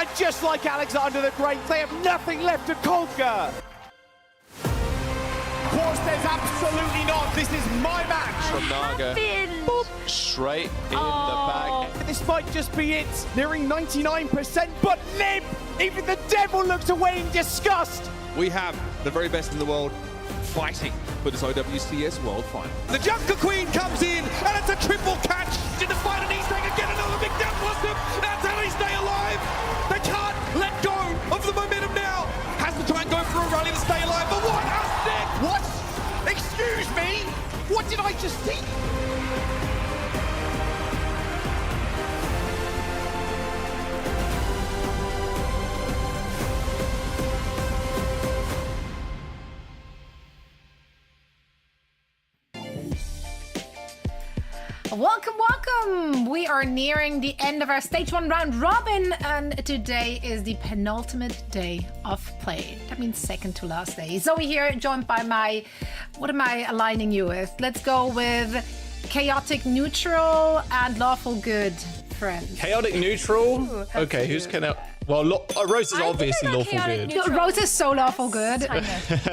And just like Alexander the Great, they have nothing left to conquer. Of course, there's absolutely not. This is my match. From Naga. Boop, straight in the bag. This might just be it. Nearing 99%, but Lib, even the devil looks away in disgust. We have the very best in the world fighting for this OWCS World Final. The Junker Queen comes in, and it's a triple catch. In the fight, and he's going to get another big down plus him. That's how they stay alive. They can't let go of the momentum now. Has to try and go for a rally to stay alive, but what a stick! What? Excuse me? What did I just see? Welcome, welcome! We are nearing the end of our Stage 1 round robin, and today is the penultimate day of play. That means second to last day. Zoe here, joined by my... What am I aligning you with? Let's go with chaotic neutral and lawful good friends. Chaotic neutral? Okay, who's chaotic? Well, Rose is obviously lawful good. Neutral. Rose is so lawful good.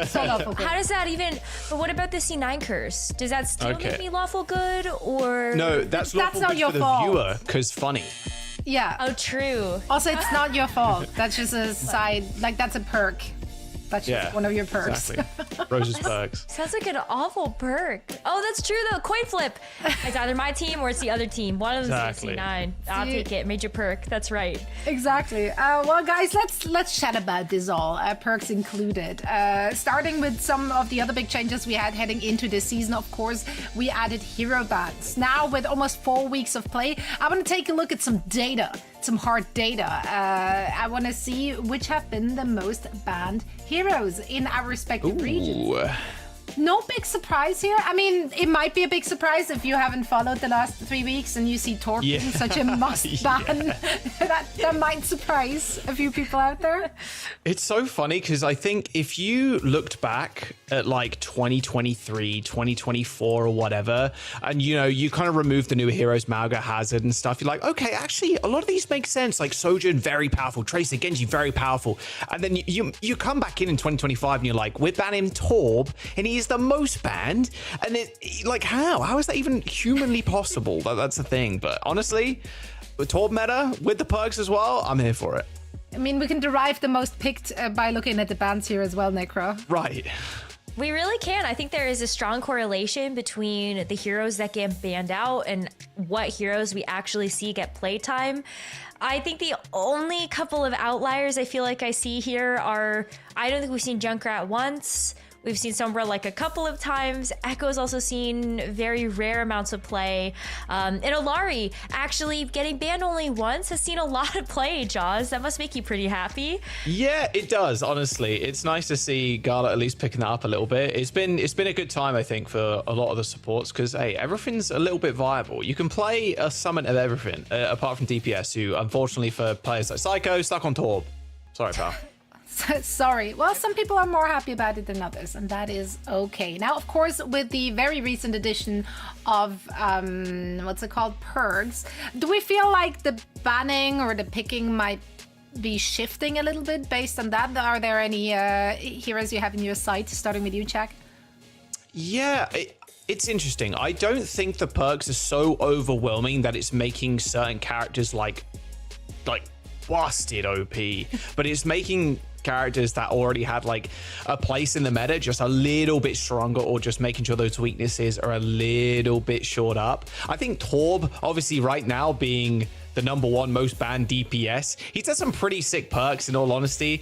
So lawful good. How does that even... But what about the C9 curse? Does that still make me lawful good, or... No, that's lawful not good your for the fault. viewer, because funny. Yeah. Oh, true. Also, it's not your fault. That's just a side... Like, that's a perk. That's just one of your perks. Exactly. Rose's perks. Sounds like an awful perk. Oh, that's true, though. Coin flip. It's either my team or it's the other team. One of them's C9. I'll take it. Major perk. That's right. Exactly. Well, guys, let's chat about this all, perks included. Starting with some of the other big changes we had heading into this season, of course, we added hero bans. Now, with almost 4 weeks of play, I want to take a look at some data, some hard data. I want to see which have been the most banned heroes in our respective regions. No big surprise here. I mean, it might be a big surprise if you haven't followed the last 3 weeks and you see Torb being such a must ban. that might surprise a few people out there. It's so funny because I think if you looked back at like 2023, 2024 or whatever, and you kind of remove the new heroes, Mauga, Hazard and stuff, you're like, okay, actually a lot of these make sense. Like Sojourn, very powerful. Tracer, Genji, very powerful. And then you come back in 2025 and you're like, we're banning Torb and he's the most banned, and like how is that even humanly possible? That's the thing. But honestly, with Torb meta with the perks as well, I'm here for it. I mean, we can derive the most picked by looking at the bans here as well, Necro. Right. We really can. I think there is a strong correlation between the heroes that get banned out and what heroes we actually see get playtime. I think the only couple of outliers I feel like I see here are, I don't think we've seen Junkrat once. We've seen Sombra like a couple of times. Echo's also seen very rare amounts of play. And Olari actually getting banned only once has seen a lot of play, Jaws. That must make you pretty happy. Yeah, it does, honestly. It's nice to see Gala at least picking that up a little bit. It's been a good time, I think, for a lot of the supports because, hey, everything's a little bit viable. You can play a summon of everything, apart from DPS, who, unfortunately for players like Psycho, stuck on Torb. Sorry, pal. Sorry. Well, some people are more happy about it than others, and that is okay. Now, of course, with the very recent addition of, what's it called, perks, do we feel like the banning or the picking might be shifting a little bit based on that? Are there any heroes you have in your sight, starting with you, Jack? Yeah, it's interesting. I don't think the perks are so overwhelming that it's making certain characters like busted OP, but it's making characters that already had like a place in the meta just a little bit stronger, or just making sure those weaknesses are a little bit shored up. I think Torb, obviously right now being the #1 most banned DPS, he's got some pretty sick perks, in all honesty.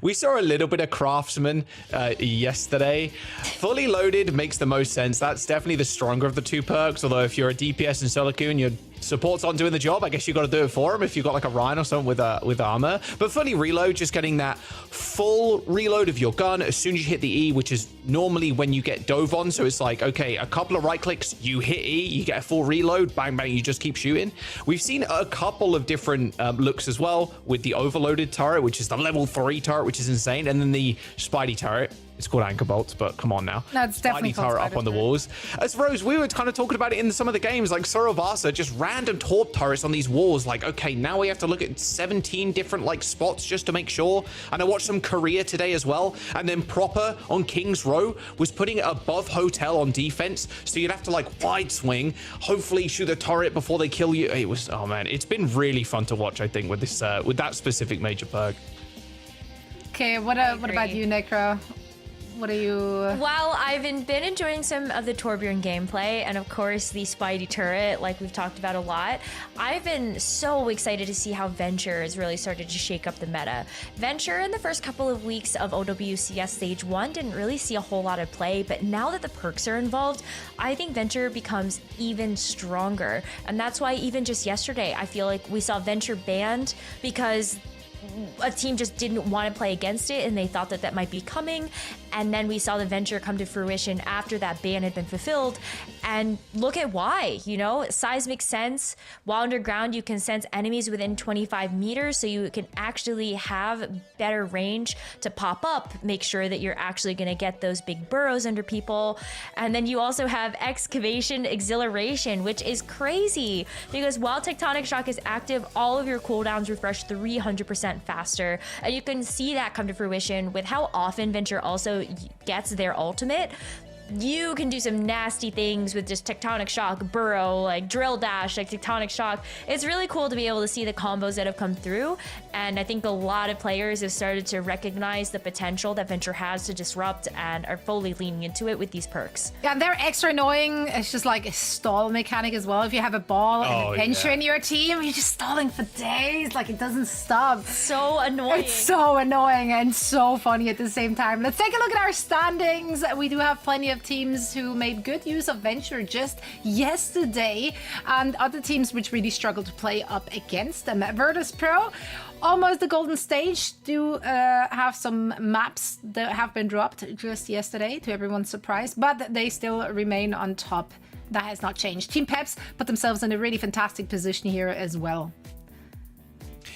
We saw a little bit of Craftsman yesterday. Fully loaded makes the most sense. That's definitely the stronger of the two perks, although if you're a DPS in solo queue and your support's on doing the job, I guess you got to do it for him if you've got like a Rhino or something with armor. But fully reload, just getting that full reload of your gun as soon as you hit the E, which is normally when you get dove on. So it's like, okay, a couple of right clicks, you hit E, you get a full reload, bang, bang, you just keep shooting. We've seen a couple of different looks as well with the overloaded turret, which is the level 3 turret, which is insane. And then the Spidey turret, It's called anchor bolts, but come on now. No, it's definitely Spidey turret up on the walls. As Rose, we were kind of talking about it in some of the games, like Suravasa, just random torp turrets on these walls. Like, okay, now we have to look at 17 different like spots just to make sure. And I watched some Korea today as well. And then Proper on King's Row was putting it above Hotel on defense. So you'd have to like wide swing, hopefully shoot the turret before they kill you. It was, oh man, it's been really fun to watch, I think, with this, with that specific major perk. Okay, what about you, Necro? What are you... Well, I've been enjoying some of the Torbjorn gameplay, and of course the Spidey turret, like we've talked about a lot. I've been so excited to see how Venture has really started to shake up the meta. Venture in the first couple of weeks of OWCS Stage 1 didn't really see a whole lot of play, but now that the perks are involved, I think Venture becomes even stronger. And that's why even just yesterday, I feel like we saw Venture banned because a team just didn't want to play against it and they thought that that might be coming, and then we saw the Venture come to fruition after that ban had been fulfilled. And look at why, you know, seismic sense. While underground, you can sense enemies within 25 meters, so you can actually have better range to pop up, make sure that you're actually going to get those big burrows under people. And then you also have excavation exhilaration, which is crazy because while Tectonic Shock is active, all of your cooldowns refresh 300% faster. And you can see that come to fruition with how often Venture also gets their ultimate. You can do some nasty things with just Tectonic Shock, Burrow, like Drill Dash, like Tectonic Shock. It's really cool to be able to see the combos that have come through. And I think a lot of players have started to recognize the potential that Venture has to disrupt and are fully leaning into it with these perks. Yeah, they're extra annoying. It's just like a stall mechanic as well. If you have a ball and a Venture in your team, you're just stalling for days. Like, it doesn't stop. So annoying. It's so annoying and so funny at the same time. Let's take a look at our standings. We do have plenty of teams who made good use of Venture just yesterday, and other teams which really struggled to play up against them. Virtus Pro, almost the golden stage, do have some maps that have been dropped just yesterday, to everyone's surprise, but they still remain on top. That has not changed. Team Peps put themselves in a really fantastic position here as well.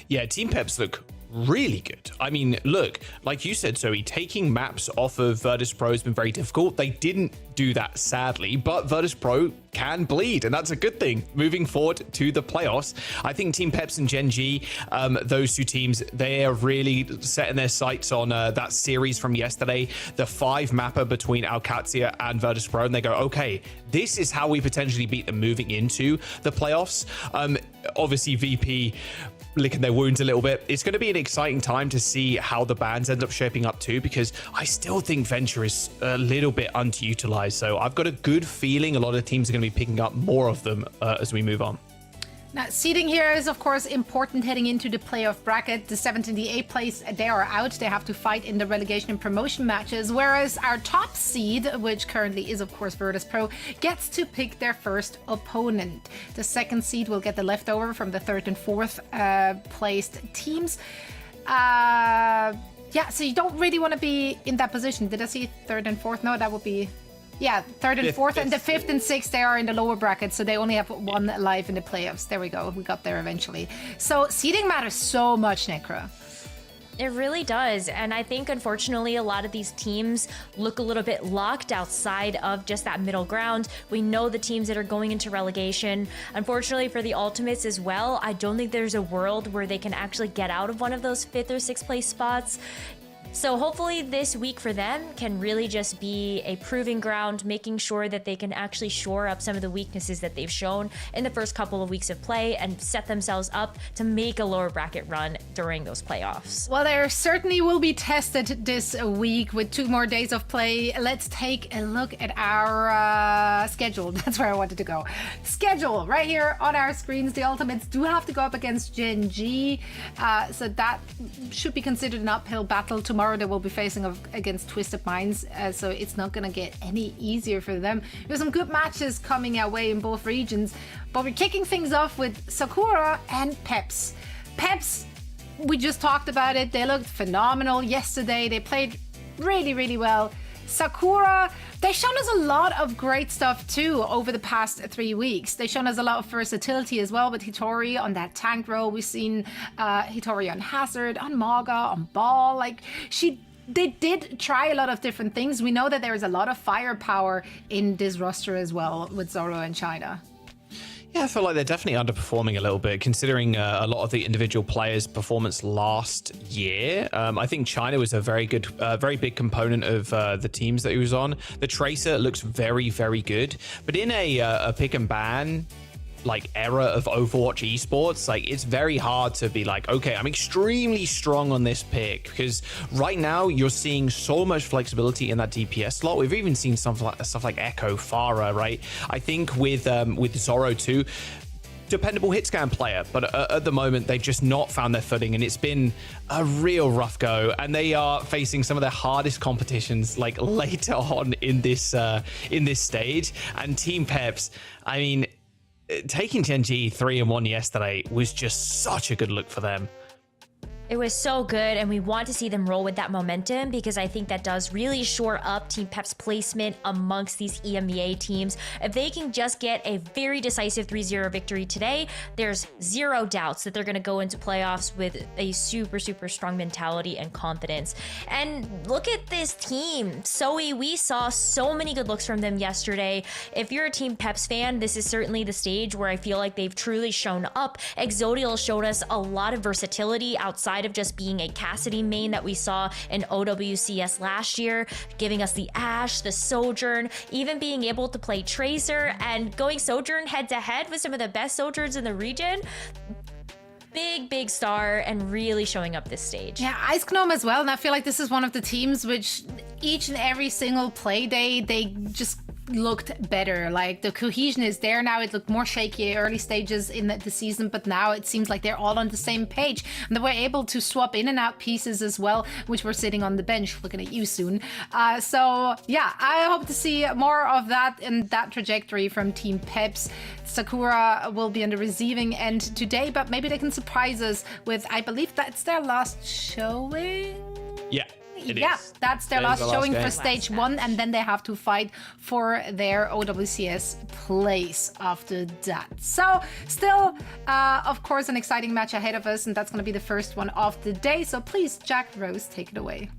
Yeah, Team Peps look really good. I mean, look, like you said, Zoe, taking maps off of Virtus Pro has been very difficult. They didn't do that, sadly, but Virtus Pro can bleed, and that's a good thing moving forward to the playoffs. I think Team Peps and Gen G, those two teams, they are really setting their sights on that series from yesterday, the 5 mapper between OWCS and Virtus Pro, and they go, okay, this is how we potentially beat them moving into the playoffs. Obviously, VP licking their wounds a little bit. It's going to be an exciting time to see how the bans end up shaping up too, because I still think Venture is a little bit underutilized. So I've got a good feeling a lot of teams are going to be picking up more of them as we move on. Now, seeding here is, of course, important heading into the playoff bracket. The 7th and the 8th place, they are out. They have to fight in the relegation and promotion matches, whereas our top seed, which currently is, of course, Virtus Pro, gets to pick their first opponent. The 2nd seed will get the leftover from the 3rd and 4th placed teams. Yeah, so you don't really want to be in that position. Did I see 3rd and 4th? No, that would be... Yeah, 3rd and 4th, and the 5th and 6th, they are in the lower bracket, so they only have 1 live in the playoffs. There we go. We got there eventually. So seeding matters so much, Necro. It really does. And I think, unfortunately, a lot of these teams look a little bit locked outside of just that middle ground. We know the teams that are going into relegation. Unfortunately, for the Ultimates as well, I don't think there's a world where they can actually get out of one of those 5th or 6th place spots. So hopefully this week for them can really just be a proving ground, making sure that they can actually shore up some of the weaknesses that they've shown in the first couple of weeks of play and set themselves up to make a lower bracket run during those playoffs. Well, they certainly will be tested this week with 2 more days of play. Let's take a look at our schedule. That's where I wanted to go. Schedule right here on our screens. The Ultimates do have to go up against Gen G, so that should be considered an uphill battle. Tomorrow they will be facing against Twisted Minds, so it's not going to get any easier for them. There's some good matches coming our way in both regions, but we're kicking things off with Sakura and Peps. Peps, we just talked about it. They looked phenomenal yesterday. They played really, really well. Sakura, they've shown us a lot of great stuff too over the past 3 weeks. They've shown us a lot of versatility as well with Hitori on that tank role. We've seen Hitori on Hazard, on Maga, on Ball. Like, she they did try a lot of different things. We know that there is a lot of firepower in this roster as well with Zoro and China. Yeah, I feel like they're definitely underperforming a little bit, considering a lot of the individual players' performance last year. I think China was a very big component of the teams that he was on. The Tracer looks very, very good, but in a pick and ban like era of Overwatch esports, like it's very hard to be like, okay, I'm extremely strong on this pick, because right now you're seeing so much flexibility in that DPS slot. We've even seen stuff like Echo, Farah, right? I think with Zoro too, dependable hit scan player, but at the moment they've just not found their footing, and it's been a real rough go, and they are facing some of their hardest competitions like later on in this stage. And Team Peps, I mean, taking TNG 3-1 yesterday was just such a good look for them. It was so good, and we want to see them roll with that momentum, because I think that does really shore up Team Pep's placement amongst these EMEA teams. If they can just get a very decisive 3-0 victory today, there's zero doubts that they're going to go into playoffs with a super, super strong mentality and confidence. And look at this team. Zoe, we saw so many good looks from them yesterday. If you're a Team Peps fan, this is certainly the stage where I feel like they've truly shown up. Exodial showed us a lot of versatility outside of just being a Cassidy main that we saw in OWCS last year, giving us the Ashe, the Sojourn, even being able to play Tracer and going Sojourn head to head with some of the best Sojourns in the region. Big star, and really showing up this stage. Yeah, Ice Gnome as well, and I feel like this is one of the teams which each and every single play day, they just looked better. Like the cohesion is there now. It looked more shaky early stages in the season, but now it seems like they're all on the same page, and they were able to swap in and out pieces as well, which were sitting on the bench looking at you soon. So yeah, I hope to see more of that in that trajectory from Team Peps. Sakura will be on the receiving end today, but maybe they can surprise us with, I believe that's their last showing. Yeah. That's their last showing for stage 1, and then they have to fight for their OWCS place after that. So still, of course, an exciting match ahead of us, and that's going to be the first one of the day. So please, Jack Rose, take it away.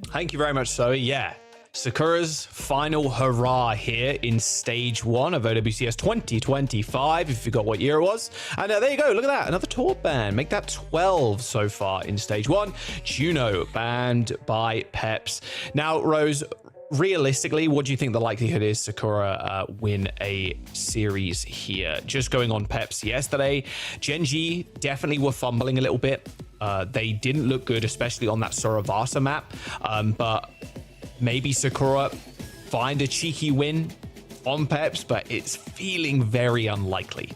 Thank you very much, Zoe. Yeah. Sakura's final hurrah here in stage 1 of OWCS 2025, if you forgot what year it was. And there you go, look at that, another tour ban. Make that 12 so far in stage 1. Juno banned by Peps. Now, Rose, realistically, what do you think the likelihood is Sakura win a series here? Just going on Peps yesterday, Gen.G definitely were fumbling a little bit. They didn't look good, especially on that Suravasa map, but maybe Sakura find a cheeky win on Peps, but it's feeling very unlikely.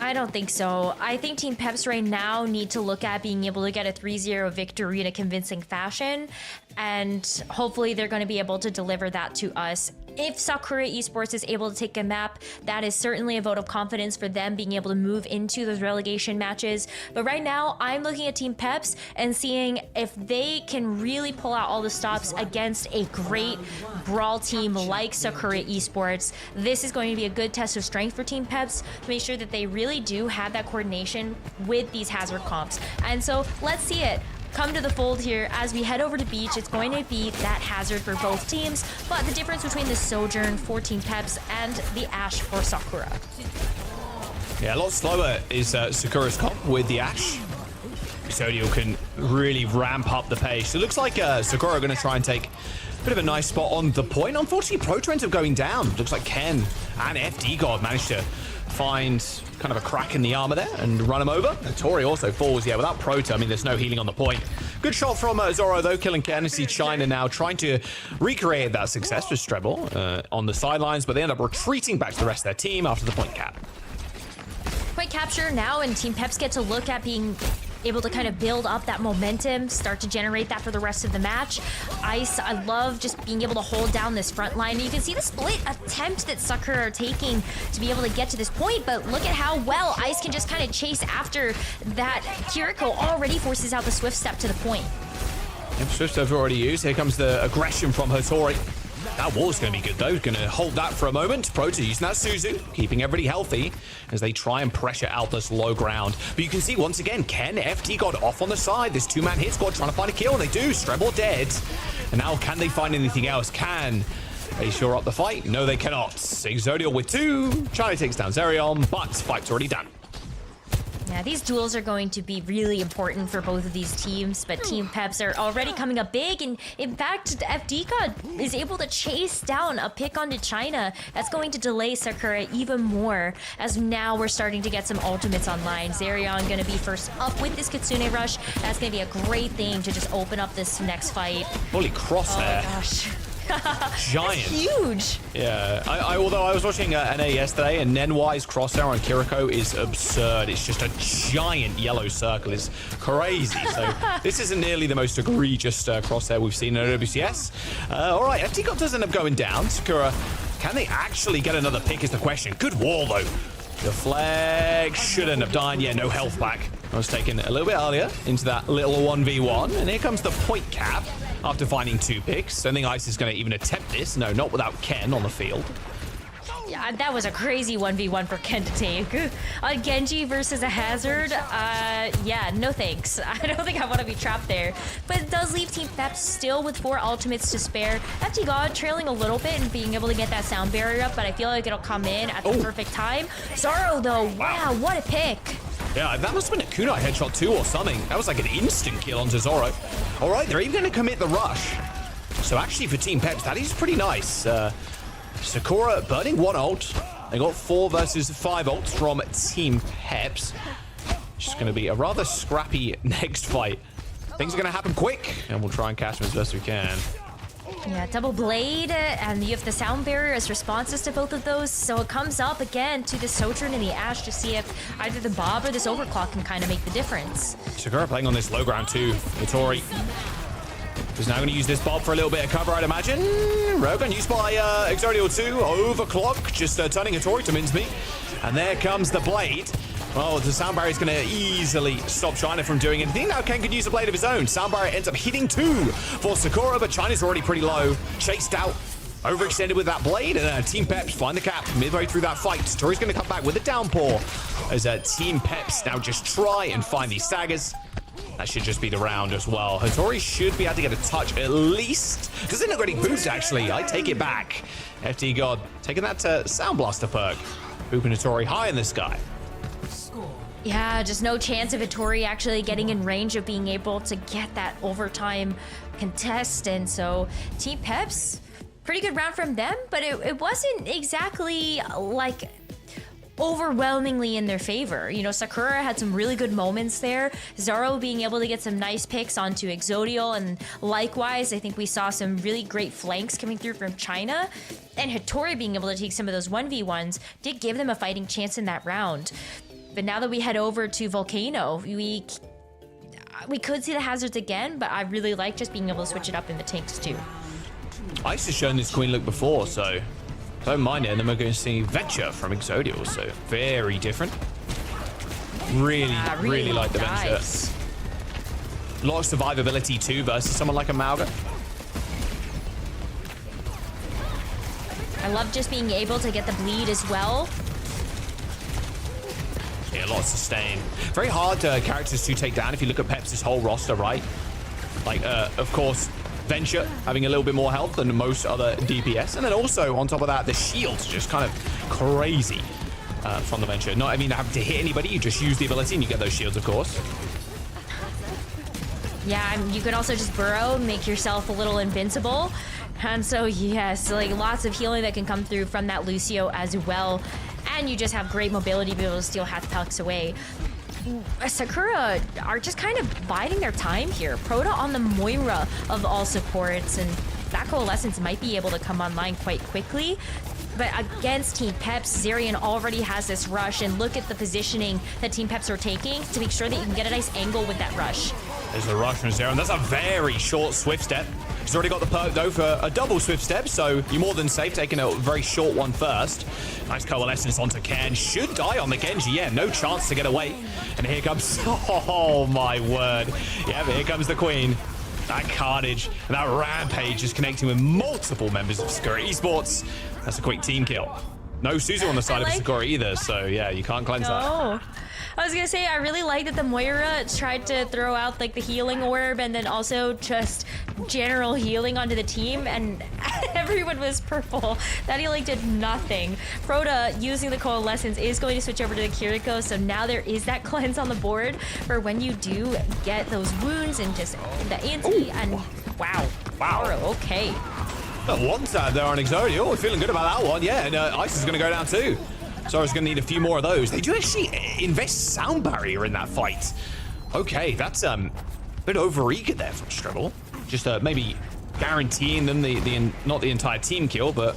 I don't think so. I think Team Peps right now need to look at being able to get a 3-0 victory in a convincing fashion, and hopefully they're going to be able to deliver that to us. If Sakura Esports is able to take a map, that is certainly a vote of confidence for them being able to move into those relegation matches. But right now, I'm looking at Team Peps and seeing if they can really pull out all the stops against a great brawl team like Sakura Esports. This is going to be a good test of strength for Team Peps to make sure that they really do have that coordination with these hazard comps. And so let's see it come to the fold here as we head over to beach. It's going to be that hazard for both teams, but the difference between the Sojourn for Team Peps and the Ashe for Sakura. Yeah, a lot slower is Sakura's comp with the Ashe. Exodial can really ramp up the pace. It looks like Sakura are going to try and take a bit of a nice spot on the point. Unfortunately, Pro Trends are going down. Looks like Ken and FD God managed to find kind of a crack in the armor there and run him over. And Tori also falls, yeah, without Proto. I mean, there's no healing on the point. Good shot from Zoro, though, killing Ken. I see China now trying to recreate that success for Strebel on the sidelines, but they end up retreating back to the rest of their team after the point cap. Point capture now, and Team Peps get to look at being able to kind of build up that momentum, start to generate that for the rest of the match. Ice, I love just being able to hold down this front line. You can see the split attempt that Sakura are taking to be able to get to this point, but look at how well Ice can just kind of chase after that. Kiriko already forces out the Swift Step to the point. Yep, Swift have already used. Here comes the aggression from Hattori. That wall's going to be good, though. Going to hold that for a moment. Proto using that Suzu, keeping everybody healthy as they try and pressure out this low ground. But you can see, once again, Ken, FT got off on the side. This two-man hit squad trying to find a kill, and they do. Strebor dead. And now, can they find anything else? Can they shore up the fight? No, they cannot. Exodial with 2. China takes down Zerion, but fight's already done. Yeah, these duels are going to be really important for both of these teams, but Team Peps are already coming up big, and in fact, FDCA is able to chase down a pick onto China. That's going to delay Sakura even more, as now we're starting to get some ultimates online. Zerion going to be first up with this Kitsune Rush. That's going to be a great thing to just open up this next fight. Holy crosshair. Oh my gosh. Giant. That's huge. Yeah, although I was watching NA yesterday, and Nenwai's crosshair on Kiriko is absurd. It's just a giant yellow circle. It's crazy. So this isn't nearly the most egregious crosshair we've seen in OWCS. All right, FTGOT does end up going down. Sakura, can they actually get another pick is the question. Good wall, though. The flag should end up dying. Yeah, no health back. I was taken a little bit earlier into that little 1v1, and here comes the point cap. After finding 2 picks, I think Ice is going to even attempt this. No, not without Ken on the field. Yeah, that was a crazy 1v1 for Ken to take. On Genji versus a Hazard, yeah, no thanks. I don't think I want to be trapped there. But it does leave Team Peps still with 4 ultimates to spare. FTGOD trailing a little bit and being able to get that sound barrier up, but I feel like it'll come in at the perfect time. Zoro, though, wow, what a pick. Yeah, that must have been a kunai headshot too or something. That was like an instant kill onto Zoro. All right, they're even going to commit the rush. So actually for Team Peps, that is pretty nice. Sakura burning 1 ult. They got 4 versus 5 ults from Team Peps. It's going to be a rather scrappy next fight. Things are going to happen quick, and we'll try and catch them as best we can. Yeah, double blade, and you have the sound barrier as responses to both of those. So it comes up again to the Sojourn in the Ash to see if either the Bob or this overclock can kind of make the difference. Sakura playing on this low ground too. Vittori is now going to use this Bob for a little bit of cover, I'd imagine. Rogan used by Exodial 2. Overclock, just turning Hattori to mincemeat. And there comes the blade. Well, the sound barrier is going to easily stop China from doing anything. Now Ken could use a blade of his own. Sound barrier ends up hitting 2 for Sakura, but China's already pretty low. Chased out, overextended with that blade, and Team Peps find the cap midway through that fight. Tori's going to come back with a downpour as Team Peps now just try and find these saggers. That should just be the round as well. Hattori should be able to get a touch at least. Does it not really boost, actually? I take it back. FD God taking that Sound Blaster perk. Booping Hattori high in the sky. Yeah, just no chance of Hattori actually getting in range of being able to get that overtime contest. And so Team Peps, pretty good round from them, but it wasn't exactly like overwhelmingly in their favor. You know, Sakura had some really good moments there. Zoro being able to get some nice picks onto Exodial, and likewise, I think we saw some really great flanks coming through from China. And Hattori being able to take some of those 1v1s did give them a fighting chance in that round. But now that we head over to Volcano, we could see the hazards again, but I really like just being able to switch it up in the tanks too. Ice has shown this Queen look before, so don't mind it. And then we're going to see Venture from Exodial, so very different. Really like the nice. Venture. A lot of survivability too versus someone like a Mauga. I love just being able to get the bleed as well. Yeah, a lot of sustain. Very hard characters to take down if you look at Peps' whole roster, right? Like, of course, Venture having a little bit more health than most other DPS. And then also, on top of that, the shields just kind of crazy from the Venture. Not, I mean, having to hit anybody, you just use the ability and you get those shields, of course. Yeah, you could also just burrow, make yourself a little invincible. And so, yes, like lots of healing that can come through from that Lucio as well. And you just have great mobility to be able to steal half pucks away. Sakura are just kind of biding their time here. Proto on the Moira of all supports, and that Coalescence might be able to come online quite quickly. But against Team Peps, Zerion already has this rush, and look at the positioning that Team Peps are taking to make sure that you can get a nice angle with that rush. There's a rush from Zerion. That's a very short Swift Step. He's already got the perk, though, for a double Swift Step, so you're more than safe taking a very short one first. Nice Coalescence onto Ken. Should die on the Genji. Yeah, no chance to get away. And here comes... Oh, my word. Yeah, but here comes the Queen. That carnage and that rampage is connecting with multiple members of Sakura Esports. That's a quick team kill. No Suzu on the side of Sakura either, so yeah, you can't cleanse that. I was gonna say, I really like that the Moira tried to throw out like the healing orb and then also just general healing onto the team, and everyone was purple. That healing did nothing. Proto, using the Coalescence, is going to switch over to the Kiriko, so now there is that cleanse on the board for when you do get those wounds and just the anti. And wow. Okay. One side there on Exodio. We're feeling good about that one. Yeah, and Ice is going to go down too. Zoro's going to need a few more of those. They do actually invest sound barrier in that fight. Okay, that's a bit overeager there from Strebel. Just maybe guaranteeing them not the entire team kill, but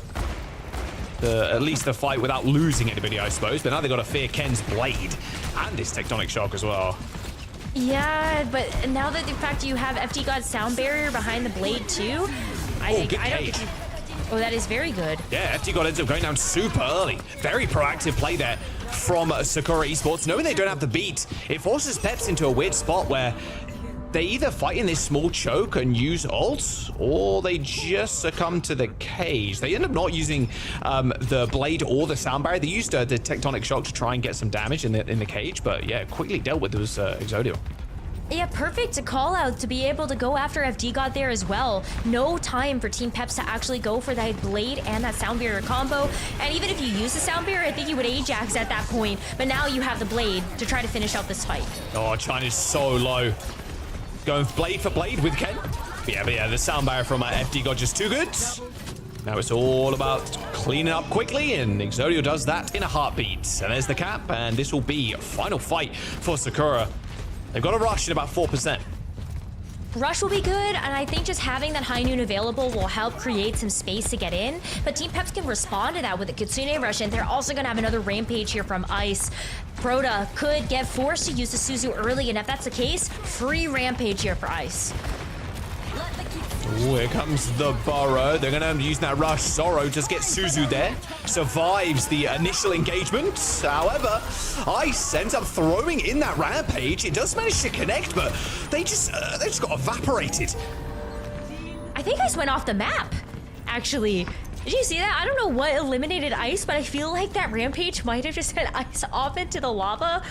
at least the fight without losing anybody, I suppose. But now they've got to fear Ken's blade and his tectonic shock as well. Yeah, but now that in fact you have FD God's sound barrier behind the blade too, I don't think you... Oh, that is very good. Yeah, FD God ends up going down super early. Very proactive play there from Sakura Esports. Knowing they don't have the beat, it forces Peps into a weird spot where they either fight in this small choke and use ults, or they just succumb to the cage. They end up not using the blade or the sound barrier. They used the tectonic shock to try and get some damage in the cage, but yeah, quickly dealt with those Exodio. Yeah, perfect to call out to be able to go after FD God there as well. No time for Team Peps to actually go for that blade and that sound barrier combo. And even if you use the sound barrier, I think you would Ajax at that point. But now you have the blade to try to finish out this fight. Oh, China's so low. Going blade for blade with Ken. But yeah, the sound barrier from FD God just too good. Now it's all about cleaning up quickly, and Exodio does that in a heartbeat. And there's the cap, and this will be a final fight for Sakura. They've got a rush at about 4%. Rush will be good, and I think just having that high noon available will help create some space to get in. But Team Peps can respond to that with a Kitsune Rush, and they're also going to have another Rampage here from Ice. Proto could get forced to use the Suzu early, and if that's the case, free Rampage here for Ice. Ooh, here comes the Burrow. They're going to use that rush. Zoro just gets Suzu there. Survives the initial engagement. However, Ice ends up throwing in that Rampage. It does manage to connect, but they just got evaporated. I think Ice went off the map, actually. Did you see that? I don't know what eliminated Ice, but I feel like that Rampage might have just sent Ice off into the lava.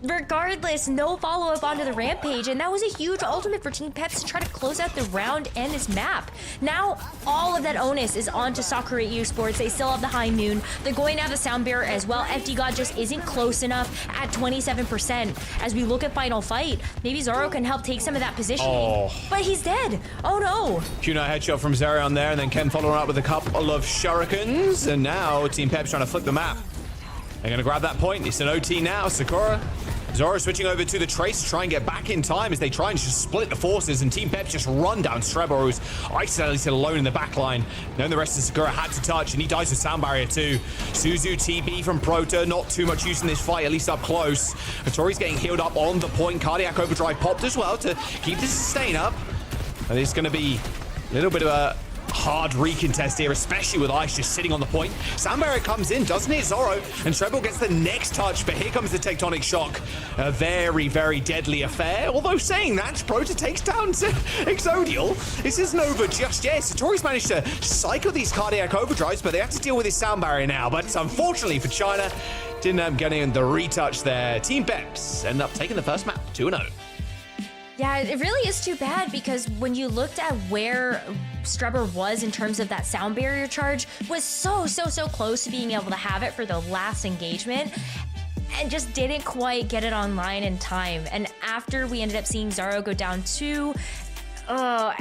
Regardless, no follow-up onto the Rampage, and that was a huge ultimate for Team Peps to try to close out the round and this map. Now, all of that onus is onto Sakura Esports. They still have the high noon. They're going to have the sound barrier as well. FD God just isn't close enough at 27%. As we look at final fight, maybe Zoro can help take some of that positioning. But he's dead. Oh no. Kunai headshot from Zerion there, and then Ken following up with a couple of shurikens, and now Team Peps trying to flip the map. They're going to grab that point. It's an OT now. Sakura. Zoro switching over to the Trace to try and get back in time as they try and just split the forces, and Team Peps just run down Strebel, who's isolated alone in the back line. Knowing the rest of Sakura had to touch, and he dies with sound barrier too. Suzu TB from Proto, not too much use in this fight, at least up close. Hattori's getting healed up on the point. Cardiac Overdrive popped as well to keep the sustain up. And it's going to be a little bit of a hard recontest here, especially with Ice just sitting on the point. Sound barrier comes in, doesn't it, Zoro? And Strebel gets the next touch, but here comes the tectonic shock. A very, very deadly affair. Although saying that, Proto takes down Exodial. This isn't over just yet. Satori's managed to cycle these cardiac overdrives, but they have to deal with his sound barrier now. But unfortunately for China, didn't end up getting the retouch there. Team Peps end up taking the first map, 2-0. Yeah, it really is too bad, because when you looked at where Strebber was in terms of that sound barrier charge, was so close to being able to have it for the last engagement, and just didn't quite get it online in time. And after we ended up seeing Zoro go down 2,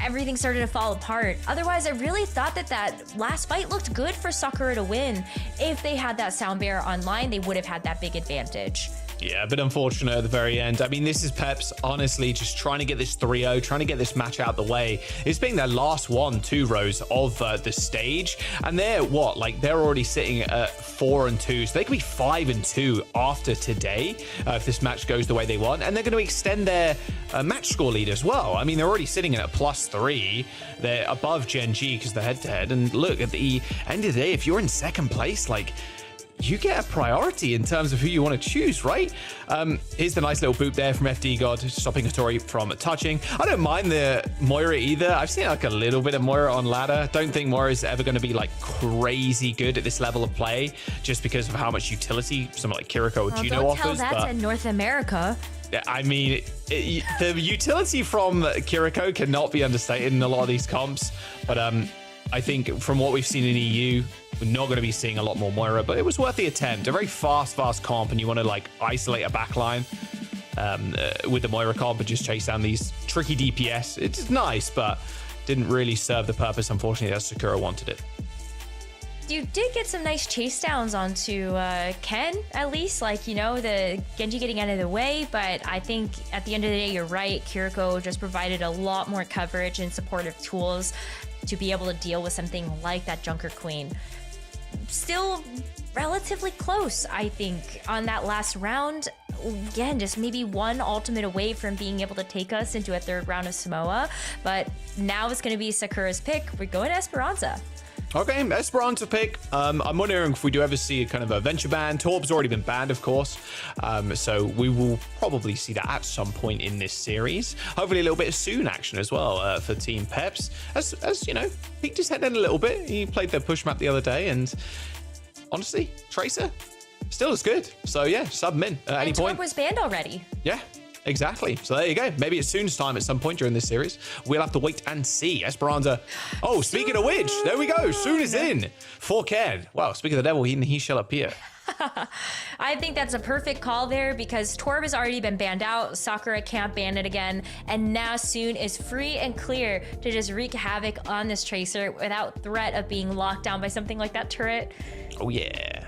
everything started to fall apart. Otherwise, I really thought that last fight looked good for Sakura to win. If they had that sound barrier online, they would have had that big advantage. Yeah, a bit unfortunate at the very end. I mean, this is Peps, honestly, just trying to get this 3-0, trying to get this match out the way. It's being their last 1-2 rows of the stage. And they're they're already sitting at 4-2. So they could be 5-2 after today if this match goes the way they want. And they're going to extend their match score lead as well. I mean, they're already sitting at +3. They're above Gen G because they're head-to-head. And look, at the end of the day, if you're in second place, you get a priority in terms of who you want to choose, right? Here's the nice little boop there from FD God, stopping Hattori from touching. I don't mind the Moira either. I've seen like a little bit of Moira on ladder. Don't think Moira is ever going to be like crazy good at this level of play just because of how much utility someone like Kiriko or Juno offers. Don't tell that to North America. I mean, the utility from Kiriko cannot be understated in a lot of these comps, but I think from what we've seen in EU, we're not going to be seeing a lot more Moira, but it was worth the attempt. A very fast comp, and you want to like isolate a backline with the Moira comp and just chase down these tricky DPS. It's nice, but didn't really serve the purpose, unfortunately, as Sakura wanted it. You did get some nice chase downs onto Ken, at least, like, you know, the Genji getting out of the way, but I think at the end of the day, you're right. Kiriko just provided a lot more coverage and supportive tools to be able to deal with something like that Junker Queen. Still relatively close, I think, on that last round. Again, just maybe one ultimate away from being able to take us into a third round of Samoa, but now it's going to be Sakura's pick. We're going to Esperança. Okay, Esperança pick. I'm wondering if we do ever see a kind of a venture ban. Torb's already been banned, of course. So we will probably see that at some point in this series. Hopefully a little bit of soon action as well for Team Peps. As you know, peeked his head in a little bit. He played the push map the other day, and honestly, Tracer still is good. So yeah, sub him in at any point. Torb was banned already. Yeah. Exactly. So there you go. Maybe it's Soon's time at some point during this series. We'll have to wait and see. Esperança. Oh, speaking of which, there we go. Soon is in for Ken. Wow, speaking of the devil, he shall appear. I think that's a perfect call there because Torb has already been banned out. Sakura can't ban it again. And now Soon is free and clear to just wreak havoc on this Tracer without threat of being locked down by something like that turret. Oh, yeah.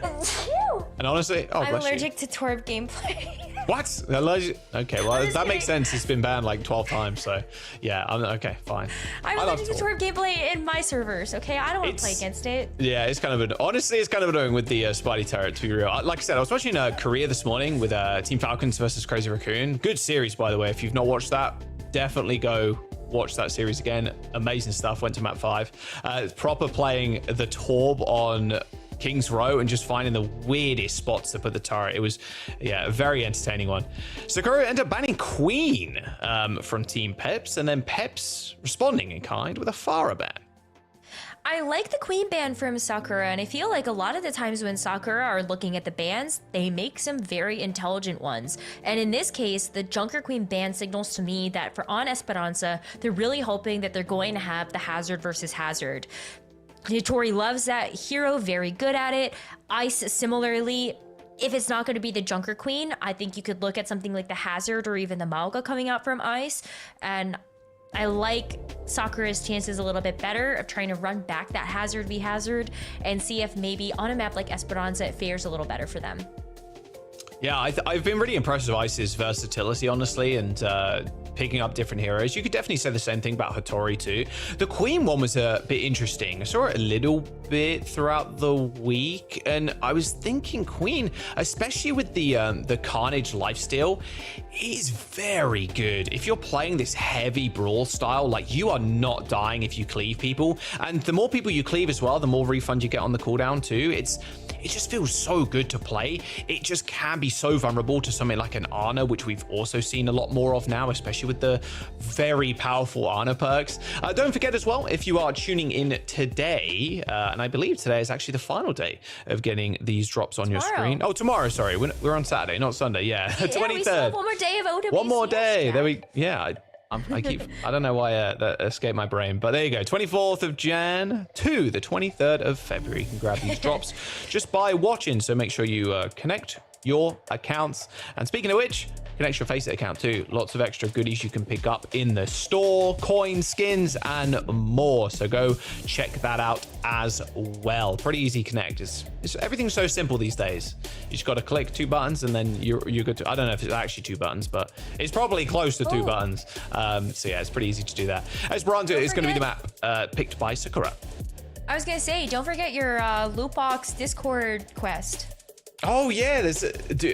And honestly, I'm allergic to Torb gameplay. What? Allergic? Okay, well, that makes sense. It's been banned like 12 times, so yeah, okay, fine. I'm allergic to Torb gameplay in my servers, okay? I don't want to play against it. Yeah, it's kind of honestly, it's kind of annoying with the Spidey turret, to be real. Like I said, I was watching Korea this morning with Team Falcons versus Crazy Raccoon. Good series, by the way. If you've not watched that, definitely go watch that series again. Amazing stuff. Went to map 5. Proper playing the Torb on King's Row and just finding the weirdest spots to put the turret. It was, yeah, a very entertaining one. Sakura ended up banning Queen from Team Peps, and then Peps responding in kind with a Pharah ban. I like the Queen ban from Sakura, and I feel like a lot of the times when Sakura are looking at the bans, they make some very intelligent ones. And in this case, the Junker Queen ban signals to me that for on Esperança, they're really hoping that they're going to have the Hazard versus Hazard. Hattori loves that hero, very good at it. Ice, similarly. If it's not going to be the Junker Queen, I think you could look at something like the Hazard or even the Mauga coming out from Ice. And I like Sakura's chances a little bit better of trying to run back that Hazard v Hazard and see if maybe on a map like Esperança, it fares a little better for them. Yeah, I've been really impressed with Ice's versatility, honestly, and picking up different heroes. You could definitely say the same thing about Hattori too. The Queen one was a bit interesting. I saw it a little bit throughout the week, and I was thinking Queen, especially with the Carnage lifesteal, is very good. If you're playing this heavy brawl style, like you are not dying if you cleave people, and the more people you cleave as well, the more refund you get on the cooldown too. It just feels so good to play. It just can be so vulnerable to something like an Ana, which we've also seen a lot more of now, especially with the very powerful Ana perks. Don't forget as well, if you are tuning in today, and I believe today is actually the final day of getting these drops on your screen. Oh, tomorrow, sorry. We're on Saturday, not Sunday. Yeah, 23rd. We still have one more day of OWCS. One more day. There we, yeah. I don't know why that escaped my brain, but there you go. 24th of Jan to the 23rd of February. You can grab these drops just by watching. So make sure you connect your accounts. And speaking of which, connect your Faceit account too. Lots of extra goodies you can pick up in the store, coins, skins, and more. So go check that out as well. Pretty easy connect. Everything's so simple these days. You just got to click 2 buttons and then you're good to, I don't know if it's actually 2 buttons, but it's probably close to 2 buttons. So yeah, it's pretty easy to do that. Esperança is going to be the map picked by Sakura. I was going to say, don't forget your loot box Discord quest. Oh yeah,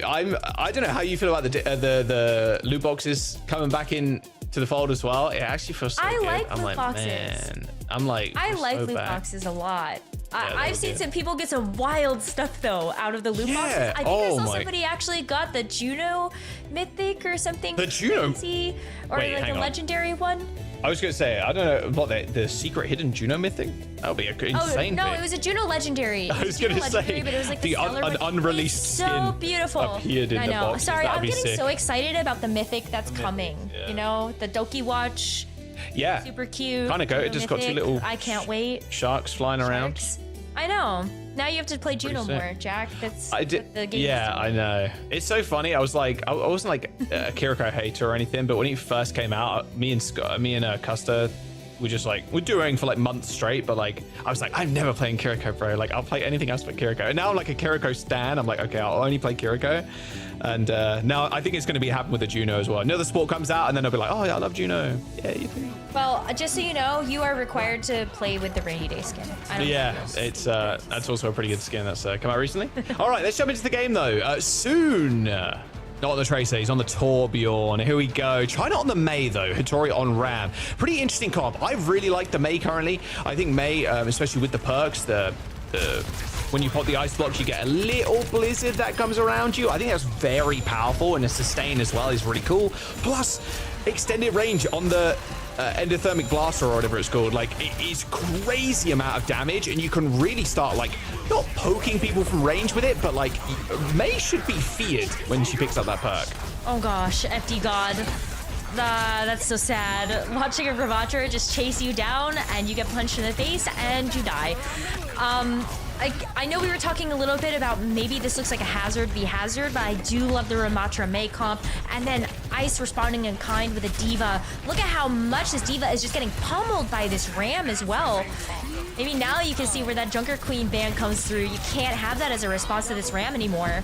I don't know how you feel about the loot boxes coming back in to the fold as well. It actually feels so good. I like loot boxes. Man, I like so loot bad. boxes a lot. I've seen some people get some wild stuff though out of the loot boxes. I think I saw somebody actually got the Juno Mythic or something. The Juno? Fancy, or like a legendary one. I was going to say, I don't know, what, the secret hidden Juno Mythic? That would be an insane no, thing. it was a Juno Legendary. I was going to say, but it was like the unreleased skin so beautiful. appeared in the box. Sorry, I'm getting sick. so excited about the Mythic that's coming. Yeah. You know, the Doki Watch. Yeah. Super cute. Kind of go. It just got two little I can't wait. Sharks flying around. I know. Now you have to play Juno more, Jack. That's what the game is doing. I know. It's so funny. I was like, I wasn't like a Kiriko hater or anything, but when he first came out, me and Custa, we're just like, we're doing for like months straight, but like, I was like, I'm never playing Kiriko, bro. Like, I'll play anything else but Kiriko. And now I'm like a Kiriko stan. I'm like, okay, I'll only play Kiriko. And now I think it's going to be happening with the Juno as well. Another sport comes out, and then I'll be like, oh yeah, I love Juno. Yeah, you think? Well, just so you know, you are required to play with the rainy day skin. It's that's also a pretty good skin that's come out recently. All right, let's jump into the game though. Soon. Not on the Tracer, he's on the Torbjorn. Here we go. China on the Mei, though. Hattori on Ram. Pretty interesting comp. I really like the Mei currently. I think Mei, especially with the perks, when you pop the ice blocks, you get a little blizzard that comes around you. I think that's very powerful, and the sustain as well is really cool. Plus, extended range on the endothermic blaster or whatever it's called. Like, it is crazy amount of damage, and you can really start, like, not poking people from range with it, but, like, Mei should be feared when she picks up that perk. Oh, gosh. FD God. That's so sad. Watching a Gravatra just chase you down, and you get punched in the face, and you die. I know we were talking a little bit about maybe this looks like a Hazard v Hazard, but I do love the Ramatra Mei comp. And then Ice responding in kind with a Diva. Look at how much this Diva is just getting pummeled by this Ram as well. Maybe now you can see where that Junker Queen ban comes through. You can't have that as a response to this Ram anymore.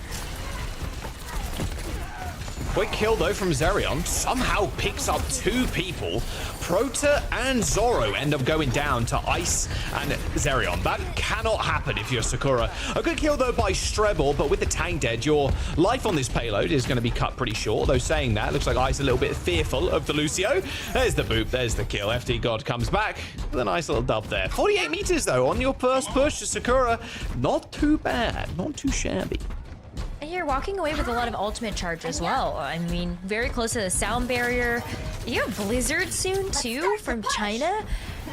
Quick kill, though, from Zerion. Somehow picks up two people. Prota and Zoro end up going down to Ice and Zerion. That cannot happen if you're Sakura. A good kill, though, by Strebel, but with the tank dead, your life on this payload is going to be cut pretty short. Though saying that, looks like Ice a little bit fearful of the Lucio. There's the boop. There's the kill. FD God comes back with a nice little dub there. 48 meters, though, on your first push to Sakura. Not too bad. Not too shabby. And you're walking away with a lot of ultimate charge as well. I mean, very close to the sound barrier. You have Blizzard soon, too, from China.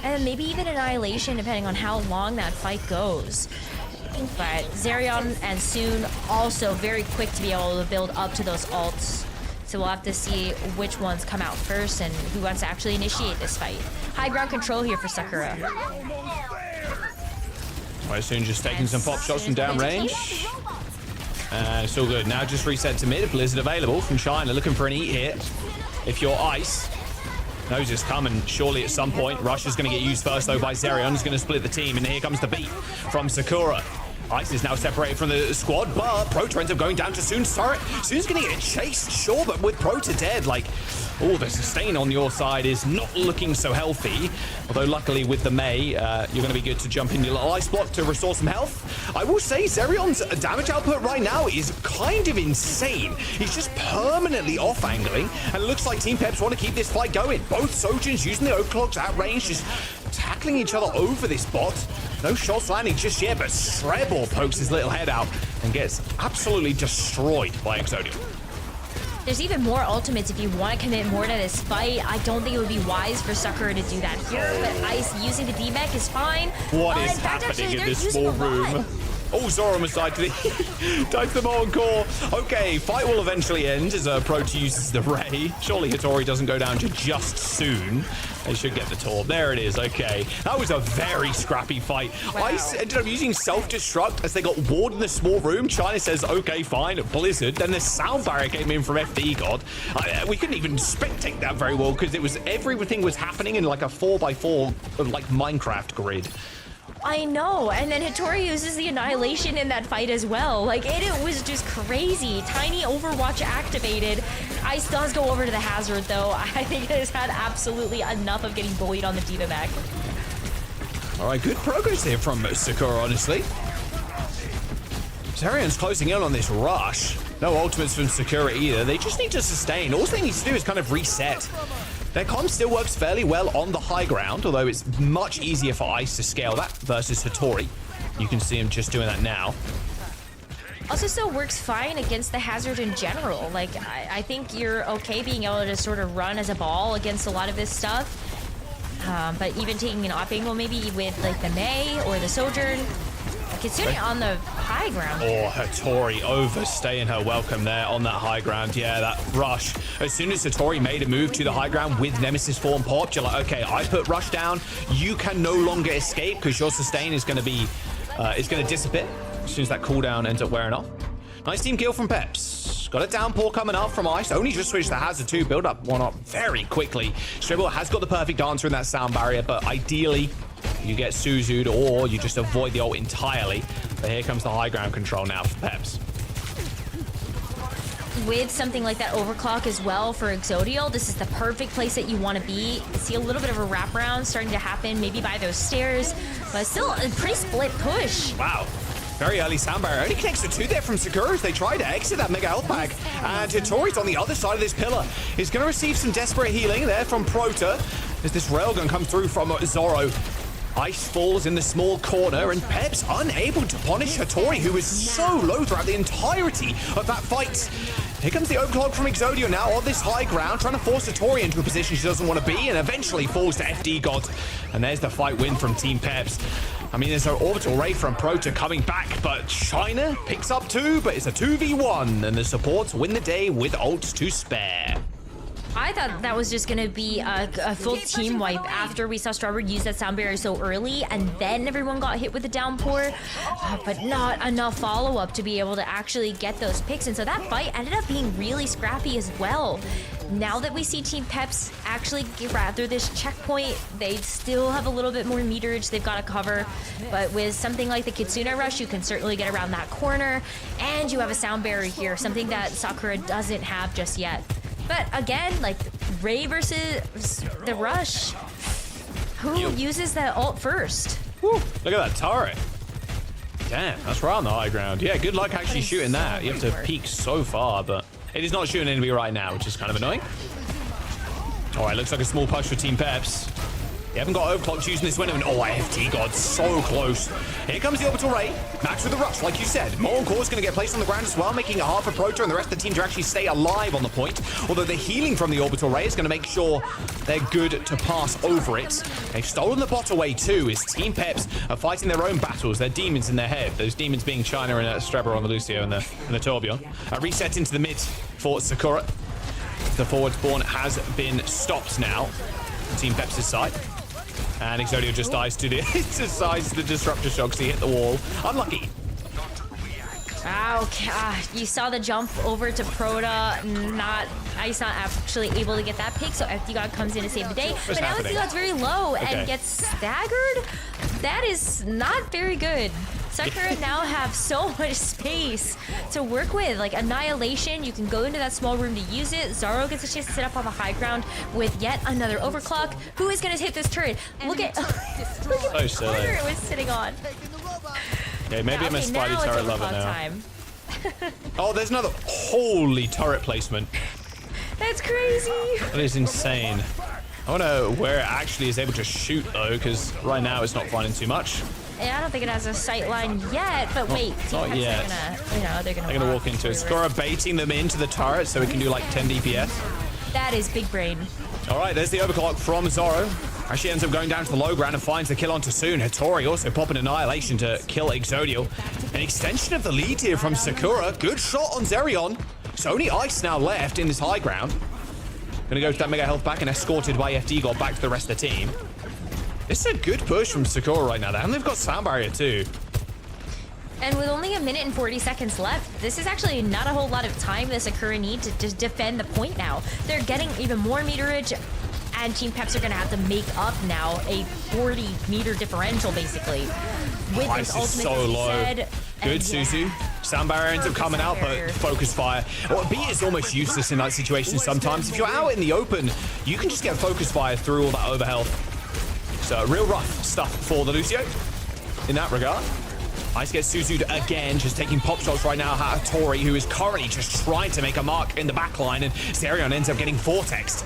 And maybe even Annihilation, depending on how long that fight goes. But Zerion and Soon also very quick to be able to build up to those ults. So we'll have to see which ones come out first and who wants to actually initiate this fight. High ground control here for Sakura. Right, Soon just taking some pop shots from downrange. It's all good. Now just reset to mid. Blizzard available from China, looking for an eat here. If you're Ice, knows it's coming surely at some point. Rush is going to get used first, though, by Zerion. He's going to split the team, and here comes the beat from Sakura. Ice is now separated from the squad, but Prota ends up going down to Soon's turret. Soon's going to get chased, sure, but with Prota dead, like, oh, the sustain on your side is not looking so healthy. Although, luckily, with the Mei, you're going to be good to jump in your little ice block to restore some health. I will say, Zerion's damage output right now is kind of insane. He's just permanently off-angling, and it looks like Team Peps want to keep this fight going. Both Sojins using the overclocks at range, just tackling each other over this bot. No shots landing just yet, but Strebel pokes his little head out and gets absolutely destroyed by Exodium. There's even more ultimates if you want to commit more to this fight. I don't think it would be wise for Sakura to do that here, but Ice using the D-Mech is fine. What is happening in this small room? Oh, Zoro almost died to the Molten Core. Okay, fight will eventually end as Prota uses the Ray. Surely Hattori doesn't go down to just Soon. They should get the Torb. There it is. Okay. That was a very scrappy fight. Wow. Ice ended up using self-destruct as they got ward in the small room. China says, okay, fine. Blizzard. Then the sound barrier came in from FD God. We couldn't even spectate that very well because everything was happening in like a 4x4 like Minecraft grid. I know, and then Hattori uses the Annihilation in that fight as well. Like, it was just crazy. Tiny Overwatch activated. Ice does go over to the Hazard, though. I think it has had absolutely enough of getting bullied on the D.Va mech. All right, good progress here from Sakura, honestly. Zerion's closing in on this rush. No ultimates from Sakura either. They just need to sustain. All they need to do is kind of reset. Their comp still works fairly well on the high ground, although it's much easier for Ice to scale that versus Hattori. You can see him just doing that now. Also still works fine against the hazard in general. Like, I think you're okay being able to sort of run as a ball against a lot of this stuff. But even taking an op angle maybe with like the May or the Sojourn, Kitsune on the high ground. Oh, Hattori overstaying her welcome there on that high ground. Yeah, that rush. As soon as Hattori made a move to the high ground with Nemesis form popped, you're like, okay, I put rush down. You can no longer escape because your sustain is going to be, it's going to dissipate as soon as that cooldown ends up wearing off. Nice team kill from Peps. Got a downpour coming up from Ice. Only just switched the hazard 2. Build up one up very quickly. Stribble has got the perfect answer in that sound barrier, but ideally you get Suzu'd or you just avoid the ult entirely. But here comes the high ground control now for Peps. With something like that overclock as well for Exodial, this is the perfect place that you want to be. See a little bit of a wraparound starting to happen, maybe by those stairs, but still a pretty split push. Wow. Very early sound barrier. Only connects to 2 there from Sakura as they try to exit that mega health bag. And Hattori's on the other side of this pillar. He's going to receive some desperate healing there from Prota as this railgun comes through from Zoro. Ice falls in the small corner, and Peps unable to punish Hattori, who was so low throughout the entirety of that fight. Here comes the overclock from Exodio now on this high ground, trying to force Hattori into a position she doesn't want to be, and eventually falls to FD God. And there's the fight win from Team Peps. I mean, there's an orbital ray from Prota coming back, but China picks up 2, but it's a 2v1, and the supports win the day with ults to spare. I thought that was just gonna be a full team wipe after we saw Strawberry use that sound barrier so early, and then everyone got hit with the downpour, but not enough follow-up to be able to actually get those picks, and so that fight ended up being really scrappy as well. Now that we see Team Peps actually gather this checkpoint, they still have a little bit more meterage they've got to cover, but with something like the Kitsune Rush, you can certainly get around that corner, and you have a sound barrier here, something that Sakura doesn't have just yet. But again, like, Ray versus the Rush, who uses that ult first? Woo, look at that turret. Damn, that's right on the high ground. Yeah, good luck actually shooting that. You have to peek so far, but it is not shooting enemy right now, which is kind of annoying. All right, looks like a small push for Team Peps. They haven't got overclocks using this window. And oh, FT God, so close. Here comes the orbital ray. Max with the rush, like you said. Molten Core is going to get placed on the ground as well, making it hard for Prota and the rest of the team to actually stay alive on the point. Although the healing from the orbital ray is going to make sure they're good to pass over it. They've stolen the bot away too, as Team Peps are fighting their own battles. Their demons in their head. Those demons being China and Strebber on the Lucio and the Tourbillon. A reset into the mid for Sakura. The forward spawn has been stopped now on Team Peps' side. And Exodio just dies to the disruptor shocks. He hit the wall. Unlucky. Okay, you saw the jump over to Prota. Ice not actually able to get that pick, so FD God comes in to save the day. But now FD God's very low and gets staggered. That is not very good. Sakura now have so much space to work with, like Annihilation. You can go into that small room to use it. Zaro gets a chance to sit up on the high ground with yet another overclock. Who is going to hit this turret? Look at the corner it was sitting on. Yeah, maybe I'm a Spidey turret lover now. Time. Oh, there's another. Holy turret placement. That's crazy. That is insane. I wonder where it actually is able to shoot though, because right now it's not finding too much. Yeah, I don't think it has a sight line yet, but wait, not yet. They're gonna walk into it. Sakura baiting them into the turret so it can do like 10 DPS. That is big brain. All right, there's the overclock from Zoro. Actually ends up going down to the low ground and finds the kill on Tosun. Hattori also popping Annihilation to kill Exodio. An extension of the lead here from Sakura. Good shot on Zerion. It's only Ice now left in this high ground. Gonna go to that mega health back and escorted by FD got back to the rest of the team. This is a good push from Sakura right now, and they've got sound barrier too. And with only 1 minute and 40 seconds left, this is actually not a whole lot of time that Sakura need to defend the point now. They're getting even more meterage, and Team Peps are going to have to make up now a 40-meter differential, basically. With this ultimate, so low. said, good, Suzu. Sound barrier ends up coming out, but focus fire. Well, beat is almost useless in that situation sometimes. If you're out in the open, you can just get focus fire through all that overhealth. So real rough stuff for the Lucio in that regard. Ice gets Suzu'd again, just taking pop shots right now at Hattori, who is currently just trying to make a mark in the backline, and Zerion ends up getting vortexed.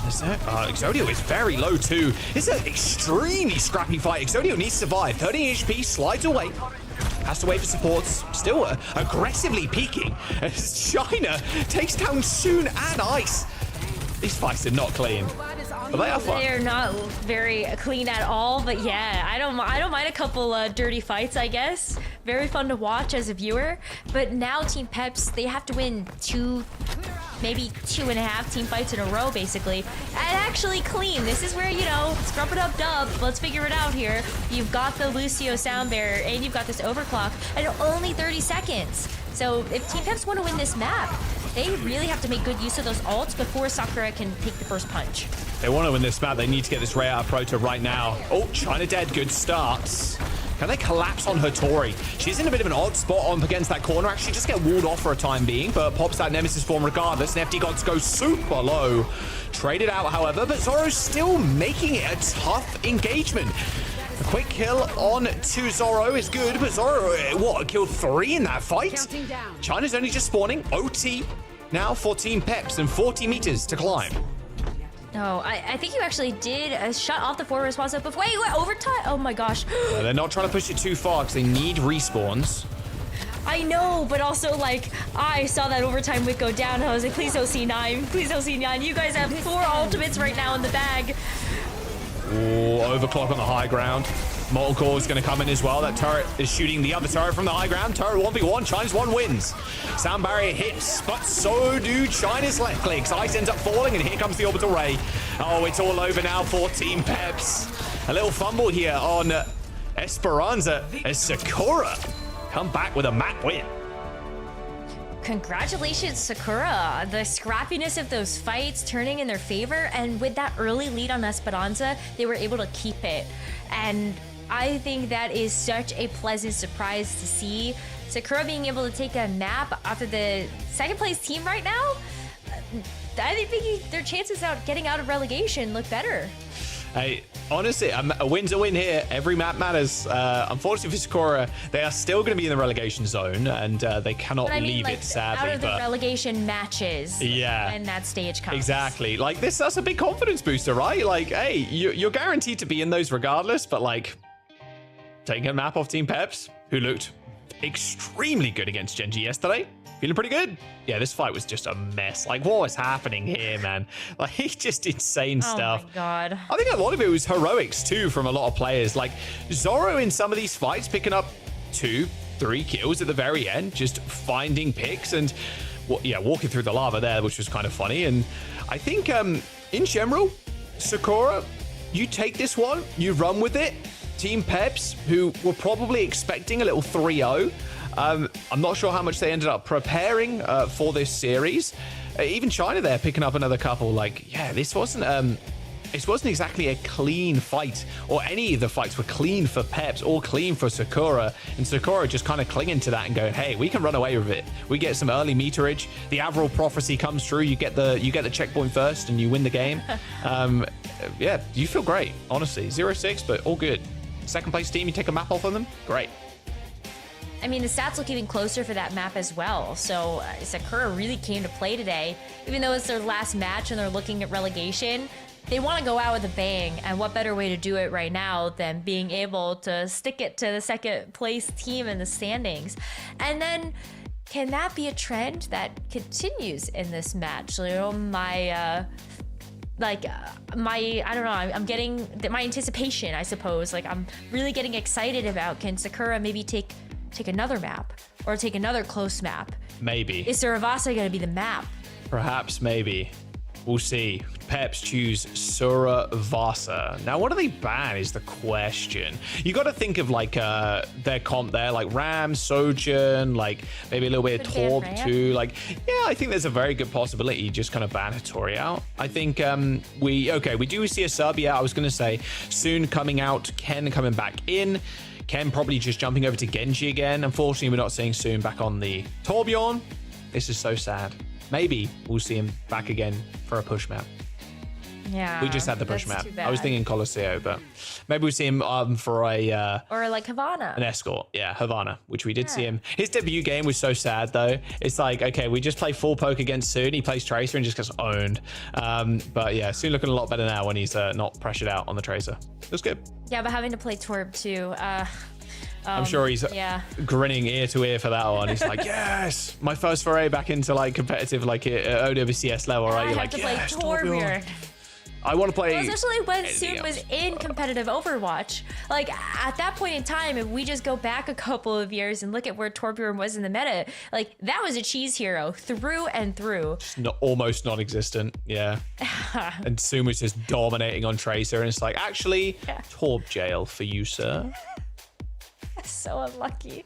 Exodio is very low too. It's an extremely scrappy fight. Exodio needs to survive. 30 HP, slides away. Has to wait for supports. Still aggressively peeking as China takes down Soon and Ice. These fights are not clean, but they are fun. They're not very clean at all, but yeah, I don't mind a couple dirty fights, I guess. Very fun to watch as a viewer. But now Team Peps, they have to win 2, maybe 2.5 team fights in a row, basically, and actually clean. This is where, you know, scrub it up, dub. Let's figure it out here. You've got the Lucio sound barrier, and you've got this overclock, and only 30 seconds. So if Team Peps want to win this map, they really have to make good use of those ults before Sakura can take the first punch. They want to win this map. They need to get this Ray out of Proto right now. Oh, China dead. Good starts. Can they collapse on her Tori? She's in a bit of an odd spot on against that corner. Actually, just get walled off for a time being, but pops that Nemesis form regardless. And FD Gods go super low. Traded out, however, but Zoro's still making it a tough engagement. A quick kill on to Zoro is good, but Zoro, what, killed 3 in that fight? China's only just spawning. OT now for Team Peps and 40 meters to climb. No, I think you actually did shut off the forward response. But wait, overtime? Oh my gosh. They're not trying to push it too far because they need respawns. I know, but also, like, I saw that overtime wick go down. I was like, please don't C9. Please don't C9. You guys have 4 ultimates right now in the bag. Ooh, overclock on the high ground. Molten Core is going to come in as well. That turret is shooting the other turret from the high ground. Turret 1v1. China's 1 wins. Sound barrier hits, but so do China's left clicks. Ice ends up falling, and here comes the orbital ray. Oh, it's all over now for Team Peps. A little fumble here on Esperança as Sakura come back with a map win. Congratulations, Sakura. The scrappiness of those fights turning in their favor, and with that early lead on Esperança, they were able to keep it. And I think that is such a pleasant surprise to see. Sakura being able to take a map after the second place team right now, I think their chances of getting out of relegation look better. Hey, honestly, a win's a win here. Every map matters. Unfortunately for Sakura, they are still going to be in the relegation zone, and they cannot leave it, sadly. Out of the relegation matches, yeah, when that stage comes. Exactly. Like, that's a big confidence booster, right? Like, hey, you're guaranteed to be in those regardless, but, like, taking a map off Team Peps, who looked extremely good against Genji yesterday. Feeling pretty good. Yeah, this fight was just a mess. Like, what was happening here, man? Like, just insane stuff. Oh my god. I think a lot of it was heroics too from a lot of players. Like, Zoro in some of these fights picking up 2-3 kills at the very end, just finding picks and walking through the lava there, which was kind of funny. And I think in general, Sakura, you take this one, you run with it. Team Peps, who were probably expecting a little 3-0. I'm not sure how much they ended up preparing for this series. Even China there picking up another couple. Like, yeah, this wasn't exactly a clean fight, or any of the fights were clean for Peps or clean for Sakura. And Sakura just kind of clinging to that and going, hey, we can run away with it. We get some early meterage. The Avril prophecy comes true. You get the checkpoint first and you win the game. Yeah, you feel great, honestly. 0-6, but all good. Second place team, you take a map off of them. Great. I mean, the stats look even closer for that map as well. So Sakura really came to play today. Even though it's their last match and they're looking at relegation, they want to go out with a bang. And what better way to do it right now than being able to stick it to the second place team in the standings? And then, can that be a trend that continues in this match? You know, I don't know, I'm getting my anticipation, I suppose. Like, I'm really getting excited about, can Sakura maybe take another map or take another close map? Maybe. Is Suravasa going to be the map? Perhaps, maybe. We'll see. Peps choose Suravasa. Now, what do they ban is the question. You got to think of, like, their comp there, like Ram, Sojourn, like maybe a little bit of Torb too. Like, yeah, I think there's a very good possibility you just kind of ban Hattori out. I think we do see a sub. Yeah, I was going to say Soon coming out, Ken coming back in. Ken probably just jumping over to Genji again. Unfortunately, we're not seeing Soon back on the Torbjorn. This is so sad. Maybe we'll see him back again for a push map. Yeah. We just had the push that's map. too I was bad. thinking Colosseo, but maybe we see him for a Or like Havana. an escort. Yeah, Havana, which we did see him. His debut game was so sad though. It's like, okay, we just play full poke against Soon. He plays Tracer and just gets owned. But yeah, Soon looking a lot better now when he's not pressured out on the Tracer. It was good. Yeah, but having to play Torb too. I'm sure he's grinning ear to ear for that one. He's like, yes, my first foray back into like competitive, like OWCS level, right? I You're have like, to play yes, Torbjorn. I want to play. Well, especially when anything Soon was else. in competitive Overwatch. Like at that point in time, if we just go back a couple of years and look at where Torbjorn was in the meta, like that was a cheese hero through and through. Not almost non-existent, yeah. And Soon was just dominating on Tracer, and it's like, actually, Torb jail for you, sir. So unlucky.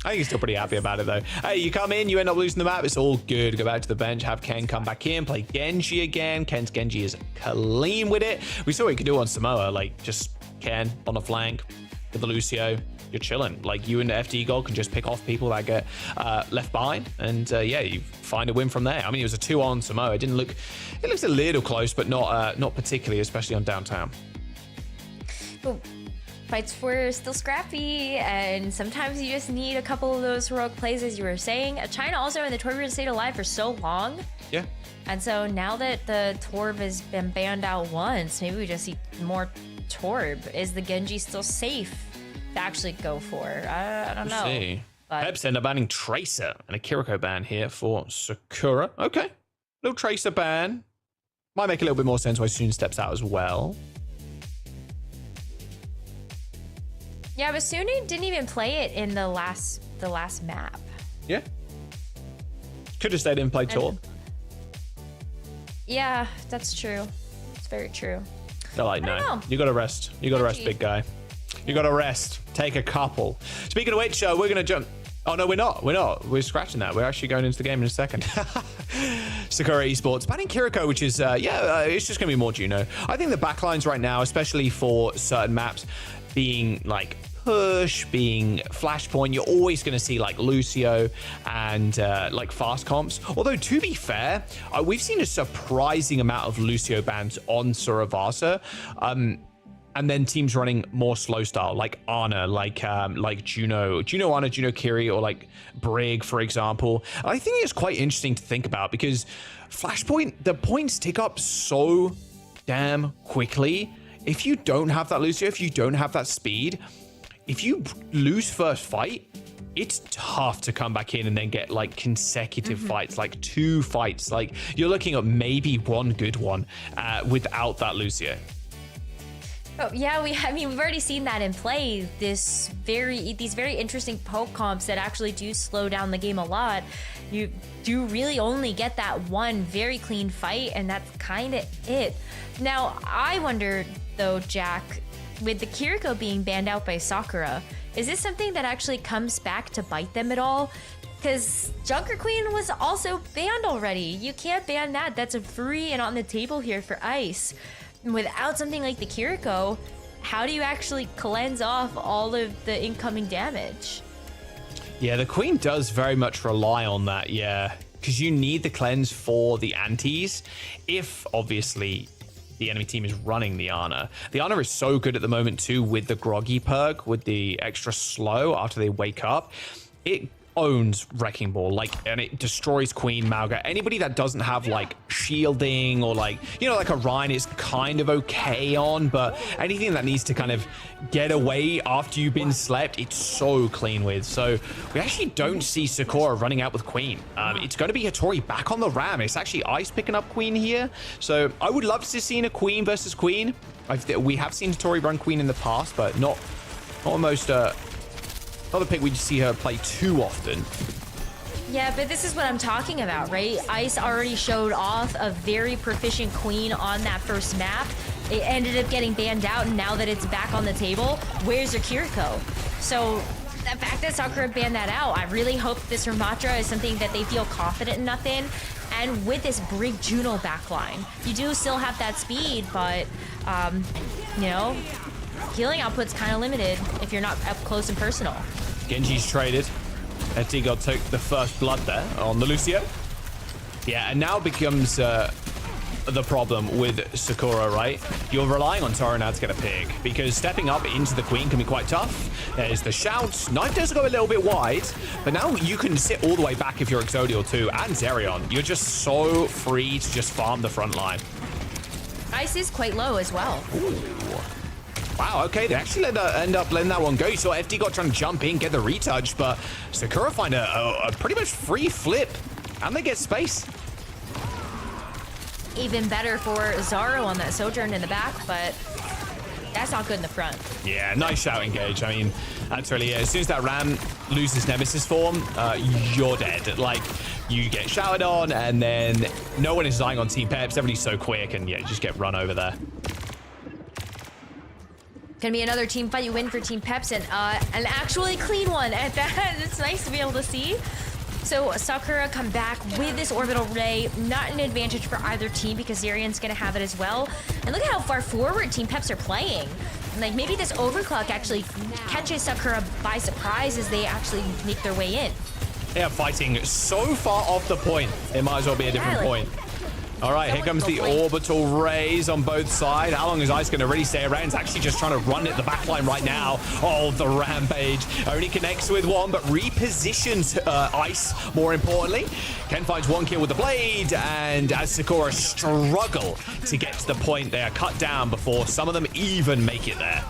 I think he's still pretty happy about it though. Hey, you come in, you end up losing the map, it's all good. Go back to the bench, have Ken come back in, play Genji again. Ken's Genji is clean with it. We saw what he could do on Samoa, like just Ken on the flank with the Lucio. You're chilling. Like you and the FD Gold can just pick off people that get left behind, and yeah, you find a win from there. I mean, it was a 2-on Samoa. It didn't look. It looks a little close, but not particularly, especially on downtown. But fights were still scrappy, and sometimes you just need a couple of those heroic plays, as you were saying. China also in the Torbjorn stayed alive for so long. Yeah. And so now that the Torb has been banned out once, maybe we just see more Torb. Is the Genji still safe to actually go for? I don't know. See. But Peps end up banning Tracer and a Kiriko ban here for Sakura. Okay. Little Tracer ban. Might make a little bit more sense why Soon steps out as well. yeah, but Suni didn't even play it in the last map. Yeah. Could have stayed in and played Torb. Yeah, that's true. It's very true. They're like, I don't no, know. you got to rest. You got to rest, big guy. You got to rest. Take a couple. Speaking of which, we're going to jump. Oh, no, we're not. We're scratching that. We're actually going into the game in a second. Sakura Esports. Banning Kiriko, which is, it's just going to be more Juno. I think the backlines right now, especially for certain maps, being like push, being flashpoint, you're always going to see like Lucio and like fast comps. Although to be fair, we've seen a surprising amount of Lucio bans on Suravasa. And then teams running more slow style, like Ana, like Juno Ana, Juno Kiri, or like Brig, for example. And I think it's quite interesting to think about because Flashpoint, the points tick up so damn quickly. If you don't have that Lucio, if you don't have that speed, if you lose first fight, it's tough to come back in and then get like consecutive fights, like 2 fights. Like you're looking at maybe one good one without that Lucio. Oh yeah, we've already seen that in play. These very interesting poke comps that actually do slow down the game a lot. You do really only get that one very clean fight, and that's kind of it. Now I wonder though, Jack, with the Kiriko being banned out by Sakura, is this something that actually comes back to bite them at all? Because Junker Queen was also banned already. You can't ban that. That's a free and on the table here for Ice. Without something like the Kiriko, how do you actually cleanse off all of the incoming damage? Yeah, the Queen does very much rely on that, yeah. Because you need the cleanse for the antis. If, obviously, the enemy team is running the Ana. The Ana is so good at the moment, too, with the Groggy perk, with the extra slow after they wake up. It owns Wrecking Ball, like, and it destroys Queen, Malga. Anybody that doesn't have like shielding or like, you know, like a Ryan is kind of okay on, but anything that needs to kind of get away after you've been slept, it's so clean with. So we actually don't see Sakura running out with Queen. It's going to be Hattori back on the Ram. It's actually Ice picking up Queen here. So I would love to see a Queen versus Queen. We have seen Hattori run Queen in the past, but not almost not the pick we just see her play too often. Yeah, but this is what I'm talking about, right? Ice already showed off a very proficient Queen on that first map. It ended up getting banned out, and now that it's back on the table, where's your Kiriko? So the fact that Sakura banned that out, I really hope this Ramatra is something that they feel confident enough in. And with this Brig Juno backline, you do still have that speed, but, you know, healing output's kind of limited if you're not up close and personal. Genji's traded. Tigod took the first blood there on the Lucio. Yeah, and now becomes the problem with Sakura, right? You're relying on Zoro now to get a pick, because stepping up into the queen can be quite tough. There's the shouts. Knife does go a little bit wide, but now you can sit all the way back if you're Exodial too, and Zerion. You're just so free to just farm the front line. Ice is quite low as well. Ooh. Wow, okay, they actually end up letting that one go. You saw FD got trying to jump in, get the retouch, but Sakura find a pretty much free flip, and they get space. Even better for Zoro on that Sojourn in the back, but that's not good in the front. Yeah, nice shout engage. I mean, that's really it. As soon as that Ram loses Nemesis form, you're dead. Like, you get shouted on, and then no one is dying on Team Peps. Everybody's so quick, and yeah, you just get run over there. Gonna be another team fight you win for Team Peps, and an actually clean one at that. It's nice to be able to see. So Sakura come back with this orbital ray, not an advantage for either team because Zerion's gonna have it as well. And look at how far forward Team Peps are playing. Like maybe this overclock actually catches Sakura by surprise as they actually make their way in. They are fighting so far off the point. It might as well be a different point. All right, here comes the orbital rays on both sides. How long is Ice going to really stay around? He's actually just trying to run at the backline right now. Oh, the rampage. Only connects with one, but repositions Ice, more importantly. Ken finds one kill with the blade, and as Sakura struggle to get to the point, they are cut down before some of them even make it there.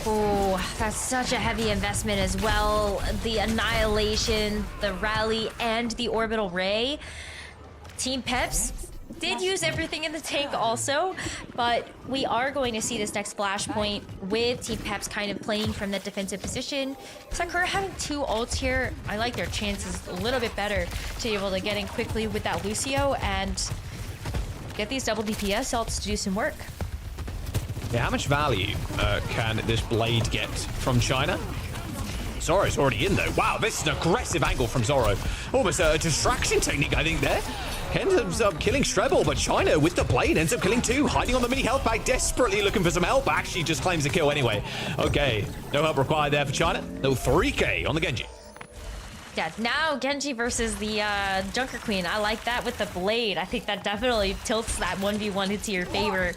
Oh, that's such a heavy investment as well. The annihilation, the rally, and the orbital ray. Team Peps did use everything in the tank also, but we are going to see this next flashpoint with Team Peps kind of playing from that defensive position. Sakura having 2 ults here, I like their chances a little bit better to be able to get in quickly with that Lucio and get these double DPS ults to do some work. Yeah, how much value can this blade get from China? Zoro's already in though. Wow, this is an aggressive angle from Zoro. Almost a distraction technique, I think, there. Ends up killing Strebel, but China with the blade ends up killing 2, hiding on the mini health bag, desperately looking for some help. Actually just claims the kill anyway. Okay, no help required there for China. No 3K on the Genji. Yeah, now Genji versus the Junker Queen. I like that with the blade. I think that definitely tilts that 1v1 into your favor.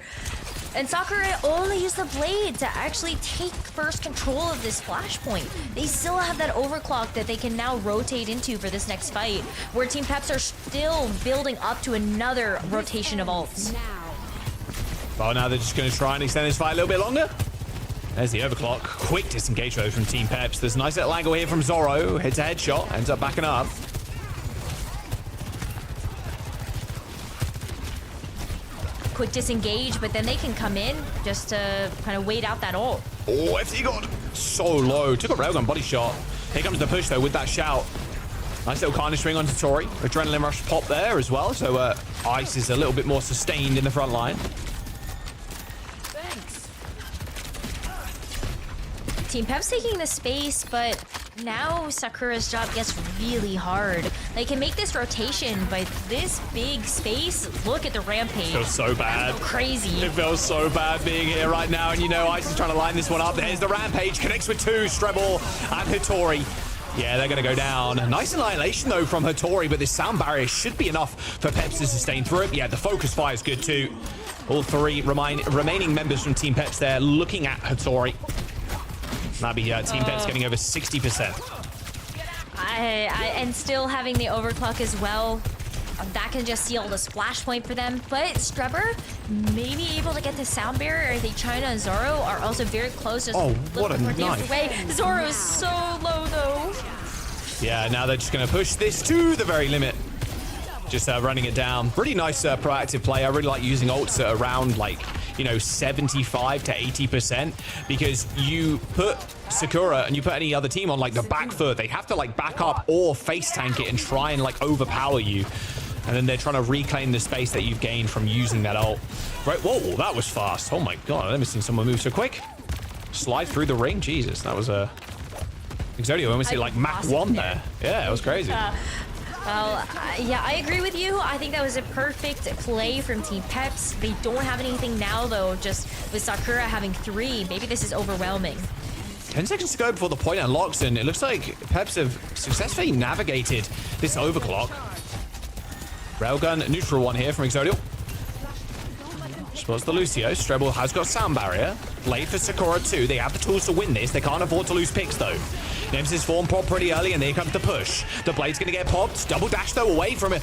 And Sakura only used the blade to actually take first control of this flashpoint. They still have that overclock that they can now rotate into for this next fight, where Team Peps are still building up to another rotation of ults. Well, now they're just going to try and extend this fight a little bit longer. There's the overclock. Quick disengage though from Team Peps. There's a nice little angle here from Zoro. Hits a headshot, ends up backing up. Quick disengage, but then they can come in just to kind of wait out that ult. Oh, FD got so low. Took a railgun body shot. Here comes the push though with that shout. Nice little Carnage swing onto Tori. Adrenaline rush pop there as well. So Ice is a little bit more sustained in the front line. Team Peps taking the space, but now Sakura's job gets really hard. They can make this rotation, but this big space, look at the rampage. Feels so bad. Crazy. It feels so bad being here right now, and you know Ice is trying to line this one up. There's the rampage, connects with 2, Strebel and Hattori. Yeah, they're going to go down. Nice annihilation though from Hattori, but this sound barrier should be enough for Peps to sustain through it. Yeah, the focus fire is good too. All 3 remaining members from Team Peps there looking at Hattori. Maybe Team Peps getting over 60%. And still having the overclock as well. That can just seal the splash point for them. But Strebber may be able to get the sound barrier. I think China and Zoro are also very close. Just what a knife. Away. Zoro is so low though. Yeah, now they're just going to push this to the very limit. Just running it down. Pretty nice proactive play. I really like using ults at around like, you know, 75 to 80%, because you put Sakura and you put any other team on like the back foot, they have to like back up or face tank it and try and like overpower you. And then they're trying to reclaim the space that you've gained from using that ult. Right, whoa, that was fast. Oh my God, I've never seen someone move so quick. Slide through the ring, Jesus, that was a... Exodio almost hit like Mach 1 there. Yeah, it was crazy. Well, yeah, I agree with you. I think that was a perfect play from Team Peps. They don't have anything now, though, just with Sakura having 3. Maybe this is overwhelming. 10 seconds to go before the point unlocks, and it looks like Peps have successfully navigated this overclock. Railgun, neutral one here from Exodial. Spots the Lucio. Strebel has got sound barrier. Blade for Sakura too. They have the tools to win this. They can't afford to lose picks though. Nemesis form popped pretty early, and here comes the push. The Blade's going to get popped. Double dash though away from it.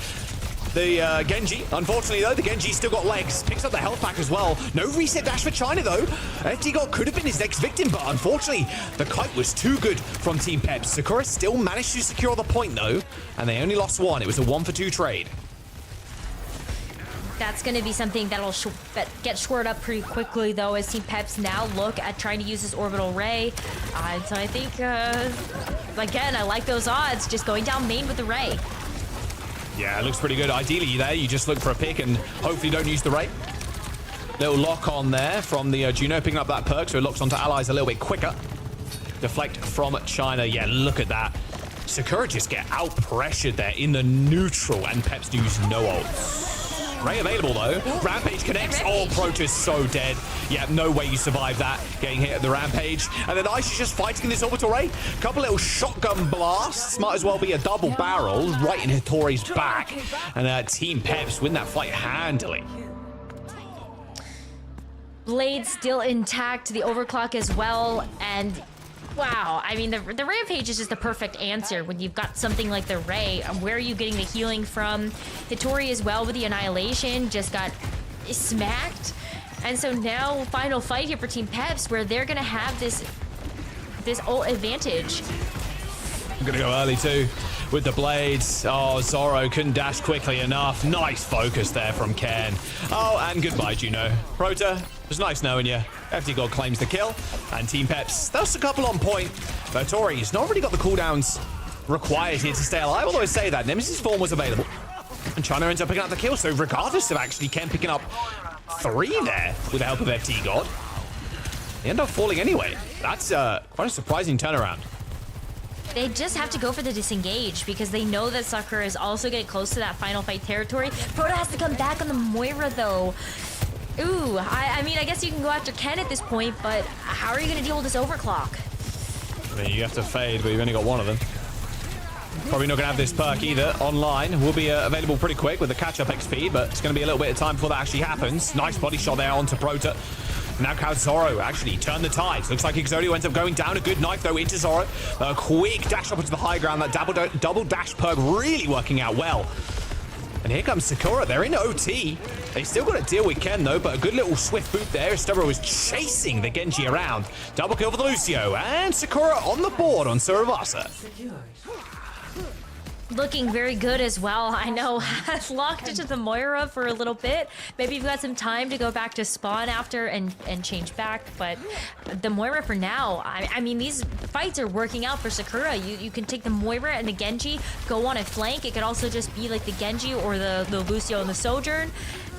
The Genji. Unfortunately though, the Genji still got legs. Picks up the health back as well. No reset dash for China though. FD God could have been his next victim, but unfortunately the kite was too good from Team Peps. Sakura still managed to secure the point though, and they only lost one. It was a 1-for-2 trade. That's going to be something that'll get shored up pretty quickly, though, as Team Peps now look at trying to use this orbital ray. So I think, again, I like those odds, just going down main with the ray. Yeah, it looks pretty good. Ideally there, you just look for a pick and hopefully don't use the ray. Little lock on there from the Juno, picking up that perk, so it locks onto allies a little bit quicker. Deflect from China. Yeah, look at that. Sakura just get out-pressured there in the neutral, and Peps use no ults. Ray available though. Rampage connects. Oh, Protoss so dead. Yeah, no way you survive that. Getting hit at the Rampage. And then Ice is just fighting in this orbital ray. Couple little shotgun blasts. Might as well be a double barrel right in Hattori's back. And Team Peps win that fight handily. Blade still intact, the overclock as well, and wow, I mean, the Rampage is just the perfect answer when you've got something like the Ray. Where are you getting the healing from? Hattori as well with the Annihilation just got smacked. And so now, final fight here for Team Peps, where they're going to have this ult advantage. I'm going to go early too with the blades. Oh, Zoro couldn't dash quickly enough. Nice focus there from Ken. Oh, and goodbye, Juno. Prota, it was nice knowing you. FD God claims the kill. And Team Peps, that's a couple on point. But Tori's not really got the cooldowns required here to stay alive. Although I say that, Nemesis form was available. And China ends up picking up the kill. So regardless of actually Ken picking up 3 there with the help of FD God, they end up falling anyway. That's quite a surprising turnaround. They just have to go for the disengage because they know that Sakura is also getting close to that final fight territory. Proto has to come back on the Moira though. Ooh, I mean, I guess you can go after Ken at this point, but how are you going to deal with this overclock? I mean, you have to fade, but you've only got one of them. Probably not going to have this perk either. Online will be available pretty quick with the catch-up XP, but it's going to be a little bit of time before that actually happens. Nice body shot there onto Prota. Now can Zoro actually turn the tides. Looks like Exodio ends up going down. A good knife though into Zoro. A quick dash up into the high ground. That double dash perk really working out well. And here comes Sakura. They're in OT. They still got to deal with Ken though, but a good little swift boot there. Stubber was chasing the Genji around. Double kill for the Lucio. And Sakura on the board on Suravasa. Looking very good as well. I know, has locked into the Moira for a little bit. Maybe you've got some time to go back to spawn after and change back, but the Moira for now, I mean, these fights are working out for Sakura. You can take the Moira and the Genji, go on a flank. It could also just be like the Genji or the Lucio and the Sojourn.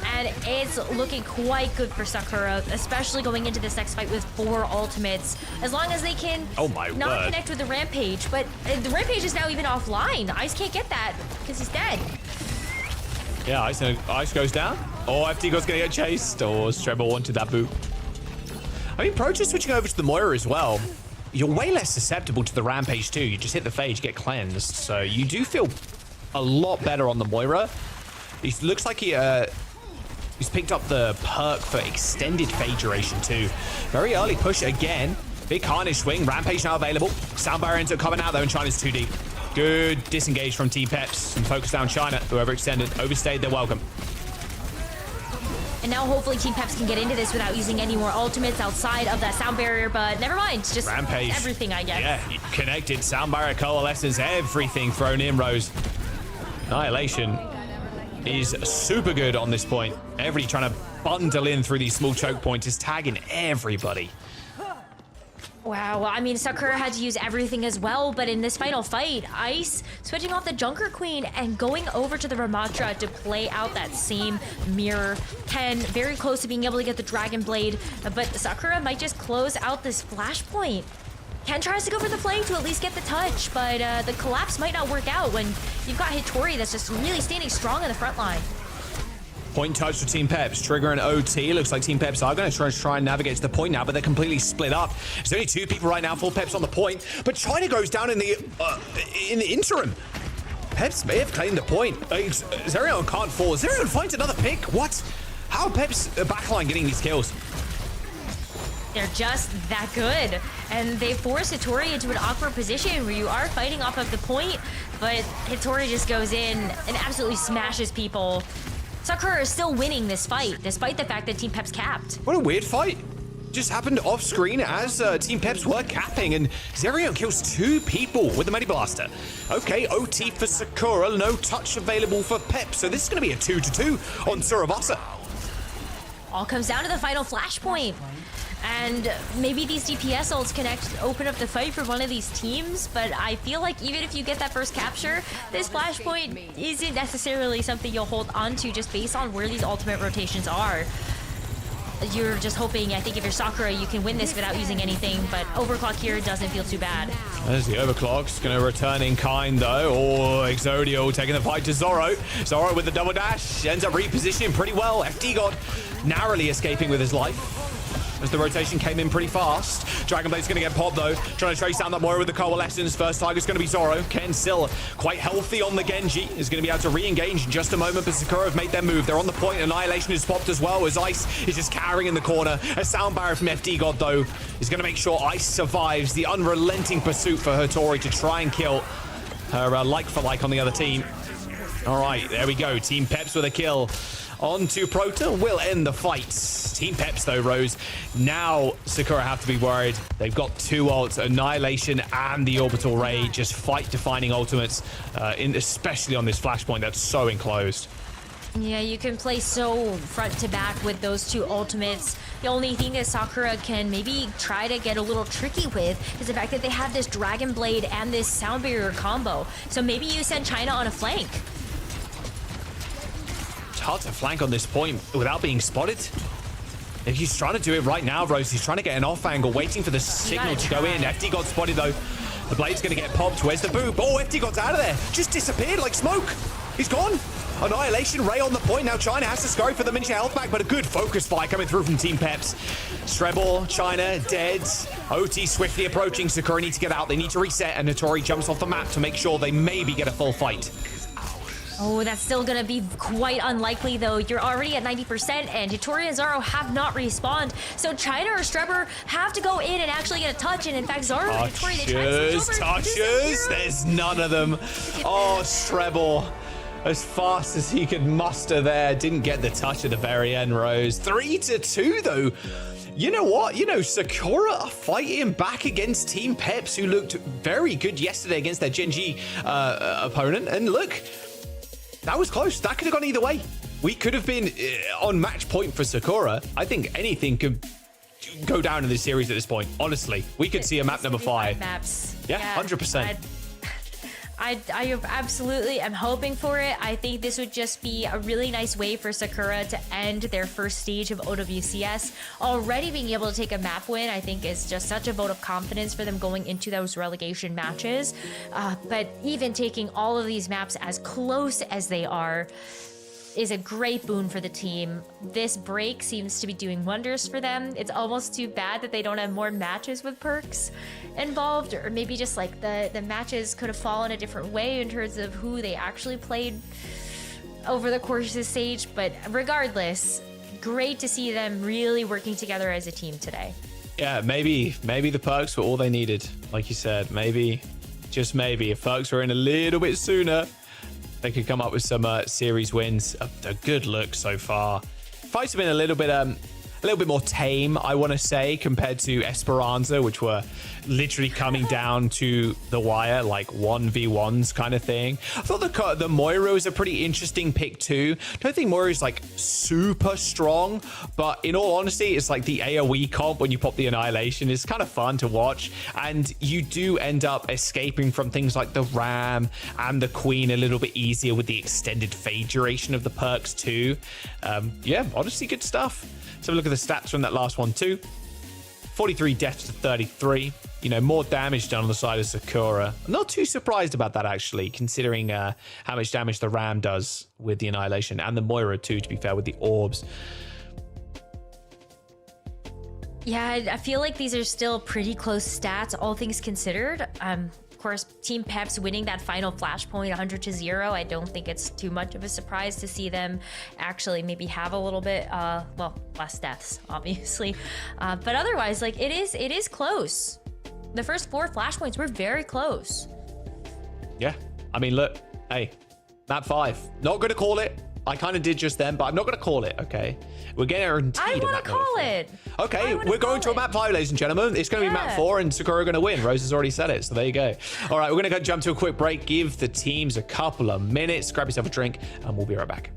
And it's looking quite good for Sakura, especially going into this next fight with 4 ultimates. As long as they can not connect with the Rampage. But the Rampage is now even offline. Ice can't get that because he's dead. Yeah, Ice goes down. Oh, FD God's going to get chased. Or Strebel wanted that boot. I mean, Pro's switching over to the Moira as well. You're way less susceptible to the Rampage too. You just hit the phage, get cleansed. So you do feel a lot better on the Moira. He looks like he's picked up the perk for extended phase duration too. Very early push again. Big Carnage swing. Rampage now available. Sound barrier ends up coming out though, and China's too deep. Good disengage from Team Peps and focus down China. Whoever extended, overstayed, they're welcome. And now hopefully Team Peps can get into this without using any more ultimates outside of that sound barrier, but never mind. Just Rampage. Everything, I guess. Yeah, connected. Sound barrier, coalescence, everything thrown in, Rose. Annihilation is super good on this point. Everybody trying to bundle in through these small choke points is tagging everybody. Wow, well, I mean, Sakura had to use everything as well, but in this final fight, Ice switching off the Junker Queen and going over to the Ramatra to play out that same mirror. Ken very close to being able to get the Dragon Blade, but Sakura might just close out this flashpoint. Ken tries to go for the flank to at least get the touch, but the collapse might not work out when you've got Hattori that's just really standing strong in the front line. Point touch for Team Peps, trigger an OT. Looks like Team Peps are going to try and navigate to the point now, but they're completely split up. There's only 2 people right now, full Peps on the point, but China goes down in the interim. Peps may have claimed a point. Zerion can't fall. Zerion finds another pick. What? How are Peps backline getting these kills? They're just that good. And they force Hattori into an awkward position where you are fighting off of the point, but Hattori just goes in and absolutely smashes people. Sakura is still winning this fight, despite the fact that Team Pep's capped. What a weird fight. Just happened off screen as Team Peps were capping, and Zerion kills 2 people with the Mighty Blaster. Okay, OT for Sakura, no touch available for Pep, so this is going to be a 2-2 on Suravasa. All comes down to the final flashpoint. And maybe these DPS ults can open up the fight for one of these teams, but I feel like even if you get that first capture, this flashpoint isn't necessarily something you'll hold on to just based on where these ultimate rotations are. You're just hoping, I think if you're Sakura, you can win this without using anything, but Overclock here doesn't feel too bad. There's the Overclock's going to return in kind, though. Oh, Exodio taking the fight to Zoro. Zoro with the double dash, ends up repositioning pretty well. FD God narrowly escaping with his life as the rotation came in pretty fast. Dragonblade's going to get popped, though. Trying to trace down that Moira with the Coalescence. First target's going to be Zoro. Ken still quite healthy on the Genji. Is going to be able to re-engage in just a moment, but Sakura have made their move. They're on the point. Annihilation is popped as well, as Ice is just cowering in the corner. A sound barrier from FD God, though, is going to make sure Ice survives the unrelenting pursuit for Hattori to try and kill her like-for-like on the other team. All right, there we go. Team Peps with a kill. On to Proto will end the fight. Team Peps, though, Rose. Now Sakura have to be worried. They've got 2 ults, Annihilation and the Orbital Ray, just fight-defining ultimates, especially on this flashpoint that's so enclosed. Yeah, you can play so front to back with those 2 ultimates. The only thing that Sakura can maybe try to get a little tricky with is the fact that they have this Dragon Blade and this Sound Barrier combo. So maybe you send China on a flank. It's hard to flank on this point without being spotted. If he's trying to do it right now, Rose, he's trying to get an off angle, waiting for the signal to go in. FD got spotted, though. The blade's going to get popped. Where's the boop? Oh, FD God's out of there. Just disappeared like smoke. He's gone. Annihilation, Ray on the point. Now China has to scurry for the miniature health back, but a good focus fight coming through from Team Peps. Strebel, China, dead. OT swiftly approaching. Sakura needs to get out. They need to reset, and Hattori jumps off the map to make sure they maybe get a full fight. Oh, that's still gonna be quite unlikely, though. You're already at 90%, and Hattori and Zoro have not respawned. So China or Strebber have to go in and actually get a touch. And in fact, Zoro and Hattori, they try to switch over. Touches! There's none of them. Oh, Strebel, as fast as he could muster there, didn't get the touch at the very end, Rose. 3-2, though. You know what? Sakura are fighting back against Team Peps, who looked very good yesterday against their Genji opponent. And look, that was close. That could have gone either way. We could have been on match point for Sakura. I think anything could go down in this series at this point. Honestly, we could see a map number 5. Maps. Yeah, 100%. I absolutely am hoping for it. I think this would just be a really nice way for Sakura to end their first stage of OWCS. Already being able to take a map win, I think, is just such a vote of confidence for them going into those relegation matches. But even taking all of these maps as close as they are is a great boon for the team. This break seems to be doing wonders for them. It's almost too bad that they don't have more matches with perks involved, or maybe just like the matches could have fallen a different way in terms of who they actually played over the course of this stage. But regardless, great to see them really working together as a team today. Yeah, maybe the perks were all they needed. Like you said, maybe, just maybe, if perks were in a little bit sooner, they could come up with some series wins. A good look so far. Fights have been a little bit more tame, I want to say, compared to Esperança, which were literally coming down to the wire, like 1v1s kind of thing. I thought the Moira was a pretty interesting pick too. Don't think Moira is like super strong, but in all honesty, it's like the AoE comp when you pop the Annihilation. It's kind of fun to watch, and you do end up escaping from things like the Ram and the Queen a little bit easier with the extended fade duration of the perks too. Yeah, honestly, good stuff. So look at the stats from that last one too. 43 deaths to 33. More damage done on the side of Sakura. I'm not too surprised about that, actually, considering how much damage the Ram does with the Annihilation, and the Moira too, to be fair, with the orbs. Yeah, I feel like these are still pretty close stats, all things considered. course, Team Peps winning that final flashpoint 100-0. I don't think it's too much of a surprise to see them actually maybe have a little bit, well, less deaths, obviously. But otherwise, like, it is close. The first 4 flashpoints were very close. Yeah. I mean, look, hey, map 5. Not going to call it. I kind of did just then, but I'm not going to call it, okay? We're guaranteed. I want to call it. Okay, we're going to a map 5, ladies and gentlemen. It's going to be map 4, and Sakura are going to win. Rose has already said it, so there you go. All right, we're going to go jump to a quick break. Give the teams a couple of minutes. Grab yourself a drink, and we'll be right back.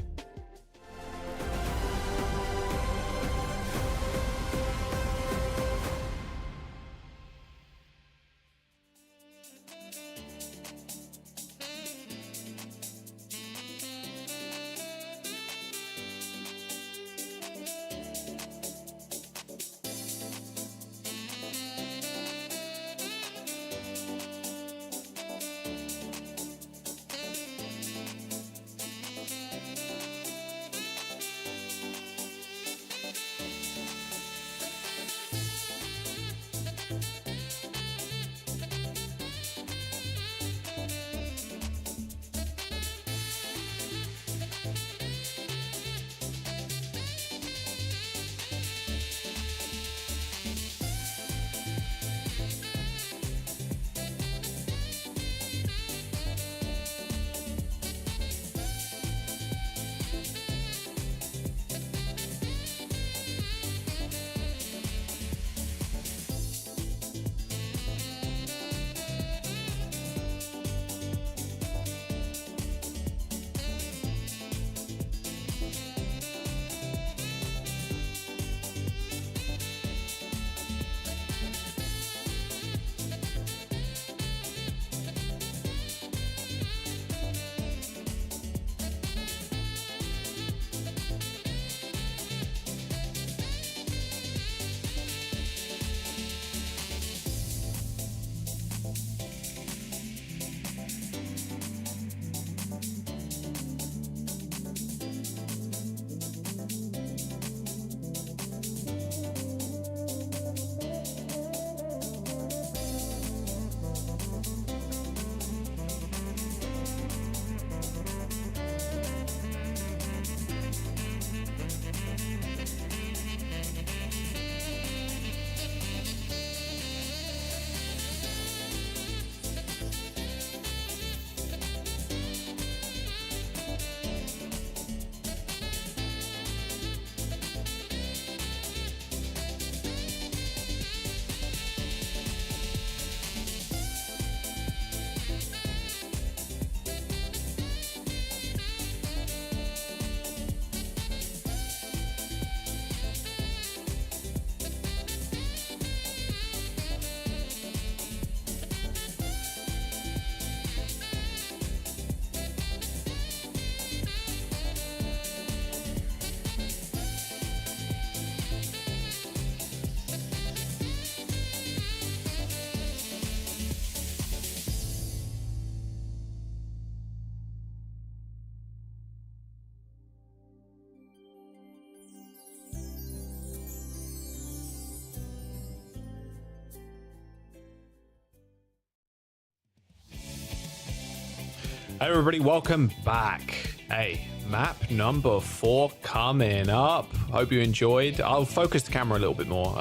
Hey everybody, welcome back. Hey, map number 4 coming up. Hope you enjoyed. I'll focus the camera a little bit more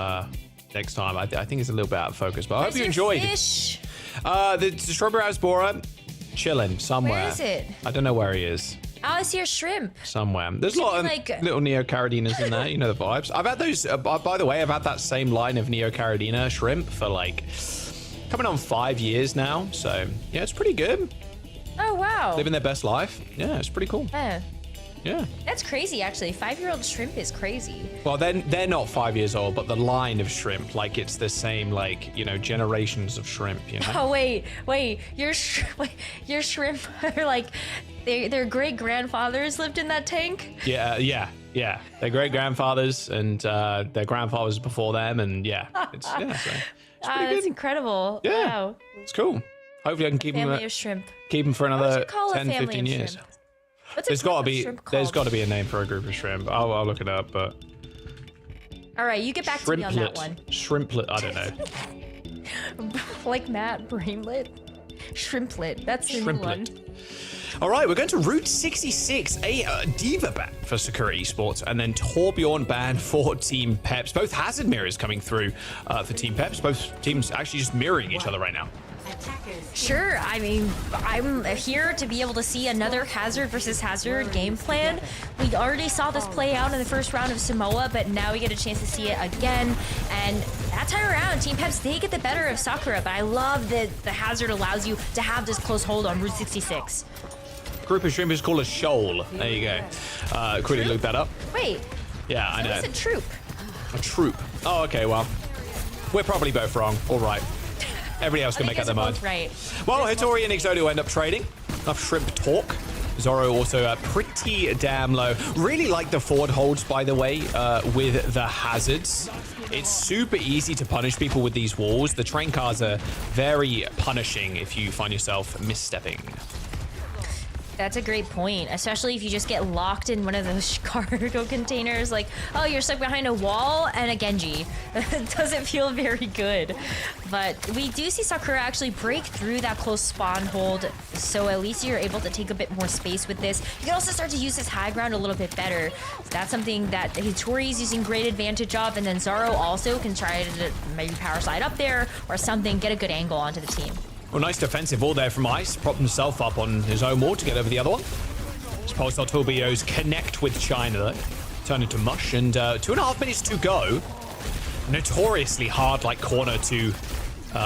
next time. I think it's a little bit out of focus, but I hope you enjoyed. Fish? The Strawberry House Bora, chilling somewhere. Where is it? I don't know where he is. Oh, I see a shrimp. Somewhere. There's a lot of little Neocaradinas in there. You know the vibes. I've had those, by the way, I've had that same line of Neocaradina shrimp for like coming on 5 years now. So yeah, it's pretty good. Oh, wow. Living their best life. Yeah, it's pretty cool. Yeah. That's crazy, actually. 5-year-old shrimp is crazy. Well, they're not 5 years old, but the line of shrimp, like it's the same, like, you know, generations of shrimp, you know? Oh, wait. Your shrimp are like, their great-grandfathers lived in that tank? Yeah. Their great-grandfathers and their grandfathers before them, and yeah. It's pretty that's good. Incredible. Yeah. Wow. It's cool. Hopefully I can keep Family of shrimp. Keep them for another Call 10, a family 15 of years. Shrimp? There's got to be a name for a group of shrimp. I'll look it up, but all right, you get back to me on that one. Shrimplet, I don't know. Like Matt Brainlet. Shrimplet. That's the new one. All right, we're going to Route 66, a Diva ban for Sakura Esports, and then Torbjorn ban for Team Peps. Both Hazard mirrors coming through for Team Peps. Both teams actually just mirroring each other right now. Sure, I mean, I'm here to be able to see another Hazard versus Hazard game plan. We already saw this play out in the first round of Samoa, but now we get a chance to see it again. And that time around, Team Peps, they get the better of Sakura, but I love that the Hazard allows you to have this close hold on Route 66. Group of streamers called a shoal. There you go. Quickly look that up. Wait. Yeah, I know. It's a troop. A troop. Oh, okay, well. We're probably both wrong. All right. Everybody else can make up their mind. Right. Well, Hattori and Exodio end up trading. Enough shrimp talk. Zoro also pretty damn low. Really like the forward holds, by the way, with the hazards. It's super easy to punish people with these walls. The train cars are very punishing if you find yourself misstepping. That's a great point, especially if you just get locked in one of those cargo containers. Like, oh, you're stuck behind a wall and a Genji. It doesn't feel very good. But we do see Sakura actually break through that close spawn hold, so at least you're able to take a bit more space with this. You can also start to use this high ground a little bit better. So that's something that Hattori is using great advantage of, and then Zaro also can try to maybe power slide up there or something, get a good angle onto the team. Well, nice defensive wall there from Ice. Propped himself up on his own wall to get over the other one. His Pulsar Torpedoes connect with China, though. Turn into mush, and 2.5 minutes to go. Notoriously hard, like, corner to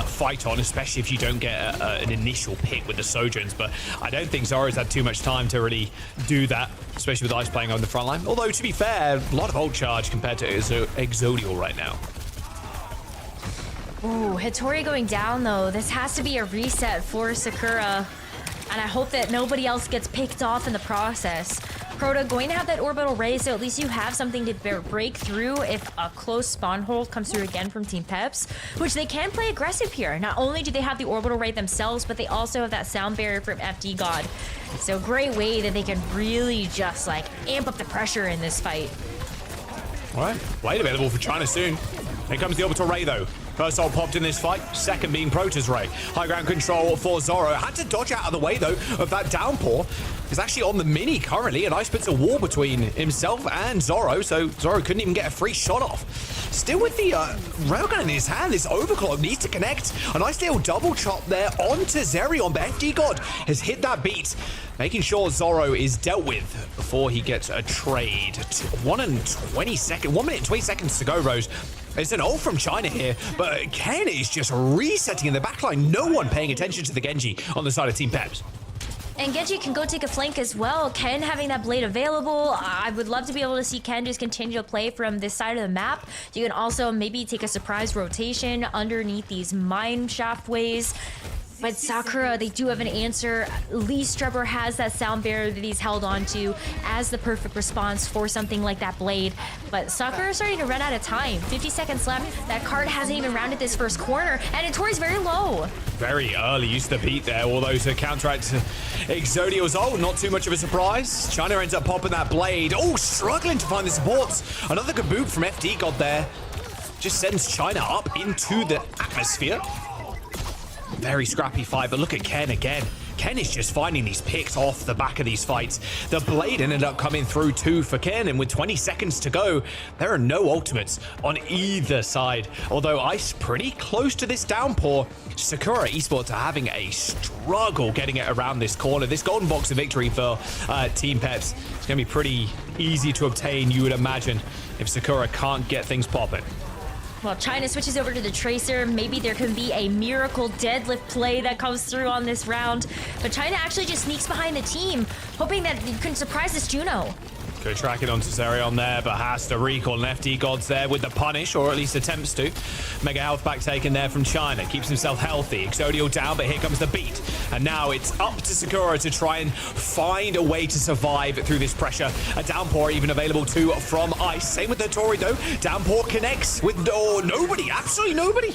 fight on, especially if you don't get an initial pick with the Sojourns. But I don't think Zoro's had too much time to really do that, especially with Ice playing on the front line. Although, to be fair, a lot of ult charge compared to Exodio right now. Ooh, Hattori going down though. This has to be a reset for Sakura. And I hope that nobody else gets picked off in the process. Crota going to have that orbital ray, so at least you have something to break through if a close spawn hold comes through again from Team Peps, which they can play aggressive here. Not only do they have the orbital ray themselves, but they also have that sound barrier from FD God. So great way that they can really just like amp up the pressure in this fight. All right, blade available for China soon. Here comes the orbital ray though. First ult popped in this fight, second being Protoss Ray. High ground control for Zoro. Had to dodge out of the way, though, of that downpour. He's actually on the mini currently, and Ice puts a wall between himself and Zoro, so Zoro couldn't even get a free shot off. Still with the railgun in his hand, this overclock needs to connect. A nice little double chop there onto Zerion, but FD God has hit that beat, making sure Zoro is dealt with before he gets a trade. 1 minute and 20 seconds to go, Rose. It's an ult from China here, but Ken is just resetting in the backline. No one paying attention to the Genji on the side of Team Peps. And Genji can go take a flank as well. Ken having that blade available. I would love to be able to see Ken just continue to play from this side of the map. You can also maybe take a surprise rotation underneath these mine shaft ways. But Sakura, they do have an answer. Lee Strubber has that sound barrier that he's held onto as the perfect response for something like that blade. But Sakura is starting to run out of time. 50 seconds left. That card hasn't even rounded this first corner, and Hattori's very low. Very early use the beat there, although to counteract Exodio's ult, not too much of a surprise. China ends up popping that blade. Oh, struggling to find the supports. Another good boot from FD God there. Just sends China up into the atmosphere. Very scrappy fight, but look at Ken again. Ken is just finding these picks off the back of these fights. The blade ended up coming through too for Ken, and with 20 seconds to go, there are no ultimates on either side. Although Ice pretty close to this downpour, Sakura Esports are having a struggle getting it around this corner. This golden box of victory for Team Peps is going to be pretty easy to obtain, you would imagine, if Sakura can't get things popping. Well, China switches over to the Tracer. Maybe there can be a miracle deadlift play that comes through on this round. But China actually just sneaks behind the team, hoping that you can surprise this Juno. Good tracking onto Zerion there, but has to recall, and FD God's there with the punish, or at least attempts to. Mega health pack taken there from China, keeps himself healthy. Exodio down, but here comes the beat. And now it's up to Sakura to try and find a way to survive through this pressure. A downpour even available too from Ice. Same with the Tori though. Downpour connects with nobody, absolutely nobody.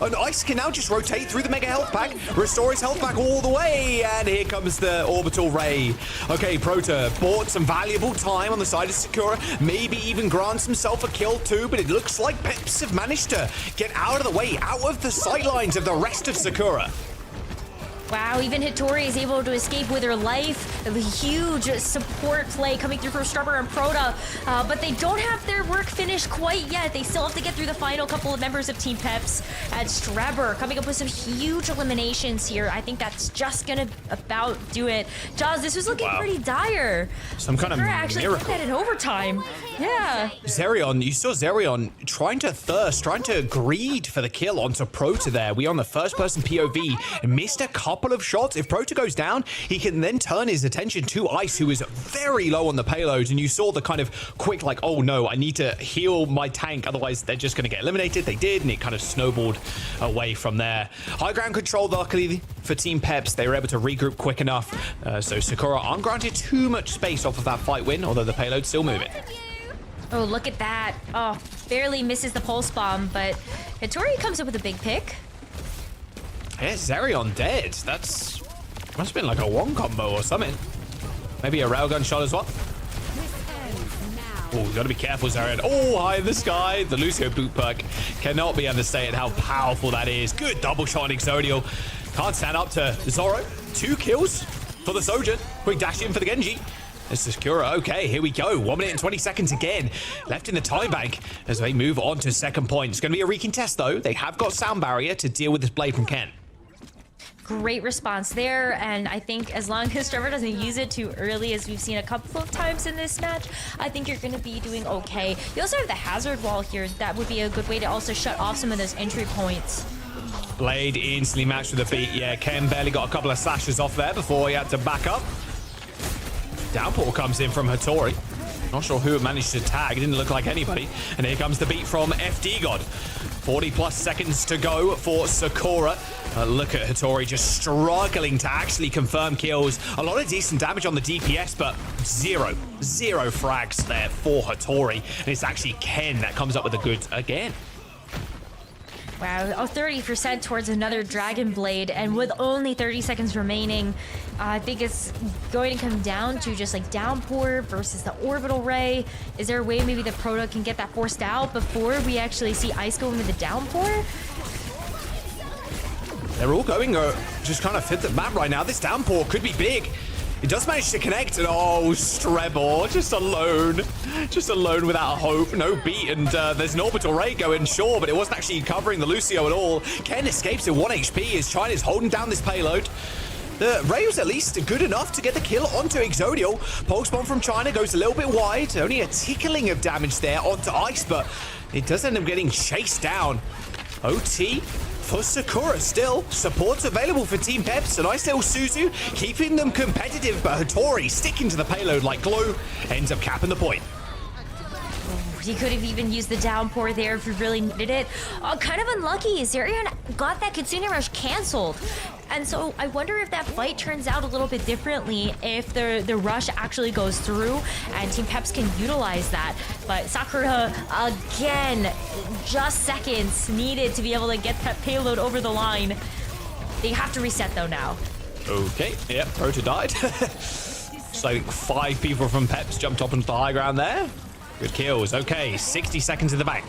And Ice can now just rotate through the Mega health pack, restore his health back all the way, and here comes the orbital ray. Okay, Prota bought some valuable time on the side of Sakura, maybe even grants himself a kill too, but it looks like Peps have managed to get out of the way, out of the sightlines of the rest of Sakura. Wow, even Hattori is able to escape with her life. A huge support play coming through from Strubber and Proto, but they don't have their work finished quite yet. They still have to get through the final couple of members of Team Peps. And Strubber coming up with some huge eliminations here. I think that's just gonna about do it. Jaws, this was looking pretty dire. Some kind of actually miracle. put that in overtime. Yeah. Zerion, you saw Zerion trying to greed for the kill onto Proto there. We on the first person POV and missed a couple of shots. If Proto goes down, he can then turn his attention to Ice, who is very low on the payload. And you saw the kind of quick, like, oh no, I need to heal my tank, otherwise they're just going to get eliminated. They did, and it kind of snowballed away from there. High ground control, luckily for Team Peps, they were able to regroup quick enough. So Sakura aren't granted too much space off of that fight win, although the payload's still moving. Oh, look at that. Oh, barely misses the pulse bomb, but Hattori comes up with a big pick. Yeah, Zerion dead. That's must have been like a one combo or something. Maybe a railgun shot as well. Oh, you gotta be careful, Zerion. Oh, high in the sky. The Lucio boot perk cannot be understated how powerful that is. Good double shot on Exodial. Can't stand up to Zoro. 2 kills for the Sojourn. Quick dash in for the Genji. This is Sakura. Okay, here we go. 1 minute and 20 seconds again left in the time bank as they move on to second point. It's going to be a recontest, though. They have got sound barrier to deal with this blade from Ken. Great response there, and I think as long as Trevor doesn't use it too early, as we've seen a couple of times in this match, I think you're going to be doing okay. You also have the hazard wall here. That would be a good way to also shut off some of those entry points. Blade instantly matched with a beat. Yeah, Ken barely got a couple of slashes off there before he had to back up. Downpour comes in from Hattori. Not sure who managed to tag. It didn't look like anybody. And here comes the beat from FD God. 40 plus seconds to go for Sakura. Look at Hattori just struggling to actually confirm kills. A lot of decent damage on the DPS, but zero frags there for Hattori. And it's actually Ken that comes up with the goods again. Wow, 30% towards another Dragon Blade, and with only 30 seconds remaining, I think it's going to come down to just like Downpour versus the Orbital Ray. Is there a way maybe the Proto can get that forced out before we actually see Ice go into the Downpour? They're all going just kind of fit the map right now. This Downpour could be big. It does manage to connect, and oh, Strebor, just alone without hope, no beat, and there's an Orbital Ray going, sure, but it wasn't actually covering the Lucio at all. Ken escapes at 1 HP as China's holding down this payload. The Ray was at least good enough to get the kill onto Exodial. Pulse Bomb from China goes a little bit wide, only a tickling of damage there onto Ice, but it does end up getting chased down. OT for Sakura still. Support's available for Team Peps, and I still Suzu, keeping them competitive, but Hattori sticking to the payload like glue, ends up capping the point. He could have even used the Downpour there if he really needed it. Kind of unlucky. Zerion got that Kitsune Rush canceled. And so I wonder if that fight turns out a little bit differently if the rush actually goes through and Team Peps can utilize that. But Sakura, again, just seconds needed to be able to get that payload over the line. They have to reset though now. Okay, yep, Proto died. So I think 5 people from Peps jumped up into the high ground there. Good kills. Okay, 60 seconds in the bank.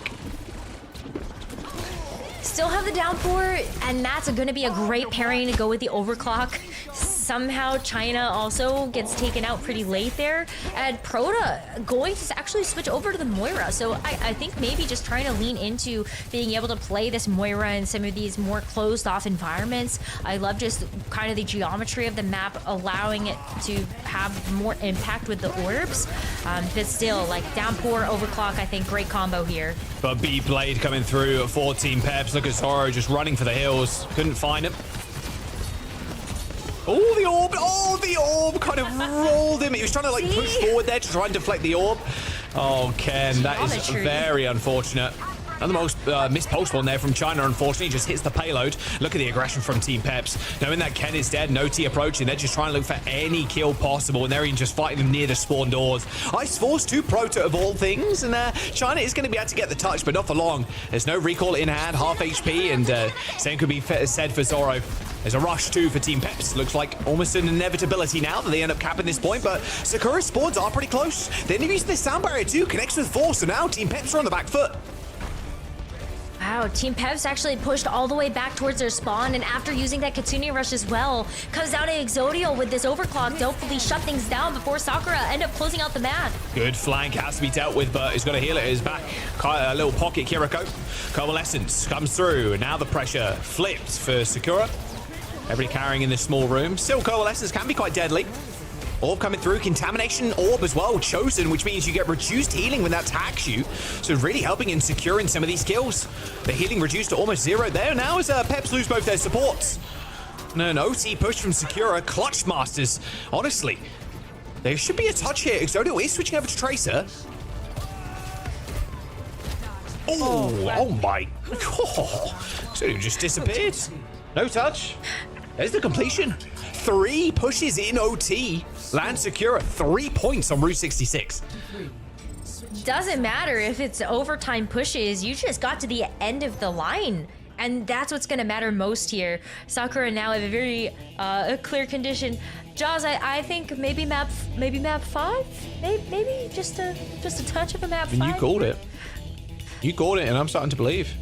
Still have the Downpour, and that's going to be a great pairing to go with the Overclock. Somehow China also gets taken out pretty late there, and Proto going to actually switch over to the Moira. So I think maybe just trying to lean into being able to play this Moira in some of these more closed off environments. I love just kind of the geometry of the map, allowing it to have more impact with the orbs. But still, like Downpour, Overclock, I think great combo here. But B-Blade coming through for Team Peps. Look at Zoro just running for the hills. Couldn't find him. Oh, the orb! Oh, the orb kind of rolled him. He was trying to like push forward there to try and deflect the orb. Oh, Ken, that is very unfortunate. And the most missed pulse one there from China, unfortunately, just hits the payload. Look at the aggression from Team Peps. Knowing that Ken is dead, no T approaching, they're just trying to look for any kill possible, and they're even just fighting them near the spawn doors. Ice Force to Proto of all things, and China is going to be able to get the touch, but not for long. There's no recall in hand, half HP, and same could be said for Zoro. There's a rush too for Team Peps. Looks like almost an inevitability now that they end up capping this point, but Sakura's spawns are pretty close. They end up using this sound barrier too, connects with 4, so now Team Peps are on the back foot. Wow, Team Pevs actually pushed all the way back towards their spawn, and after using that Kitsune Rush as well, comes down to Exodio with this overclock to hopefully shut things down before Sakura end up closing out the map. Good flank has to be dealt with, but he's got to heal it at his back. A little pocket, Kiriko. Coalescence comes through, and now the pressure flips for Sakura. Everybody carrying in this small room. Still, Coalescence can be quite deadly. Orb coming through, Contamination Orb as well, chosen, which means you get reduced healing when that attacks you. So really helping in securing some of these kills. The healing reduced to almost zero there now as Peps lose both their supports. And an OT push from Sakura, Clutch Masters. Honestly, there should be a touch here. Exodio is switching over to Tracer. Oh my. Exodio just disappeared. No touch. There's the completion. 3 pushes in OT. Land Sakura 3 points on Route 66. Doesn't matter if it's overtime pushes, you just got to the end of the line. And that's what's going to matter most here. Sakura now have a very clear condition. Jaws, I think maybe map 5? Maybe just a touch of a map 5. And you called it. You called it, and I'm starting to believe.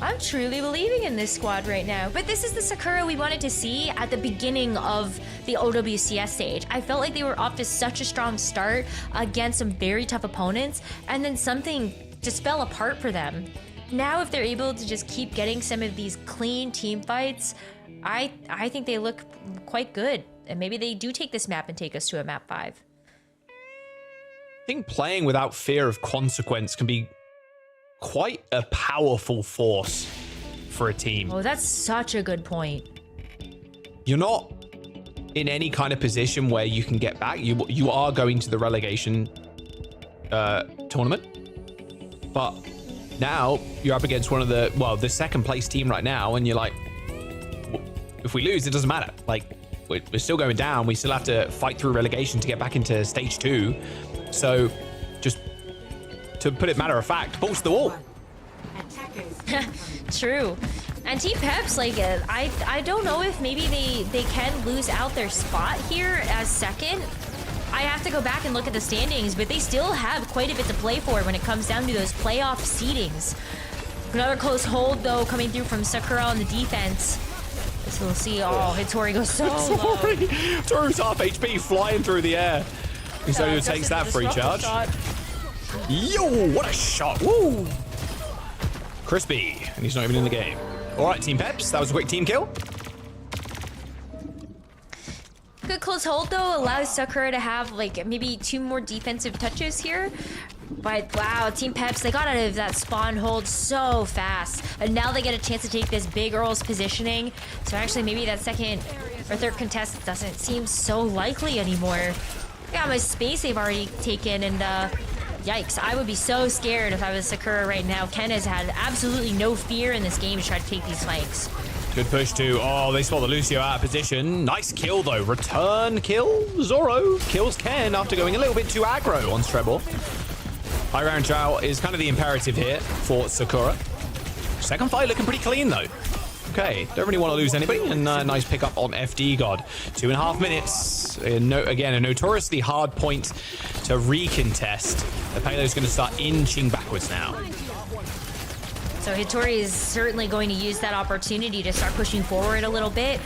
I'm truly believing in this squad right now. But this is the Sakura we wanted to see at the beginning of the OWCS stage. I felt like they were off to such a strong start against some very tough opponents, and then something just fell apart for them. Now, if they're able to just keep getting some of these clean team fights, I think they look quite good. And maybe they do take this map and take us to a map 5. I think playing without fear of consequence can be quite a powerful force for a team. Oh, that's such a good point. You're not in any kind of position where you can get back. You are going to the relegation tournament, but now you're up against one of the second place team right now, and you're like, if we lose, it doesn't matter. Like, we're still going down. We still have to fight through relegation to get back into stage 2. So just to put it matter of fact, balls to the wall. True. And Team Peps, like, I don't know if maybe they can lose out their spot here as second. I have to go back and look at the standings, but they still have quite a bit to play for when it comes down to those playoff seedings. Another close hold, though, coming through from Sakura on the defense. So we'll see. Oh, Hittori goes so low. Hittori's half HP flying through the air. Exodio takes that free charge. Yo, what a shot. Woo! Crispy, and he's not even in the game. All right, Team Peps, that was a quick team kill. Good close hold, though, allows Sakura to have, like, maybe 2 more defensive touches here. But, wow, Team Peps, they got out of that spawn hold so fast. And now they get a chance to take this big Earl's positioning. So actually, maybe that second or third contest doesn't seem so likely anymore. Look how much space they've already taken, and, yikes, I would be so scared if I was Sakura right now. Ken has had absolutely no fear in this game to try to take these flanks. Good push too. Oh, they spot the Lucio out of position. Nice kill though. Return kill. Zoro kills Ken after going a little bit too aggro on Strebel. High round Zhao is kind of the imperative here for Sakura. Second fight looking pretty clean though. Okay, don't really want to lose anybody. And nice pickup on FD God. 2.5 minutes. Again, a notoriously hard point to recontest. The payload's going to start inching backwards now. So Hittori is certainly going to use that opportunity to start pushing forward a little bit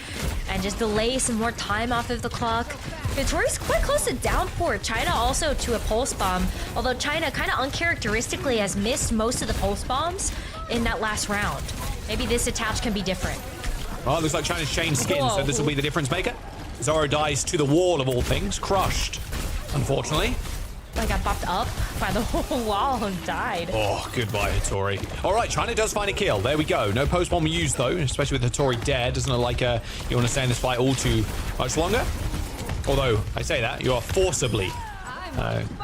and just delay some more time off of the clock. Hittori's quite close to downport. China also to a pulse bomb, although China kind of uncharacteristically has missed most of the pulse bombs in that last round. Maybe this attach can be different. Well, it looks like China's changed skin, so this will be the difference maker. Zoro dies to the wall of all things, crushed, unfortunately. I got bopped up by the whole wall and died. Oh, goodbye, Hittori. All right, China does find a kill. There we go. No post-bomb used, though, especially with Hittori dead. Doesn't look like you want to stay in this fight all too much longer. Although, I say that, you are forcibly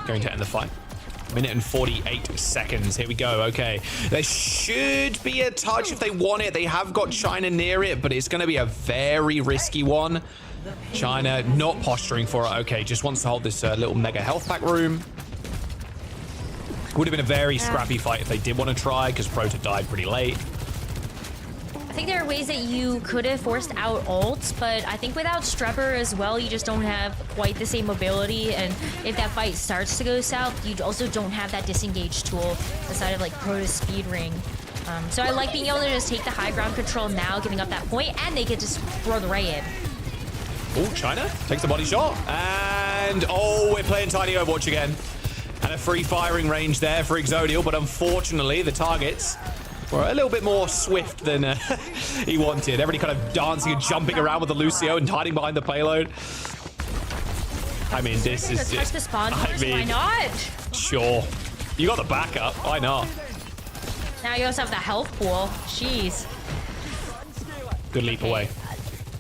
going to end the fight. 1 minute and 48 seconds. Here we go. Okay. There should be a touch if they want it. They have got China near it, but it's going to be a very risky one. China not posturing for it. Okay, just wants to hold this little mega health pack room. Would have been a very scrappy fight if they did want to try, because Prota died pretty late. I think there are ways that you could have forced out ults, but I think without Strepper as well, you just don't have quite the same mobility. And if that fight starts to go south, you also don't have that disengage tool aside of like Protoss speed ring. So I like being able to just take the high ground control now, giving up that point, and they could just throw the Ray in. Oh, China takes the body shot. And, oh, we're playing Tiny Overwatch again. And a free firing range there for Exodial, but unfortunately the targets were a little bit more swift than he wanted. Everybody kind of dancing and jumping around with the Lucio and hiding behind the payload. I mean, this is touch the spawn doors, why not? Sure. You got the backup, why not? Now you also have the health pool. Jeez. Good leap away.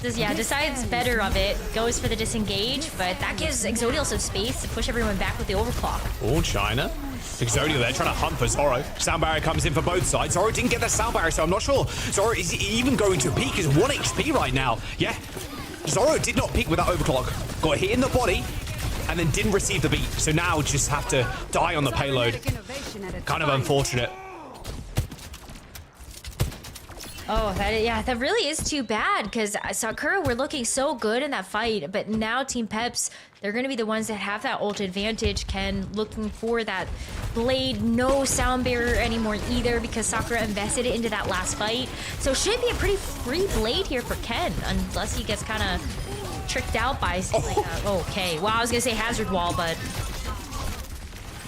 Yeah, decides better of it, goes for the disengage, but that gives Exodial some space to push everyone back with the overclock. Oh, China. Exodial there trying to hunt for Zoro. Sound barrier comes in for both sides. Zoro didn't get the sound barrier, so I'm not sure. Zoro is even going to peek. He's 1 HP right now. Yeah. Zoro did not peek with that overclock. Got hit in the body and then didn't receive the beat. So now just have to die on the payload. Kind of unfortunate. Oh, that really is too bad, because Sakura were looking so good in that fight, but now Team Peps, they're going to be the ones that have that ult advantage. Ken looking for that blade, no sound barrier anymore either, because Sakura invested it into that last fight. So should be a pretty free blade here for Ken, unless he gets kind of tricked out by okay. Well, I was going to say hazard wall, but...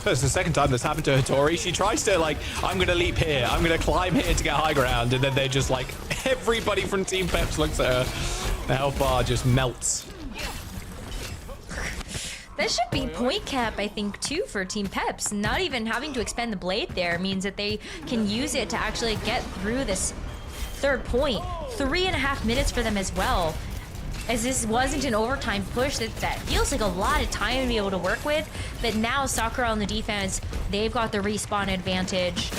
It's the second time that's happened to Hattori. She tries to, like, I'm going to leap here. I'm going to climb here to get high ground. And then they're just like, everybody from Team Peps looks at her. The health bar just melts. That should be point cap, I think, too, for Team Peps. Not even having to expend the blade there means that they can use it to actually get through this third point. 3.5 minutes for them as well. As this wasn't an overtime push, that feels like a lot of time to be able to work with. But now Sakura on the defense, they've got the respawn advantage.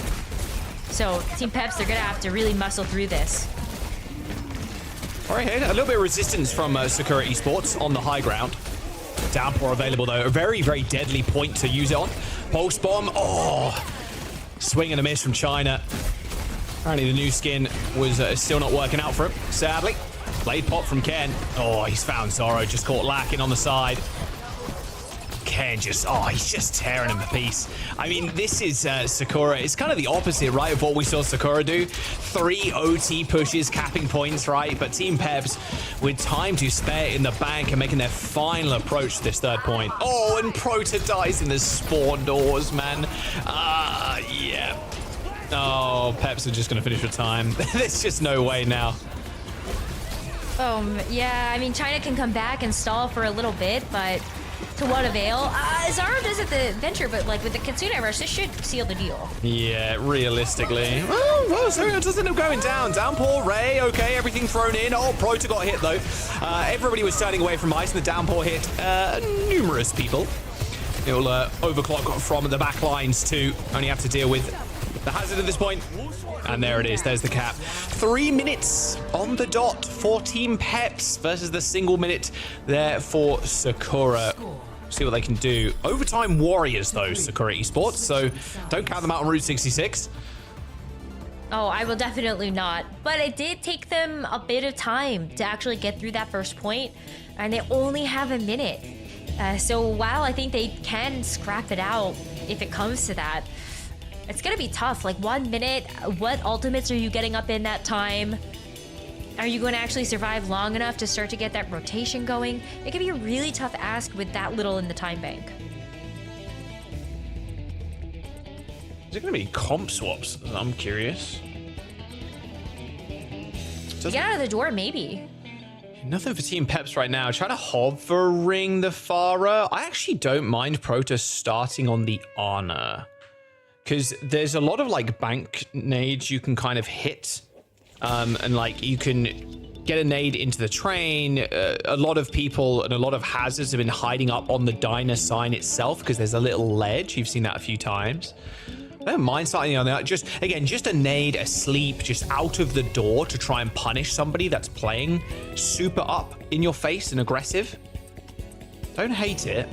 So Team Peps, they're gonna have to really muscle through this. All right, a little bit of resistance from Sakura Esports on the high ground. Downpour available though, a very, very deadly point to use it on. Pulse bomb, oh, swing and a miss from China. Apparently the new skin was still not working out for him, sadly. Blade pop from Ken. Oh, he's found Zoro, just caught lacking on the side. Ken just, oh, he's just tearing him a piece. I mean, this is Sakura. It's kind of the opposite, right, of what we saw Sakura do. 3 OT pushes, capping points, right? But Team Peps, with time to spare in the bank and making their final approach to this third point. Oh, and Prota dies in the spawn doors, man. Yeah. Oh, Peps are just going to finish with time. There's just no way now. Yeah, I mean, China can come back and stall for a little bit, but to what avail? Zoro does it the venture, but like with the Kitsune rush, this should seal the deal. Yeah, realistically. Well, so it doesn't end up going down. Downpour, Ray, okay, everything thrown in. Oh, Prota got hit though. Everybody was turning away from ice, and the downpour hit numerous people. It'll overclock from the back lines too. Only have to deal with the hazard at this point. And there it is. There's the cap. 3 minutes on the dot for Team Peps versus the single minute there for Sakura. See what they can do. Overtime warriors, though, Sakura Esports. So don't count them out on Route 66. Oh, I will definitely not. But it did take them a bit of time to actually get through that first point. And they only have a minute. So while I think they can scrap it out if it comes to that, it's gonna be tough. Like 1 minute, what ultimates are you getting up in that time? Are you going to actually survive long enough to start to get that rotation going? It can be a really tough ask with that little in the time bank. Is it gonna be comp swaps? I'm curious. To get out of the door, maybe. Nothing for Team Peps right now. Trying to hovering the Farah. I actually don't mind Prota starting on the Honor, because there's a lot of like bank nades you can kind of hit, and like you can get a nade into the train. A lot of people and a lot of hazards have been hiding up on the diner sign itself because there's a little ledge. You've seen that a few times. I don't mind starting on that. Just a nade, asleep, just out of the door to try and punish somebody that's playing super up in your face and aggressive. Don't hate it.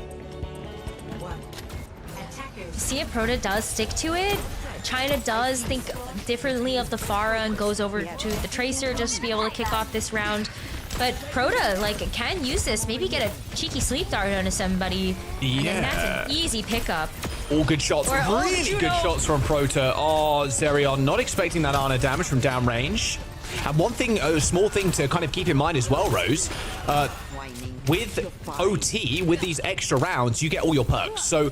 See if Prota does stick to it. China does think differently of the Pharah and goes over to the Tracer just to be able to kick off this round. But Proto, like, can use this. Maybe get a cheeky sleep dart onto somebody. Yeah. And then that's an easy pickup. All good shots, really good shots from Proto. Oh, Zerion not expecting that Ana damage from downrange. And one thing, a small thing to kind of keep in mind as well, Rose, with OT, with these extra rounds, you get all your perks. So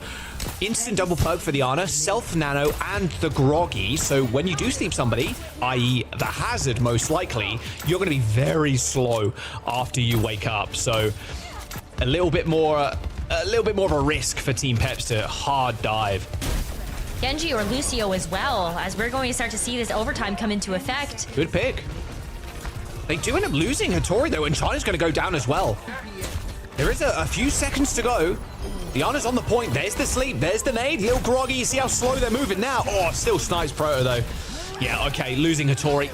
instant double perk for the Ana, self nano, and the groggy. So when you do sleep somebody, i.e. the hazard most likely, you're going to be very slow after you wake up. So a little bit more of a risk for Team Peps to hard dive. Genji or Lucio as well, as we're going to start to see this overtime come into effect. Good pick. They do end up losing Hattori though, and China's going to go down as well. There is a few seconds to go. The Ana's on the point. There's the sleep. There's the nade. Little groggy. You see how slow they're moving now. Oh, still snipes Proto though. Yeah, okay. Losing Hattori.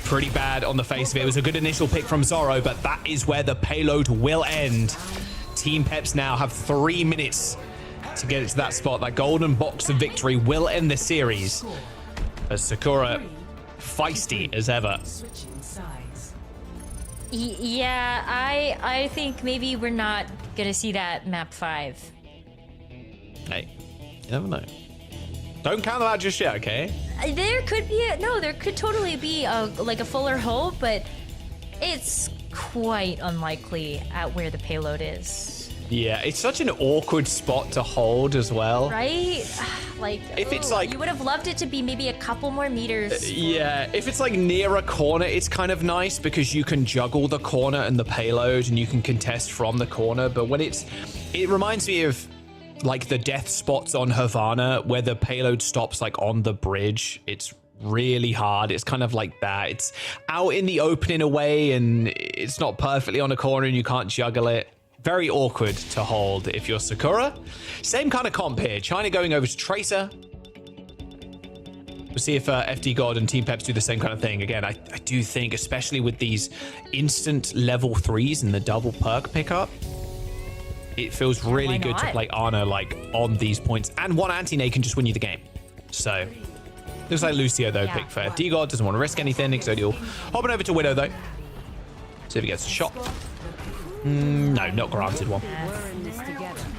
Pretty bad on the face of it. It was a good initial pick from Zoro, but that is where the payload will end. Team Peps now have 3 minutes to get it to that spot. That golden box of victory will end the series. As Sakura, feisty as ever. Yeah, I think maybe we're not gonna see that map 5. Hey, you never know. Don't count them out just yet, okay? There could be there could totally be a fuller hope, but it's quite unlikely at where the payload is. Yeah, it's such an awkward spot to hold as well. Right? Like, if it's like, you would have loved it to be maybe a couple more meters. Yeah, if it's like near a corner, it's kind of nice because you can juggle the corner and the payload and you can contest from the corner. But when it reminds me of like the death spots on Havana where the payload stops like on the bridge. It's really hard. It's kind of like that. It's out in the open in a way and it's not perfectly on a corner and you can't juggle it. Very awkward to hold if you're Sakura. Same kind of comp here. China going over to Tracer. We'll see if FD God and Team Peps do the same kind of thing. Again, I do think, especially with these instant level 3s and the double perk pickup, it feels really good to play Ana like on these points. And one anti-nade can just win you the game. So, looks like Lucio though picked for FD God. Doesn't want to risk anything. Exodial hopping over to Widow though. See if he gets shot. No, not granted one.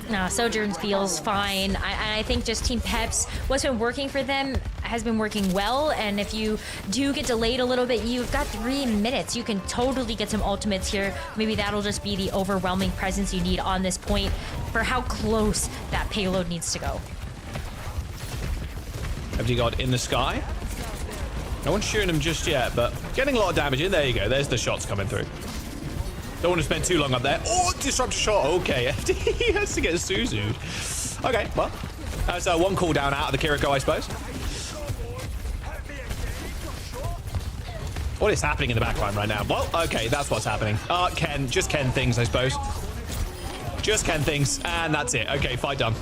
No, Sojourn feels fine. I think just Team Peps, what's been working for them has been working well. And if you do get delayed a little bit, you've got 3 minutes. You can totally get some ultimates here. Maybe that'll just be the overwhelming presence you need on this point for how close that payload needs to go. Have you got in the sky? No one's shooting him just yet, but getting a lot of damage in. There you go. There's the shots coming through. Don't want to spend too long up there. Oh, disrupt shot. Okay, FD has to get Suzu'd. Okay, well, that's one cooldown out of the Kiriko, I suppose. What is happening in the backline right now? Well, okay, that's what's happening. Just Ken things, I suppose. Just Ken things, and that's it. Okay, fight done.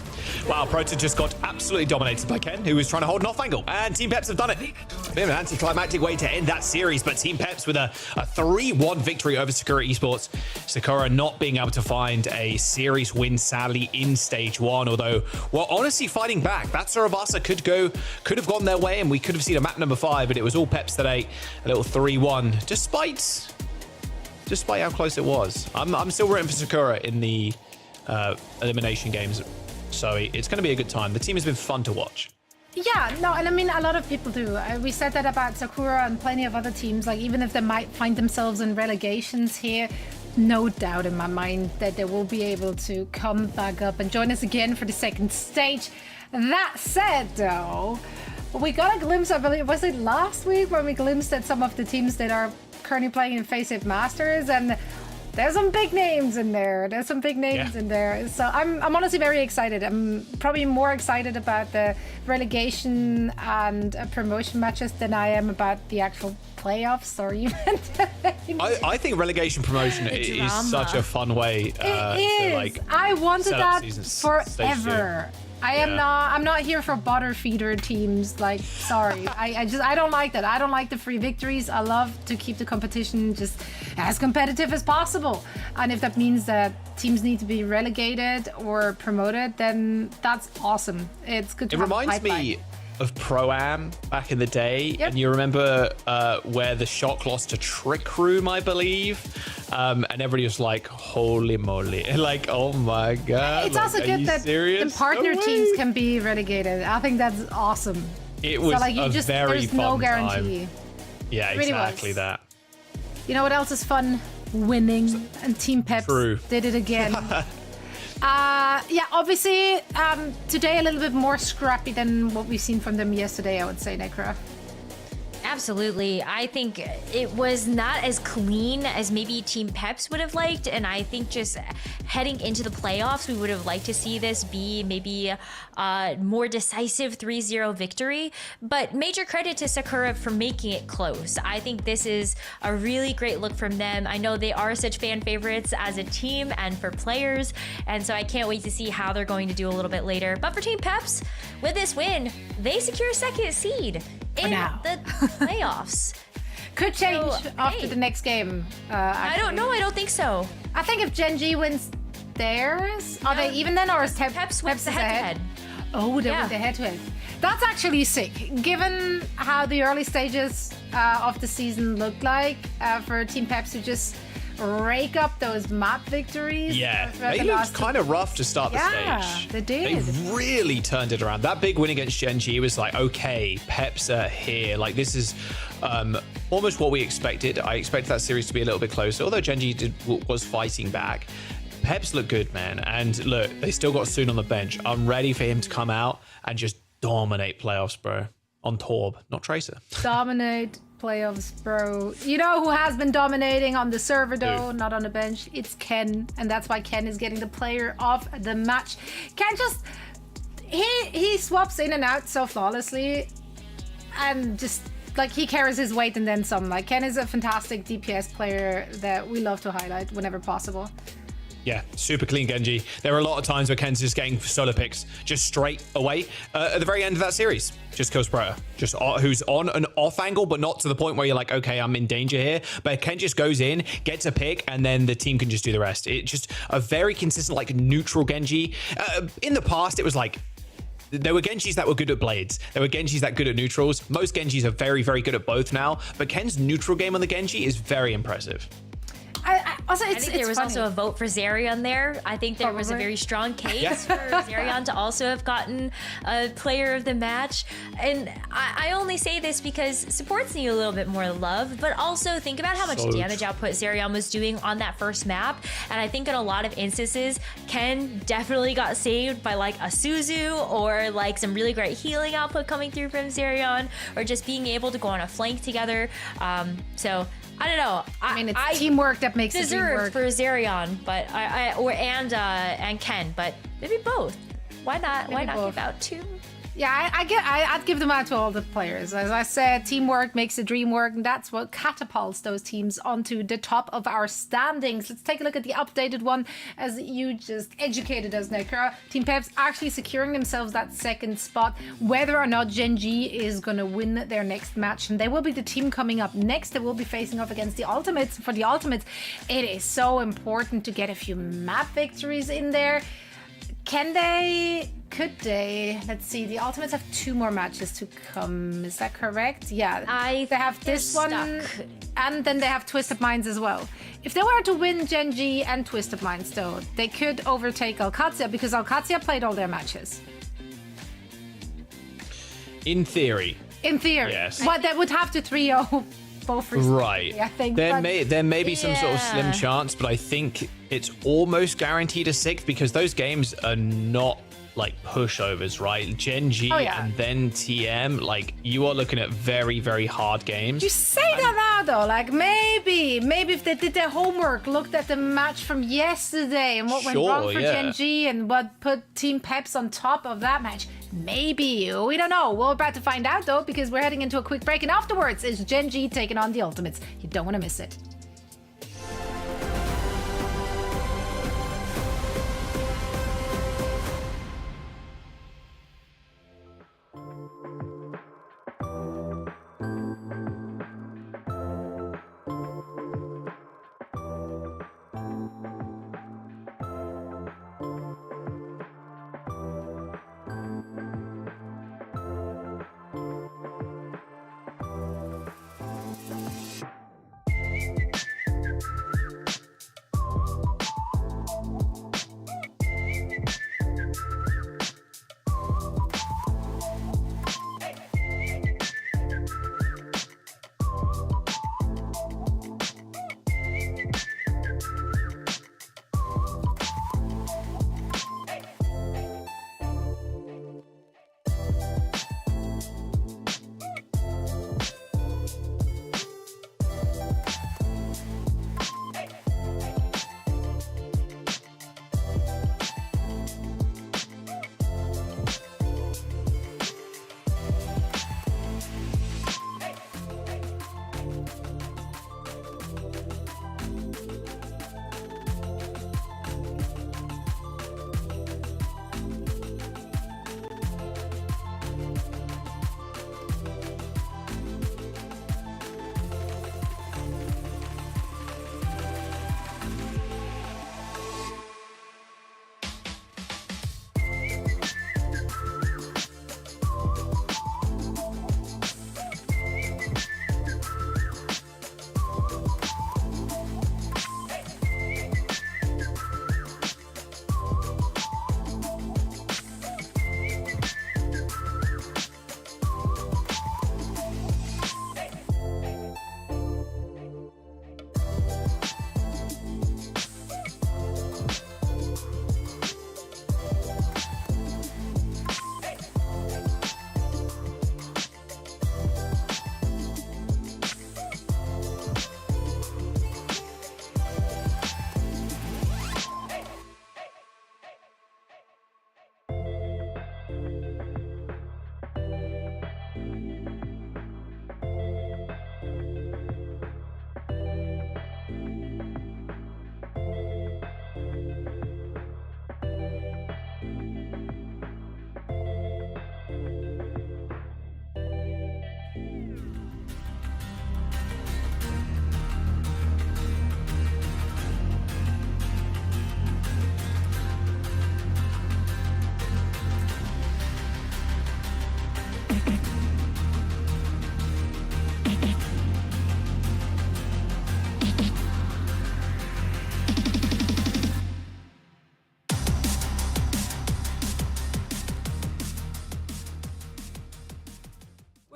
Wow, Proto just got absolutely dominated by Ken, who was trying to hold an off angle, and Team Peps have done it. Bit of an anticlimactic way to end that series, but Team Peps with a 3-1 victory over Sakura Esports. Sakura not being able to find a series win, sadly, in stage 1, although we're honestly fighting back. That Suravasa could have gone their way, and we could have seen a map number 5, but it was all Peps today. A little 3-1, despite how close it was. I'm still rooting for Sakura in the elimination games, so it's going to be a good time. The team has been fun to watch. Yeah, no, and I mean, a lot of people do. We said that about Sakura and plenty of other teams. Like, even if they might find themselves in relegations here, no doubt in my mind that they will be able to come back up and join us again for the second stage. That said, though, we got a glimpse, I believe, was it last week when we glimpsed at some of the teams that are currently playing in Faceit Masters, and there's some big names in there. So I'm honestly very excited. I'm probably more excited about the relegation and promotion matches than I am about the actual playoffs or even. I think relegation promotion is such a fun way to like. I wanted that forever. I'm not here for bottom feeder teams. Like, sorry, I don't like that. I don't like the free victories. I love to keep the competition just as competitive as possible. And if that means that teams need to be relegated or promoted, then that's awesome. It's good to have a pipeline. of Pro-Am back in the day, and you remember where the Shock lost to Trick Room, I believe, and everybody was like, "Holy moly!" Like, oh my god! It's like, also good that the partner teams can be relegated. I think that's awesome. It was like, a very there's fun no guarantee. time. Yeah, Really exactly was. that. You know what else is fun? Winning, and Team Peps did it again. Yeah, obviously, today a little bit more scrappy than what we've seen from them yesterday, I would say, Necra. Absolutely. I think it was not as clean as maybe Team Peps would have liked. And I think just heading into the playoffs, we would have liked to see this be maybe a more decisive 3-0 victory. But major credit to Sakura for making it close. I think this is a really great look from them. I know they are such fan favorites as a team and for players. And so I can't wait to see how they're going to do a little bit later. But for Team Peps, with this win, they secure second seed in the playoffs. Could change after the next game. I don't know. I don't think so. I think if Gen G wins theirs, are they even then, or is Peps wins the head-to-head? Oh, they win the head-to-head. That's actually sick, given how the early stages of the season looked like for Team Peps to just rake up those map victories. Yeah, they looked kind of rough to start the stage. Yeah, they did. They really turned it around. That big win against Gen G was like, okay, Peps are here. Like, this is almost what we expected. I expected that series to be a little bit closer, although Gen G was fighting back. Peps look good, man. And look, they still got Soon on the bench. I'm ready for him to come out and just dominate playoffs, bro. On Torb, not Tracer. Dominate playoffs, bro. You know who has been dominating on the server though, not on the bench? It's Ken, and that's why Ken is getting the player of the match. Ken just he swaps in and out so flawlessly, and just like he carries his weight and then some. Like, Ken is a fantastic DPS player that we love to highlight whenever possible. Yeah, super clean Genji. There are a lot of times where Ken's just getting solo picks just straight away. At the very end of that series, just kills Proa. Just who's on an off angle, but not to the point where you're like, okay, I'm in danger here. But Ken just goes in, gets a pick, and then the team can just do the rest. It's just a very consistent, like, neutral Genji. In the past, it was like, there were Genjis that were good at blades. There were Genjis that were good at neutrals. Most Genjis are very, very good at both now. But Ken's neutral game on the Genji is very impressive. I think there was also a vote for Zerion there. I think there was a very strong case for Zerion to also have gotten a player of the match. And I only say this because supports need a little bit more love, but also think about how much damage output Zerion was doing on that first map. And I think in a lot of instances, Ken definitely got saved by like a Suzu or like some really great healing output coming through from Zerion, or just being able to go on a flank together. So I don't know. I mean, it's teamwork that makes it deserved for Zerion, but and Ken, but maybe both. Why not? Maybe why not both. give out two? Yeah, I'd give them out to all the players. As I said, teamwork makes the dream work, and that's what catapults those teams onto the top of our standings. Let's take a look at the updated one, as you just educated us, Nekra. Team Peps actually securing themselves that second spot, whether or not Gen G is going to win their next match. And they will be the team coming up next. They will be facing off against the Ultimates. For the Ultimates, it is so important to get a few map victories in there. Can they? Could they? Let's see. The Ultimates have 2 more matches to come. Is that correct? Yeah. They have this one, and then they have Twisted Minds as well. If they were to win Gen G and Twisted Minds, though, they could overtake Alcatia, because Alcatia played all their matches. In theory. In theory. Yes. But they would have to 3-0 both right. I think. There may be some sort of slim chance, but I think it's almost guaranteed a 6th, because those games are not like pushovers, right? Gen G and then TM, like, you are looking at very, very hard games. You say that now, though. Like, maybe if they did their homework, looked at the match from yesterday and what went wrong for Gen G and what put Team Peps on top of that match, maybe. We don't know. We're about to find out, though, because we're heading into a quick break, and afterwards is Gen G taking on the Ultimates. You don't want to miss it.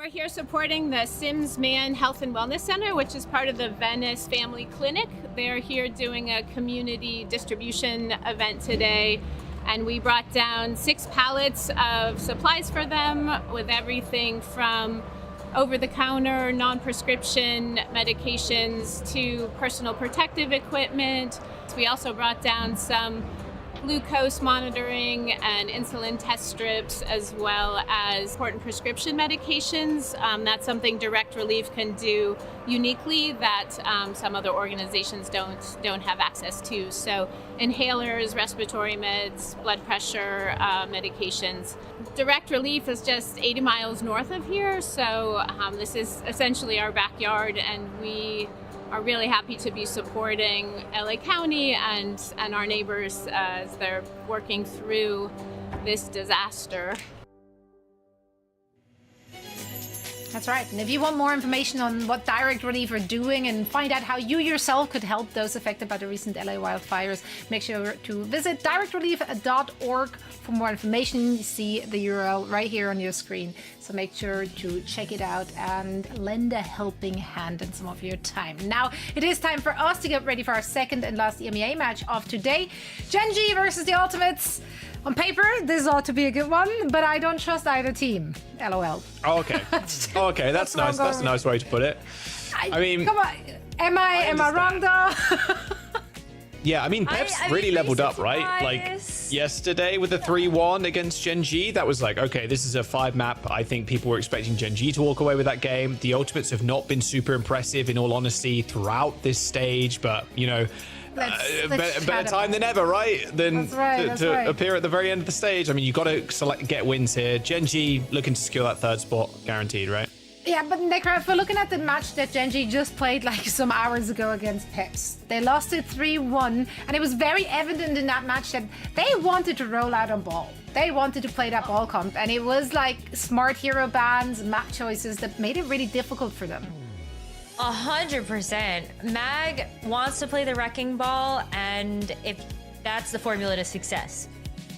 We're here supporting the Sims Man Health and Wellness Center, which is part of the Venice Family Clinic. They're here doing a community distribution event today, and we brought down 6 pallets of supplies for them with everything from over-the-counter, non-prescription medications to personal protective equipment. We also brought down some glucose monitoring and insulin test strips, as well as important prescription medications. That's something Direct Relief can do uniquely that some other organizations don't have access to. So inhalers, respiratory meds, blood pressure medications. Direct Relief is just 80 miles north of here, so this is essentially our backyard, and we are really happy to be supporting LA County and our neighbors as they're working through this disaster. That's right. And if you want more information on what Direct Relief are doing and find out how you yourself could help those affected by the recent LA wildfires, make sure to visit directrelief.org for more information. You see the URL right here on your screen. So make sure to check it out and lend a helping hand in some of your time. Now, it is time for us to get ready for our second and last EMEA match of today. Gen G versus the Ultimates. On paper, this ought to be a good one, but I don't trust either team. LOL. Oh, okay. Oh, okay, that's nice. That's a nice way to put it. I mean, come on. Am I wrong though? Yeah, I mean, Pep's really leveled up, right? Like yesterday with the 3-1 against Gen G, that was like, okay, this is a 5 map. I think people were expecting Gen G to walk away with that game. The Ultimates have not been super impressive, in all honesty, throughout this stage, but, you know, better time than ever, right? Than to appear at the very end of the stage. I mean, you've got to get wins here. Gen G looking to secure that 3rd spot, guaranteed, right? Yeah, but Necra, if we're looking at the match that Gen G just played like some hours ago against Peps, they lost it 3-1, and it was very evident in that match that they wanted to roll out on ball. They wanted to play that ball comp, and it was like smart hero bans and map choices that made it really difficult for them. 100%. Mag wants to play the wrecking ball, and if that's the formula to success.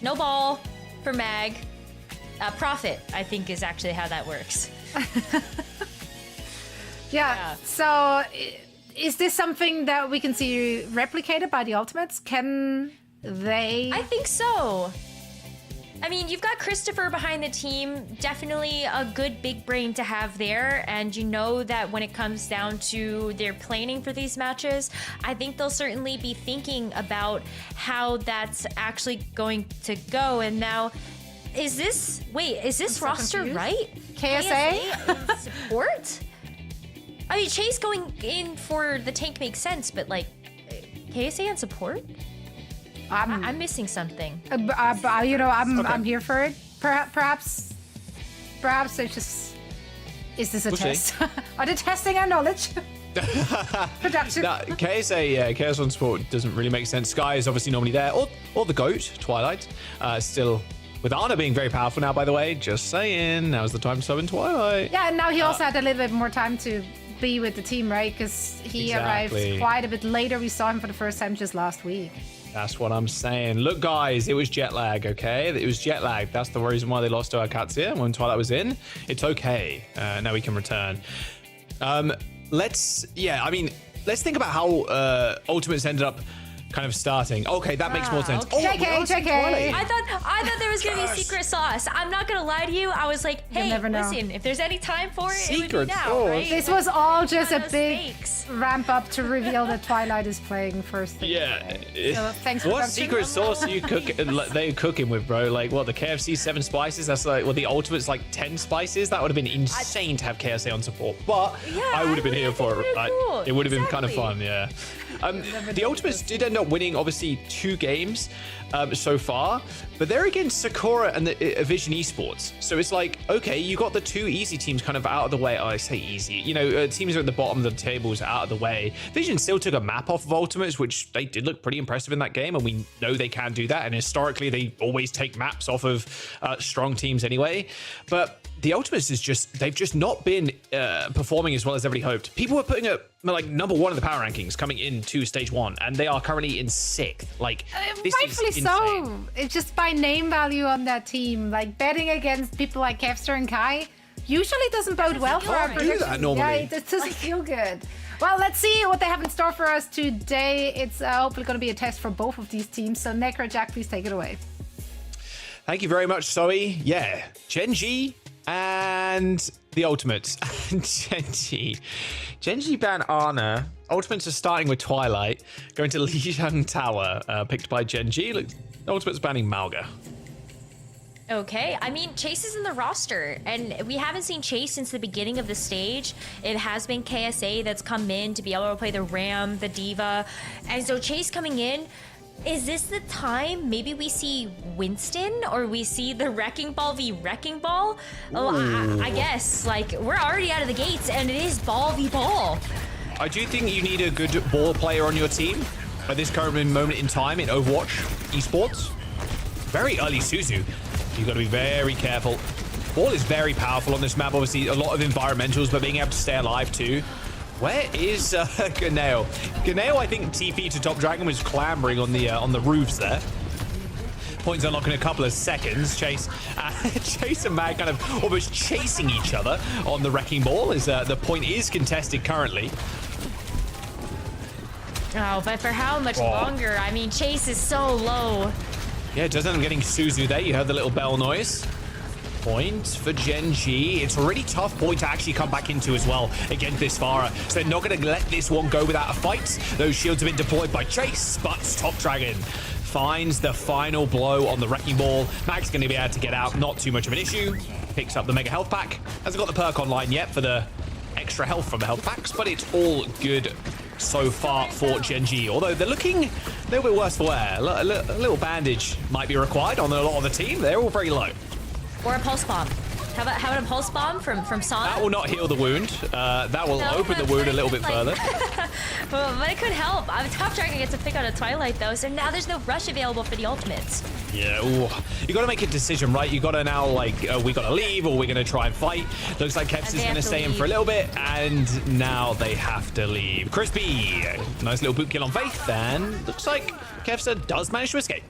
No ball for Mag. Profit, I think, is actually how that works. Yeah. So is this something that we can see replicated by the Ultimates? Can they? I think so. I mean, you've got Christopher behind the team, definitely a good big brain to have there. And you know that when it comes down to their planning for these matches, I think they'll certainly be thinking about how that's actually going to go. And now, is this roster confused. right? KSA in support? I mean, Chase going in for the tank makes sense, but like, KSA and support? I'm missing something. I'm here for it. Perhaps they just... Is this a test? Are they testing our knowledge? Production. No, KSA, Chaos on Sport doesn't really make sense. Sky is obviously normally there, or the GOAT, Twilight. Still, with Ana being very powerful now, by the way, just saying, now's the time to sub in Twilight. Yeah, and now he also had a little bit more time to be with the team, right? Because he arrived quite a bit later. We saw him for the first time just last week. That's what I'm saying. Look, guys, it was jet lag, okay? It was jet lag. That's the reason why they lost to Akatsuya when Twilight was in. It's okay. Now we can return. Let's think about how Ultimates ended up kind of starting. Okay, that makes more sense. Okay. JK. I thought there was gonna be secret sauce. I'm not gonna lie to you. I was like, hey, listen, if there's any time for it, it would be now, right? This was all just a big ramp up to reveal that Twilight is playing first thing. Yeah. So thanks for what secret sauce are you they cooking with, bro? Like what, the KFC 7 spices? That's like, well, the Ultimate's like 10 spices? That would have been insane to have KSA on support. But I would have been here for it. Cool. It would have been kind of fun, yeah. The Ultimates did end up winning, obviously, 2 games so far, but they're against Sakura and the Vision Esports. So it's like, okay, you got the 2 easy teams kind of out of the way. Oh, I say easy. You know, teams are at the bottom of the tables out of the way. Vision still took a map off of Ultimates, which they did look pretty impressive in that game, and we know they can do that. And historically, they always take maps off of strong teams anyway. But the Ultimates they've just not been performing as well as everybody hoped. People were putting up like #1 in the power rankings coming into stage 1, and they are currently in 6th. Like, this rightfully is so. insane. It's just by name value on that team. Like betting against people like Kevster and Kai, usually doesn't bode well for our can't do that prediction. normally. Yeah, it doesn't feel good. Well, let's see what they have in store for us today. It's hopefully going to be a test for both of these teams. So, Necro, Jack, please take it away. Thank you very much, Zoe. Yeah, Genji and the Ultimates. Genji ban Ana. Ultimates are starting with Twilight, going to Lijiang Tower, picked by Genji. Look, Ultimates banning Malga. Okay, I mean, Chase is in the roster, and we haven't seen Chase since the beginning of the stage. It has been KSA that's come in to be able to play the Ram, the Diva, and so Chase coming in, is this the time maybe we see Winston or we see the Wrecking Ball v Wrecking Ball? Oh, I guess, like, we're already out of the gates, and it is Ball v Ball. I do think you need a good ball player on your team at this current moment in time in Overwatch Esports. Very early Suzu. You've got to be very careful. Ball is very powerful on this map. Obviously, a lot of environmentals, but being able to stay alive too. Where is Ganeo? Ganeo, I think, TP to Top Dragon was clambering on the roofs there. Points unlock in a couple of seconds. Chase and Mag kind of almost chasing each other on the Wrecking Ball. As the point is contested currently. Oh, but for how much longer? I mean, Chase is so low. Yeah, it does end up getting Suzu there. You heard the little bell noise. Point for Genji. It's a really tough point to actually come back into as well against this Farah. So they're not going to let this one go without a fight. Those shields have been deployed by Chase, but Top Dragon finds the final blow on the Wrecking Ball. Mag's going to be able to get out. Not too much of an issue. Picks up the Mega Health Pack. Hasn't got the perk online yet for the extra health from the health packs, but it's all good so far for Genji. Although they're looking a little bit worse for wear. A little bandage might be required on a lot of the team. They're all very low. Or a pulse bomb. How about a pulse bomb from Sana? That will not heal the wound. That will open the wound a little bit further. But it could help. Top Dragon gets to pick out a Twilight though, so now there's no rush available for the ultimates. Yeah, ooh. You got to make a decision, right? You got to now, like, we got to leave or we're going to try and fight. Looks like Kevs is going to stay in for a little bit, and now they have to leave. Crispy, nice little boot kill on Faith, and looks like Kevsa does manage to escape.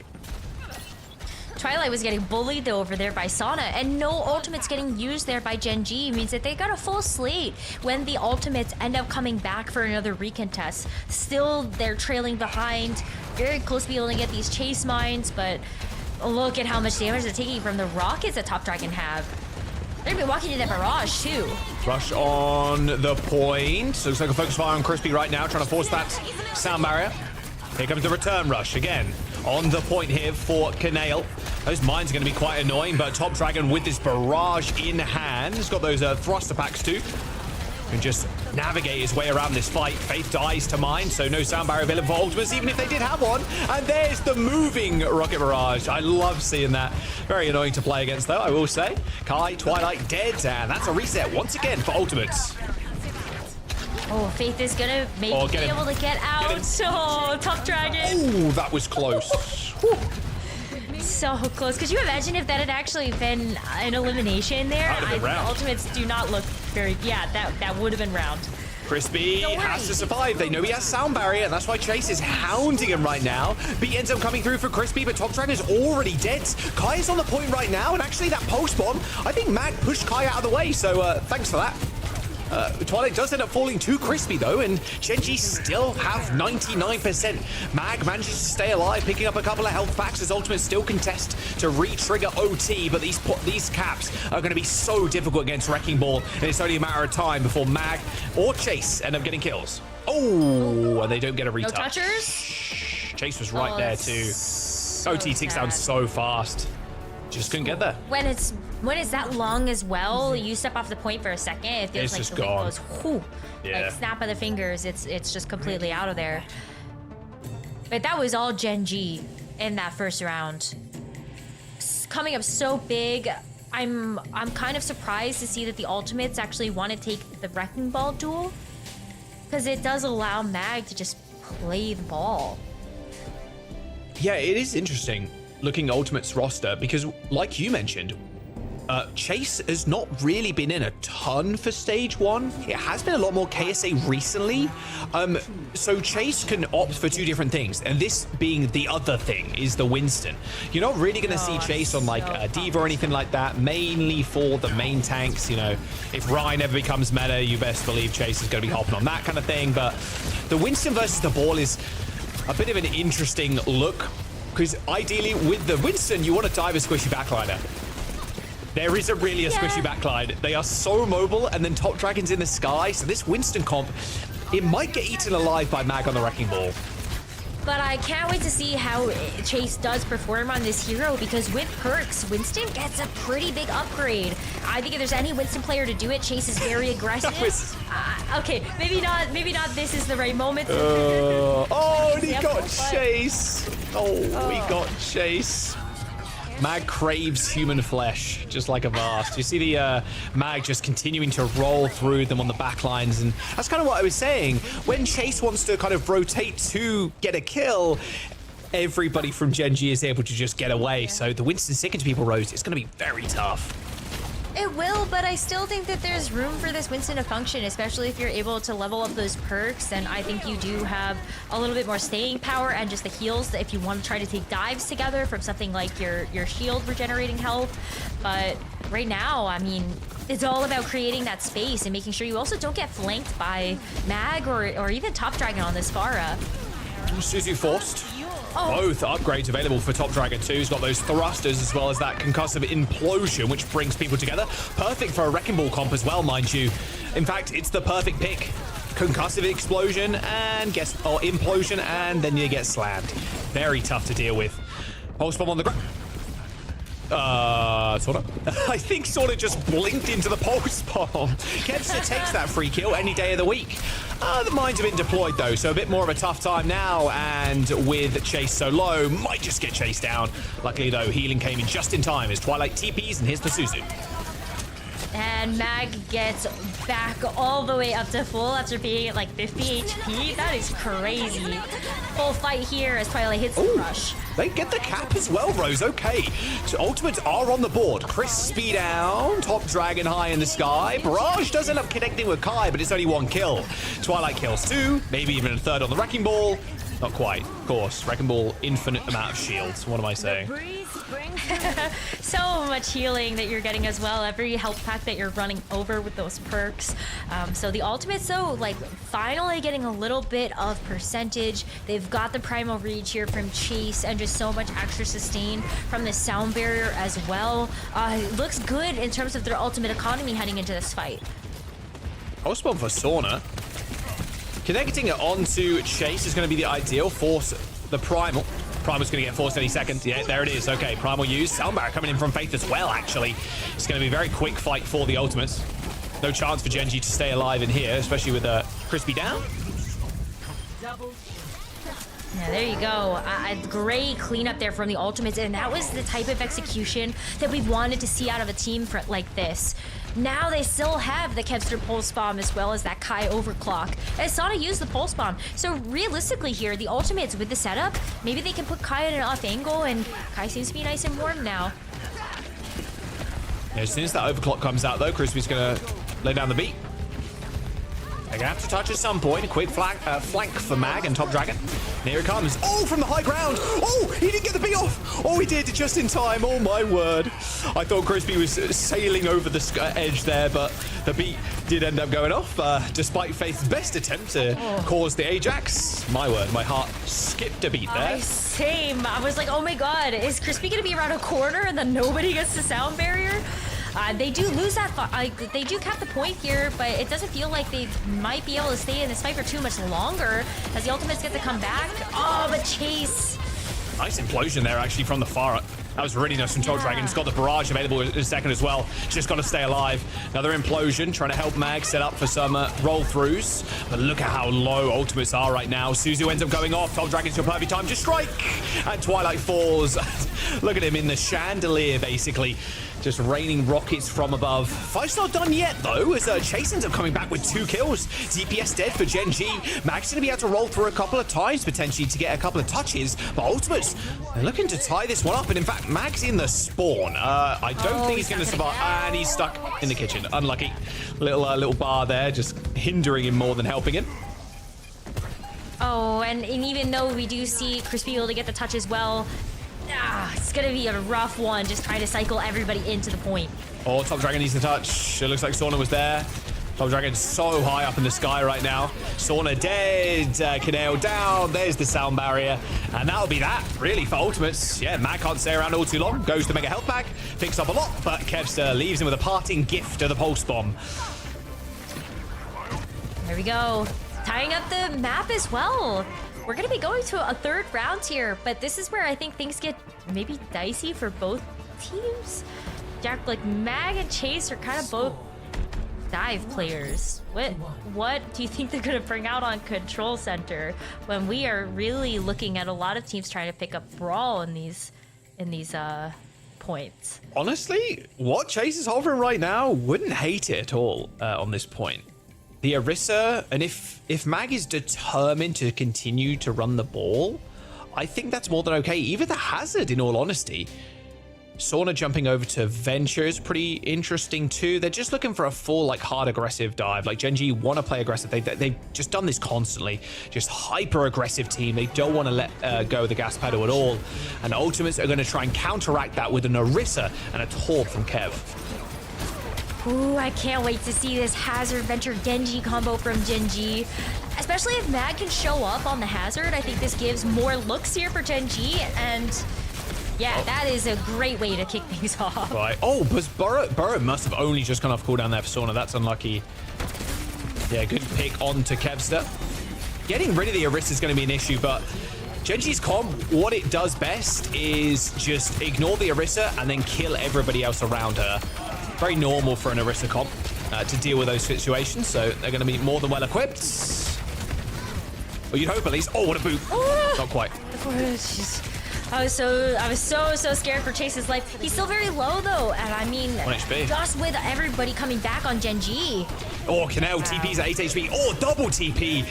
Twilight was getting bullied though over there by Sana, and no ultimates getting used there by Genji means that they got a full slate when the ultimates end up coming back for another recontest. Still, they're trailing behind, very close to being able to get these chase mines, but look at how much damage they're taking from the rockets that Top Dragon have. They're gonna be walking into that barrage too. Rush on the point. Looks like a focus fire on Crispy right now, trying to force that sound barrier. Here comes the return rush again. On the point here for Kanale. Those mines are going to be quite annoying, but Top Dragon with this barrage in hand. He's got those thruster packs too. Can just navigate his way around this fight. Faith dies to mine, so no sound barrier available for ultimates, even if they did have one. And there's the moving rocket barrage. I love seeing that. Very annoying to play against, though, I will say. Kai, Twilight dead, and that's a reset once again for ultimates. Oh, Faith is gonna maybe be able to get out. Oh, Top Dragon. Oh, that was close. So close. Could you imagine if that had actually been an elimination there? The ultimates do not look very... Yeah, that would have been round. Crispy has to survive. They know he has sound barrier, and that's why Chase is hounding him right now. B ends up coming through for Crispy, but Top Dragon is already dead. Kai is on the point right now, and actually that pulse bomb, I think Mag pushed Kai out of the way, so thanks for that. Twilight does end up falling to Crispy though, and Genji still have 99%. Mag manages to stay alive, picking up a couple of health packs as Ultimate still contest to re-trigger OT, but these caps are going to be so difficult against Wrecking Ball, and it's only a matter of time before Mag or Chase end up getting kills. Oh, and they don't get a retouch. No touchers? Chase was right there too. So OT ticks down so fast. Just couldn't get there. When it's that long as well, you step off the point for a second, it feels like the thing goes whoo. Yeah. Like snap of the fingers, it's just completely out of there. But that was all Genji in that first round. Coming up so big, I'm kind of surprised to see that the ultimates actually want to take the Wrecking Ball duel, because it does allow Mag to just play the ball. Yeah, it is interesting looking Ultimate's roster, because like you mentioned, Chase has not really been in a ton for stage 1. It has been a lot more KSA recently. So Chase can opt for 2 different things, and this being the other thing is the Winston. You're not really going to see Chase on like a Diva or anything like that, mainly for the main tanks. You know, if Ryan ever becomes meta, you best believe Chase is going to be hopping on that kind of thing. But the Winston versus the ball is a bit of an interesting look, because ideally with the Winston, you want to dive a squishy backliner. There isn't really a squishy backline. They are so mobile, and then Top Dragon's in the sky, so this Winston comp, it might get eaten alive by Mag on the Wrecking Ball. But I can't wait to see how Chase does perform on this hero, because with perks, Winston gets a pretty big upgrade. I think if there's any Winston player to do it, Chase is very aggressive. Okay, maybe not this is the right moment. Oh, he got Chase. Oh, we got Chase. Mag craves human flesh, just like a vast. You see the Mag just continuing to roll through them on the back lines, and that's kind of what I was saying. When Chase wants to kind of rotate to get a kill, everybody from Gen G is able to just get away. So the Winston sticking to people, Rose, it's going to be very tough. It will, but I still think that there's room for this Winston to function, especially if you're able to level up those perks. And I think you do have a little bit more staying power and just the heals if you want to try to take dives together from something like your shield regenerating health. But right now, I mean, it's all about creating that space and making sure you also don't get flanked by Mag or even Top Dragon on this Pharah. Suzu forced. Both upgrades available for Top Dragon 2. He's got those thrusters as well as that concussive implosion, which brings people together. Perfect for a Wrecking Ball comp as well, mind you. In fact, it's the perfect pick. Concussive explosion and implosion, and then you get slammed. Very tough to deal with. Pulse bomb on the ground. Sort of. I think sort of just blinked into the pulse bomb. Kevster takes that free kill any day of the week. The mines have been deployed though, so a bit more of a tough time now, and with Chase so low, might just get chased down. Luckily though, healing came in just in time as Twilight TPs, and here's the Suzu. And Mag gets back all the way up to full after being at like 50 HP. That is crazy. Full fight here as Twilight hits the rush. They get the cap as well, Rose. Okay. So ultimates are on the board. Crispy down. Top Dragon high in the sky. Barrage does end up connecting with Kai, but it's only 1 kill. Twilight kills 2. Maybe even a 3rd on the Wrecking Ball. Not quite, of course. Wrecking Ball, infinite amount of shields. What am I saying? So much healing that you're getting as well. Every health pack that you're running over with those perks. So the ultimates, though, like finally getting a little bit of percentage. They've got the primal reach here from Chase and just so much extra sustain from the sound barrier as well. It looks good in terms of their ultimate economy heading into this fight. Pulse bomb for Sauna. Connecting it onto Chase is going to be the ideal. Force the Primal. Primal's going to get forced any second. Yeah, there it is. Okay, Primal used. Soundbar coming in from Faith as well, actually. It's going to be a very quick fight for the ultimates. No chance for Gen G to stay alive in here, especially with Crispy down. Yeah, there you go. A great cleanup there from the ultimates, and that was the type of execution that we wanted to see out of a team like this. Now they still have the Kevster Pulse Bomb as well as that Kai Overclock. And Sana used the Pulse Bomb. So realistically here, the ultimates with the setup, maybe they can put Kai at an off angle, and Kai seems to be nice and warm now. Yeah, as soon as that Overclock comes out though, Crispy's gonna lay down the beat. They're gonna have to touch at some point. A quick flank for Mag and Top Dragon. And here it comes. Oh, from the high ground. Oh, he didn't get the beat off. Oh, he did just in time. Oh my word. I thought Crispy was sailing over the edge there, but the beat did end up going off, despite Faith's best attempt to cause the Ajax. My word, my heart skipped a beat there. Same. I was like, oh my god, is Crispy gonna be around a corner and then nobody gets the sound barrier? They do lose that, they do cap the point here, but it doesn't feel like they might be able to stay in this fight for too much longer as the ultimates get to come back. Oh, but Chase. Nice implosion there, actually, from the Pharah. That was really nice from Top Dragon. He's got the barrage available in a second as well. Just got to stay alive. Another implosion, trying to help Mag set up for some roll-throughs. But look at how low ultimates are right now. Suzu ends up going off. Top Dragon's your perfect time to strike. And Twilight falls. Look at him in the chandelier, basically. just raining rockets from above. Fight's not done yet, though, as Chase ends up coming back with 2 kills. DPS dead for Gen G. Mag's going to be able to roll through a couple of times, potentially, to get a couple of touches. But Ultimates, they're looking to tie this one up. And in fact, Mag's in the spawn. I don't think he's going to survive. And he's stuck in the kitchen. Unlucky. Little bar there, just hindering him more than helping him. Oh, and even though we do see Crispy able to get the touch as well, it's gonna be a rough one, just trying to cycle everybody into the point. Oh, Top Dragon needs the touch. It looks like Sauna was there. Top Dragon's so high up in the sky right now. Sauna dead. Kaneo down. There's the sound barrier. And that'll be that, really, for Ultimates. Yeah, Mag can't stay around all too long. Goes to Mega Health Pack. Picks up a lot, but Kevster leaves him with a parting gift of the Pulse Bomb. There we go. Tying up the map as well. We're going to be going to a 3rd round here, but this is where I think things get maybe dicey for both teams. Jack, like Mag and Chase are kind of both dive players. What do you think they're going to bring out on Control Center when we are really looking at a lot of teams trying to pick up Brawl in these points? Honestly, what Chase is hovering right now, wouldn't hate it at all on this point. The Orisa, and if Mag is determined to continue to run the ball, I think that's more than okay. Even the Hazard, in all honesty. Sauna jumping over to Venture is pretty interesting too. They're just looking for a full, like, hard aggressive dive. Like, Gen G want to play aggressive. They've just done this constantly. Just hyper aggressive team. They don't want to let go of the gas pedal at all. And Ultimates are going to try and counteract that with an Orisa and a Torp from Kev. Ooh, I can't wait to see this Hazard Venture Genji combo from Gen G. Especially if Mag can show up on the Hazard. I think this gives more looks here for Gen G. And yeah, that is a great way to kick things off. Right. Oh, but Burrow must have only just gone off cooldown there for Sauna. That's unlucky. Yeah, good pick onto Kevster. Getting rid of the Orisa is going to be an issue, but Gen G's comp, what it does best is just ignore the Orisa and then kill everybody else around her. Very normal for an Orisa comp to deal with those situations, so they're going to be more than well equipped. Well, you'd hope at least. Oh, what a boot! Not quite. I was so scared for Chase's life. He's still very low though, and I mean, 1 HP. Just with everybody coming back on Gen G. Oh, Kaneo TP's at 8 HP. Oh, double TP.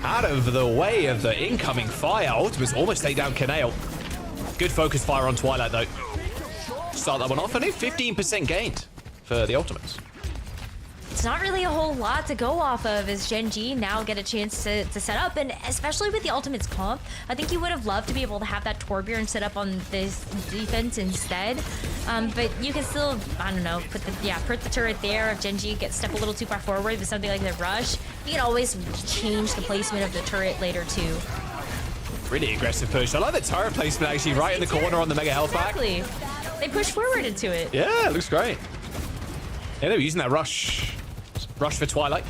Out of the way of the incoming fire. Ultimates almost take down Kaneo. Good focus fire on Twilight though. Start that one off. Only 15% gained for the Ultimates. It's not really a whole lot to go off of as Gen G now get a chance to set up, and especially with the Ultimates comp, I think you would have loved to be able to have that Torbjorn set up on this defense instead. But you can still, I don't know, put the turret there. If Gen G gets step a little too far forward with something like the rush, you can always change the placement of the turret later too. Really aggressive push. I like the turret placement actually right in the corner on the Mega Health Pack. Exactly. They push forward into it. Yeah, it looks great. Yeah, they were using that rush. Rush for Twilight.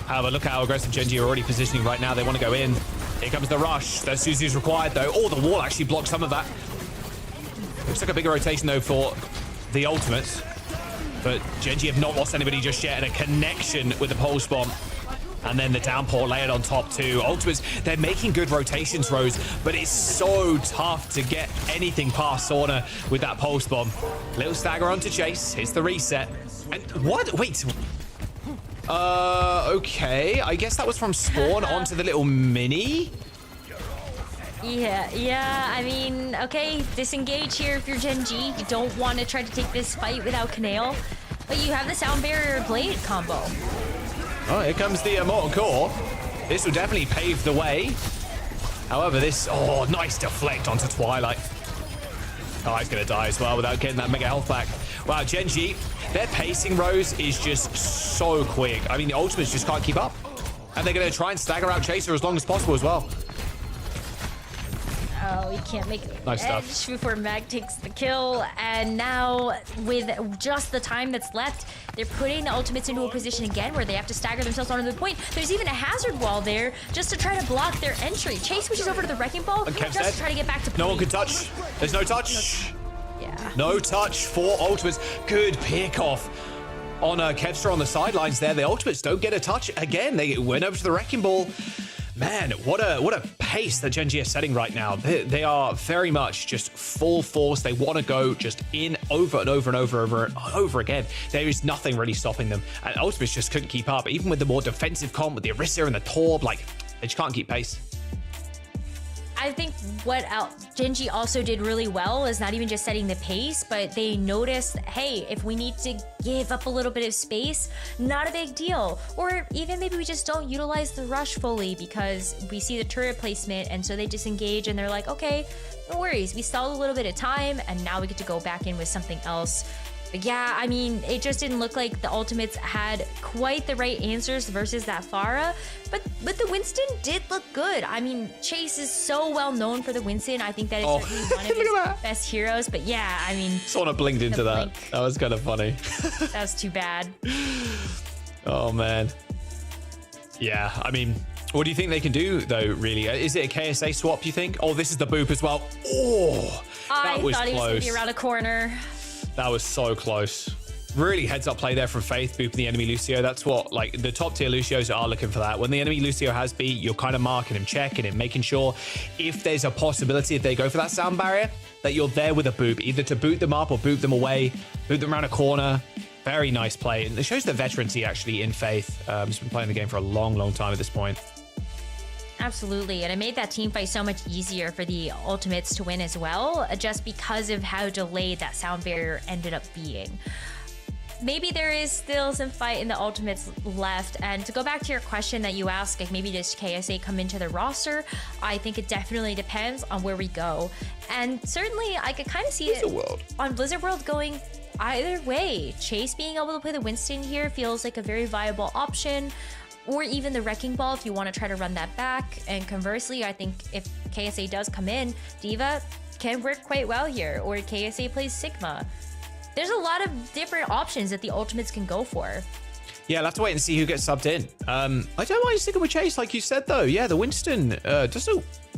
However, look how aggressive Gen G are already positioning right now. They want to go in. Here comes the rush. That Suzu's required, though. Oh, the wall actually blocks some of that. Looks like a bigger rotation, though, for the Ultimates. But Gen G have not lost anybody just yet. And a connection with the Pulse Bomb. And then the downpour layered on top, too. Ultimates, they're making good rotations, Rose. But it's so tough to get anything past Sauna with that Pulse Bomb. Little stagger onto Chase. Hits the reset. And what? Wait. Okay. I guess that was from spawn onto the little mini. Yeah. I mean, okay, disengage here if you're Gen G. You don't want to try to take this fight without Kaneo. But you have the Sound Barrier Blade combo. Oh, here comes the Immortal Core. This will definitely pave the way. However, this... Oh, nice deflect onto Twilight. Oh, he's going to die as well without getting that Mega Health back. Wow, Gen G, their pacing, Rose, is just so quick. I mean, the Ultimates just can't keep up. And they're going to try and stagger out Chaser as long as possible as well. Oh, he can't make it nice edge stuff before Mag takes the kill. And now, with just the time that's left, they're putting the Ultimates into a position again where they have to stagger themselves onto the point. There's even a hazard wall there just to try to block their entry. Chase switches over to the Wrecking Ball just to try to get back to point. No one can touch. There's no touch. Yeah. No touch for Ultimates. Good pick off on Kevster on the sidelines there. The Ultimates don't get a touch again. They went over to the Wrecking Ball. Man, what a pace that Gen G is setting right now. They are very much just full force. They want to go just in over and over and over again. There is nothing really stopping them. And Ultimates just couldn't keep up. Even with the more defensive comp, with the Orisa and the Torb, like, they just can't keep pace. I think what Gen.G also did really well is not even just setting the pace, but they noticed, hey, if we need to give up a little bit of space, not a big deal. Or even maybe we just don't utilize the rush fully because we see the turret placement, and so they disengage and they're like, okay, no worries, we stalled a little bit of time and now we get to go back in with something else. But yeah, I mean, it just didn't look like the Ultimates had quite the right answers versus that Pharah, but the Winston did look good. I mean, Chase is so well known for the Winston. I think that is certainly one of his best heroes, but yeah, I mean... Sort of blinked into that. That was kind of funny. That was too bad. Oh, man. Yeah, I mean... What do you think they can do, though, really? Is it a KSA swap, you think? Oh, this is the boop as well. Oh, that was thought he was close. going to be around a corner. That was so close. Really heads-up play there from Faith, booping the enemy Lucio. That's what, like, the top-tier Lucios are looking for that. When the enemy Lucio has beat, you're kind of marking him, checking him, making sure if there's a possibility, if they go for that sound barrier, that you're there with a boop, either to boot them up or boot them away, boot them around a corner. Very nice play. And it shows the veterancy, actually, in Faith. He's been playing the game for a long, long time at this point. Absolutely, and it made that team fight so much easier for the Ultimates to win as well, just because of how delayed that sound barrier ended up being. Maybe there is still some fight in the Ultimates left, and to go back to your question that you asked, like maybe does KSA come into the roster? I think it definitely depends on where we go, and certainly I could kind of see it on Blizzard World going either way. Chase being able to play the Winston here feels like a very viable option, or even the Wrecking Ball if you want to try to run that back. And conversely, I think if KSA does come in, D.Va can work quite well here, or KSA plays Sigma. There's a lot of different options that the Ultimates can go for. Yeah, I'll have to wait and see who gets subbed in. I don't mind sticking with Chase, like you said, though. Yeah, the Winston does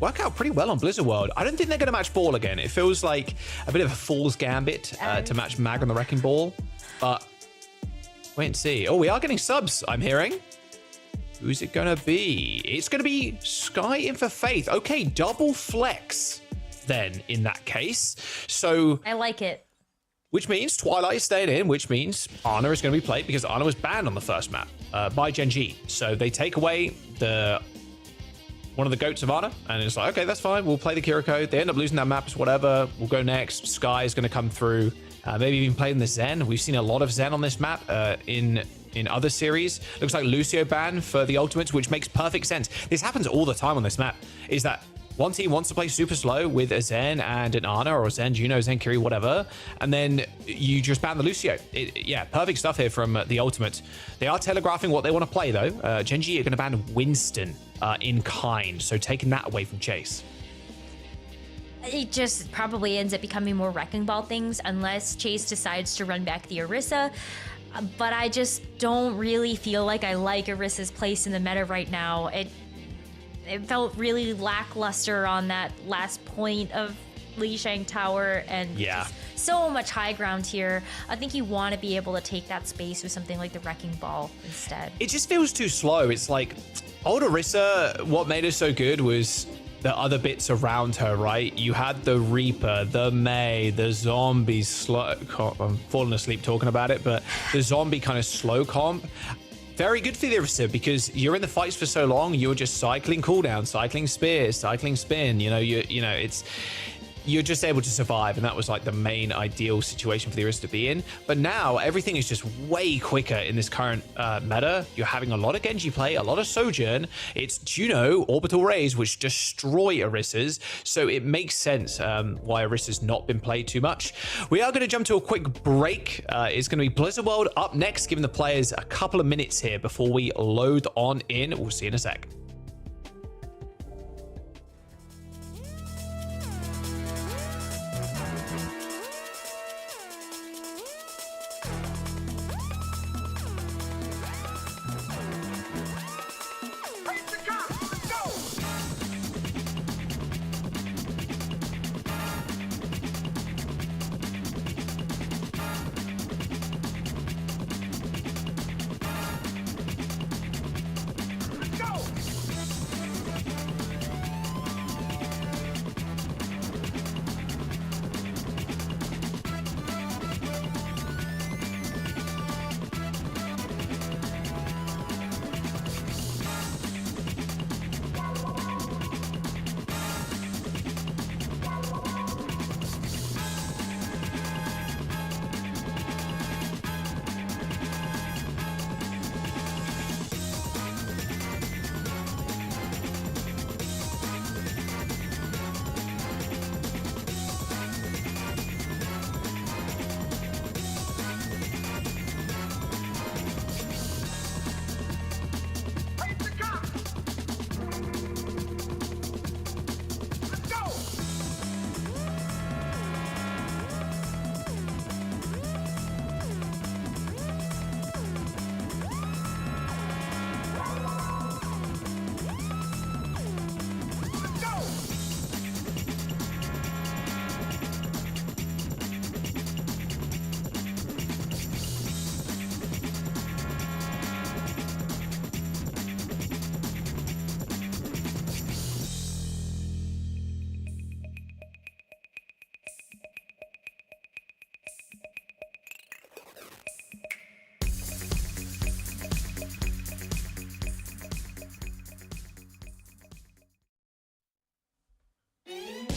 work out pretty well on Blizzard World. I don't think they're going to match Ball again. It feels like a bit of a fool's gambit to match Mag on the Wrecking Ball. But wait and see. Oh, we are getting subs, I'm hearing. Who's it gonna be? It's gonna be Sky in for Faith. Okay, double flex then in that case. So I like it. Which means Twilight is staying in, which means Ana is gonna be played because Ana was banned on the first map by Gen G. So they take away one of the goats of Ana, and it's like, okay, that's fine. We'll play the Kiriko. They end up losing that map, it's whatever. We'll go next. Sky is gonna come through. Maybe even playing the Zen. We've seen a lot of Zen on this map in other series. Looks like Lucio ban for the Ultimates, which makes perfect sense. This happens all the time on this map, is that one team wants to play super slow with a Zen and an Ana, or a Zen, Juno, Zen, Kiri, whatever, and then you just ban the Lucio. Yeah, perfect stuff here from the Ultimates. They are telegraphing what they want to play, though. Gen G are going to ban Winston in kind, so taking that away from Chase. It just probably ends up becoming more Wrecking Ball things unless Chase decides to run back the Orisa. But I just don't really feel like I like Orisa's place in the meta right now. It felt really lackluster on that last point of Lijiang Tower, and just so much high ground here. I think you want to be able to take that space with something like the Wrecking Ball instead. It just feels too slow. It's like old Orisa, what made her so good was the other bits around her, right? You had the Reaper, the Mei, the zombie slow. I'm falling asleep talking about it, but the zombie kind of slow comp. Very good for the Orisa because you're in the fights for so long. You're just cycling cooldown, cycling spear, cycling spin. You're just able to survive, and that was like the main ideal situation for the Orisa to be in. But now everything is just way quicker in this current meta. You're having a lot of Genji play, a lot of Sojourn. It's Juno, Orbital Rays, which destroy Orisas. So it makes sense why Orisa's not been played too much. We are going to jump to a quick break. It's going to be Blizzard World up next, giving the players a couple of minutes here before we load on in. We'll see you in a sec.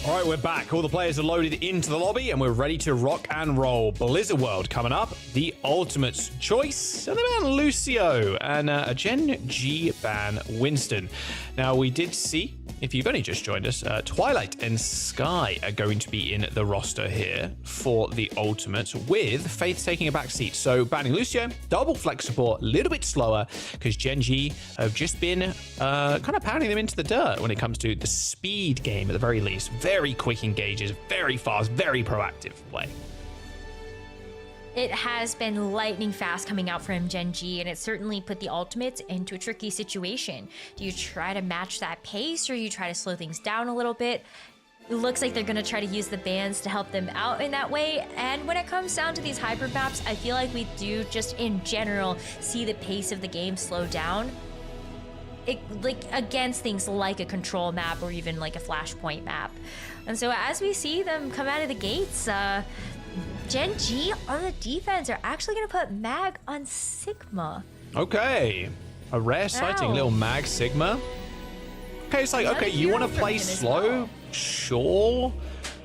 All right, we're back. All the players are loaded into the lobby, and we're ready to rock and roll. Blizzard World coming up. The Ultimates choice. And they ban Lucio and a Gen G ban Winston. Now, we did see, if you've only just joined us, Twilight and Sky are going to be in the roster here for the Ultimates, with Faith taking a back seat. So banning Lucio, double flex support, a little bit slower, because Gen G have just been kind of pounding them into the dirt when it comes to the speed game at the very least. Very quick engages, very fast, very proactive play. It has been lightning fast coming out from Gen G, and it certainly put the Ultimates into a tricky situation. Do you try to match that pace, or you try to slow things down a little bit? It looks like they're going to try to use the bans to help them out in that way. And when it comes down to these hybrid maps, I feel like we do just in general see the pace of the game slow down. Like against things like a control map or even like a flashpoint map. And so as we see them come out of the gates, Gen G on the defense are actually going to put Mag on Sigma. Okay. A rare sighting, little Mag Sigma. Okay, it's like, okay, you want to play slow? Sure.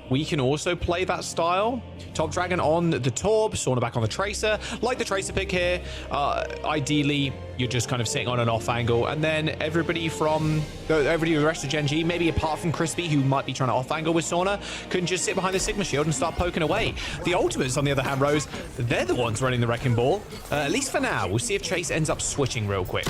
We can also play that style. Top Dragon on the Torb, Sauna back on the Tracer. Like the Tracer pick here, ideally, you're just kind of sitting on an off angle, and then everybody the rest of Gen G, maybe apart from Crispy, who might be trying to off angle with Sauna, can just sit behind the Sigma shield and start poking away. The Ultimates, on the other hand, Rose, they're the ones running the Wrecking Ball, at least for now. We'll see if Chase ends up switching real quick.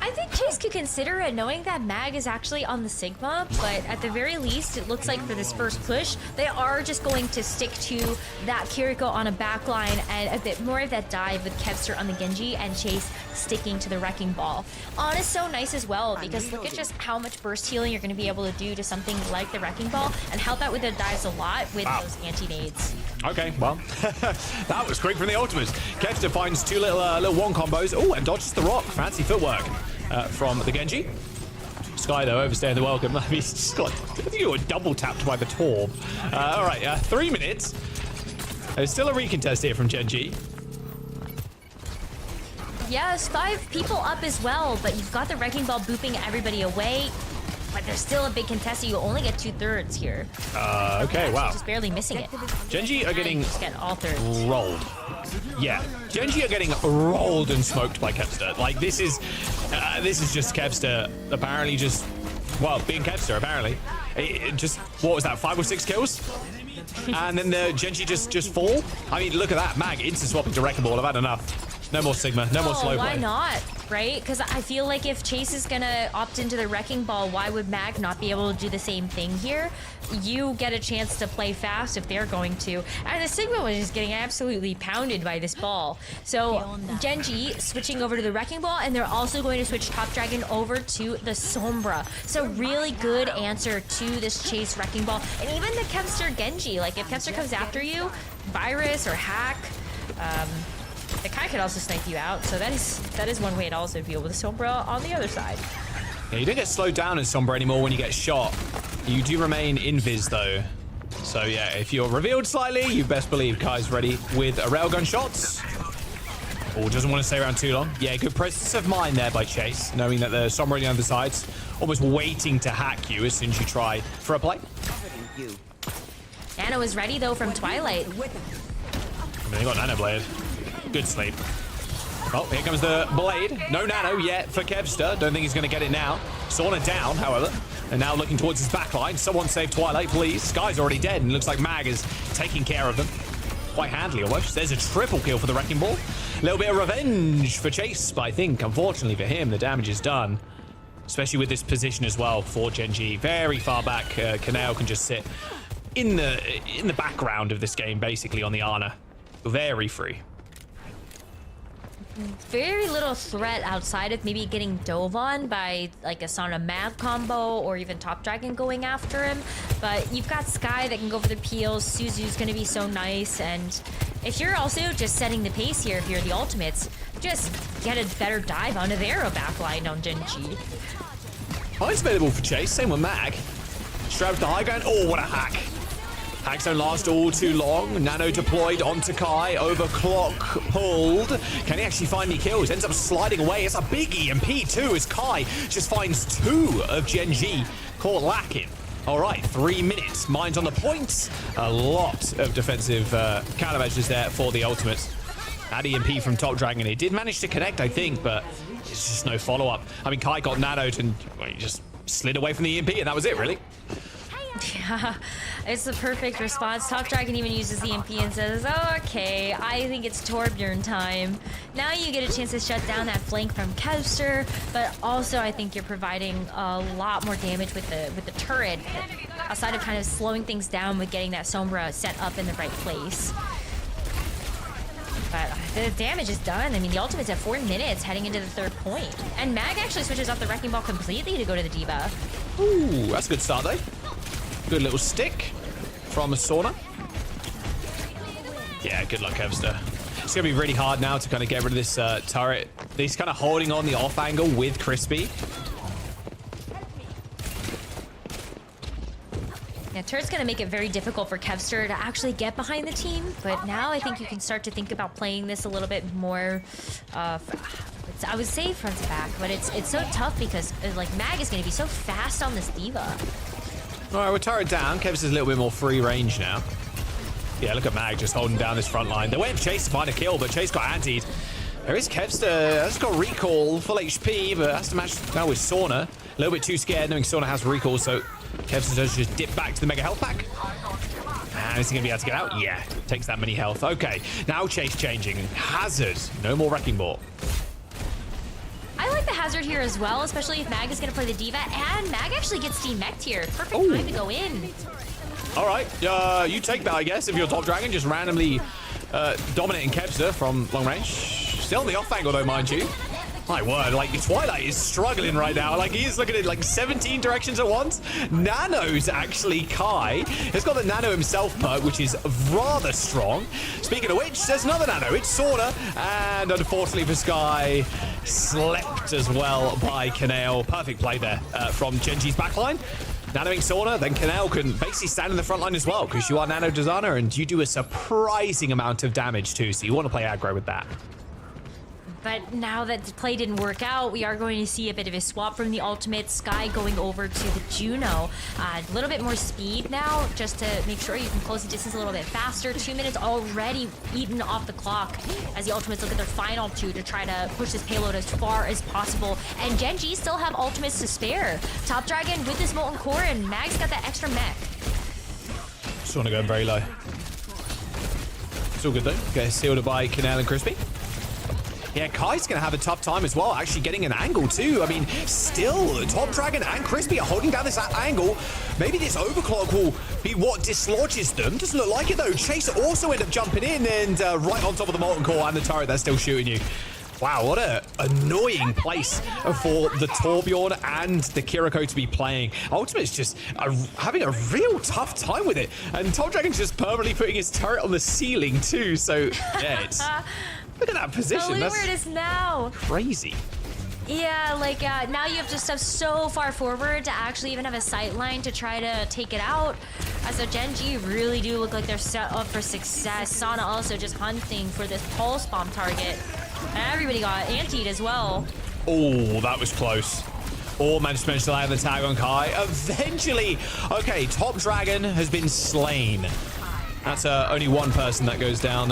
I think Chase could consider it, knowing that Mag is actually on the Sigma, but at the very least, it looks like for this first push, they are just going to stick to that Kiriko on a backline and a bit more of that dive with Kevster on the Genji and Chase sticking to the Wrecking Ball. On is so nice as well, because look at just how much burst healing you're going to be able to do to something like the Wrecking Ball and help out with the dives a lot with those anti-nades. Okay, well, that was quick from the Ultimates. Kevster finds two little one combos. Oh, and dodges the rock. Fancy footwork. From the Genji. Sky, though, overstaying the welcome. I mean, he's got, I think you were double tapped by the Torb. All right, 3 minutes. There's still a recontest here from Gen G. Yes, 5 people up as well, but you've got the Wrecking Ball booping everybody away. But there's still a big contest, so you only get 2/3 here. Okay, wow. Just barely missing it. Gen G are getting all rolled. Yeah, Gen G are getting rolled and smoked by Kevster. Like, this is just Kevster apparently just, well, being Kevster apparently. It just, what was that, 5 or 6 kills? And then the Gen G just fall? I mean, look at that. Mag instant swapping to Wrecking Ball. I've had enough. No more Sigma, no more slow play. Why not, right? Because I feel like if Chase is gonna opt into the Wrecking Ball, why would Mag not be able to do the same thing here? You get a chance to play fast if they're going to. And the Sigma was just getting absolutely pounded by this ball. So Gen G switching over to the Wrecking Ball, and they're also going to switch Top Dragon over to the Sombra. So really good answer to this Chase Wrecking Ball. And even the Kevster Genji, like if Kevster comes after you, Virus or Hack, the Kai could also snipe you out, so that is one way to also deal with the Sombra on the other side. Yeah, you don't get slowed down in Sombra anymore when you get shot. You do remain invis though. So yeah, if you're revealed slightly, you best believe Kai's ready with a railgun shots. Oh, doesn't want to stay around too long. Yeah, good presence of mind there by Chase, knowing that the Sombra on the other side's almost waiting to hack you as soon as you try for a play. Nano is ready though from Twilight. I mean, they got Nano Blade. Good sleep. Oh, here comes the Blade. No Nano yet for Kevster. Don't think he's going to get it now. Sauna down, however. And now looking towards his backline. Someone save Twilight, please. Sky's already dead, and looks like Mag is taking care of them. Quite handily, almost. There's a triple kill for the Wrecking Ball. A little bit of revenge for Chase, but I think, unfortunately for him, the damage is done. Especially with this position as well for Gen G. Very far back. Kanao can just sit in the background of this game, basically, on the Ana. Very free. Very little threat outside of maybe getting dove on by like a Sauna Mag combo or even Top Dragon going after him. But you've got Sky that can go for the peels. Suzu's going to be so nice. And if you're also just setting the pace here, if you're the Ultimates, just get a better dive onto their backline on Gen G. High's available for Chase. Same with Mag. Straight the high ground. Oh, what a hack. Hacks don't last all too long. Nano deployed onto Kai. Overclock pulled. Can he actually find any kills? Ends up sliding away. It's a big EMP too as Kai just finds 2 of Gen G caught lacking. All right, 3 minutes. Mine's on the point. A lot of defensive countermeasures there for the ultimates. That EMP from Top Dragon. It did manage to connect, I think, but it's just no follow-up. I mean, Kai got nanoed and well, he just slid away from the EMP, and that was it, really. Yeah, it's the perfect response. Top Dragon even uses the EMP and says, oh, okay, I think it's Torbjorn time. Now you get a chance to shut down that flank from Kevster, but also I think you're providing a lot more damage with the turret, aside of kind of slowing things down with getting that Sombra set up in the right place. But the damage is done. I mean, the ultimate's at 4 minutes heading into the 3rd point. And Mag actually switches off the Wrecking Ball completely to go to the D.Va. Ooh, that's a good start, though. Good little stick from a Sauna. Yeah, good luck, Kevster. It's going to be really hard now to kind of get rid of this turret. He's kind of holding on the off angle with Crispy. Yeah, turret's going to make it very difficult for Kevster to actually get behind the team. But now I think you can start to think about playing this a little bit more, I would say front to back, but it's so tough because like Mag is going to be so fast on this D.Va. All right, we're turret down. Kevster's a little bit more free range now. Yeah, look at Mag just holding down this front line. They went for Chase to find a kill, but Chase got antied. There is Kevster. Has got recall, full HP, but has to match now with Sauna. A little bit too scared knowing Sauna has recall, so Kevster does just dip back to the Mega Health Pack. And is he going to be able to get out? Yeah, takes that many health. Okay, now Chase changing. Hazard, no more Wrecking Ball. I like the Hazard here as well, especially if Mag is going to play the D.Va, and Mag actually gets demeched here. Perfect time to go in. All right, you take that, I guess, if you're Top Dragon, just randomly dominating Kevster from long range. Still on the off angle, though, mind you. My word, like, Twilight is struggling right now. Like, he's looking at, like, 17 directions at once. Nano's actually Kai. He's got the Nano himself perk, which is rather strong. Speaking of which, there's another Nano. It's Sauna. And unfortunately for Sky, slept as well by Kanale. Perfect play there from Genji's backline. Nanoing Sauna, then Kanale can basically stand in the front line as well, because you are Nano Designer and you do a surprising amount of damage too, so you want to play aggro with that. But now that the play didn't work out, we are going to see a bit of a swap from the ultimate. Sky going over to the Juno. A little bit more speed now, just to make sure you can close the distance a little bit faster. 2 minutes already eaten off the clock as the ultimates look at their final 2 to try to push this payload as far as possible. And Genji still have ultimates to spare. Top Dragon with this Molten Core, and Mag's got that extra mech. Just want to go very low. It's all good though. Get sealed by Kanale and Crispy. Yeah, Kai's going to have a tough time as well, actually getting an angle too. I mean, still, Top Dragon and Crispy are holding down this angle. Maybe this overclock will be what dislodges them. Doesn't look like it though. Chase also end up jumping in and right on top of the Molten Core and the turret that's still shooting you. Wow, what a annoying place for the Torbjorn and the Kiriko to be playing. Ultimate's just having a real tough time with it. And Top Dragon's just permanently putting his turret on the ceiling too. So, yeah, it's... Look at that position. Look where it is now. Crazy. Yeah, like now you have to step so far forward to actually even have a sight line to try to take it out. So Genji really do look like they're set up for success. Sauna also just hunting for this pulse bomb target. And everybody got antied as well. Oh, that was close. Or managed to land the tag on Kai. Eventually, okay, Top Dragon has been slain. That's only one person that goes down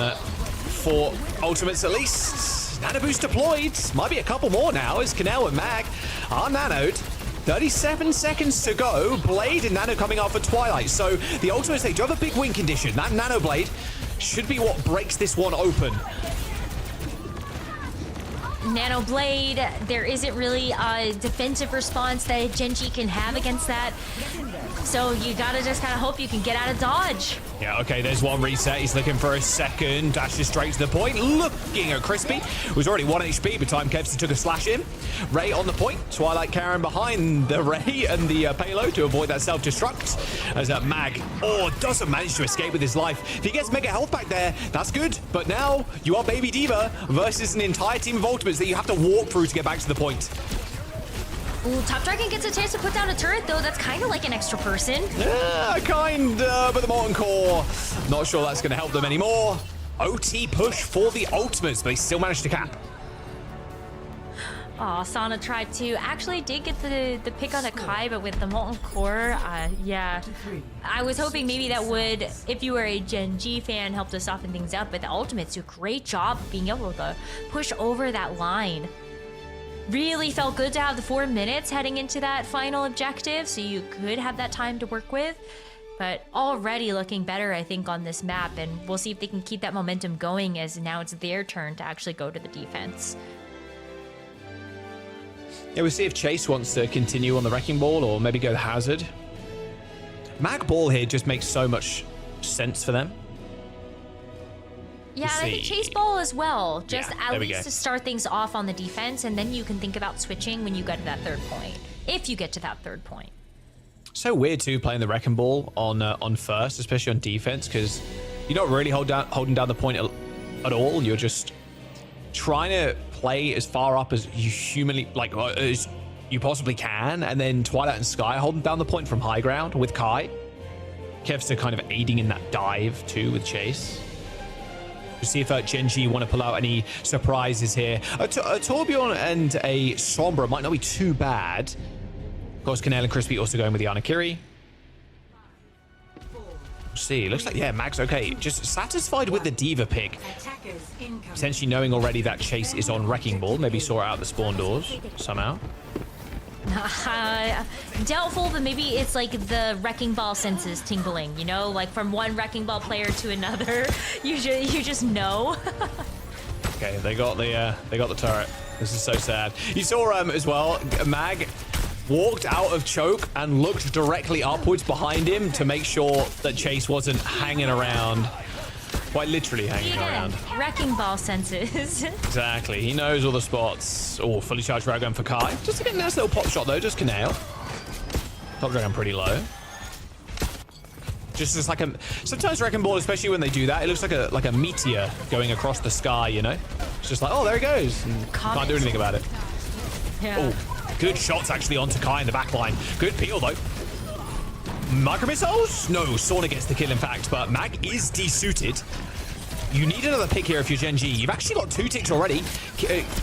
for ultimates at least. Nano boost deployed. Might be a couple more now as Kanale and Mag are nanoed. 37 seconds to go. Blade and Nano coming up for Twilight. So the ultimates, they do have a big win condition. That Nano Blade should be what breaks this one open. Nano Blade, there isn't really a defensive response that Genji can have against that. So you gotta just kind of hope you can get out of dodge. Yeah, okay, there's one reset. He's looking for a second. Dashes straight to the point. Looking at Crispy, who's already 1 HP by the time Kevster took a slash in. Ray on the point. Twilight Karen behind the Ray and the payload to avoid that self-destruct. As Mag, doesn't manage to escape with his life. If he gets Mega Health back there, that's good. But now you are Baby D.Va versus an entire team of ultimates that you have to walk through to get back to the point. Ooh, Top Dragon gets a chance to put down a turret, though. That's kind of like an extra person. Yeah, but the Molten Core, not sure that's going to help them anymore. OT push for the ultimates, but they still managed to cap. Oh, Sana tried to. Actually did get the pick on a Kai, but with the Molten Core, yeah. I was hoping maybe that would, if you were a Gen G fan, help to soften things up, but the Ultimates do a great job being able to push over that line. Really felt good to have the 4 minutes heading into that final objective, so you could have that time to work with. But already looking better, I think, on this map, and we'll see if they can keep that momentum going as now it's their turn to actually go to the defense. Yeah, we'll see if Chase wants to continue on the Wrecking Ball or maybe go the Hazard. Mag Ball here just makes so much sense for them. Yeah, and I think Chase Ball as well. Just Yeah, at least to start things off on the defense, and then you can think about switching when you get to that third point. If you get to that third point. So weird too playing the Wrecking Ball on first, especially on defense, because you're not really holding down the point at all. You're just trying to play as far up as you humanly as you possibly can, and then Twilight and Sky holding down the point from high ground with Kai. Kevster kind of aiding in that dive too with Chase. We'll see if Gen G want to pull out any surprises here. A Torbjorn and a Sombra might not be too bad. Of course, Kanel and Crispy also going with the Anakiri. We'll see. Looks like, yeah, Mag's okay. Just satisfied with the Diva pick. Potentially knowing already that Chase is on Wrecking Ball. Maybe saw out the spawn doors somehow. Doubtful, but maybe it's like the Wrecking Ball senses tingling, you know? Like from one Wrecking Ball player to another. You just know. Okay, they got the turret. This is so sad. You saw as well, Mag walked out of choke and looked directly upwards behind him to make sure that Chase wasn't hanging around. Quite literally hanging around. Wrecking Ball senses. Exactly. He knows all the spots. Oh, fully charged Railgun for Kai. Just to get a nice little pop shot though, just Kaneo. Top Dragon pretty low. Just as like a sometimes Wrecking Ball, especially when they do that, it looks like a meteor going across the sky, you know? It's just like, oh, there he goes. And can't do anything about it. Yeah. Oh, good shots actually onto Kai in the back line. Good peel though. Micro missiles? No, Sauna gets the kill in fact, but Mag is desuited. You need another pick here if you're Gen G. You've actually got 2 ticks already.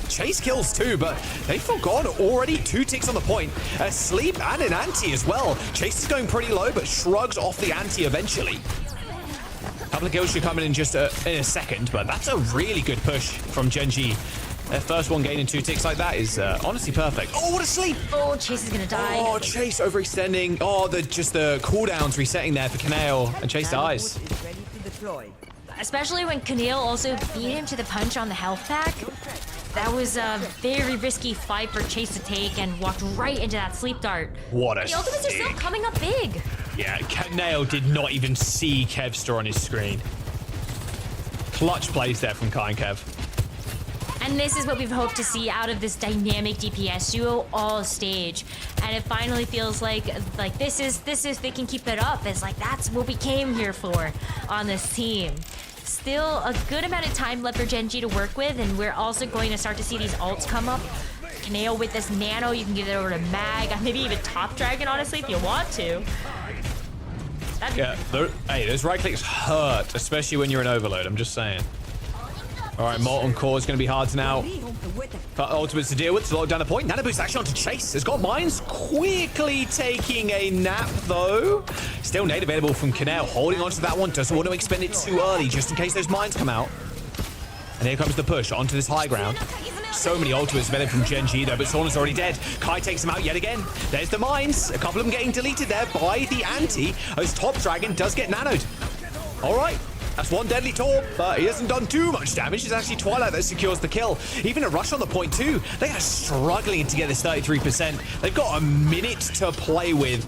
Chase kills 2, but they've forgone already 2 ticks on the point. A sleep and an anti as well. Chase is going pretty low, but shrugs off the anti eventually. Couple of kills should come in just in a second, but that's a really good push from Gen G. Their first one gaining 2 ticks like that is honestly perfect. Oh, what a sleep! Oh, Chase is gonna die. Oh, Chase overextending. Oh, the cooldowns resetting there for Kaneo, and Chase dies. Especially when Kaneo also beat him to the punch on the health pack. That was a very risky fight for Chase to take and walked right into that sleep dart. What a The ultimates are still coming up big. Yeah, Kaneo did not even see Kevster on his screen. Clutch plays there from Kai and Kev. And this is what we've hoped to see out of this dynamic DPS duo all stage. And it finally feels like this is they can keep it up. It's like that's what we came here for on this team. Still a good amount of time left for Gen G to work with, and we're also going to start to see these ults come up. Kaneo with this nano, you can give it over to Mag, maybe even Top Dragon, honestly, if you want to. Yeah, hey, those right clicks hurt, especially when you're in overload, I'm just saying. All right, Molten Core is going to be hard to now for ultimates to deal with to lock down the point. Nano Boost actually onto Chase. Has got mines quickly taking a nap, though. Still nade available from Kaneo, holding onto that one. Doesn't want to expend it too early, just in case those mines come out. And here comes the push onto this high ground. So many ultimates available from Gen G, though, but Sauna's already dead. Kai takes him out yet again. There's the mines. A couple of them getting deleted there by the anti, as Top Dragon does get nanoed. All right. That's one deadly torp, but he hasn't done too much damage. It's actually Twilight that secures the kill. Even a rush on the point too. They are struggling to get this 33%. They've got a minute to play with.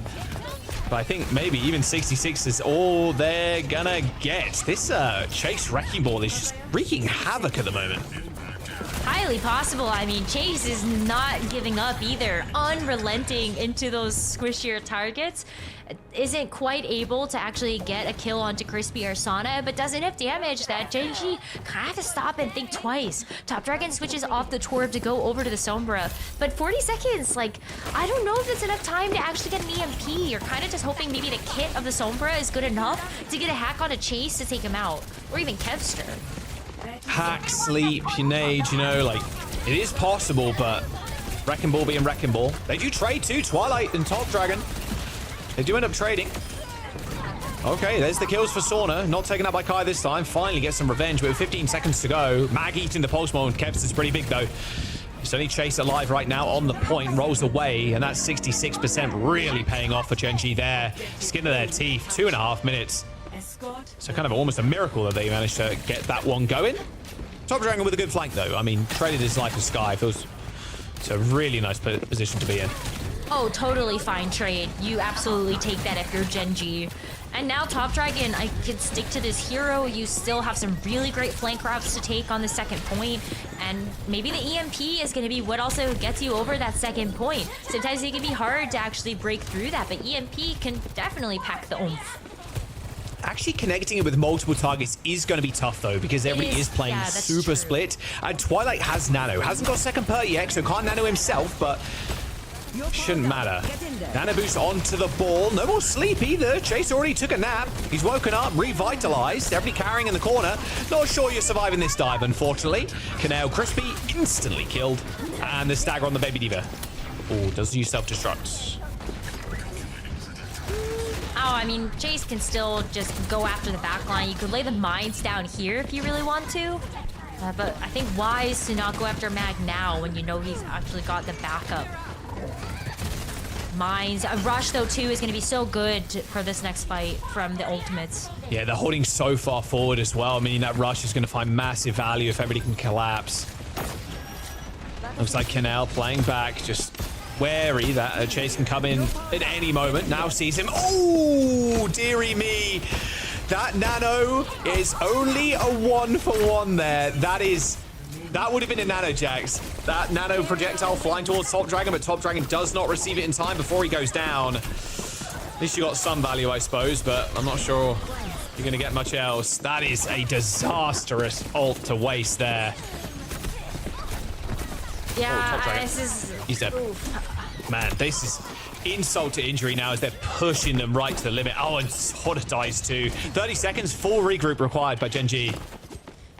But I think maybe even 66 is all they're gonna get. This Chase Wrecking Ball is just wreaking havoc at the moment. Highly possible. I mean, Chase is not giving up either. Unrelenting into those squishier targets. Isn't quite able to actually get a kill onto Crispy or Sana, but does enough damage that Gen G kind of have to stop and think twice. Top Dragon switches off the Torb to go over to the Sombra, but 40 seconds, like, I don't know if it's enough time to actually get an EMP. You're kind of just hoping maybe the kit of the Sombra is good enough to get a hack on a Chase to take him out, or even Kevster. Hack, sleep, nade, you know, like, it is possible, but Wrecking Ball being Wrecking Ball. They do trade too, Twilight and Top Dragon. They do end up trading. Okay, there's the kills for Sauna. Not taken up by Kai this time. Finally gets some revenge, but with 15 seconds to go. Mag eating the pulse mode. Kevs is pretty big, though. It's only Chase alive right now on the point. Rolls away, and that's 66% really paying off for Gen.G there. Skin of their teeth. 2.5 minutes. So kind of almost a miracle that they managed to get that one going. Top Dragon with a good flank, though. I mean, traded his life with Sky. Feels it's a really nice position to be in. Oh, totally fine trade. You absolutely take that if you're Gen.G. And now Top Dragon, I could stick to this hero. You still have some really great flank routes to take on the second point. And maybe the EMP is going to be what also gets you over that second point. Sometimes it can be hard to actually break through that, but EMP can definitely pack the oomph. Actually connecting it with multiple targets is going to be tough, though, because everybody is playing super split. And Twilight has Nano. Hasn't got second per yet, so can't Nano himself, but shouldn't matter. Nano boost onto the ball. No more sleep either. Chase already took a nap. He's woken up, revitalized. Everybody carrying in the corner. Not sure you're surviving this dive, unfortunately. Canal Crispy instantly killed. And the stagger on the Baby Diva. Oh, does use self-destruct. Oh, I mean, Chase can still just go after the back line. You could lay the mines down here if you really want to. But I think wise to not go after Mag now when you know he's actually got the backup. Mines. A rush, though, too, is going to be so good for this next fight from the ultimates. Yeah, they're holding so far forward as well. I mean, that rush is going to find massive value if everybody can collapse. Looks like Canal playing back, just wary that Chase can come in at any moment. Now sees him. Oh, dearie me. That Nano is only a 1-for-1 there. That would have been a Nano, Jax. That Nano projectile flying towards Top Dragon, but Top Dragon does not receive it in time before he goes down. At least you got some value, I suppose, but I'm not sure you're going to get much else. That is a disastrous ult to waste there. Yeah, this is... He's dead. Man, this is insult to injury now as they're pushing them right to the limit. Oh, and Soda dies too. 30 seconds, full regroup required by Gen.G.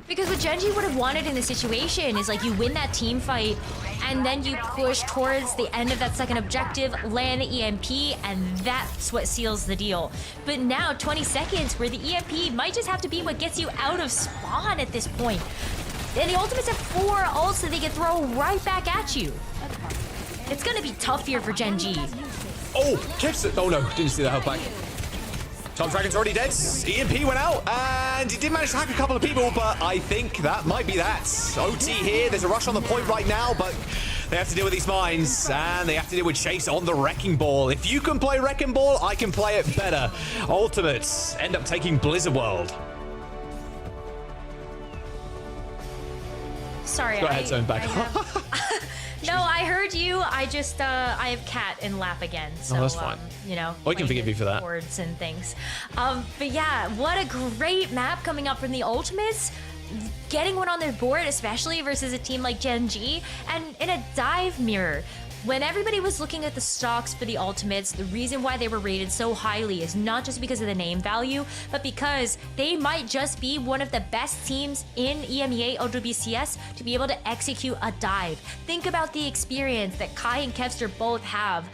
Because what Gen.G would have wanted in this situation is like you win that team fight and then you push towards the end of that second objective, land the EMP, and that's what seals the deal. But now 20 seconds where the EMP might just have to be what gets you out of spawn at this point. And the ultimates have 4 ults that they can throw right back at you. It's gonna be tough here for Gen.G. Oh, Kevs. Oh no, didn't see that help back. Top Dragon's already dead. EMP went out, and he did manage to hack a couple of people, but I think that might be that. OT here. There's a rush on the point right now, but they have to deal with these mines, and they have to deal with Chase on the Wrecking Ball. If you can play Wrecking Ball, I can play it better. Ultimates end up taking Blizzard World. Sorry, Go ahead, Zone back. No, I heard you. I just, I have cat in lap again. So, that's fine. You know. I can forgive you for that. Words and things. But yeah, what a great map coming up from the Ultimates. Getting one on their board, especially versus a team like Gen.G, and in a dive mirror. When everybody was looking at the stocks for the Ultimates, the reason why they were rated so highly is not just because of the name value, but because they might just be one of the best teams in EMEA OWCS to be able to execute a dive. Think about the experience that Kai and Kevster both have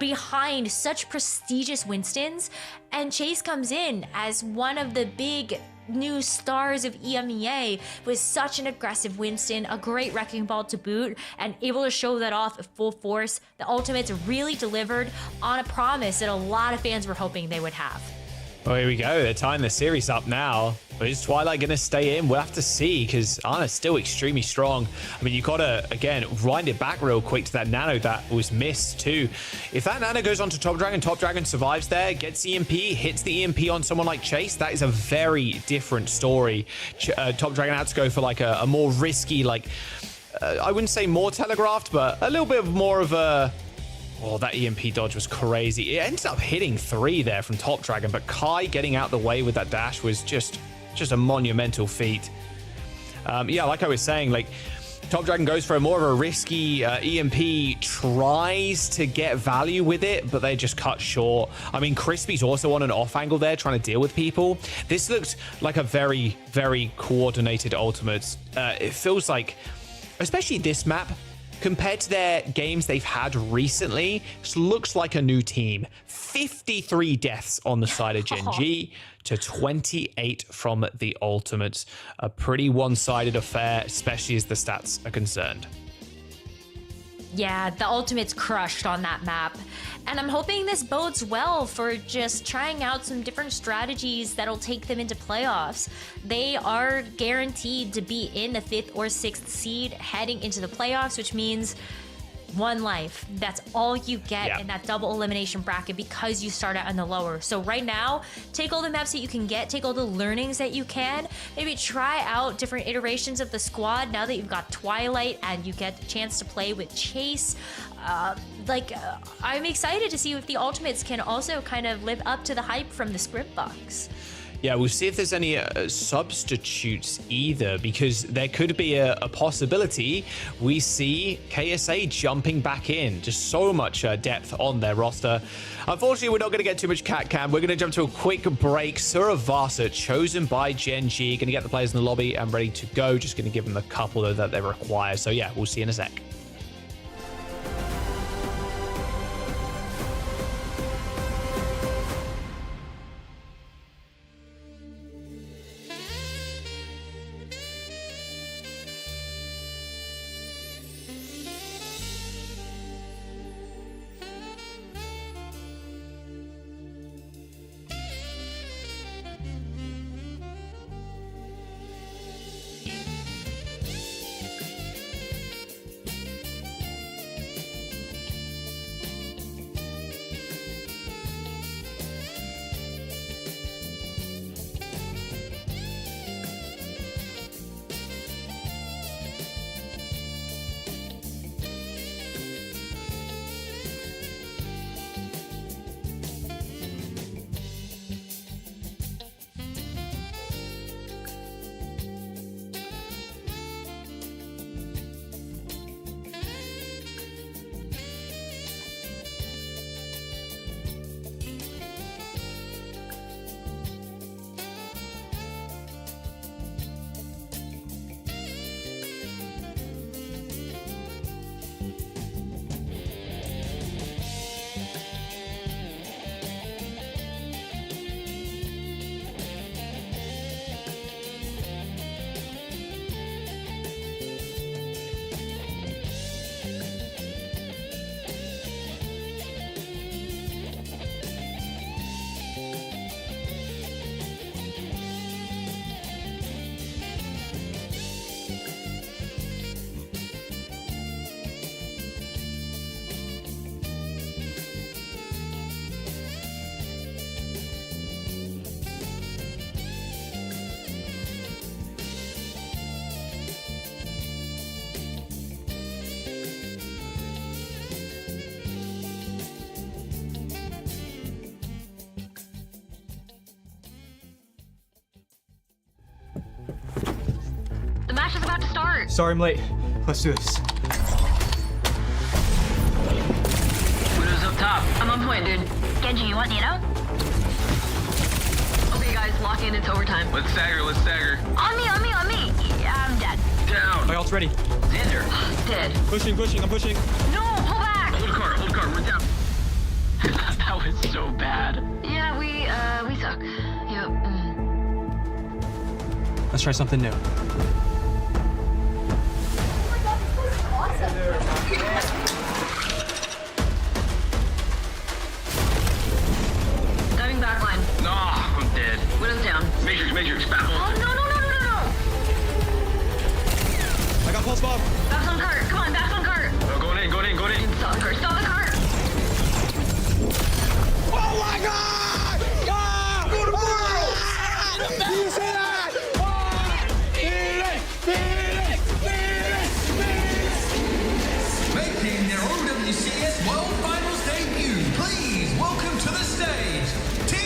behind such prestigious Winstons, and Chase comes in as one of the big new stars of EMEA with such an aggressive Winston, a great wrecking ball to boot, and able to show that off at full force. The Ultimates really delivered on a promise that a lot of fans were hoping they would have. Well, here we go. They're tying the series up now. But is Twilight going to stay in? We'll have to see, because Ana's still extremely strong. I mean, you've got to, again, wind it back real quick to that Nano that was missed, too. If that Nano goes on to Top Dragon survives there, gets EMP, hits the EMP on someone like Chase, that is a very different story. Top Dragon had to go for, like, a more risky, like, I wouldn't say more telegraphed, but a little bit more of a... Oh, that EMP dodge was crazy. It ended up hitting 3 there from Top Dragon, but Kai getting out the way with that dash was just a monumental feat. Yeah, like I was saying, like, Top Dragon goes for a more of a risky EMP, tries to get value with it, but they just cut short. I mean, Crispy's also on an off angle there, trying to deal with people. This looked like a very, very coordinated ultimate. It feels like, especially this map, compared to their games they've had recently, this looks like a new team. 53 deaths on the side of Gen G to 28 from the Ultimates. A pretty one-sided affair, especially as the stats are concerned. Yeah, the Ultimates crushed on that map. And I'm hoping this bodes well for just trying out some different strategies that'll take them into playoffs. They are guaranteed to be in the 5th or 6th seed heading into the playoffs, which means one life. That's all you get in that double elimination bracket because you start out on the lower. So right now, take all the maps that you can get, take all the learnings that you can, maybe try out different iterations of the squad now that you've got Twilight and you get the chance to play with Chase. I'm excited to see if the Ultimates can also kind of live up to the hype from the script box. Yeah, we'll see if there's any substitutes either, because there could be a possibility we see KSA jumping back in. Just so much depth on their roster. Unfortunately, we're not going to get too much cat cam. We're going to jump to a quick break. Suravasa, chosen by Gen G, going to get the players in the lobby and ready to go. Just going to give them a couple that they require. So yeah, we'll see in a sec. match is about to start. Sorry I'm late. Let's do this. Widow's up top. I'm on point, dude. Genji, you want Nino? Okay, guys, lock in. It's overtime. Let's stagger. On me. Yeah, I'm dead. Down. My ult's ready. Xander. Dead. Pushing, I'm pushing. No, pull back. Hold car, we're down. That was so bad. Yeah, we suck. Yep. Let's try something new. Diving backline. Nah, I'm dead. Widow's down. Matrix, battle. Oh, no. I got pulse bomb. Back on cart. Come on, back on cart. Oh, going in. Stop the cart. Stop the cart. Oh my God! Ah! Go to world! Do you see that? Making their OWCS World Finals debut, please welcome to the stage, Team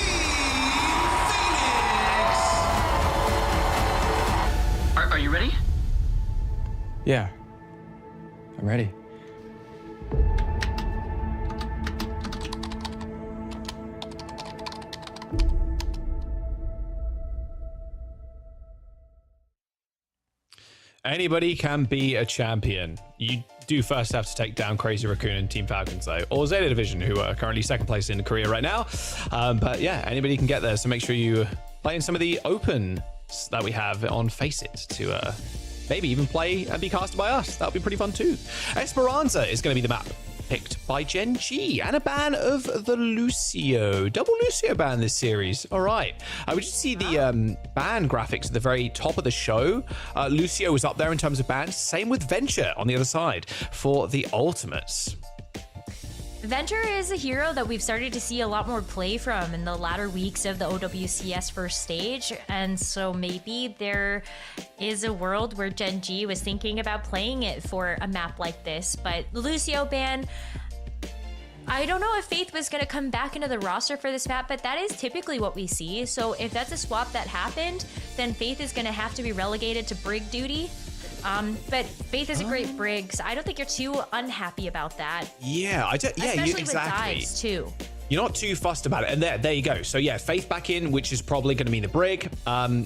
Phoenix! Are you ready? Yeah. I'm ready. Anybody can be a champion. You do first have to take down Crazy Raccoon and Team Falcons, though, or Zeta Division, who are currently second place in Korea right now. But yeah, anybody can get there, so make sure you play in some of the opens that we have on Face It to maybe even play and be casted by us. That would be pretty fun too. Esperança is going to be the map picked by Gen G, and a ban of the Lucio. Double Lucio ban this series. All right. We just see the ban graphics at the very top of the show. Lucio was up there in terms of bans. Same with Venture on the other side for the Ultimates. Venture is a hero that we've started to see a lot more play from in the latter weeks of the OWCS first stage, and so maybe there is a world where Gen G was thinking about playing it for a map like this. But the Lucio ban, I don't know if Faith was going to come back into the roster for this map, but that is typically what we see. So if that's a swap that happened, then Faith is going to have to be relegated to Brig duty. But Faith is a great Brig, so I don't think you're too unhappy about that. Yeah, Especially exactly. with dives too. You're not too fussed about it. And there you go. So yeah, Faith back in, which is probably going to mean the Brig.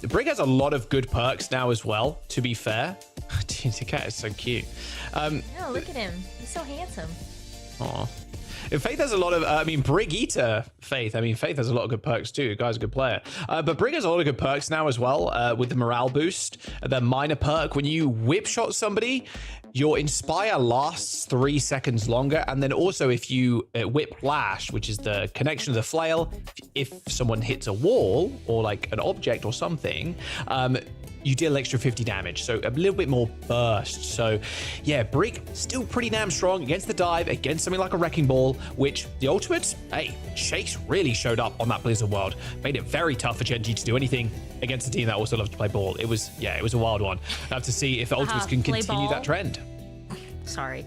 Brig has a lot of good perks now as well, to be fair. The cat is so cute. No, look at him. He's so handsome. Aw. Faith has a lot of, Brig Eater Faith. Faith has a lot of good perks too. The guy's a good player. But Brig has a lot of good perks now as well, with the morale boost. The minor perk, when you whip shot somebody, your Inspire lasts 3 seconds longer. And then also if you whip Flash, which is the connection of the flail, if someone hits a wall or like an object or something, you deal an extra 50 damage, so a little bit more burst. So yeah, Brig still pretty damn strong against the dive, against something like a Wrecking Ball, which the Ultimates, hey, Chase really showed up on that Blizzard world. Made it very tough for Gen G to do anything against a team that also loves to play ball. It was a wild one. I have to see if the Ultimates can continue that trend. Sorry.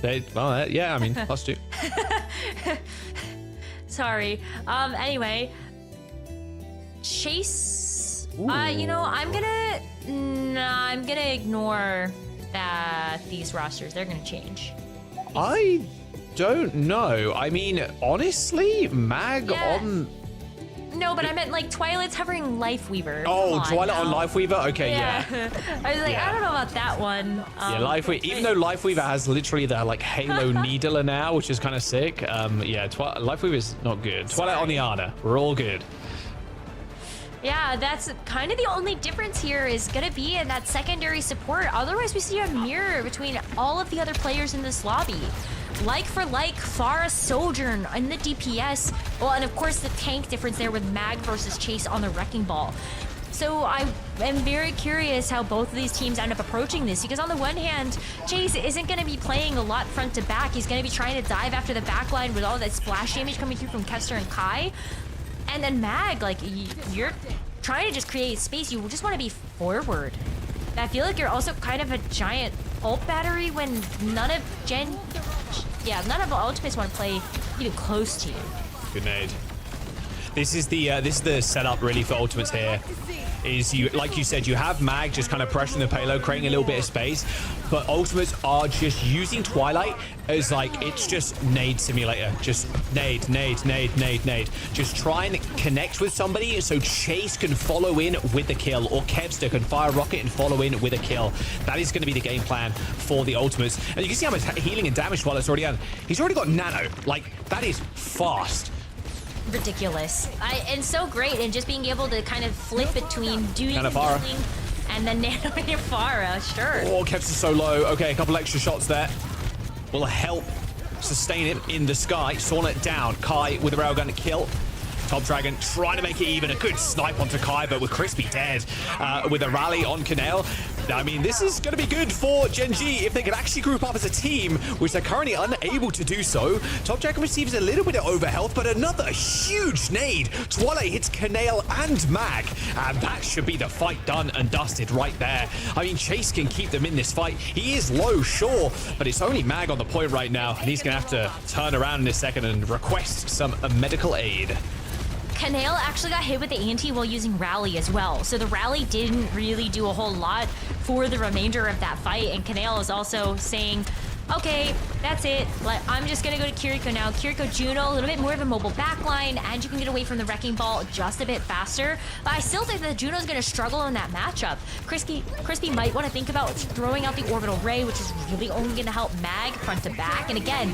Us too. Sorry. Anyway, Chase. I'm gonna ignore that these rosters, they're gonna change. I don't know. Honestly, Mag on... No, but I meant like Twilight's hovering Lifeweaver. Oh, Twilight on Lifeweaver? Okay, yeah. I was like, I don't know about that one. Lifeweaver, even though Lifeweaver has literally the like Halo Needler now, which is kind of sick. Lifeweaver's not good. Twilight on the Ana, we're all good. Yeah, that's kind of the only difference here is going to be in that secondary support. Otherwise, we see a mirror between all of the other players in this lobby. Like for like, Pharah, Sojourn in the DPS. Well, and of course the tank difference there with Mag versus Chase on the Wrecking Ball. So I am very curious how both of these teams end up approaching this, because on the one hand, Chase isn't going to be playing a lot front to back. He's going to be trying to dive after the backline with all that splash damage coming through from Kester and Kai. And then Mag, like, you're trying to just create space. You just want to be forward. And I feel like you're also kind of a giant ult battery when none of the Ultimates want to play even close to you. Good nade. This is the setup really for Ultimates here. Is you, like you said, you have Mag just kind of pressuring the payload, creating a little bit of space, but Ultimates are just using Twilight as like, it's just nade simulator. Just nade. Just try and connect with somebody so Chase can follow in with the kill, or Kevster can fire a rocket and follow in with a kill. That is going to be the game plan for the Ultimates. And you can see how much healing and damage Twilight's already on. He's already got nano. Like, that is fast. Ridiculous. And so great, and just being able to kind of flip between doing Nano healing and then nanoing your Pharah, sure. Oh, Kevster's so low. Okay, a couple extra shots there will help sustain him in the sky. Sauna it down. Kai with a railgun to kill. Top Dragon trying to make it even. A good snipe onto Kai, but with Crispy dead. With a rally on Canale. This is going to be good for Gen G if they can actually group up as a team, which they're currently unable to do so. Top Dragon receives a little bit of overhealth, but another huge nade. Twilight hits Canale and Mag, and that should be the fight done and dusted right there. Chase can keep them in this fight. He is low, sure, but it's only Mag on the point right now, and he's going to have to turn around in a second and request some medical aid. Canale actually got hit with the anti while using Rally as well, so the Rally didn't really do a whole lot for the remainder of that fight, and Canale is also saying, okay, that's it. Like, I'm just gonna go to Kiriko now. Kiriko Juno, a little bit more of a mobile backline, and you can get away from the Wrecking Ball just a bit faster. But I still think that Juno's gonna struggle in that matchup. Crispy might want to think about throwing out the Orbital Ray, which is really only gonna help Mag front to back. And again,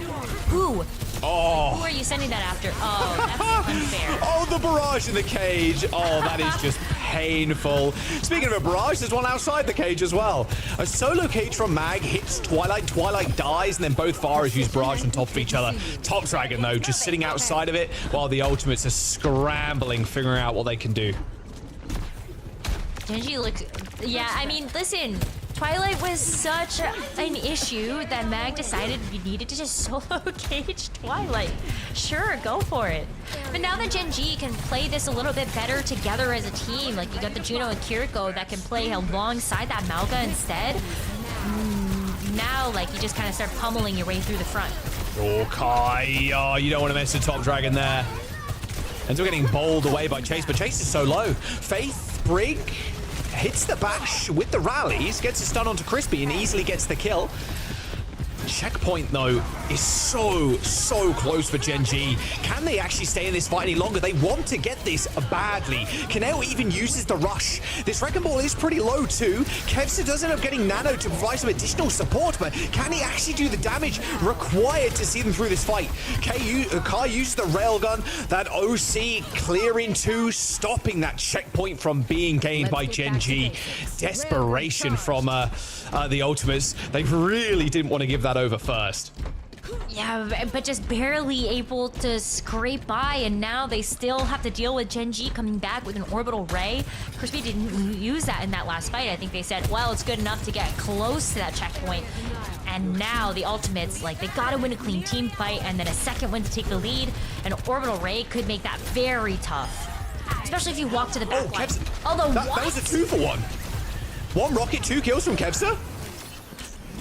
who? Oh. Who are you sending that after? Oh, that's unfair. Oh, the barrage in the cage. Oh, that is just painful. Speaking of a barrage, there's one outside the cage as well. A solo cage from Mag hits Twilight. Twilight dies, and then both Faras use barrage on top of each other. Top Dragon, though, just sitting outside of it while the Ultimates are scrambling, figuring out what they can do. Genji looks... Yeah, I mean, listen. Twilight was such an issue that Mag decided you needed to just solo cage Twilight. Sure, go for it. But now that Gen G can play this a little bit better together as a team, like you got the Juno and Kiriko that can play alongside that Malga instead, now like you just kind of start pummeling your way through the front. Oh, Kai. Oh, you don't want to mess with Top Dragon there. Ends up getting bowled away by Chase, but Chase is so low. Faith, Brig, hits the bash with the rallies, gets a stun onto Crispy and easily gets the kill. Checkpoint, though, is so close for Gen G. Can they actually stay in this fight any longer? They want to get this badly. Kaneo even uses the rush. This Wrecking Ball is pretty low, too. Kevster does end up getting Nano to provide some additional support, but can he actually do the damage required to see them through this fight? Kai uses the railgun. That OC clearing 2, stopping that checkpoint from being gained by Gen G. Desperation from the Ultimates. They really didn't want to give that over first. Yeah, but just barely able to scrape by, and now they still have to deal with Gen G coming back with an Orbital Ray. Crispy didn't use that in that last fight. I think they said, well, it's good enough to get close to that checkpoint. And now the Ultimates, like, they gotta win a clean team fight, and then a second win to take the lead. An Orbital Ray could make that very tough. Especially if you walk to the back line. Although, that was a 2-for-1. 1 rocket, 2 kills from Kevster.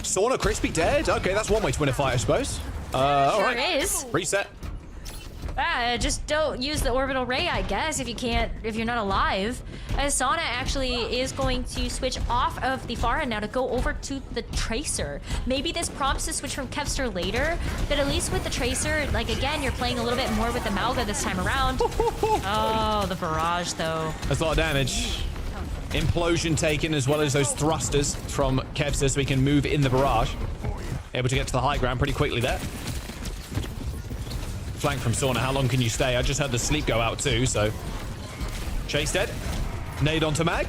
Sauna, Crispy dead. Okay, that's one way to win a fight, I suppose. All right. Sure is. Reset. Just don't use the Orbital Ray, I guess, if you're not alive. As Sauna actually is going to switch off of the Pharah now to go over to the Tracer. Maybe this prompts to switch from Kevster later, but at least with the Tracer, like, again, you're playing a little bit more with the Malga this time around. Oh, the barrage, though. That's a lot of damage. Implosion taken, as well as those thrusters from Kevster, so we can move in the barrage. Able to get to the high ground pretty quickly there. Flank from Sauna. How long can you stay? I just heard the sleep go out too, so... Chase dead. Nade onto Mag.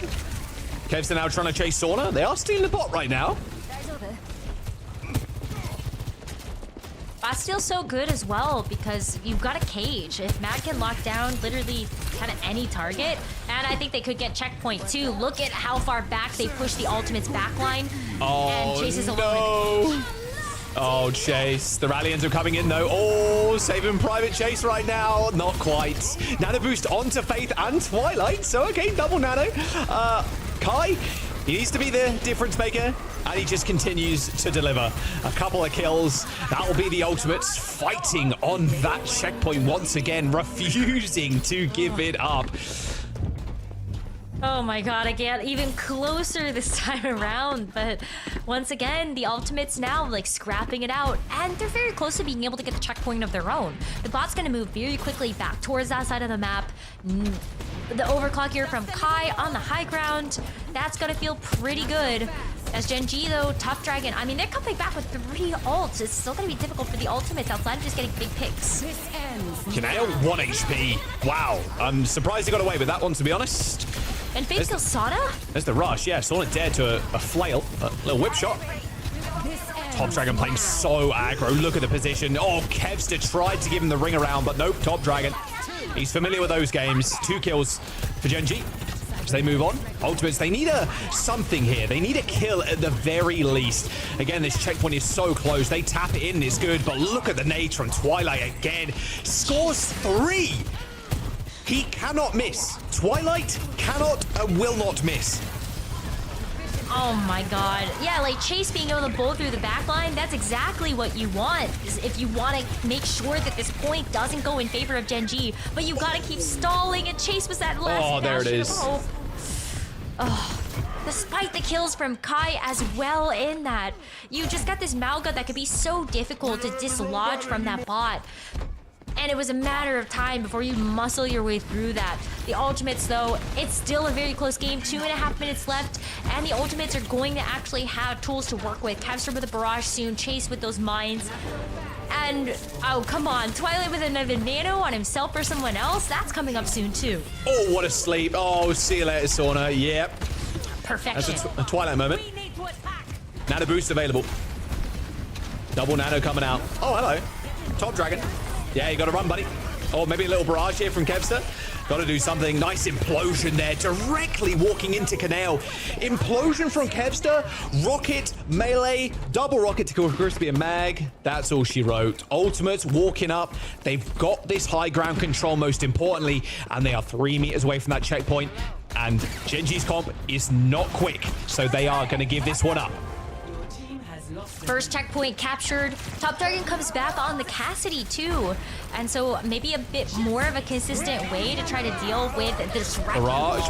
Kevster now trying to chase Sauna. They are stealing the bot right now. Bastille's so good as well because you've got a cage. If Mag can lock down literally kind of any target, and I think they could get checkpoint too. Look at how far back they push the Ultimate's backline. Oh, and Chase is alone. No. Oh, Chase. The rally ends up coming in, though. Oh, saving Private Chase right now. Not quite. Nano boost onto Faith and Twilight. So, okay, double Nano. Kai, he needs to be the difference maker, and he just continues to deliver. A couple of kills. That will be the Ultimates fighting on that checkpoint once again, refusing to give it up. Oh my god, I get even closer this time around, but once again, the Ultimates now, like, scrapping it out, and they're very close to being able to get the checkpoint of their own. The bot's gonna move very quickly back towards that side of the map. The overclock here from Kai on the high ground, that's gonna feel pretty good. As Gen G, though, Tough Dragon, I mean, they're coming back with 3 ults. It's still gonna be difficult for the Ultimates outside of just getting big picks. Kaneo, 1 HP. Wow. I'm surprised he got away with that one, to be honest. And Faith kills Sauna? There's the rush, yeah. Sauna dead to a flail. A little whip shot. Top Dragon playing so aggro. Look at the position. Oh, Kevster tried to give him the ring around, but nope, Top Dragon. He's familiar with those games. 2 kills for Gen G. As they move on. Ultimates, they need something here. They need a kill at the very least. Again, this checkpoint is so close. They tap it in, it's good, but look at the nade from Twilight again. Scores 3. He cannot miss. Twilight cannot and will not miss. Oh my god. Yeah, like Chase being able to bowl through the back line, that's exactly what you want. If you want to make sure that this point doesn't go in favor of Gen G, but you gotta keep stalling, and Chase was that last there it is. Oh. despite the kills from Kai as well in that. You just got this Mauga that could be so difficult to dislodge from that bot. And it was a matter of time before you muscle your way through that. The ultimates, though, it's still a very close game. 2.5 minutes left, and the ultimates are going to actually have tools to work with. Kevster with a barrage soon, Chase with those mines. And, oh, come on, Twilight with another nano on himself or someone else? That's coming up soon, too. Oh, what a sleep. Oh, see you later, Sauna. Yep. Perfection. That's a Twilight moment. Nano boost available. Double nano coming out. Oh, hello. Top Dragon. Yeah, you gotta run, buddy. Oh, maybe a little barrage here from Kevster. Gotta do something. Nice implosion there, directly walking into Canal. Implosion from Kevster, rocket, melee, double rocket to kill Crispy and Mag. That's all she wrote. Ultimates walking up. They've got this high ground control, most importantly, and they are 3 meters away from that checkpoint. And Genji's comp is not quick, so they are gonna give this one up. First checkpoint captured. Top Dragon comes back on the Cassidy too. And so maybe a bit more of a consistent way to try to deal with this barrage.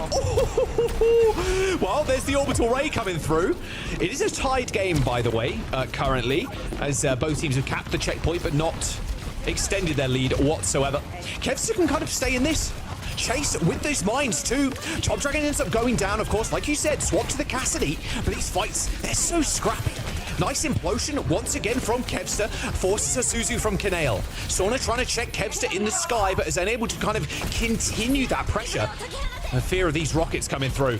Well, there's the orbital ray coming through. It is a tied game, by the way, currently, as both teams have capped the checkpoint but not extended their lead whatsoever. Kevster can kind of stay in this. Chase with those mines too. Top Dragon ends up going down, of course, like you said, swap to the Cassidy. But these fights, they're so scrappy. Nice implosion once again from Kevster, forces a Suzu from Canale. Sauna trying to check Kevster in the sky, but is unable to kind of continue that pressure. The fear of these rockets coming through.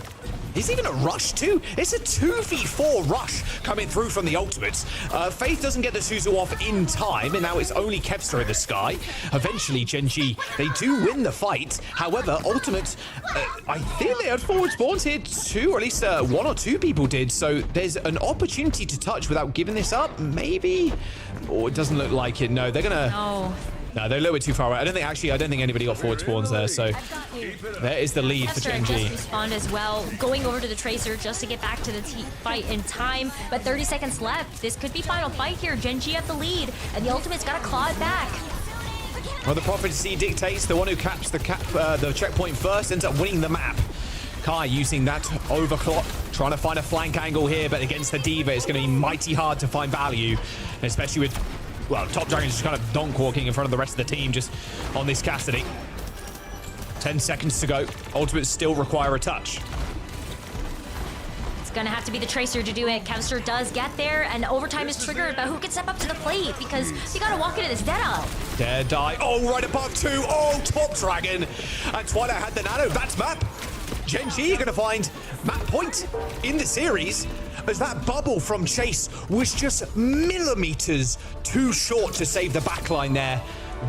Is even a rush too? It's a 2v4 rush coming through from the ultimates. Faith doesn't get the Suzu off in time, and now it's only Kevster in the sky. Eventually, Genji, they do win the fight. However, ultimates, I think they had forward spawns here too, or at least 1 or 2 people did. So there's an opportunity to touch without giving this up, maybe? Oh, it doesn't look like it. No, they're gonna... No, they're a little bit too far away. I don't think anybody got forward spawns there, so there is the lead for Genji. Just respawned as well, going over to the Tracer just to get back to the fight in time, but 30 seconds left. This could be final fight here. Genji at the lead, and the ultimate's got to claw it back. Well, the prophecy dictates the one who caps the checkpoint first ends up winning the map. Kai using that overclock, trying to find a flank angle here, but against the Diva, it's going to be mighty hard to find value, especially with... Well, Top Dragon's just kind of donk walking in front of the rest of the team just on this Cassidy. 10 seconds to go. Ultimates still require a touch. It's going to have to be the Tracer to do it. Kevster does get there, and overtime is triggered, but who can step up to the plate? Because you got to walk into this Deadeye. Deadeye. Oh, right above 2. Oh, Top Dragon. And Twilight had the nano. That's map. Genji, you're going to find map point in the series, as that bubble from Chase was just millimeters too short to save the backline there.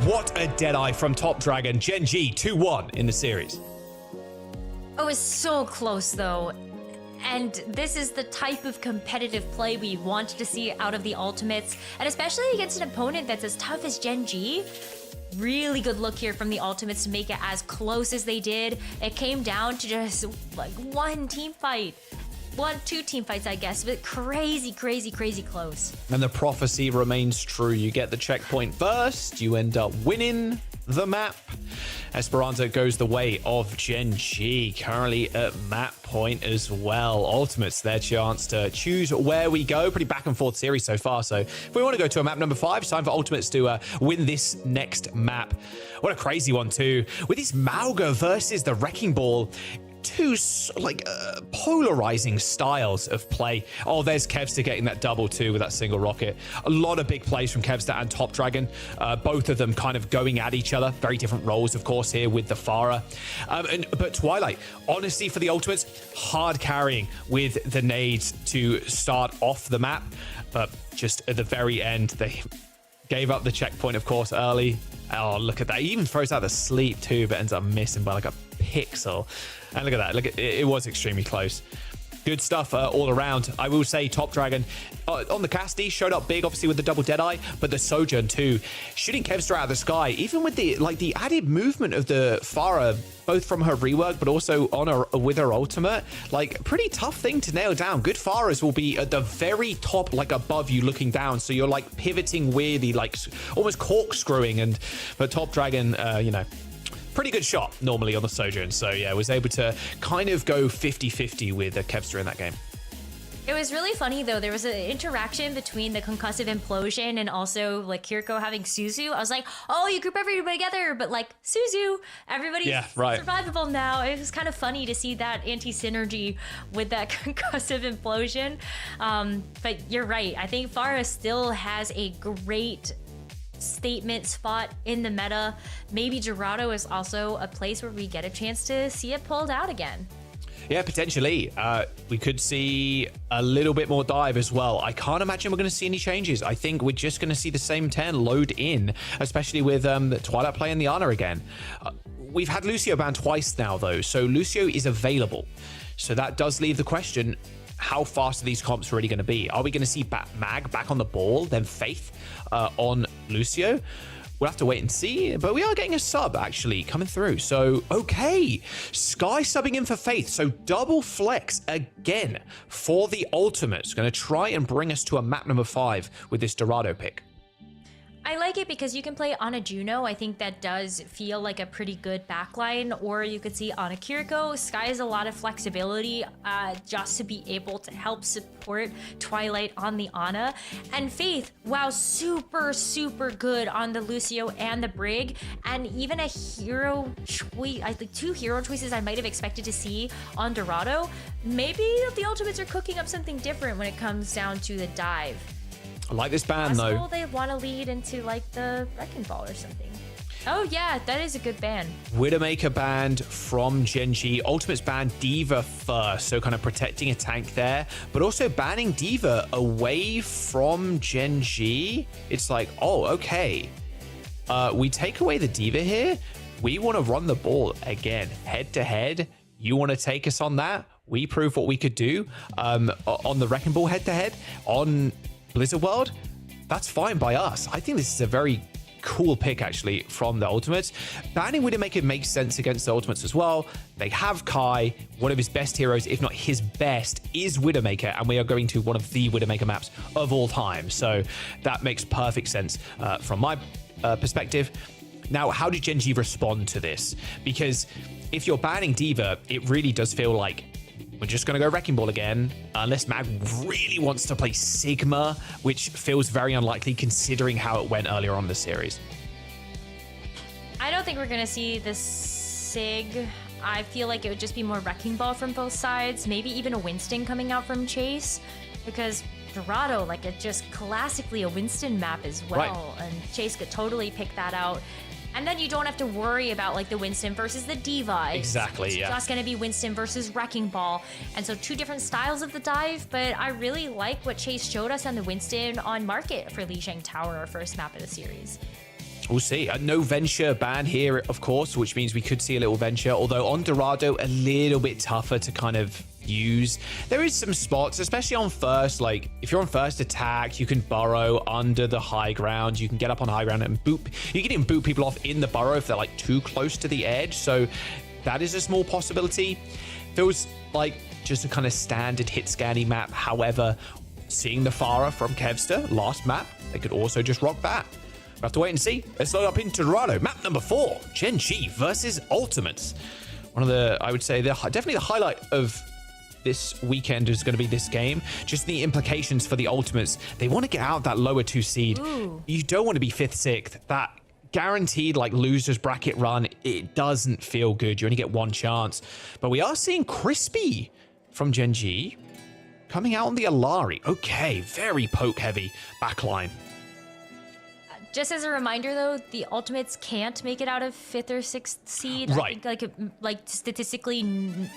What a Deadeye from Top Dragon. Genji 2-1 in the series. Oh, it's so close though. And this is the type of competitive play we wanted to see out of the ultimates, and especially against an opponent that's as tough as Genji. Really good look here from the ultimates to make it as close as they did. It came down to just like one team fight. 2 team fights, I guess, but crazy close. And the prophecy remains true. You get the checkpoint first, you end up winning the map. Esperança goes the way of Genji, currently at map point as well. Ultimates, their chance to choose where we go. Pretty back and forth series so far. So if we want to go to a map number 5, it's time for Ultimates to win this next map. What a crazy one too. With this Mauga versus the Wrecking Ball. 2 polarizing styles of play. Oh, there's Kevster getting that double too with that single rocket. A lot of big plays from Kevster and Top Dragon. Both of them kind of going at each other. Very different roles, of course, here with the Farah. But Twilight, honestly, for the ultimates, hard carrying with the nades to start off the map. But just at the very end, they gave up the checkpoint, of course, early. Oh, look at that. He even throws out the sleep too, but ends up missing by like a pixel. And look at that. Look at it was extremely close. Good stuff all around. I will say Top Dragon on the Cassidy showed up big, obviously with the double Deadeye, but the Sojourn too, shooting Kevster out of the sky, even with the added movement of the Farah, both from her rework but also on her with her ultimate. Like, pretty tough thing to nail down. Good Farahs will be at the very top, like above you looking down, so you're like pivoting weirdly, like almost corkscrewing. But Top Dragon, you know, pretty good shot normally on the Sojourn. So yeah, was able to kind of go 50-50 with Kevster in that game. It was really funny though. There was an interaction between the concussive implosion and also like Kiriko having Suzu. I was like, oh, you group everybody together, but like Suzu, everybody's survivable now. It was kind of funny to see that anti-synergy with that concussive implosion. But you're right. I think Pharah still has a great statement spot in the meta. Maybe Dorado is also a place where we get a chance to see it pulled out again. Yeah, potentially. We could see a little bit more dive as well. I can't imagine we're going to see any changes. I think we're just going to see the same 10 load in, especially with the Twilight playing the Ana again. We've had Lucio banned twice now, though, so Lucio is available. So that does leave the question, how fast are these comps really going to be? Are we going to see Mag back on the ball, then Faith on Lucio? We'll have to wait and see, but we are getting a sub actually coming through. So, okay, Sky subbing in for Faith. So double flex again for the ultimates. Going to try and bring us to a map number 5 with this Dorado pick. I like it because you can play Ana Juno. I think that does feel like a pretty good backline, or you could see Ana Kiriko. Sky has a lot of flexibility just to be able to help support Twilight on the Ana. And Faith, wow, super, super good on the Lucio and the Brig. And even a hero choice, I think 2 hero choices I might have expected to see on Dorado. Maybe the Ultimates are cooking up something different when it comes down to the dive. I like this ban though. They want to lead into like the Wrecking Ball or something. Oh yeah, that is a good ban. Widowmaker banned from Genji. Ultimates banned D.Va first, so kind of protecting a tank there, but also banning D.Va away from Genji. It's like, oh, okay. We take away the D.Va here. We want to run the ball again, head to head. You want to take us on that? We prove what we could do on the Wrecking Ball head to head on Blizzard World. That's fine by us. I think this is a very cool pick actually from the Ultimates. Banning Widowmaker makes sense against the Ultimates as well. They have Kai, one of his best heroes, if not his best, is Widowmaker, and we are going to one of the Widowmaker maps of all time. So that makes perfect sense from my perspective. Now, how did Genji respond to this? Because if you're banning D.Va, it really does feel like we're just going to go Wrecking Ball again, unless Mag really wants to play Sigma, which feels very unlikely considering how it went earlier on in the series. I don't think we're going to see this Sig. I feel like it would just be more Wrecking Ball from both sides, maybe even a Winston coming out from Chase, because Dorado, like, it's just classically a Winston map as well, and Chase could totally pick that out. And then you don't have to worry about like the Winston versus the D.Va. Exactly, it's just going to be Winston versus Wrecking Ball. And so 2 different styles of the dive, but I really like what Chase showed us on the Winston on market for Lijiang Tower, our first map of the series. We'll see. No Venture ban here, of course, which means we could see a little Venture, although on Dorado, a little bit tougher to kind of use. There is some spots, especially on first, like if you're on first attack, you can burrow under the high ground, you can get up on high ground and boot. You can even boot people off in the burrow if they're like too close to the edge. So that is a small possibility. Feels like just a kind of standard hit scanning map. However, seeing the Pharah from Kevster last map, they could also just rock that. We'll have to wait and see. Let's load up into Dorado. Map number 4, Genji versus Ultimates. One of the, I would say, definitely the highlight of this weekend is going to be this game. Just the implications for the Ultimates. They want to get out of that lower 2 seed. Ooh. You don't want to be 5th, 6th. That guaranteed like losers bracket run, it doesn't feel good. You only get 1 chance. But we are seeing Crispy from Genji coming out on the Alari. Okay, very poke heavy backline. Just as a reminder, though, the Ultimates can't make it out of 5th or 6th seed. Right. I think, like statistically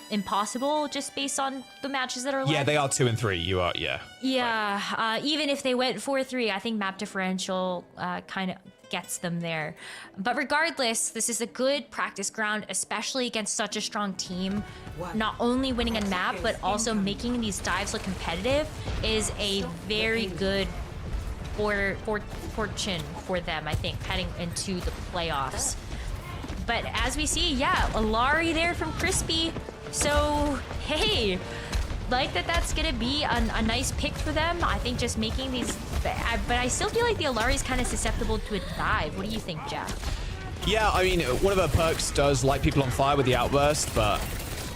impossible, just based on the matches that are left. Yeah, they are 2 and 3. You are, yeah. Yeah, right. Even if they went 4-3, I think map differential kind of gets them there. But regardless, this is a good practice ground, especially against such a strong team. Not only winning a map, but also making these dives look competitive is a very good fortune for them, I think, heading into the playoffs. But as we see, yeah, Alari there from Crispy. So, hey, like that's gonna be a nice pick for them. I think just making these, but I still feel like the Alari is kind of susceptible to a dive. What do you think, Jack? Yeah, I mean, one of her perks does light people on fire with the outburst, but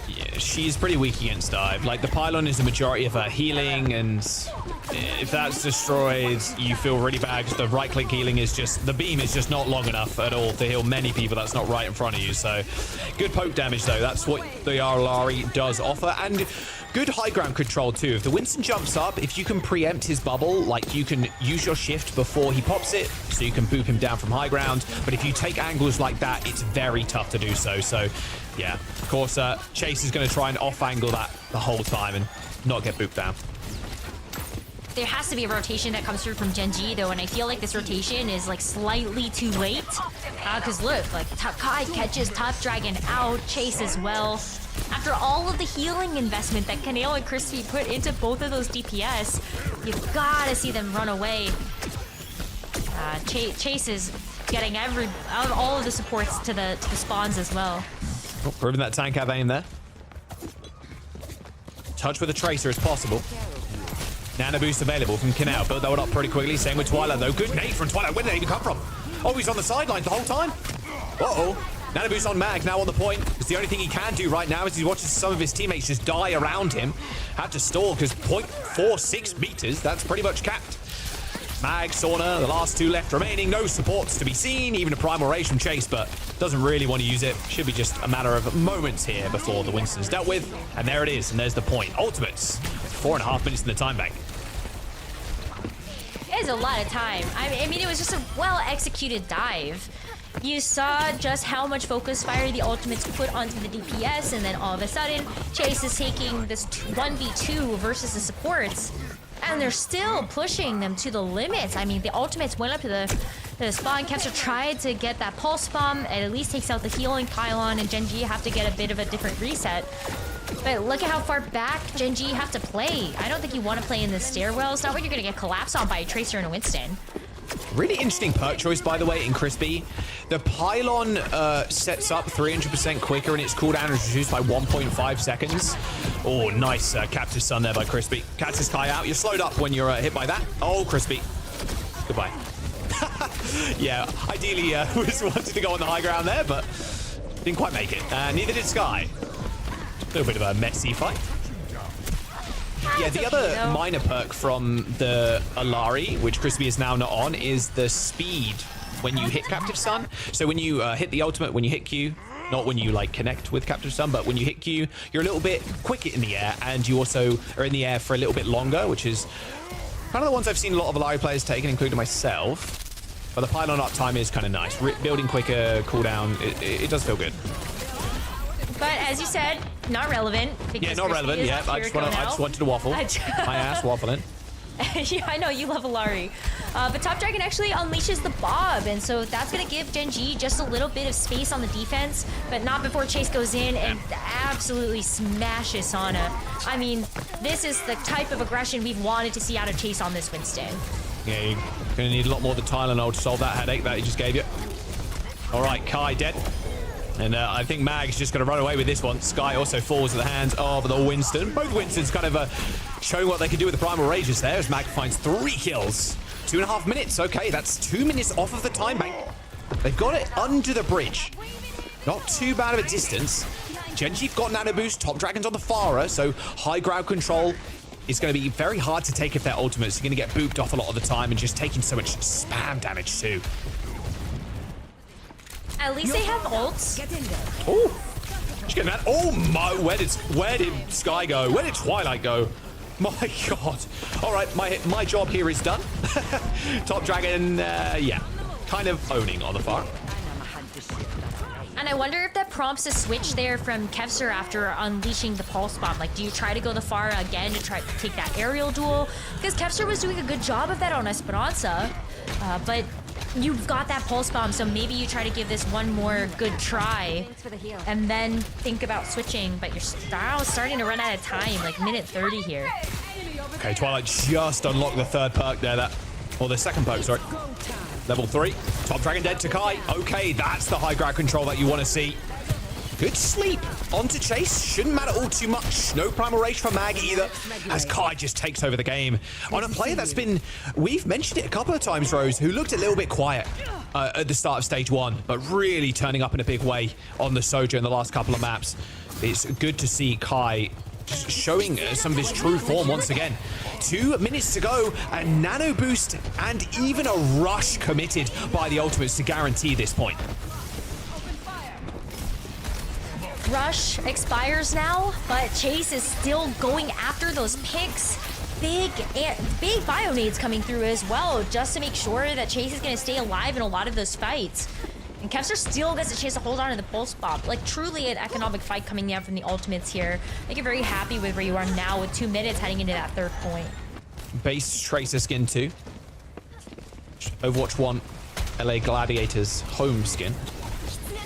yeah, she's pretty weak against dive. Like, the pylon is the majority of her healing, and if that's destroyed, you feel really bad because the right-click healing is just, the beam is just not long enough at all to heal many people that's not right in front of you. So, good poke damage, though. That's what the Arlari does offer, and good high ground control, too. If the Winston jumps up, if you can preempt his bubble, like, you can use your shift before he pops it, so you can boop him down from high ground. But if you take angles like that, it's very tough to do so. So, yeah, of course, Chase is going to try and off-angle that the whole time and not get booped down. There has to be a rotation that comes through from Genji, though, and I feel like this rotation is, like, slightly too late. Because look, like, Kai catches Top Dragon out, Chase as well. After all of the healing investment that Kaneo and Crispy put into both of those DPS, you've got to see them run away. Chase is getting all of the supports to the spawns as well. Oh, proving that tank have aim there. Touch with a tracer is possible. Nano boost available from Kaneo. Built that one up pretty quickly. Same with Twilight, though. Good nade from Twilight. Where did they even come from? Oh, he's on the sidelines the whole time. Uh-oh. Nano boost on Mag, now on the point. It's the only thing he can do right now is he watches some of his teammates just die around him. Had to stall because 0.46 meters, that's pretty much capped. Mag, Sauna, the last two left remaining. No supports to be seen, even a Primal Rage from Chase, but doesn't really want to use it. Should be just a matter of moments here before the Winston's dealt with. And there it is, and there's the point. Ultimates, 4.5 minutes in the time bank. It is a lot of time. I mean, it was just a well-executed dive. You saw just how much focus fire the ultimates put onto the DPS, and then all of a sudden, Chase is taking this 1v2 versus the supports, and they're still pushing them to the limits. I mean, the ultimates went up to the spawn. Kepster tried to get that pulse bomb. It at least takes out the healing pylon, and Genji have to get a bit of a different reset. But look at how far back Genji have to play. I don't think you want to play in the stairwell. It's not what you're going to get collapsed on by a Tracer and a Winston. Really interesting perk choice, by the way, in Crispy. The pylon sets up 300% quicker, and its cooldown is reduced by 1.5 seconds. Oh, nice Captive Sun there by Crispy. Cats his Kai out. You're slowed up when you're hit by that. Oh, Crispy. Goodbye. Yeah, ideally was wanted to go on the high ground there, but didn't quite make it. Neither did Sky. A little bit of a messy fight. Yeah, the other minor perk from the Alari, which Crispy is now not on, is the speed when you hit Captive Sun. So when you hit the ultimate, when you hit Q, not when you like connect with Captive Sun, but when you hit Q, you're a little bit quicker in the air, and you also are in the air for a little bit longer, which is kind of the ones I've seen a lot of Alari players taking, including myself. But the pylon up time is kind of nice. Building quicker, cooldown, it does feel good. But as you said, not relevant. Yeah, not relevant. Yeah, I just wanted to waffle. My ass waffling. Yeah, I know you love Alari. But Top Dragon actually unleashes the Bob, and so that's going to give Genji just a little bit of space on the defense, but not before Chase goes in and absolutely smashes Sauna. I mean, this is the type of aggression we've wanted to see out of Chase on this Winston. Yeah, you're going to need a lot more of the Tylenol to solve that headache that he just gave you. All right, Kai dead. And I think Mag's just going to run away with this one. Sky also falls at the hands of the Winston. Both Winstons kind of showing what they can do with the Primal Rages there as Mag finds 3 kills. 2.5 minutes. Okay, that's 2 minutes off of the time bank. They've got it under the bridge. Not too bad of a distance. Genji've got Nano Boost. Top Dragon's on the Farah, so high ground control is going to be very hard to take if their ultimates are going to get booped off a lot of the time and just taking so much spam damage too. At least they have ults. Oh, she's getting that. Oh my, where did Sky go? Where did Twilight go? My God. All right, my job here is done. Top Dragon, yeah, kind of owning on the far. And I wonder if that prompts a switch there from Kevser after unleashing the pulse bomb. Like, do you try to go the Pharah again to try to take that aerial duel? Because Kevser was doing a good job of that on Esperança, but you've got that pulse bomb, so maybe you try to give this one more good try and then think about switching, but you're now starting to run out of time, like minute 30 here. Okay, Twilight just unlocked the third perk there, or the second perk, sorry. Level 3. Top Dragon dead to Kai. Okay, that's the high ground control that you want to see. Good sleep onto Chase. Shouldn't matter all too much. No Primal Rage for Mag either, as Kai just takes over the game on a player that's been, we've mentioned it a couple of times, Rose, who looked a little bit quiet. at the start of stage 1, but really turning up in a big way on the Sojo in the last couple of maps. It's good to see Kai just showing some of his true form once again. 2 minutes to go, a nano boost and even a rush committed by the ultimates to guarantee this point. Rush expires now, but Chase is still going after those picks. Big bio nades coming through as well, just to make sure that Chase is going to stay alive in a lot of those fights. And Kevster still gets a chance to hold on to the pulse bomb. Like, truly an economic fight coming down from the ultimates here. I get very happy with where you are now with 2 minutes heading into that 3rd point. Base Tracer skin 2. Overwatch 1, LA Gladiators home skin.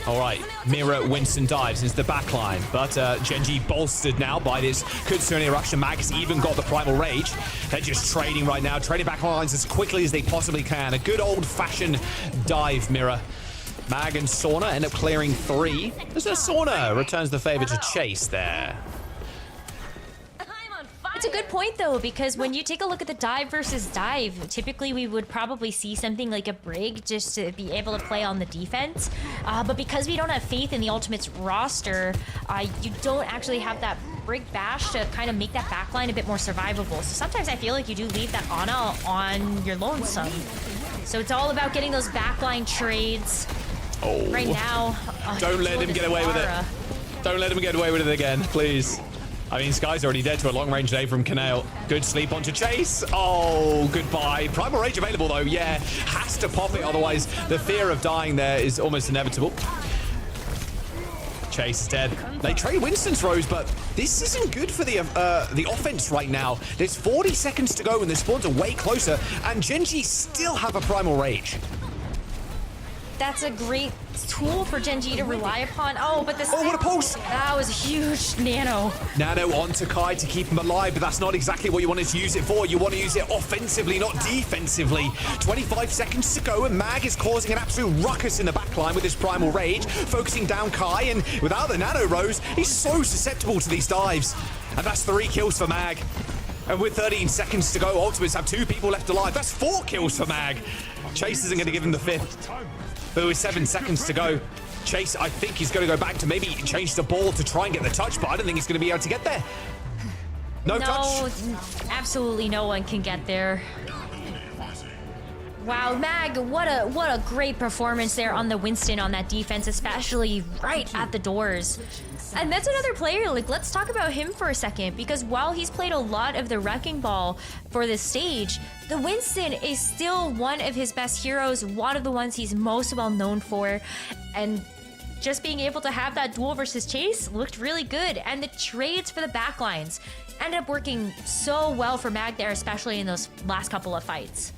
All right, Mira Winston dives into the backline, but Genji bolstered now by this Kutsune Eruption. Mag has even got the Primal Rage. They're just trading right now, trading backlines as quickly as they possibly can. A good old-fashioned dive, Mira. Mag and Sauna end up clearing 3. As Sauna returns the favor to Chase there. It's a good point, though, because when you take a look at the dive versus dive, typically we would probably see something like a Brig just to be able to play on the defense. But because we don't have faith in the Ultimates roster, you don't actually have that Brig Bash to kind of make that backline a bit more survivable. So sometimes I feel like you do leave that Ana on your lonesome. So it's all about getting those backline trades. Oh. Right now. Don't let him get away with it. Don't let him get away with it again, please. I mean, Sky's already dead to a long-range nade from Kanale. Good sleep onto Chase. Oh, goodbye. Primal Rage available, though. Yeah, has to pop it. Otherwise, the fear of dying there is almost inevitable. Chase is dead. They trade Winston's Rose, but this isn't good for the offense right now. There's 40 seconds to go, and the spawns are way closer, and Genji still have a Primal Rage. That's a great tool for Genji to rely upon. Oh, but this... Oh, what a pulse! That was a huge nano. Nano onto Kai to keep him alive, but that's not exactly what you wanted to use it for. You want to use it offensively, not defensively. 25 seconds to go, and Mag is causing an absolute ruckus in the backline with his Primal Rage, focusing down Kai, and without the Nano Rose, he's so susceptible to these dives. And that's 3 kills for Mag. And with 13 seconds to go, Ultimates have 2 people left alive. That's 4 kills for Mag. Chase isn't going to give him the 5th. But with 7 seconds to go, Chase, I think he's going to go back to maybe change the ball to try and get the touch, but I don't think he's going to be able to get there. No touch. Absolutely no one can get there. Wow, Mag, what a great performance there on the Winston on that defense, especially right at the doors. And that's another player, like, let's talk about him for a second, because while he's played a lot of the Wrecking Ball for this stage, the Winston is still one of his best heroes, one of the ones he's most well known for, and just being able to have that duel versus Chase looked really good, and the trades for the backlines ended up working so well for Mag there, especially in those last couple of fights.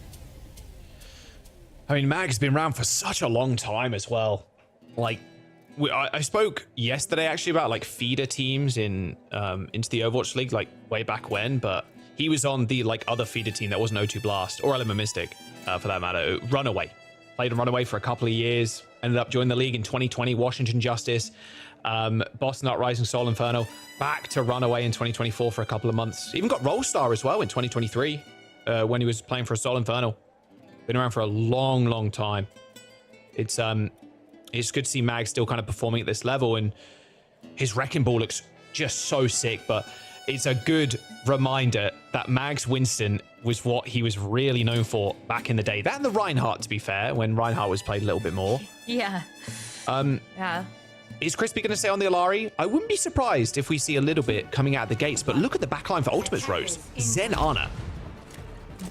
I mean, Mag's been around for such a long time as well. Like, I spoke yesterday actually about like feeder teams in into the Overwatch League, like way back when, but he was on the like other feeder team that wasn't O2 Blast or Element Mystic for that matter. Runaway. Played in Runaway for a couple of years, ended up joining the league in 2020, Washington Justice, Boston Uprising, Soul Inferno, back to Runaway in 2024 for a couple of months. Even got Rollstar as well in 2023 when he was playing for Soul Inferno. Been around for a long, long time. It's good to see Mag still kind of performing at this level, and his Wrecking Ball looks just so sick, but it's a good reminder that Mag's Winston was what he was really known for back in the day. That and the Reinhardt, to be fair, when Reinhardt was played a little bit more. Yeah. Yeah. Is Crispy going to stay on the Alari? I wouldn't be surprised if we see a little bit coming out of the gates, but look at the backline for Ultimates Rose. Zen Ana.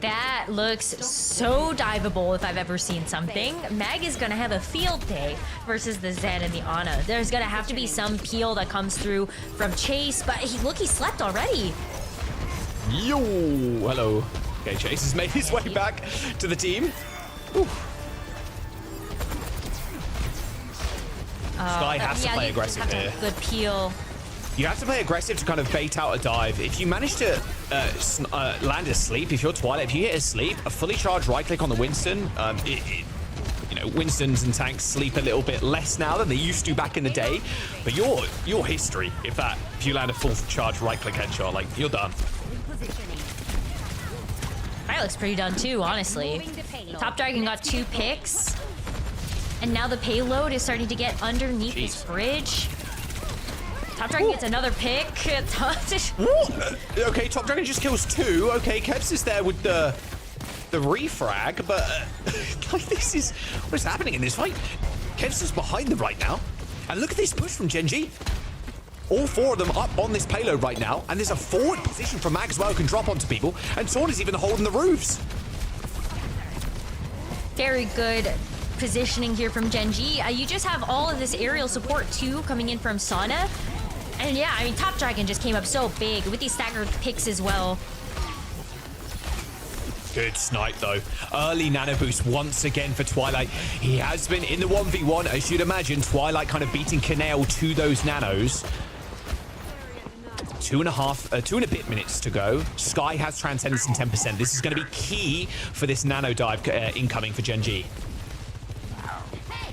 That looks so diveable if I've ever seen something. Mag is going to have a field day versus the Zen and the Ana. There's going to have to be some peel that comes through from Chase, but look, he slept already. Yo, hello. Okay, Chase has made his way back to the team. Sky has to play aggressive here. Good peel. You have to play aggressive to kind of bait out a dive. If you manage to land a sleep, if you're Twilight, if you hit a sleep, a fully charged right click on the Winston, you know, Winstons and tanks sleep a little bit less now than they used to back in the day. But your history, if you land a full charged right click headshot, like, you're done. That looks pretty done too, honestly. Top Dragon got 2 picks. And now the payload is starting to get underneath this bridge. Top Dragon gets another pick. Okay, Top Dragon just kills 2. Okay, Kevs is there with the refrag, but like this is what's happening in this fight. Kevs is behind them right now, and look at this push from Gen G. All 4 of them up on this payload right now, and there's a forward position from Mag as well, who can drop onto people, and Torn is even holding the roofs. Very good positioning here from Gen G. You just have all of this aerial support too coming in from Sana. And yeah, I mean, Top Dragon just came up so big with these staggered picks as well. Good snipe though. Early nano boost once again for Twilight. He has been in the 1v1, as you'd imagine. Twilight kind of beating Kaneo to those nanos. 2 and a bit minutes to go. Sky has Transcendence and 10%. This is going to be key for this nano dive incoming for Gen G.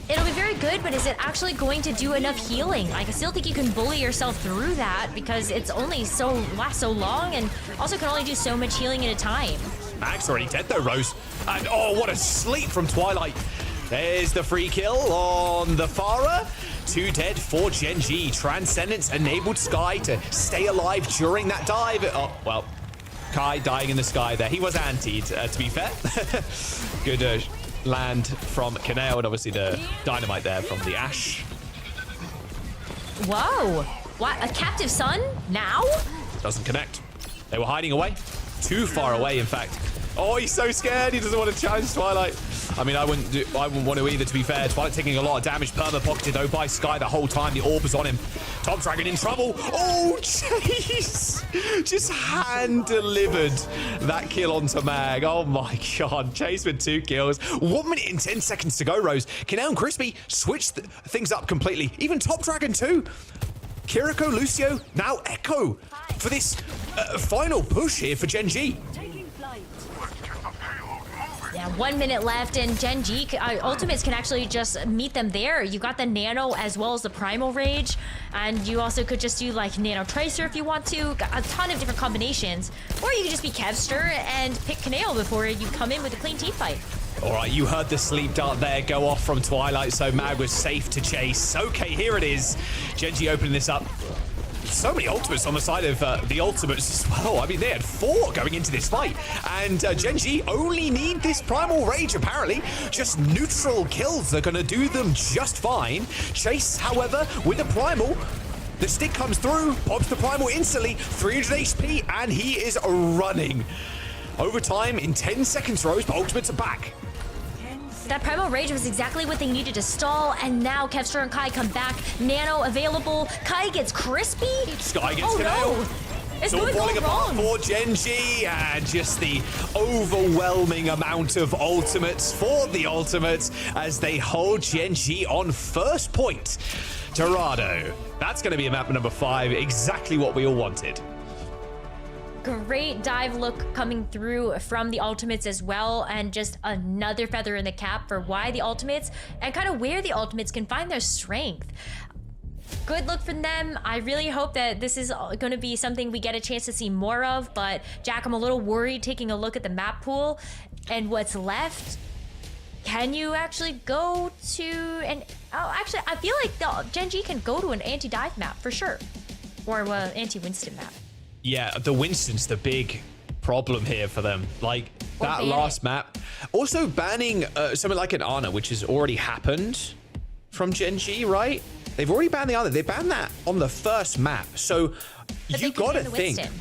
It'll be very good, but is it actually going to do enough healing? Like, I still think you can bully yourself through that because it's only lasts so long and also can only do so much healing at a time. Mag's already dead though, Rose. And oh, what a sleep from Twilight. There's the free kill on the Pharah. 2 dead for Gen G. Transcendence enabled Sky to stay alive during that dive. Oh, well, Kai dying in the sky there. He was antied, to be fair. Good land from Kaneo, and obviously the dynamite there from the Ash. Whoa. What? A captive sun? Now? Doesn't connect. They were hiding away. Too far away, in fact. Oh, he's so scared. He doesn't want to challenge Twilight. I mean, I wouldn't want to either, to be fair. Twilight taking a lot of damage. Perma-pocketed, though, by Sky the whole time. The orb was on him. Top Dragon in trouble. Oh, Chase! Just hand-delivered that kill onto Mag. Oh, my God. Chase with 2 kills. 1 minute and 10 seconds to go, Rose. Kaneo and Crispy switched things up completely. Even Top Dragon, too. Kiriko, Lucio, now Echo for this final push here for Gen G. Yeah, 1 minute left, and Gen G ultimates can actually just meet them there. You got the Nano as well as the Primal Rage, and you also could just do like Nano Tracer if you want to. Got a ton of different combinations, or you could just be Kevster and pick Kaneo before you come in with a clean team fight. All right, you heard the sleep dart there go off from Twilight, so Mag was safe to chase. Okay, here it is. Gen G opening this up. So many ultimates on the side of the ultimates as well. I mean, they had 4 going into this fight. And Gen G only need this Primal Rage, apparently. Just neutral kills are going to do them just fine. Chase, however, with the Primal, the stick comes through, pops the Primal instantly, 300 HP, and he is running. Overtime in 10 seconds, Rose, but ultimates are back. That Primal Rage was exactly what they needed to stall, and now Kevster and Kai come back. Nano available. Kai gets Crispy. Sky gets Kaneo. No. It's all going falling apart wrong. for Gen G, and just the overwhelming amount of ultimates for the ultimates as they hold Gen G on first point. Dorado. That's going to be a map number 5, exactly what we all wanted. Great dive look coming through from the ultimates as well, and just another feather in the cap for why the ultimates and kind of where the ultimates can find their strength. Good look from them. I really hope that this is going to be something we get a chance to see more of, but Jack, I'm a little worried taking a look at the map pool and what's left. Can you actually go to an... Oh, actually, I feel like the Gen G can go to an anti-dive map for sure, or an anti-Winston map. Yeah, the Winston's the big problem here for them. Like, that last map. Also banning something like an Ana, which has already happened from Gen G, right? They've already banned the Ana. They banned that on the first map. So you got to think... Winston.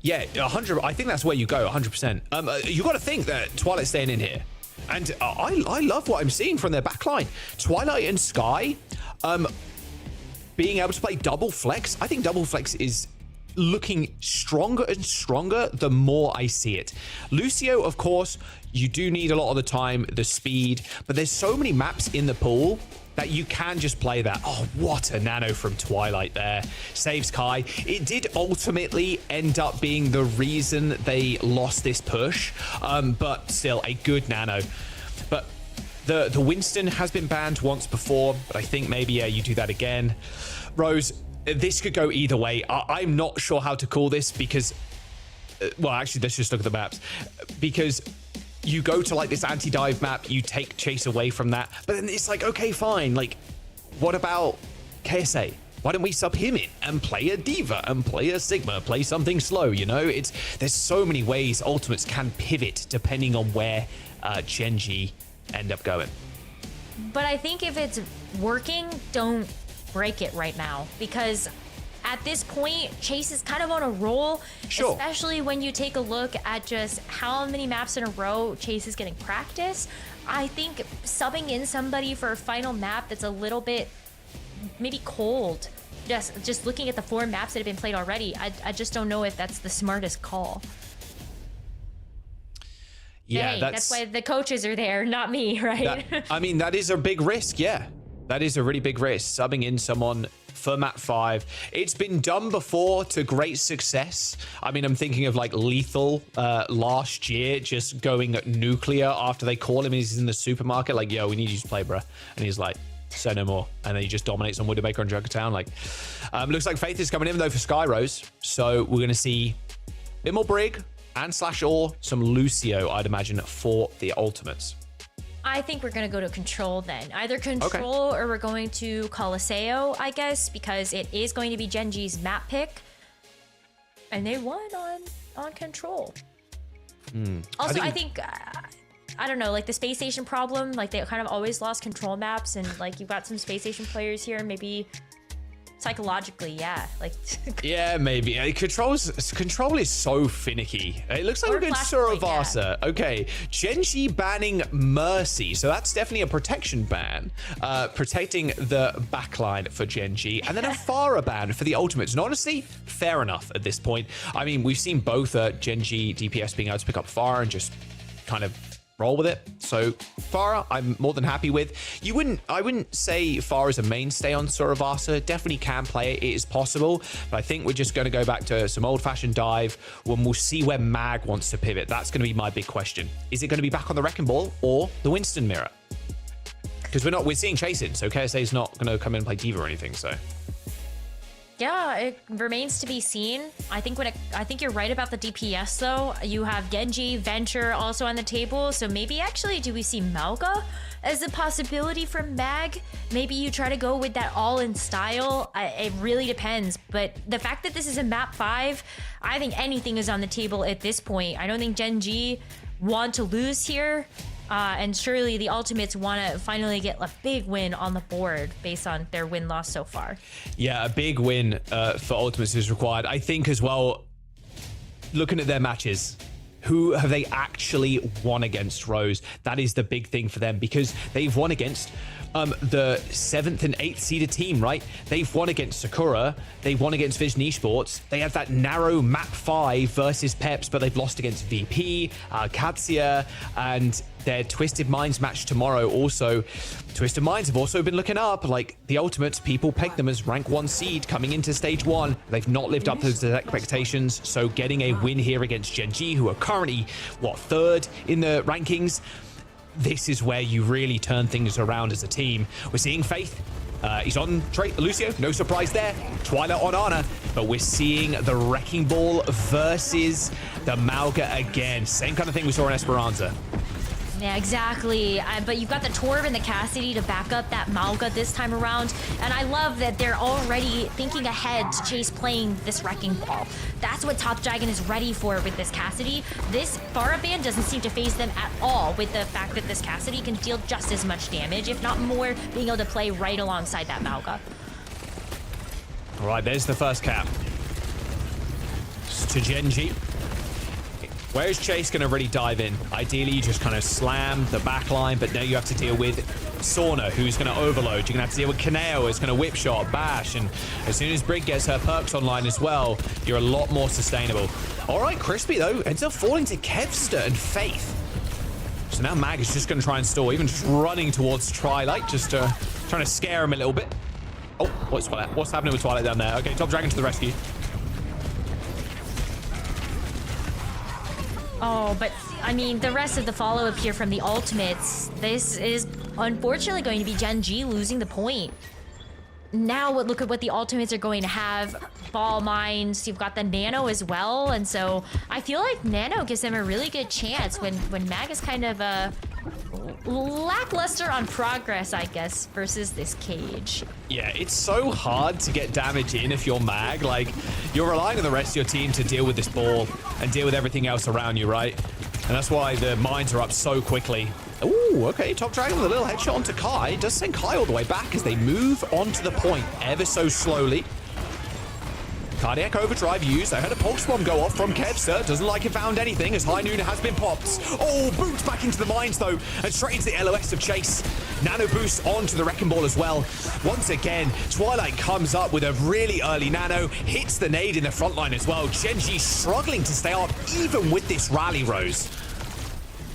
Yeah, 100. I think that's where you go, 100%. You got to think that Twilight's staying in here. And I love what I'm seeing from their backline. Twilight and Sky being able to play double flex. I think double flex is looking stronger and stronger the more I see it. Lucio, of course, you do need a lot of the time the speed, but there's so many maps in the pool that you can just play that. Oh, what a nano from Twilight there. Saves Kai. It did ultimately end up being the reason they lost this push, but still a good nano. But the Winston has been banned once before, but I think maybe you do that again. Rose, this could go either way. I'm not sure how to call this because, well, actually, let's just look at the maps. Because you go to like this anti-dive map, you take Chase away from that, but then it's like, okay, fine. Like, what about KSA? Why don't we sub him in and play a Diva and play a Sigma, play something slow, you know? There's so many ways Ultimates can pivot depending on where Gen.G end up going. But I think if it's working, don't break it right now, because at this point, Chase is kind of on a roll, sure. Especially when you take a look at just how many maps in a row Chase is getting practice. I think subbing in somebody for a final map that's a little bit maybe cold, just looking at the 4 maps that have been played already, I just don't know if that's the smartest call. Yeah, hey, that's why the coaches are there, not me, right? That is a big risk, yeah. That is a really big risk, subbing in someone for map 5. It's been done before to great success. I mean, I'm thinking of like Lethal last year, just going nuclear after they call him. He's in the supermarket, like, yo, we need you to play, bruh. And he's like, say no more. And then he just dominates on Widowmaker and Junkertown. Like, looks like Faith is coming in though for Skyrose. So we're going to see a bit more Brig and /or some Lucio, I'd imagine, for the Ultimates. I think we're going to go to Control then. Either Control or we're going to Coliseo, I guess, because it is going to be Gen.G's map pick. And they won on Control. Also, I think I don't know, like the Space Station problem, like they kind of always lost Control maps, and like you've got some Space Station players here, maybe psychologically, yeah, like yeah, maybe. Control is so finicky. It looks like we're going Suravasa. Yeah. Okay, Gen.G banning Mercy, so that's definitely a protection ban, protecting the backline for Gen.G, and then a Farah ban for the Ultimates. And honestly, fair enough at this point. I mean, we've seen both Gen.G DPS being able to pick up Farah and just kind of roll with it. So Farah, I'm more than happy with. I wouldn't say Farah is a mainstay on Suravasa. Definitely can play it. It is possible. But I think we're just going to go back to some old-fashioned dive when we'll see where Mag wants to pivot. That's going to be my big question. Is it going to be back on the Wrecking Ball or the Winston Mirror? Because we're seeing chasing, so KSA is not going to come in and play Diva or anything. So yeah, it remains to be seen. I think you're right about the DPS though. You have Genji, Venture also on the table. So maybe actually do we see Malga as a possibility for Mag? Maybe you try to go with that all-in style. It really depends. But the fact that this is a map 5, I think anything is on the table at this point. I don't think Gen.G want to lose here. And surely the Ultimates want to finally get a big win on the board based on their win-loss so far. Yeah, a big win for Ultimates is required. I think as well, looking at their matches, who have they actually won against, Rose? That is the big thing for them, because they've won against the 7th and 8th seeded team, right? They've won against Sakura. They've won against Vision Esports. They have that narrow map 5 versus Peps, but they've lost against VP, Katsia, and their Twisted Minds match tomorrow. Also, Twisted Minds have also been looking up. Like the Ultimates, people peg them as rank 1 seed coming into stage 1. They've not lived up to their expectations. So getting a win here against Gen.G, who are currently, 3rd in the rankings, this is where you really turn things around as a team. We're seeing Faith. He's on Lucio, no surprise there. Twilight on Ana, but we're seeing the Wrecking Ball versus the Malga again. Same kind of thing we saw in Esperança. Yeah, exactly. But you've got the Torb and the Cassidy to back up that Malga this time around. And I love that they're already thinking ahead to Chase playing this Wrecking Ball. That's what Top Dragon is ready for with this Cassidy. This Farah ban doesn't seem to phase them at all, with the fact that this Cassidy can deal just as much damage, if not more, being able to play right alongside that Malga. All right, there's the first cap. To Gen.G. Where's Chase going to really dive in? Ideally, you just kind of slam the backline, but now you have to deal with Sauna, who's going to overload. You're going to have to deal with Kaneo, who's going to whip shot, bash, and as soon as Brig gets her perks online as well, you're a lot more sustainable. All right, Crispy, though, ends up falling to Kevster and Faith. So now Mag is just going to try and stall, even just running towards Twilight, just trying to scare him a little bit. Oh, what's happening with Twilight down there? Okay, Top Dragon to the rescue. Oh, but I mean, the rest of the follow-up here from the Ultimates, this is unfortunately going to be Gen.G losing the point. now look at what the ultimates are going to have. Ball mines, you've got the nano as well, and so I feel like nano gives them a really good chance when Mag is kind of lackluster on progress, I guess, versus this cage. Yeah, it's so hard to get damage in if you're Mag. Like, you're relying on the rest of your team to deal with this ball and deal with everything else around you, right? And that's why the mines are up so quickly. Ooh, okay, Top Dragon with a little headshot onto Kai. Does send Kai all the way back as they move onto the point ever so slowly. Cardiac overdrive used. I heard a pulse bomb go off from Kevster. Doesn't like it found anything as High Noon has been popped. Oh, boots back into the mines though, and straight into the LOS of Chase. Nano boost onto the Wrecking Ball as well. Once again, Twilight comes up with a really early nano, hits the nade in the front line as well. Gen.G struggling to stay up even with this rally, Rose.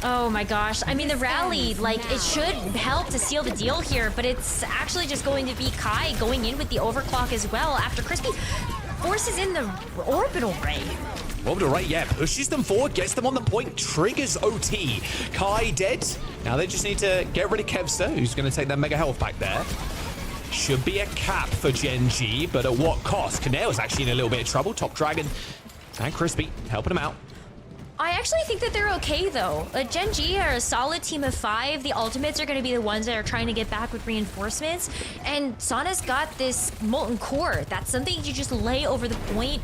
Oh my gosh. I mean, the rally, like, it should help to seal the deal here, but it's actually just going to be Kai going in with the overclock as well after Crispy forces in the orbital ray. Orbital ray, yeah, pushes them forward, gets them on the point, triggers OT. Kai dead. Now they just need to get rid of Kevster, who's going to take their mega health back there. Should be a cap for Gen.G, but at what cost? Kaneo's actually in a little bit of trouble. Top Dragon and Crispy helping him out. I actually think that they're okay, though. Gen.G are a solid team of 5. The ultimates are going to be the ones that are trying to get back with reinforcements. And Sana's got this molten core. That's something you just lay over the point.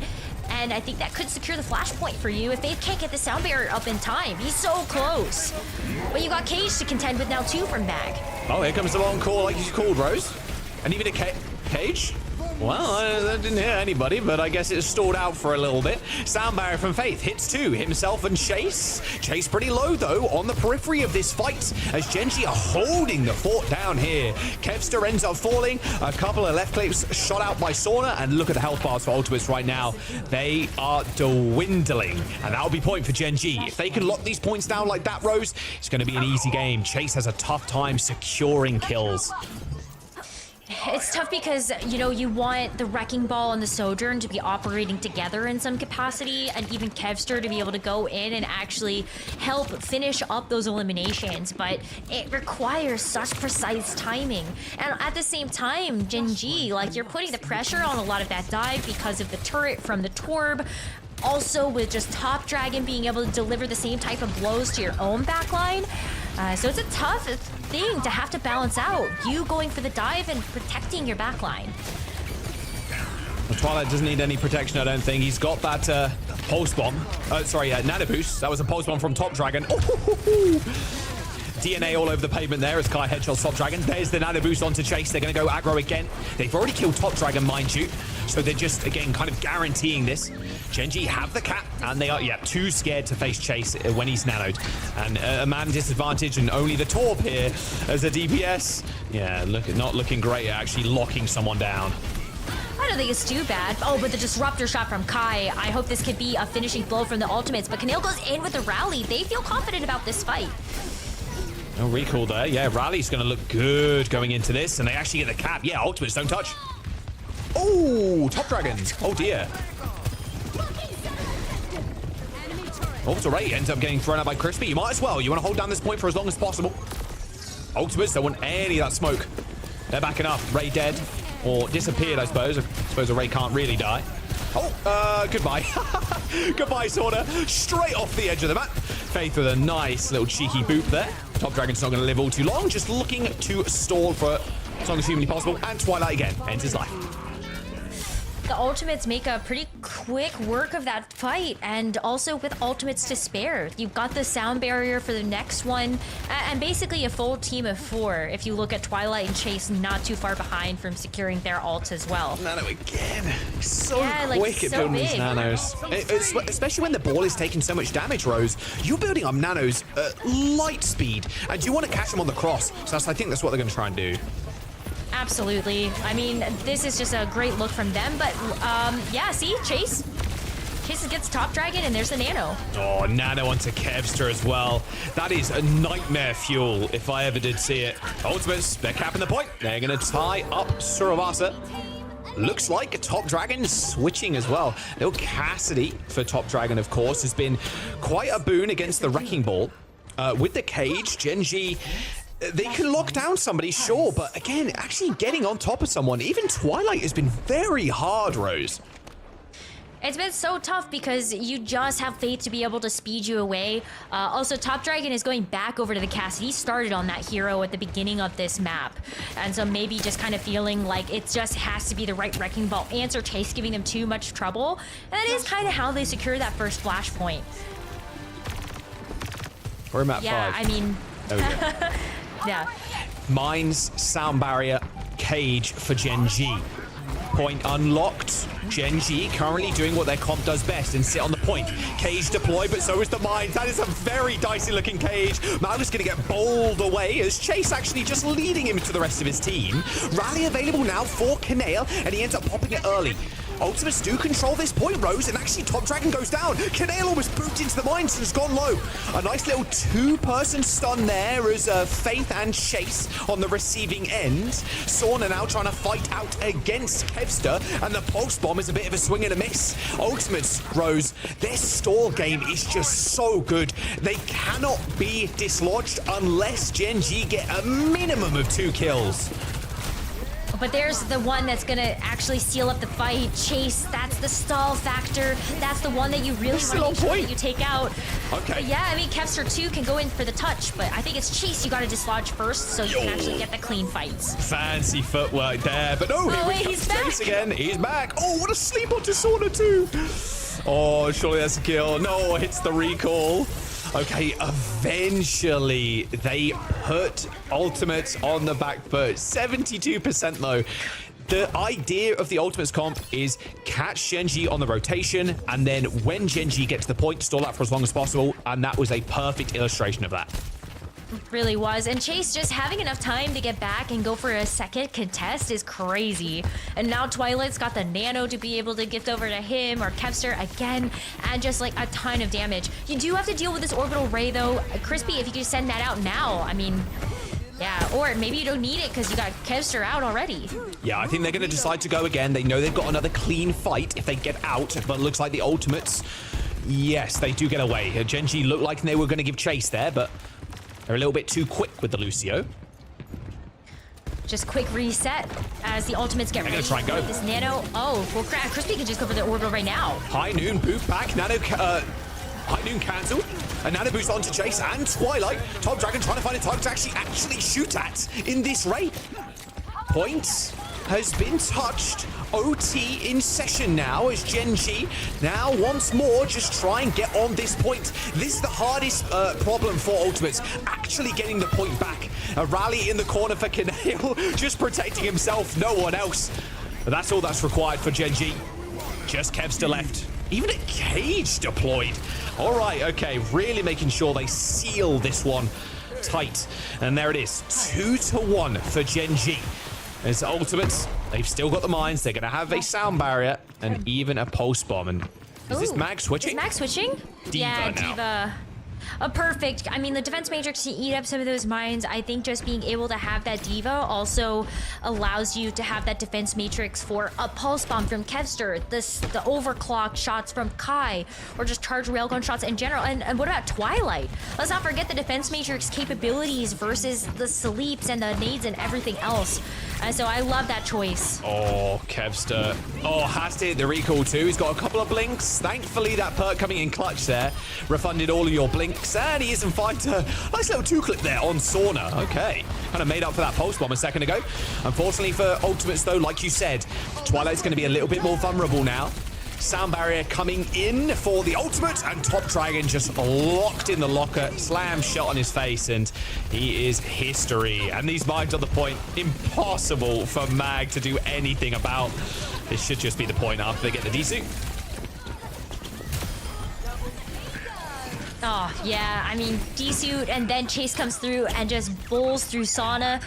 And I think that could secure the flashpoint for you if they can't get the sound barrier up in time. He's so close. But you got Cage to contend with now, too, from Mag. Oh, here comes the long call like you called, Rose. And even a Cage? Well, I didn't hear anybody, but I guess it stalled out for a little bit. Sound barrier from Faith hits 2, himself and Chase. Chase pretty low, though, on the periphery of this fight, as Gen.G are holding the fort down here. Kevster ends up falling. A couple of left clicks shot out by Sauna, and look at the health bars for Ultimates right now. They are dwindling, and that'll be point for Gen.G. If they can lock these points down like that, Rose, it's going to be an easy game. Chase has a tough time securing kills. It's tough because, you know, you want the Wrecking Ball and the Sojourn to be operating together in some capacity, and even Kevster to be able to go in and actually help finish up those eliminations, but it requires such precise timing. And at the same time, Gen.G, like, you're putting the pressure on a lot of that dive because of the turret from the Torb. Also, with just Top Dragon being able to deliver the same type of blows to your own backline. So it's a tough thing to have to balance out. You going for the dive and protecting your backline. Well, Twilight doesn't need any protection, I don't think. He's got that pulse bomb. Nano boost. That was a pulse bomb from Top Dragon. DNA all over the pavement there as Kai headshots Top Dragon. There's the nano boost onto Chase. They're going to go aggro again. They've already killed Top Dragon, mind you. So they're just, again, kind of guaranteeing this. Gen.G have the cap, and they are, too scared to face Chase when he's nanoed. And a man disadvantage, and only the Torb here as a DPS. Yeah, not looking great at actually locking someone down. I don't think it's too bad. Oh, but the disruptor shot from Kai. I hope this could be a finishing blow from the ultimates, but Kanil goes in with the rally. They feel confident about this fight. No recall there. Yeah, Rally's going to look good going into this, and they actually get the cap. Yeah, ultimates don't touch. Oh, Top Dragon. Oh, dear. Orbital Ray ends up getting thrown out by Crispy. You might as well. You want to hold down this point for as long as possible. Ultimates don't want any of that smoke. They're backing up. Ray dead. Or disappeared, I suppose. I suppose a Ray can't really die. Oh, goodbye. Goodbye, Sorta. Straight off the edge of the map. Faith with a nice little cheeky boop there. Top Dragon's not going to live all too long. Just looking to stall for as long as humanly possible. And Twilight again ends his life. The ultimates make a pretty quick work of that fight, and also with ultimates to spare. You've got the sound barrier for the next one, and basically a full team of 4 if you look at Twilight and Chase not too far behind from securing their ults as well. Nano again. So quick at building these nanos. Especially when the ball is taking so much damage, Rose. You're building up nanos at light speed, and you want to catch them on the cross. So I think that's what they're going to try and do. Absolutely. I mean, this is just a great look from them, but yeah, see, Chase gets Top Dragon, and there's the nano. Oh, nano onto Kevster as well. That is a nightmare fuel, if I ever did see it. Ultimates, they're capping the point. They're going to tie up Suravasa. Looks like a Top Dragon switching as well. Little Cassidy for Top Dragon, of course, has been quite a boon against the Wrecking Ball. With the cage, Gen.G They can lock down somebody, sure, but again, actually getting on top of someone, even Twilight has been very hard, Rose. It's been so tough because you just have Faith to be able to speed you away. Also, Top Dragon is going back over to the cast. He started on that hero at the beginning of this map. And so maybe just kind of feeling like it just has to be the right Wrecking Ball answer, Chase giving them too much trouble. And that is kind of how they secure that first flashpoint. We're at Yeah, 5. I mean... There we go. Yeah. Mines, sound barrier, cage for Gen G. Point unlocked. Gen G currently doing what their comp does best and sit on the point. Cage deployed, but so is the mines. That is a very dicey looking cage. Malgus going to get bowled away as Chase actually just leading him to the rest of his team. Rally available now for Kanale, and he ends up popping it early. Ultimates do control this point, Rose, and actually Top Dragon goes down. Kanale almost booted into the mines and has gone low. A nice little two-person stun there as Faith and Chase on the receiving end. Sauna now trying to fight out against Kevster, and the pulse bomb is a bit of a swing and a miss. Ultimates, Rose, their stall game is just so good. They cannot be dislodged unless Gen G get a minimum of 2 kills. But there's the one that's gonna actually seal up the fight. Chase, that's the stall factor. That's the one that you really want to make sure that you take out. Okay. But yeah, I mean, Kevster too can go in for the touch, but I think it's Chase you gotta dislodge first so you can actually get the clean fights. Fancy footwork there, but no, Oh, wait, he's back. Chase again. He's back. Oh, what a sleep onto Sauna too. Oh, surely that's a kill. No, hits the recall. Okay, eventually they put Ultimates on the back foot. 72% though. The idea of the Ultimates comp is catch Gen G on the rotation, and then when Gen G gets to the point, stall out for as long as possible, and that was a perfect illustration of that. Really was. And Chase just having enough time to get back and go for a second contest is crazy. And now Twilight's got the nano to be able to gift over to him or Kevster again, and just like a ton of damage. You do have to deal with this orbital ray though. Crispy, if you could send that out now, I mean, yeah, or maybe you don't need it because you got Kevster out already. Yeah, I think they're going to decide to go again. They know they've got another clean fight if they get out, but it looks like the Ultimates, yes, they do get away. Gen G looked like they were going to give chase there, but they're a little bit too quick with the Lucio. Just quick reset as the Ultimates get ready try and go. with this nano. Oh, well, Crispy can just go for the orbital right now. High Noon boot back. High Noon cancelled. A nano boost onto Chase and Twilight. Top Dragon trying to find a target to actually shoot at in this raid. Point has been touched. OT in session now as Gen G now once more just try and get on this point. This is the hardest problem for Ultimates, actually getting the point back. A rally in the corner for Kanale, just protecting himself, no one else. But that's all that's required for Gen G. Just Kevster left. Even a cage deployed. All right, okay, really making sure they seal this one tight. And there it is, 2-1 for Gen G. As Ultimates, they've still got the mines. They're going to have a sound barrier and even a pulse bomb. And is this Mag switching? Is Mag switching? Diva now. Diva. Perfect. I mean, the defense matrix to eat up some of those mines. I think just being able to have that Diva also allows you to have that defense matrix for a pulse bomb from Kevster, the overclocked shots from Kai, or just charged railgun shots in general. And what about Twilight? Let's not forget the defense matrix capabilities versus the sleeps and the nades and everything else. So I love that choice. Oh, Kevster. Oh, has to hit the recall too. He's got a couple of blinks. Thankfully, that perk coming in clutch there refunded all of your blinks. And he isn't fighter. Nice little 2-clip there on Sauna. Okay. Kind of made up for that pulse bomb a second ago. Unfortunately for Ultimates, though, like you said, Twilight's going to be a little bit more vulnerable now. Sound barrier coming in for the Ultimate, and Top Dragon just locked in the locker, slam shot on his face, and he is history. And these mines on the point, impossible for Mag to do anything about. This should just be the point after they get the D-suit. Oh, yeah, I mean, D-suit, and then Chase comes through and just bowls through Sauna.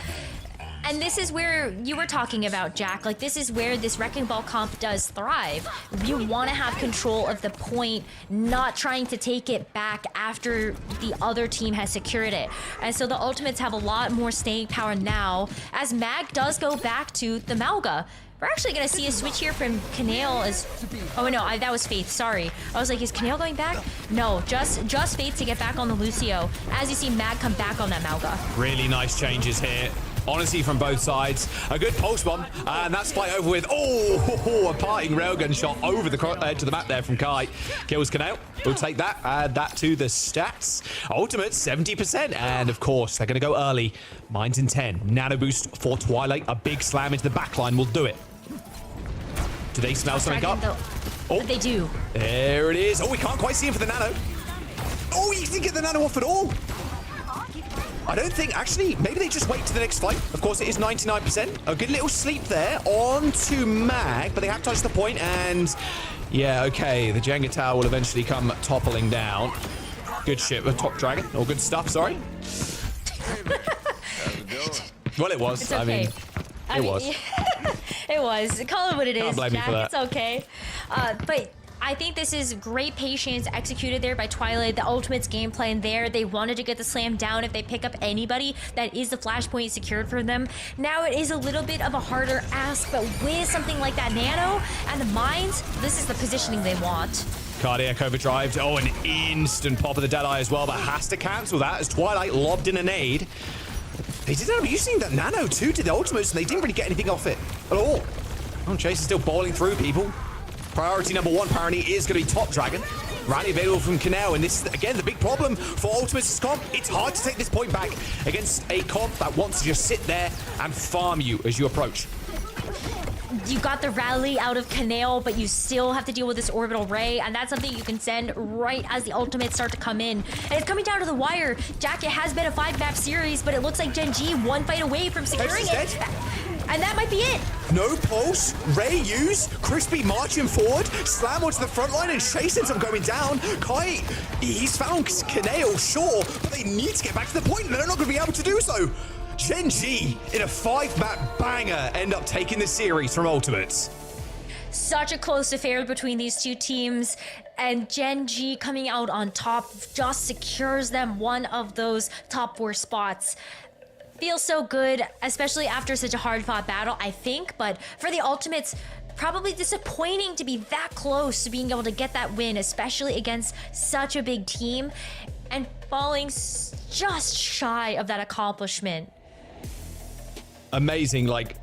And this is where you were talking about, Jack. Like, this is where this Wrecking Ball comp does thrive. You want to have control of the point, not trying to take it back after the other team has secured it. And so the Ultimates have a lot more staying power now, as Mag does go back to the Malga. We're actually going to see a switch here from Kanale as... Oh, no, that was Faith. Sorry. I was like, is Kanale going back? No, just Faith to get back on the Lucio. As you see Mag come back on that Malga. Really nice changes here. Honestly, from both sides. A good pulse bomb, and that's fight over with. Oh, a parting railgun shot over the edge of the map there from Kai. Kills Kanale. We'll take that. Add that to the stats. Ultimate 70%, and of course, they're going to go early. Mine's in 10. Nano boost for Twilight. A big slam into the backline will do it. Do they smell something up? Oh, they do. There it is. Oh, we can't quite see him for the nano. Oh, he didn't get the nano off at all. I don't think, actually, maybe they just wait to the next fight. Of course, it is 99%. A good little sleep there on to Mag, but they have touched the point, and yeah, okay, the Jenga Tower will eventually come toppling down. Good shit, top dragon, or good stuff, sorry. Well, it was. It's okay. I mean, it was. It was. Call it what it is, Can't blame me Jack. for that. It's okay. But I think this is great patience executed there by Twilight. The Ultimates game plan there. They wanted to get the slam down. If they pick up anybody, that is the flashpoint secured for them. Now it is a little bit of a harder ask, but with something like that nano and the mines, this is the positioning they want. Cardiac overdrive. Oh, an instant pop of the Deadeye as well, but has to cancel that as Twilight lobbed in a nade. They did end up using that nano too to the Ultimates, and they didn't really get anything off it at all. Oh, Chase is still bowling through people. Priority number one apparently is going to be top dragon. Rally available from Kanale, and this is, again, the big problem for Ultimates' comp. It's hard to take this point back against a comp that wants to just sit there and farm you as you approach. You got the rally out of Kanale, but you still have to deal with this orbital ray, and that's something you can send right as the Ultimates start to come in. And it's coming down to the wire. Jack, it has been a 5-map series, but it looks like Gen G one fight away from securing it. And that might be it. No pulse, Ray use, Crispy marching forward, slam onto the front line, and Chase ends up going down. Kai, he's found Kanale, sure, but they need to get back to the point, and they're not going to be able to do so. Gen G, in a 5-map banger, end up taking the series from Ultimates. Such a close affair between these two teams, and Gen G coming out on top just secures them one of those top 4 spots. Feels so good, especially after such a hard-fought battle, I think, but for the Ultimates, probably disappointing to be that close to being able to get that win, especially against such a big team, and falling just shy of that accomplishment. Amazing, like,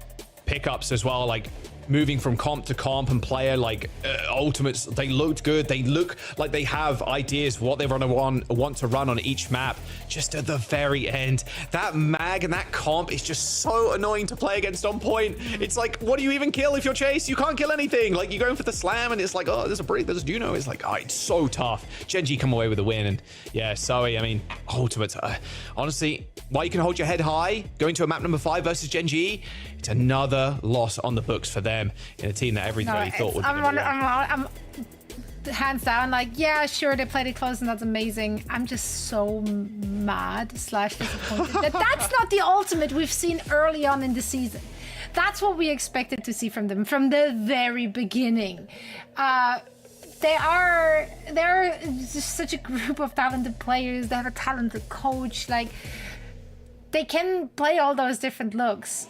pickups as well, like, moving from comp to comp and player, like, Ultimates, they looked good. They look like they have ideas what they want to run on each map. Just at the very end, that mag and that comp is just so annoying to play against on point. It's like, what do you even kill if you're Chase? You can't kill anything. Like, you're going for the slam and it's like, oh, there's a break, there's Juno. It's like, oh, it's so tough. Gen G come away with a win, and yeah, sorry, I mean, Ultimates, honestly, while you can hold your head high, going to a map number 5 versus Gen G, it's another loss on the books for them in a team that everybody thought would be I'm hands down, like, yeah, sure, they played it close and that's amazing. I'm just so mad / disappointed that that's not the Ultimate we've seen early on in the season. That's what we expected to see from them from the very beginning. They're just such a group of talented players. They have a talented coach. Like, they can play all those different looks.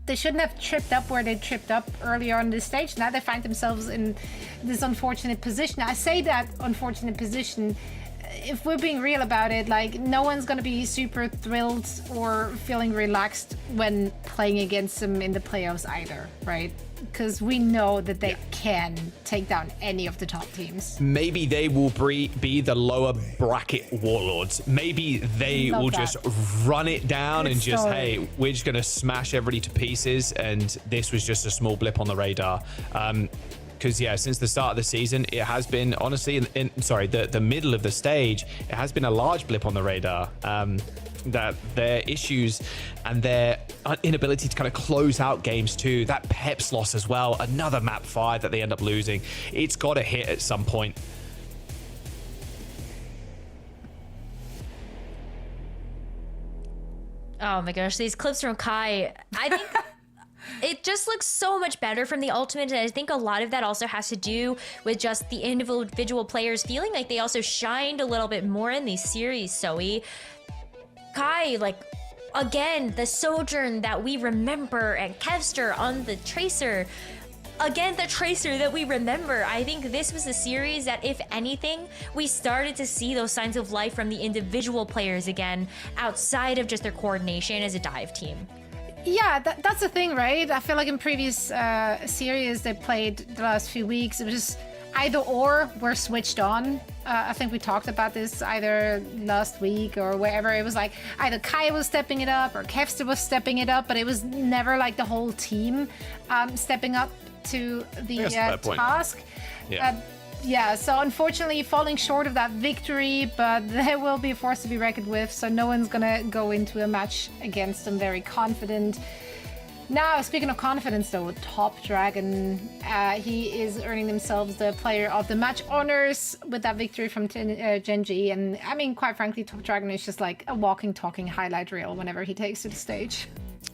They shouldn't have tripped up where they tripped up earlier on this stage. Now they find themselves in this unfortunate position. I say that unfortunate position, if we're being real about it, like, no one's going to be super thrilled or feeling relaxed when playing against them in the playoffs either, right? Because we know that they can take down any of the top teams. Maybe they will be the lower bracket warlords. Maybe they will just run it down and just, hey, we're just going to smash everybody to pieces. And this was just a small blip on the radar. Because, yeah, since the start of the season, it has been, honestly, the middle of the stage, it has been a large blip on the radar. That their issues and their inability to kind of close out games too, that Peps loss as well, another map 5 that they end up losing, it's got to hit at some point. Oh my gosh, these clips from Kai, I think it just looks so much better from the ultimate, and I think a lot of that also has to do with just the individual players feeling like they also shined a little bit more in these series. Zoe, Kai, like, again, the Sojourn that we remember, and Kevster on the Tracer. Again, the Tracer that we remember. I think this was a series that, if anything, we started to see those signs of life from the individual players again, outside of just their coordination as a dive team. Yeah, that's the thing, right? I feel like in previous series they played the last few weeks, it was just either or were switched on. I think we talked about this either last week or wherever. It was like either Kai was stepping it up or Kevster was stepping it up, but it was never like the whole team stepping up to the task. Yeah. So unfortunately falling short of that victory, but they will be a force to be reckoned with, so no one's gonna go into a match against them very confident. Now, speaking of confidence though, Top Dragon, he is earning themselves the player of the match honors with that victory from Genji, and I mean, quite frankly, Top Dragon is just like a walking, talking highlight reel whenever he takes to the stage.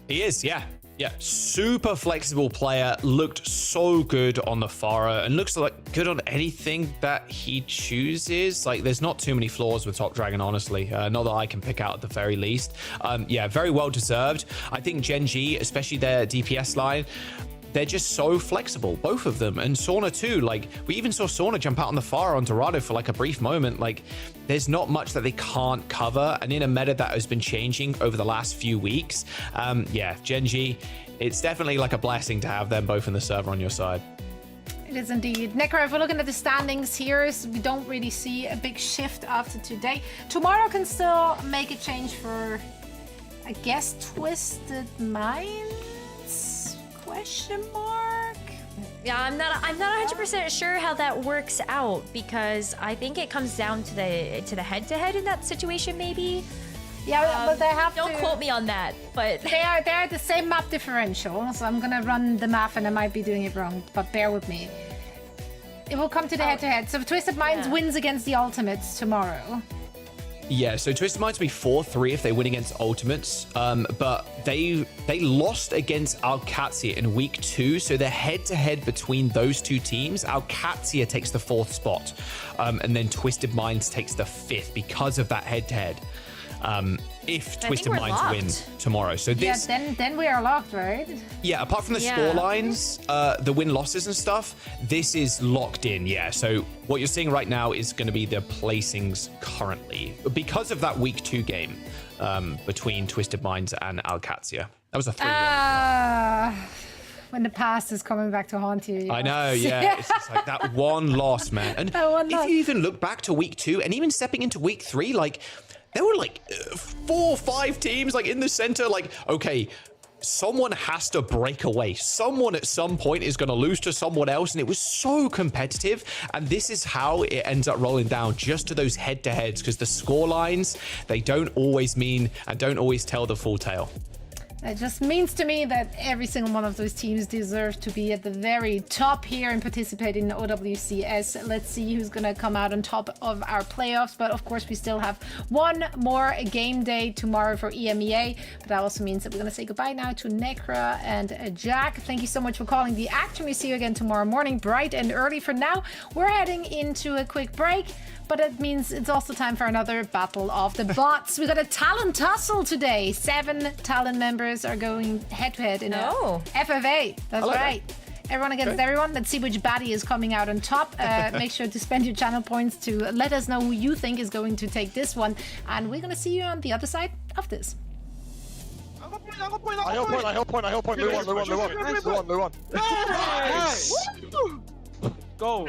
He is, yeah. Yeah, super flexible player, looked so good on the Pharah and looks like good on anything that he chooses. Like, there's not too many flaws with Top Dragon, honestly. Not that I can pick out at the very least. Yeah, very well deserved. I think Genji, especially their DPS line, they're just so flexible, both of them, and Sauna too. Like, we even saw Sauna jump out on the Pharah on Dorado for like a brief moment. Like, there's not much that they can't cover, and in a meta that has been changing over the last few weeks, yeah, Genji, it's definitely like a blessing to have them both in the server on your side. It is indeed. Necro, if we're looking at the standings here, we don't really see a big shift after today. Tomorrow can still make a change for, I guess, Twisted Minds? Question mark? Yeah, I'm not 100% sure how that works out, because I think it comes down to the head-to-head in that situation, maybe. Yeah, but they have don't quote me on that, but they're the same map differential, so I'm gonna run the math and I might be doing it wrong, but bear with me. It will come to the head-to-head. So Twisted Minds wins against the Ultimates tomorrow. Yeah, so Twisted Minds will be 4-3 if they win against Ultimates, but they lost against Alcatia in week 2, so the head-to-head between those two teams, Alcatia takes the 4th spot, and then Twisted Minds takes the 5th because of that head-to-head. If Twisted Minds win tomorrow. So this, yeah, then we are locked, right? Yeah, apart from the score lines, the win-losses and stuff, this is locked in, yeah. So what you're seeing right now is going to be the placings currently, because of that week 2 game between Twisted Minds and Alcatia. That was a 3-1. When the past is coming back to haunt you. I know, yeah. It's just like that one loss, man. And if you even look back to week 2 and even stepping into week 3, like, there were like 4 or 5 teams like in the center, like, okay, someone has to break away. Someone at some point is going to lose to someone else, and it was so competitive. And this is how it ends up rolling down, just to those head-to-heads, because the score lines, they don't always mean and don't always tell the full tale. It just means to me that every single one of those teams deserves to be at the very top here and participate in the OWCS. Let's see who's going to come out on top of our playoffs. But of course, we still have one more game day tomorrow for EMEA. But that also means that we're going to say goodbye now to Necra and Jack. Thank you so much for calling the action. We see you again tomorrow morning, bright and early. For now, we're heading into a quick break. But it means it's also time for another battle of the bots. We got a talent tussle today. 7 talent members are going head-to-head in a FFA. That's right. Everyone against everyone. Let's see which baddie is coming out on top. Make sure to spend your channel points to let us know who you think is going to take this one. And we're going to see you on the other side of this. I help point. Move on. Nice! Go.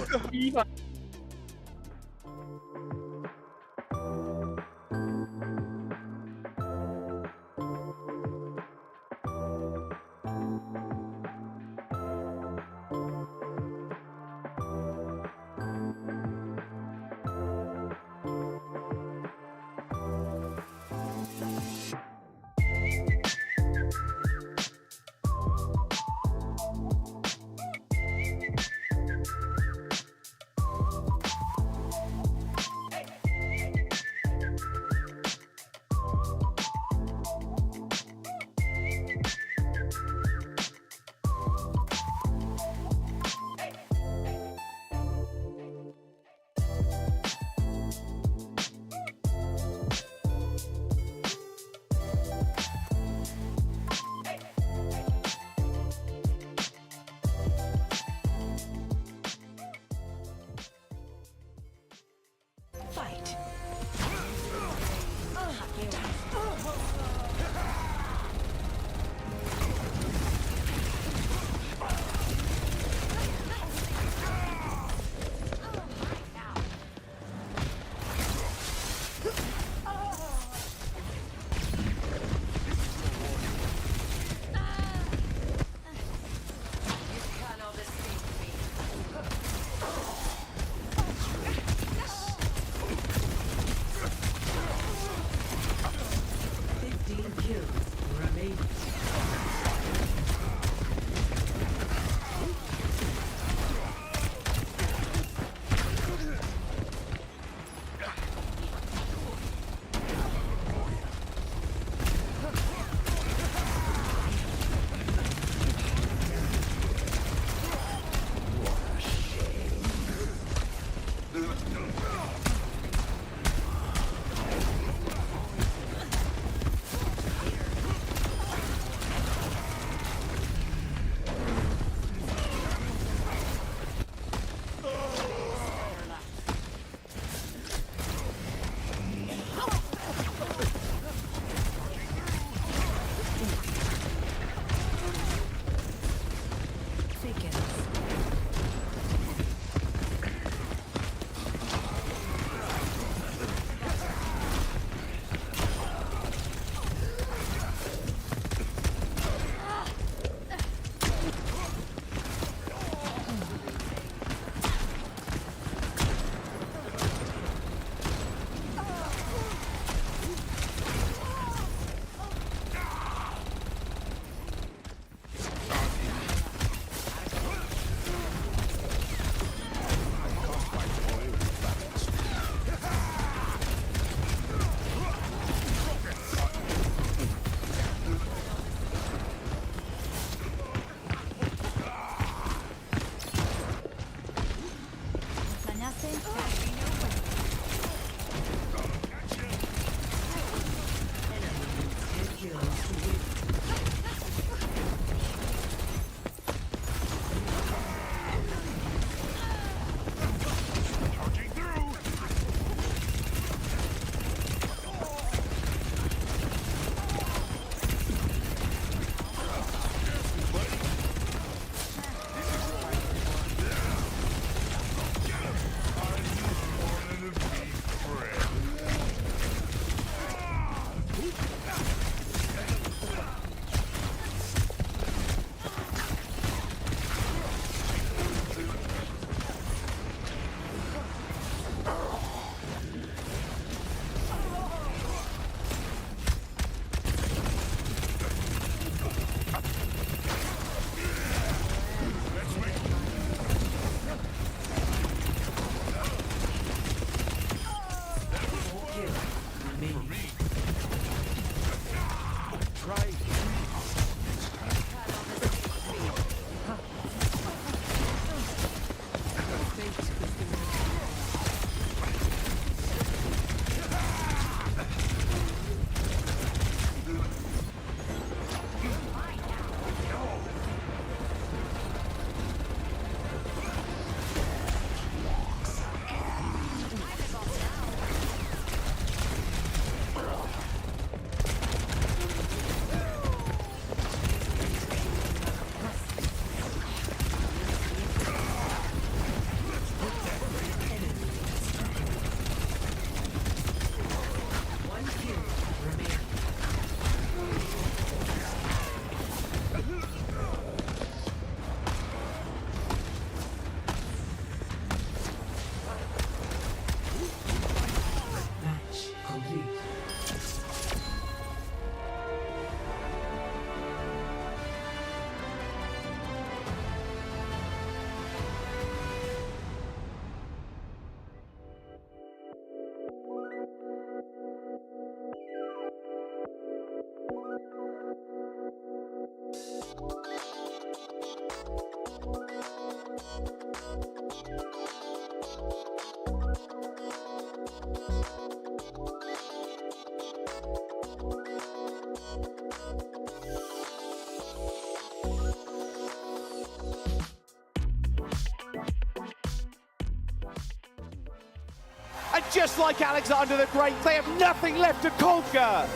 just like Alexander the Great, they have nothing left to conquer.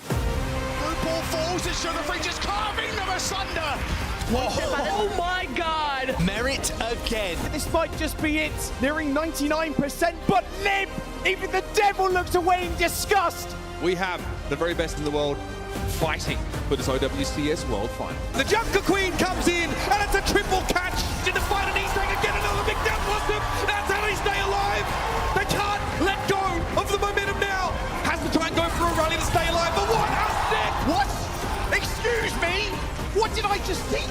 Blue ball falls as Sugar Free just carving them asunder. Oh my God! Merit again. This might just be it, nearing 99%, but Lib, even the devil looks away in disgust. We have the very best in the world fighting for this OWCS World Final. The Junker Queen comes in, and it's a triple catch in the fight, and he's going to get another big down blossom. That's how they stay alive. They can't let go of the momentum now. Has to try and go for a rally to stay alive, but what a set! What? Excuse me? What did I just see?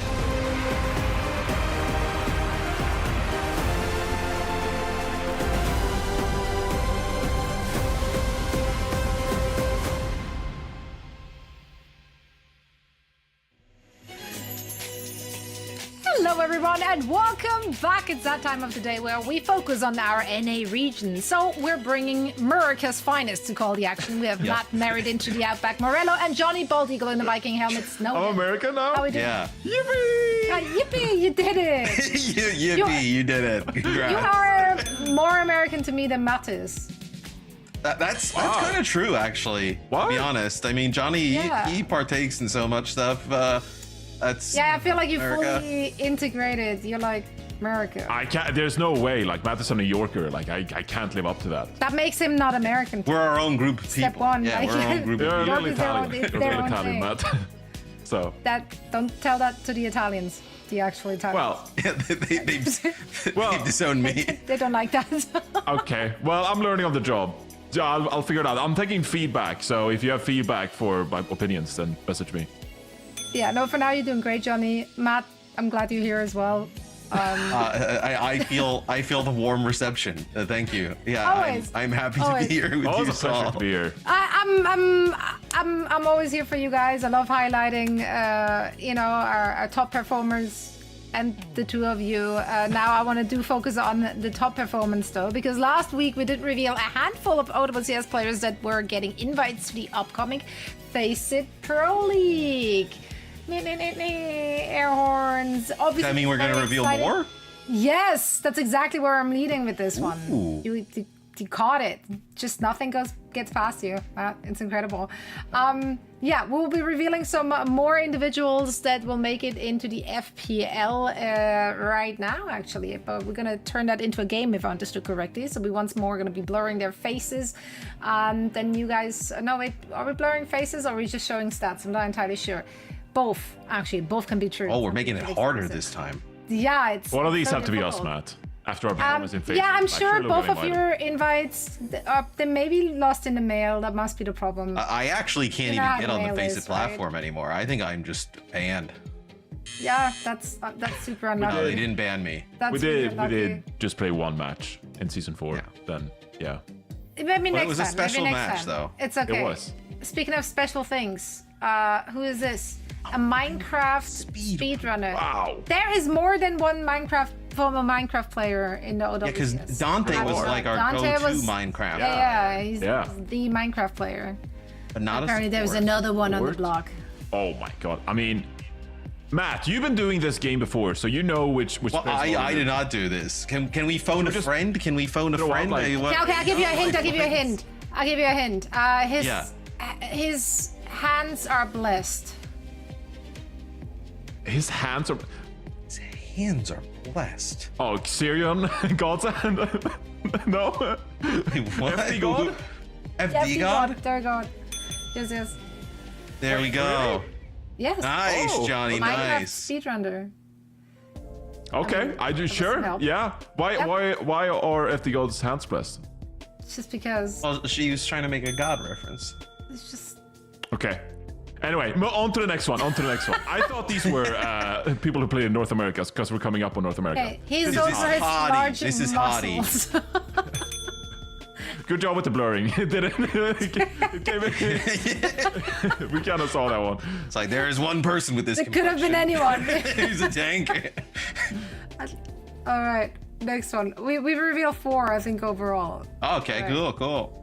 Hello everyone and welcome back. It's that time of the day where we focus on our NA region. So we're bringing America's finest to call the action. We have Matt married into the Outback, Morello and Johnny Bald Eagle in the Viking helmets. No, I'm American now? How we doing? Yeah. Yippee! Yippee, you did it! Yippee, you did it. Congrats. You are more American to me than Matt is. That's kind of true, actually. To be honest. I mean, Johnny, he partakes in so much stuff. Yeah, I feel like you're fully integrated. You're like America. I can't. There's no way. Like Matt is a New Yorker. Like I can't live up to that. That makes him not American. We're our own group of people. Step one. Yeah, we're our own group of people. You're a little Italian. You're a little Italian, Matt. So. Don't tell that to the Italians. The actual Italians. Well, they've disowned me. They don't like that. Okay. Well, I'm learning on the job. I'll figure it out. I'm taking feedback. So if you have feedback for my opinions, then message me. Yeah, no, for now you're doing great, Johnny. Matt, I'm glad you're here as well. I feel the warm reception. Thank you. Yeah, always. I'm happy to be here with you. It's a pleasure to be here. I'm always here for you guys. I love highlighting, our top performers and the two of you. Now I want to focus on the top performance though, because last week we did reveal a handful of OWCS players that were getting invites to the upcoming Face It Pro League. Air horns. Obviously, does that mean we're going to reveal more? Yes, that's exactly where I'm leading with this one. You caught it. Just nothing gets past you. It's incredible. Yeah, we'll be revealing some more individuals that will make it into the FPL right now, actually. But we're going to turn that into a game, if I understood correctly. So we once more going to be blurring their faces. Then you guys... No, wait. Are we blurring faces or are we just showing stats? I'm not entirely sure. Both, actually. Both can be true. Oh, we're making it harder this time. Yeah, it's... One of these so have to be us, difficult. Matt. After our performance in Facebook. Yeah, I'm sure both of your invites, they may be lost in the mail. That must be the problem. I actually can't even get on the Face It platform anymore. I think I'm just banned. Yeah, that's super unlucky. No, they didn't ban me. We did just play one match in season 4. Yeah. Then, yeah. Maybe next time. It was a special match, though. It's okay. It was. Speaking of special things, who is this? A Minecraft speedrunner. Wow. There is more than one former Minecraft player in the OWCS. Yeah, because Dante was like our go-to Minecraft. Yeah, he's the Minecraft player. But not apparently there was another one on the block. Oh my god. I mean, Matt, you've been doing this game before, so you know which well, I did not do this. Can we phone a friend? Can we phone a friend? Okay, I'll give you a hint. I'll give you a hint. His hands are blessed. His hands are blessed. Oh, Syrian God's hand? No. Wait, what? FD God? FD God? There God. Yes. There we go. Yes. Nice, Johnny. Minecraft Nice. Speedrunner. Okay, I do. Sure. Yeah. Why are FD God's hands blessed? Just because. Well, she was trying to make a God reference. It's just. Okay. Anyway, on to the next one. I thought these were people who play in North America because we're coming up on North America. Okay, he's also his large muscles. Good job with the blurring. We kind of saw that one. It's like there is one person with this. It could have been anyone. He's a tank. All right, next one. We revealed 4, I think, overall. Okay, right. Cool.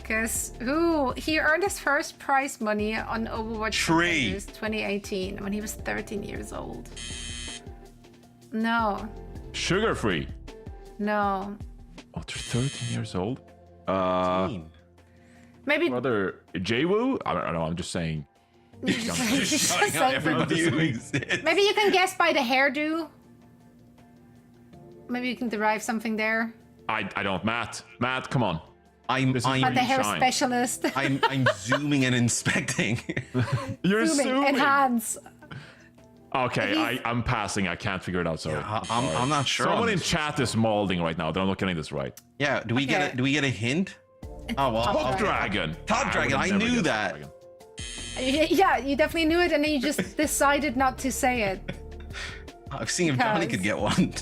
Guess who? He earned his first prize money on Overwatch 2018 when he was 13 years old. No. Sugar free. No. Oh, they're 13 years old. Maybe brother Jwoo? I don't know. I'm just saying. Shutting out everybody who exists. Maybe you can guess by the hairdo. Maybe you can derive something there. I don't. Matt, come on. I'm But the hair specialist. I'm zooming and inspecting. You're zooming. Enhance. Okay, I'm passing. I can't figure it out. Sorry. Yeah, I'm not sure. Someone in chat is molding right now. They're not getting this right. Yeah. Do we get a hint? Oh well. Top Dragon. Top Dragon. I knew that. Yeah, you definitely knew it, and then you just decided not to say it. I've seen if Johnny could get one.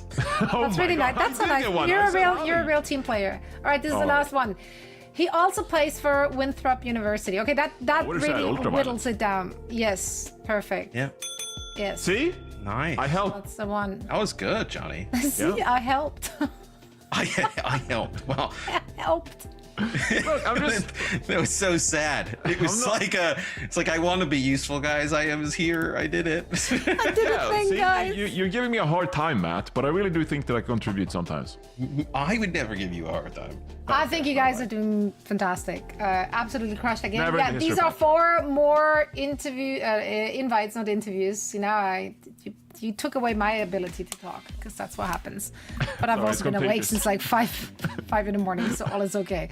That's really nice. That's so nice. You're a real team player. All right, this is the last one. He also plays for Winthrop University. Okay, that really whittles it down. Yes, perfect. Yeah. Yes. See? Nice. I helped. That's the one. That was good, Johnny. See, I helped. I helped. Well, I helped. Look, I'm just. That was so sad. It was it's like I want to be useful, guys. I was here. I did it. I did a thing, guys. You're giving me a hard time, Matt, but I really do think that I contribute sometimes. I would never give you a hard time. I think you guys are doing fantastic. Absolutely crushed again. Never Yeah, these are 4 more invites, not interviews. You know, you took away my ability to talk because that's what happens. But I've also been awake since like 5 in the morning, so all is okay.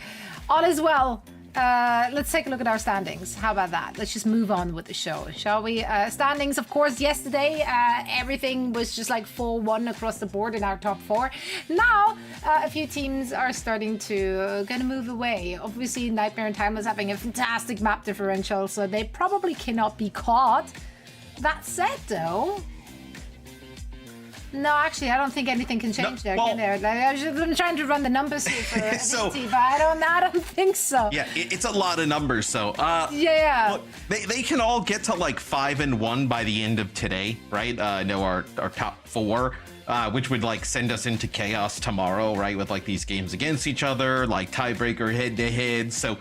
All is well. Let's take a look at our standings. How about that? Let's just move on with the show, shall we? Standings, of course, yesterday, everything was just like 4-1 across the board in our top 4. Now, a few teams are starting to kind of move away. Obviously, Nightmare and Timeless having a fantastic map differential, so they probably cannot be caught. That said, though... No, actually, I don't think anything can change there. Can there? I'm trying to run the numbers here for Ability, but I don't think so. Yeah, it's a lot of numbers. So, yeah. Look, they can all get to like 5-1 by the end of today, right? Our top 4, which would like send us into chaos tomorrow, right? With like these games against each other, like tiebreaker head-to-head. So,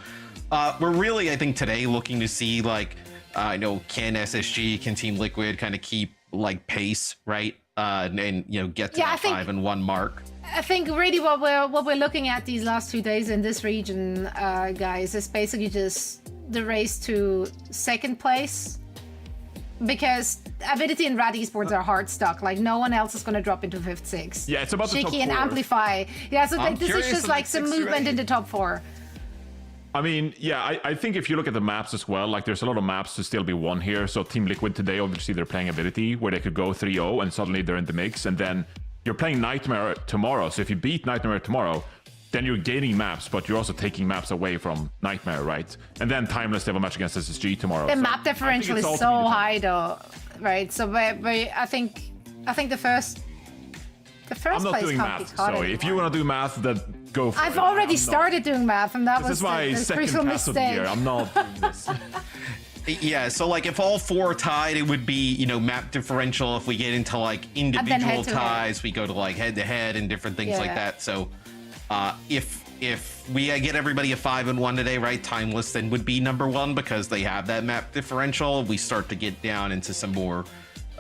we're really, I think, today looking to see like, can SSG, can Team Liquid kind of keep like pace, right? And get to that 5-1 mark. I think really what we're looking at these last 2 days in this region, guys, is basically just the race to second place. Because Avidity and Rad Esports are hard stuck. Like no one else is going to drop into 5th, 6th. Yeah, it's about the top 4. Shiki and Amplify. Yeah, so this is just like some movement in the top 4. I mean, yeah, I think if you look at the maps as well, like there's a lot of maps to still be won here. So Team Liquid today, obviously they're playing Avidity, where they could go 3-0 and suddenly they're in the mix. And then you're playing Nightmare tomorrow. So if you beat Nightmare tomorrow, then you're gaining maps, but you're also taking maps away from Nightmare, right? And then Timeless, they have a match against SSG tomorrow. The map differential is so high though, right? So I think the first I'm not place doing can't be math, caught so anymore. if you want to do math, then go for it. I've already started doing math, and that was my a second crucial pass of the mistake. year. I'm not doing this. Yeah, so like if all 4 are tied, it would be, map differential. If we get into like individual ties, we go to like head-to-head and different things like that. So if we get everybody a 5-1 today, right, Timeless then would be number 1 because they have that map differential. We start to get down into some more,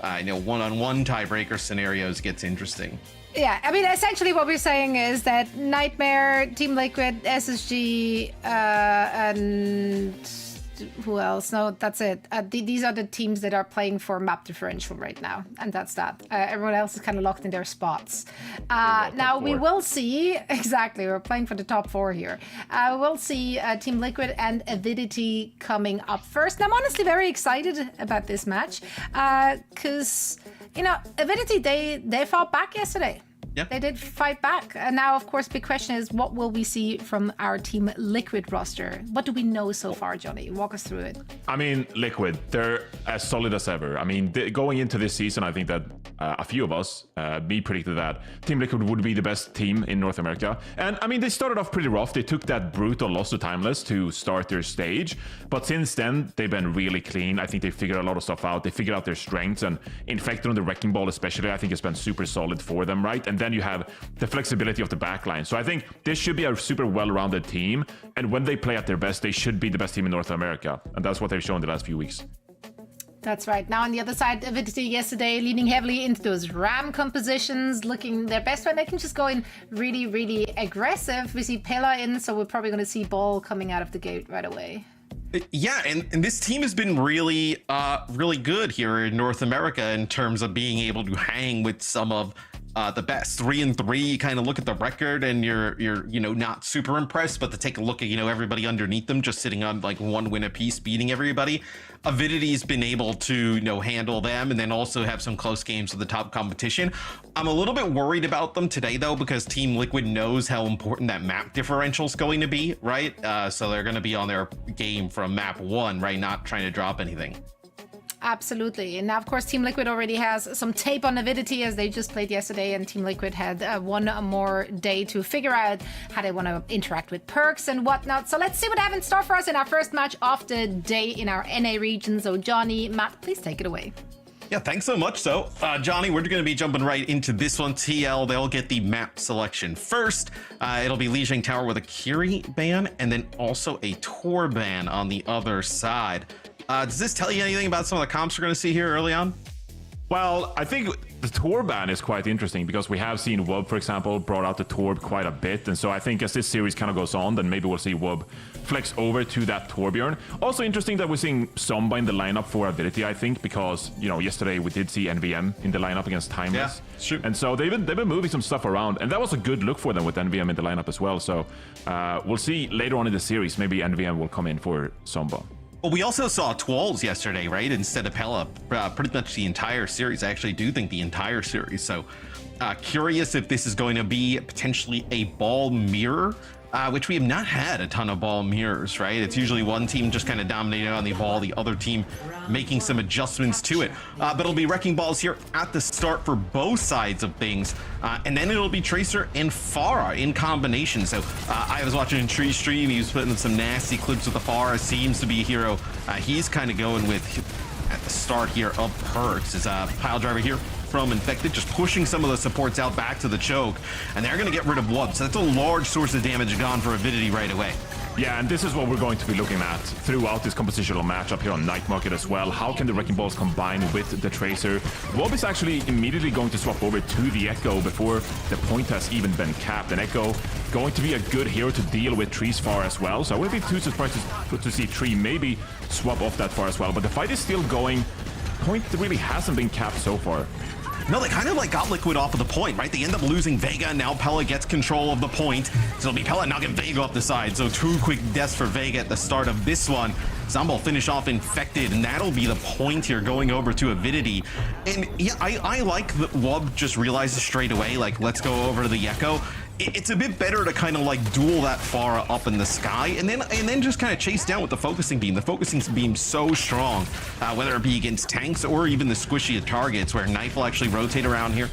one-on-one tiebreaker scenarios gets interesting. Yeah, I mean, essentially what we're saying is that Nightmare, Team Liquid, SSG, and who else? No, that's it. These are the teams that are playing for map differential right now, and that's that. Everyone else is kind of locked in their spots. Now we will see, exactly, we're playing for the top 4 here. We'll see Team Liquid and Avidity coming up first. And I'm honestly very excited about this match because, Avidity, they fought back yesterday. Yeah. They did fight back. And now, of course, big question is, what will we see from our Team Liquid roster? What do we know so far, Johnny? Walk us through it. I mean, Liquid, they're as solid as ever. I mean, going into this season, I think that a few of us, me predicted that Team Liquid would be the best team in North America. And I mean, they started off pretty rough. They took that brutal loss to Timeless to start their stage. But since then, they've been really clean. I think they figured a lot of stuff out. They figured out their strengths. And Infected on the Wrecking Ball especially, I think it's been super solid for them, right? And then you have the flexibility of the backline. So I think this should be a super well-rounded team. And when they play at their best, they should be the best team in North America. And that's what they've shown the last few weeks. That's right. Now on the other side, Avidity yesterday leaning heavily into those ram compositions, looking their best when they can just go in really, really aggressive. We see Pela in, so we're probably going to see Ball coming out of the gate right away. Yeah, and this team has been really, really good here in North America in terms of being able to hang with some of the best. 3-3, you kind of look at the record and you're not super impressed, but to take a look at everybody underneath them just sitting on like 1 win apiece, beating everybody. Avidity's been able to handle them and then also have some close games with the top competition. I'm a little bit worried about them today though, because Team Liquid knows how important that map differential is going to be, right? So they're going to be on their game from map 1, right? Not trying to drop anything. Absolutely. And now, of course, Team Liquid already has some tape on Avidity as they just played yesterday, and Team Liquid had one more day to figure out how they want to interact with perks and whatnot. So let's see what they have in store for us in our first match of the day in our NA region. So Johnny, Matt, please take it away. Yeah, thanks so much. So, Johnny, we're going to be jumping right into this one. TL, they'll get the map selection first. It'll be Lijiang Tower with a Curie ban and then also a Tor ban on the other side. Does this tell you anything about some of the comps we're going to see here early on? Well, I think the Tor ban is quite interesting because we have seen WUB, for example, brought out the Tor quite a bit. And so I think as this series kind of goes on, then maybe we'll see WUB flex over to that Torbjorn. Also interesting that we're seeing Somba in the lineup for Avidity, I think, because, yesterday we did see NVM in the lineup against Timeless. Yeah, sure. And so they've been moving some stuff around. And that was a good look for them with NVM in the lineup as well. So we'll see later on in the series, maybe NVM will come in for Somba. Well, we also saw Twals yesterday, right? Instead of Pela, pretty much the entire series. I actually do think the entire series. So curious if this is going to be potentially a ball mirror, which we have not had a ton of ball mirrors, right? It's usually one team just kind of dominating on the ball, the other team making some adjustments to it. But it'll be wrecking balls here at the start for both sides of things. And then it'll be Tracer and Pharah in combination. So I was watching Tree's stream. He was putting some nasty clips with the Pharah. Seems to be a hero. He's kind of going with at the start here of perks. Is a pile driver here from Infected, just pushing some of the supports out back to the choke, and they're going to get rid of WUB. So that's a large source of damage gone for Avidity right away. Yeah, and this is what we're going to be looking at throughout this compositional matchup here on Night Market as well. How can the Wrecking Balls combine with the Tracer? WUB is actually immediately going to swap over to the Echo before the point has even been capped. And Echo going to be a good hero to deal with Tree's Far as well. So I wouldn't be too surprised to see Tree maybe swap off that Far as well. But the fight is still going. Point really hasn't been capped so far. No, they kind of got Liquid off of the point, right? They end up losing Vega, and now Pela gets control of the point. So it'll be Pela knocking Vega off the side. So 2 quick deaths for Vega at the start of this one. Zombo finish off Infected, and that'll be the point here going over to Avidity. And yeah, I like that WUB just realizes straight away, like, let's go over to the Echo. It's a bit better to kind of duel that Pharah up in the sky and then just kind of chase down with the focusing beam. The focusing beam so strong, whether it be against tanks or even the squishy targets, where Knife will actually rotate around here,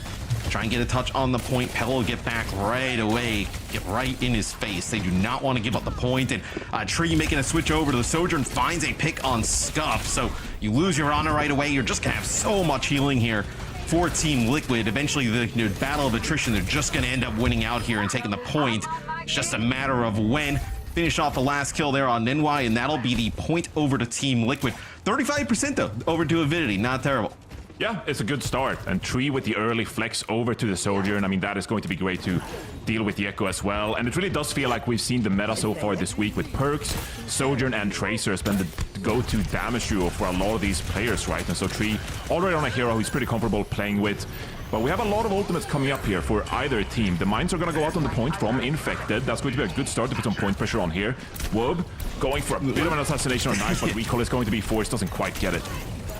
try and get a touch on the point. Pela will get back right away, get right in his face. They do not want to give up the point, and Tree making a switch over to the Sojourn finds a pick on Scuff. So you lose your honor right away. You're just gonna have so much healing here for Team Liquid. Eventually, the battle of attrition, they're just going to end up winning out here and taking the point. It's just a matter of when. Finish off the last kill there on Ninwai, and that'll be the point over to Team Liquid. 35% though, over to Avidity. Not terrible. Yeah, it's a good start. And Tree with the early flex over to the Sojourn. I mean, that is going to be great to deal with the Echo as well. And it really does feel like we've seen the meta so far this week with perks. Sojourn and Tracer has been the go-to damage duo for a lot of these players, right? And so Tree already on a hero who's pretty comfortable playing with. But we have a lot of ultimates coming up here for either team. The mines are going to go out on the point from Infected. That's going to be a good start to put some point pressure on here. WUB going for a bit of an assassination on Knife, but Recall is going to be forced. Doesn't quite get it.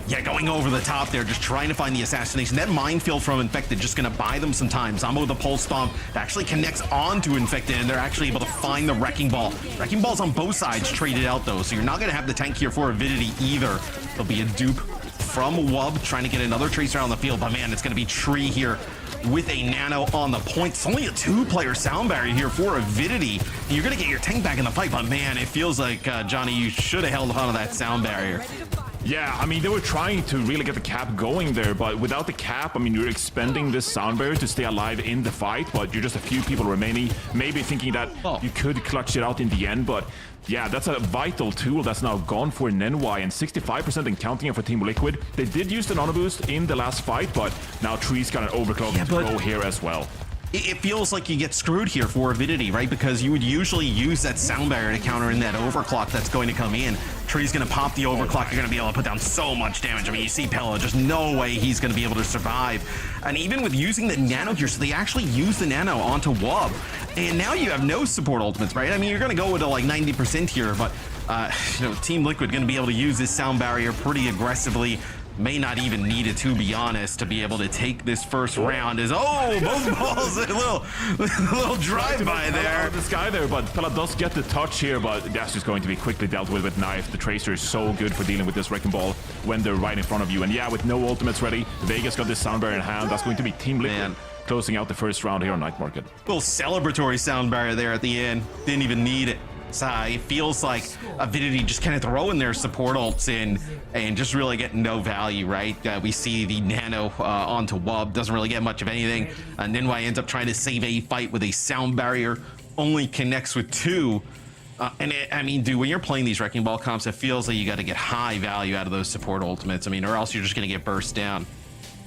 Yeah, going over the top there, just trying to find the assassination. That minefield from Infected just going to buy them some time. Zombo with the pulse bomb actually connects onto Infected, and they're actually able to find the Wrecking Ball. Wrecking Balls on both sides traded out, though, so you're not going to have the tank here for Avidity either. There'll be a dupe from WUB trying to get another Tracer on the field, but man, it's going to be Tree here with a Nano on the point. It's only a 2-player sound barrier here for Avidity. You're going to get your tank back in the fight, but man, it feels like, Johnny, you should have held on to that sound barrier. Yeah, I mean, they were trying to really get the cap going there, but without the cap, I mean, you're expending this sound barrier to stay alive in the fight, but you're just a few people remaining, maybe thinking that you could clutch it out in the end, but yeah, that's a vital tool that's now gone for Nenwai, and 65% and counting it for Team Liquid. They did use the nano boost in the last fight, but now Tree's got an overclock to go here as well. It feels like you get screwed here for Avidity, right? Because you would usually use that sound barrier to counter in that overclock that's going to come in. Tree's going to pop the overclock. You're going to be able to put down so much damage. I mean, you see Pella, just no way he's going to be able to survive. And even with using the nano here, so they actually use the nano onto Wub. And now you have no support ultimates, right? I mean, you're going to go into like 90% here, but, you know, Team Liquid going to be able to use this sound barrier pretty aggressively. May not even need it, to be honest, to be able to take this first round. Is both balls a little drive-by there. This guy there, but Pella does get the touch here, but that's just going to be quickly dealt with Knife. The Tracer is so good for dealing with this Wrecking Ball when they're right in front of you. And yeah, with no ultimates ready, Vegas got this sound barrier in hand. That's going to be Team Liquid closing out the first round here on Night Market. Little celebratory sound barrier there at the end. Didn't even need it. It feels like Avidity just kind of throwing their support ults in and just really getting no value, right? We see the nano onto Wub, doesn't really get much of anything. And then Nenwai ends up trying to save a fight with a sound barrier, only connects with 2. I mean, dude, when you're playing these Wrecking Ball comps, it feels like you got to get high value out of those support ultimates. I mean, or else you're just going to get burst down.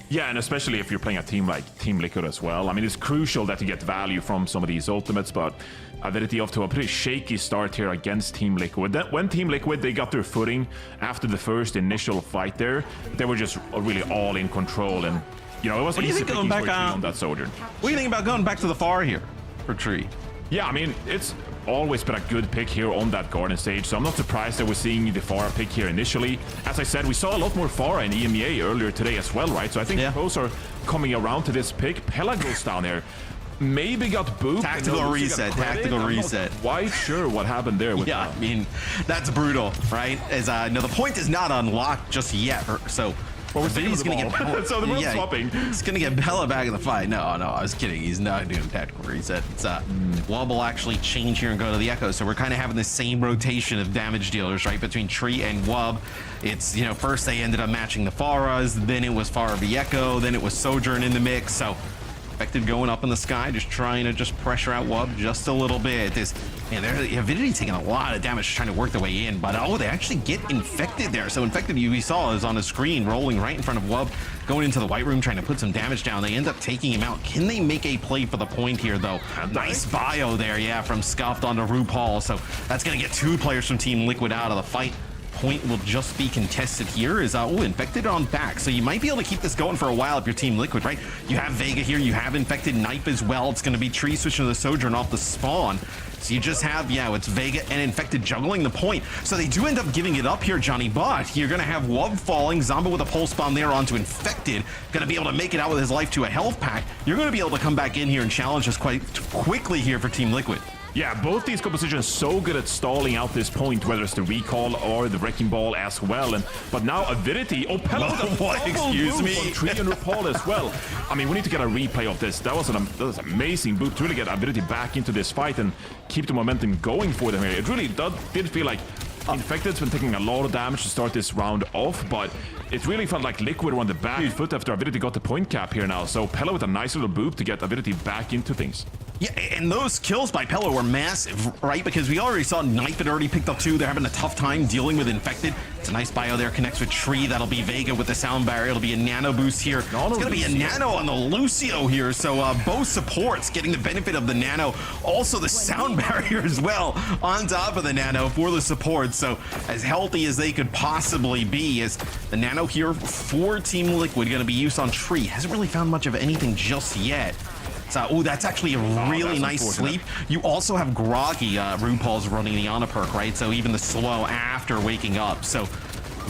Yeah, and especially if you're playing a team like Team Liquid as well. I mean, it's crucial that you get value from some of these ultimates, but Avidity off to a pretty shaky start here against Team Liquid. When Team Liquid, they got their footing after the first initial fight there, they were just really all in control, and, you know, it was easy going back on that Sojourn. What do you think about going back to the far here for Tree? Yeah, I mean, it's always been a good pick here on that Garden stage, so I'm not surprised that we're seeing the Pharah pick here initially. As I said, we saw a lot more Pharah in EMEA earlier today as well, right? So I think pros are coming around to this pick. Pella goes down there. Maybe got booped. Tactical reset. I'm not quite sure what happened there. With I mean, that's brutal, right? As no, the point is not unlocked just yet. So, he's gonna get. So the swapping. He's gonna get Pella back in the fight. No, I was kidding. He's not doing tactical reset. It's Wub will actually change here and go to the Echo. So we're kind of having the same rotation of damage dealers, right, between Tree and Wub. It's, you know, first they ended up matching the Pharahs, then it was Pharah v Echo, then it was Sojourn in the mix. So Infected going up in the sky, just trying to just pressure out Wub just a little bit. Avidity taking a lot of damage trying to work their way in, but they actually get Infected there. So Infected, we saw, is on the screen rolling right in front of Wub, going into the White Room, trying to put some damage down. They end up taking him out. Can they make a play for the point here, though? Nice bio there, from Scuffed onto RuPaul. So that's going to get 2 players from Team Liquid out of the fight. Point will just be contested here. Is Infected on back, so you might be able to keep this going for a while if you're Team Liquid, right? You have Vega here, you have Infected Knife as well. It's going to be Tree switching to the Sojourn off the spawn. So you just have, it's Vega and Infected juggling the point. So they do end up giving it up here, Johnny, but you're going to have Wub falling, Zomba with a pulse bomb there onto Infected, going to be able to make it out with his life to a health pack. You're going to be able to come back in here and challenge us quite quickly here for Team Liquid. Yeah, both these compositions so good at stalling out this point, whether it's the recall or the Wrecking Ball as well. But now Avidity, Pella with a excuse me, on Tree and RuPaul as well. I mean, we need to get a replay of this. That was an amazing boot to really get Avidity back into this fight and keep the momentum going for them here. It really did feel like Infected's been taking a lot of damage to start this round off, but it really felt like Liquid were on the back foot after Avidity got the point cap here now. So Pella with a nice little boop to get Avidity back into things. Yeah, and those kills by Pella were massive, right? Because we already saw Knife had already picked up 2. They're having a tough time dealing with Infected. It's a nice bio there, connects with Tree. That'll be Vega with the sound barrier. It'll be a nano boost here. It's going to be a nano on the Lucio here. So both supports getting the benefit of the nano. Also the sound barrier as well on top of the nano for the support. So as healthy as they could possibly be, as the nano here for Team Liquid going to be used on Tree. Hasn't really found much of anything just yet. So, that's actually a really nice sleep. You also have Groggy. RuPaul's running the Ana perk, right? So even the slow after waking up. So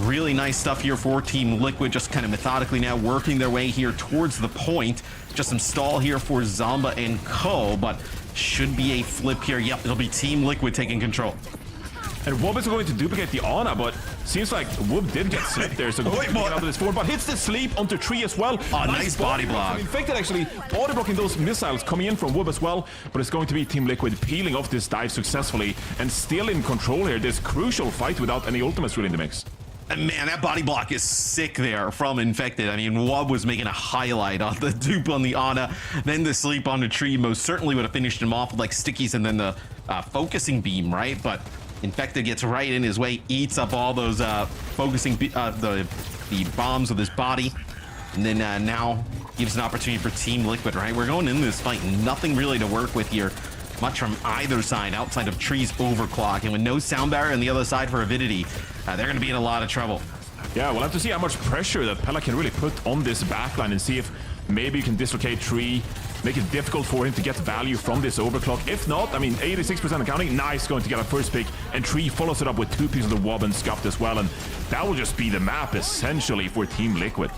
really nice stuff here for Team Liquid, just kind of methodically now working their way here towards the point. Just some stall here for Zomba and Co, but should be a flip here. Yep, it'll be Team Liquid taking control. And Wub is going to duplicate the Ana, but seems like Wub did get slipped there, so going out of this forward, but hits the sleep onto Tree as well. Nice body block. Infected actually auto blocking those missiles coming in from Wub as well, but it's going to be Team Liquid peeling off this dive successfully and still in control here. This crucial fight without any ultimates really in the mix. And man, that body block is sick there from Infected. I mean, Wub was making a highlight on the dupe on the Ana, then the sleep on the tree most certainly would have finished him off with like stickies and then the focusing beam, right? But Infected gets right in his way, eats up all those the bombs with his body, and then now gives an opportunity for Team Liquid, right? We're going into this fight, nothing really to work with here, much from either side outside of Tree's overclock, and with no sound barrier on the other side for Avidity, they're going to be in a lot of trouble. Yeah, we'll have to see how much pressure that Pella can really put on this backline and see if maybe you can dislocate Tree, make it difficult for him to get value from this overclock. If not, I mean, 86% of counting, nice going to get a first pick, and Tree follows it up with 2 pieces of the Wob and Scuffed as well, and that will just be the map essentially for Team Liquid.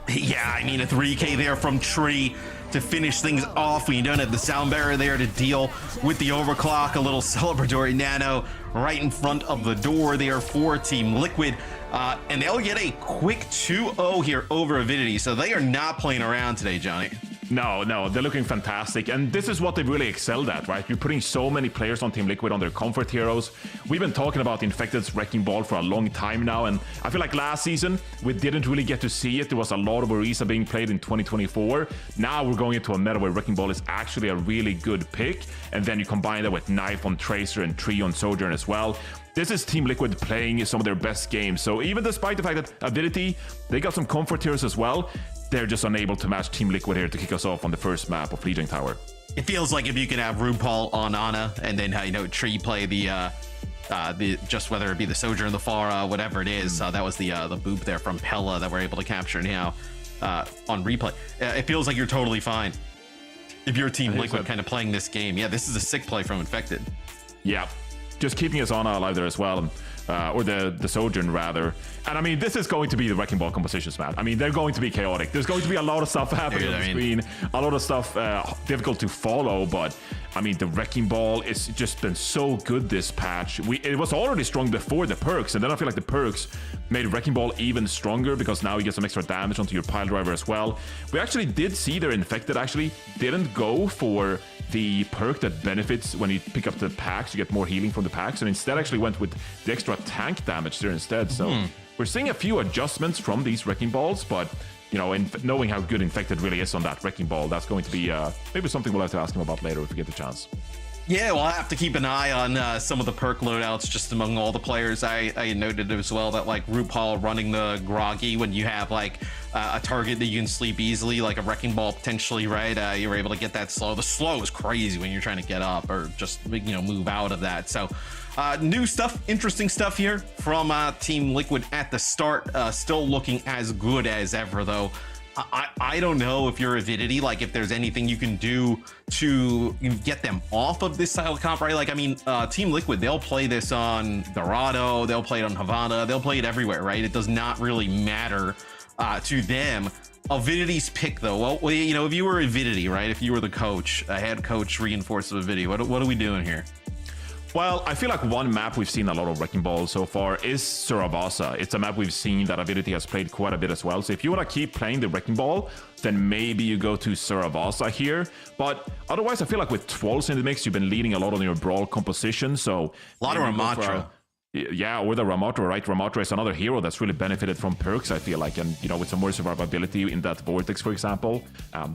Yeah, I mean, a 3K there from Tree to finish things off when you don't have the sound barrier there to deal with the overclock. A little celebratory nano right in front of the door there for Team Liquid. And they'll get a quick 2-0 here over Avidity. So they are not playing around today, Johnny. No, they're looking fantastic, and this is what they've really excelled at, right? You're putting so many players on Team Liquid on their comfort heroes. We've been talking about Infected's Wrecking Ball for a long time now, and I feel like last season we didn't really get to see it. There was a lot of Orisa being played in 2024. Now we're going into a meta where Wrecking Ball is actually a really good pick, and then you combine that with Knife on Tracer and Tree on Sojourn as well. This is Team Liquid playing some of their best games. So even despite the fact that Avidity, they got some comfort heroes as well, they're just unable to match Team Liquid here to kick us off on the first map of Lijiang Tower. It feels like if you can have RuPaul on Ana and then Tree play the just whether it be the Sojourn, the Pharah, whatever it is, that was the boop there from Pella that we're able to capture now on replay. It feels like you're totally fine if you're Team Liquid kind of playing this game. Yeah, this is a sick play from Infected. Yeah, just keeping us on alive there as well. Or the Sojourn rather. And I mean, this is going to be the Wrecking Ball compositions, man. I mean, they're going to be chaotic. There's going to be a lot of stuff happening on the screen, a lot of stuff difficult to follow, but I mean, the Wrecking Ball is just been so good this patch. It was already strong before the perks, and then I feel like the perks made Wrecking Ball even stronger because now you get some extra damage onto your pile driver as well. We actually did see their Infected actually didn't go for the perk that benefits when you pick up the packs, you get more healing from the packs, and instead actually went with the extra tank damage there instead. So we're seeing a few adjustments from these Wrecking Balls, but you know, knowing how good Infected really is on that Wrecking Ball, that's going to be maybe something we'll have to ask him about later if we get the chance. Yeah, well, I have to keep an eye on some of the perk loadouts just among all the players. I noted as well that like RuPaul running the Groggy when you have like a target that you can sleep easily, like a Wrecking Ball potentially, right? You were able to get that slow. The slow is crazy when you're trying to get up or just, move out of that. So new stuff, interesting stuff here from Team Liquid at the start. Still looking as good as ever, though. I don't know if you're Avidity, like if there's anything you can do to get them off of this style of comp, right? Like, I mean, Team Liquid, they'll play this on Dorado, they'll play it on Havana, they'll play it everywhere, right? It does not really matter to them. Avidity's pick, though, well, if you were Avidity, right? If you were the coach, a head coach reinforced of Avidity, what are we doing here? Well, I feel like one map we've seen a lot of Wrecking Balls so far is Suravasa. It's a map we've seen that Avidity has played quite a bit as well. So if you want to keep playing the Wrecking Ball, then maybe you go to Suravasa here. But otherwise, I feel like with Twals in the mix, you've been leading a lot on your Brawl composition. So a lot of Ramatra. Yeah, or the Ramatra, right? Ramatra is another hero that's really benefited from perks, I feel like, and with some more survivability in that Vortex, for example,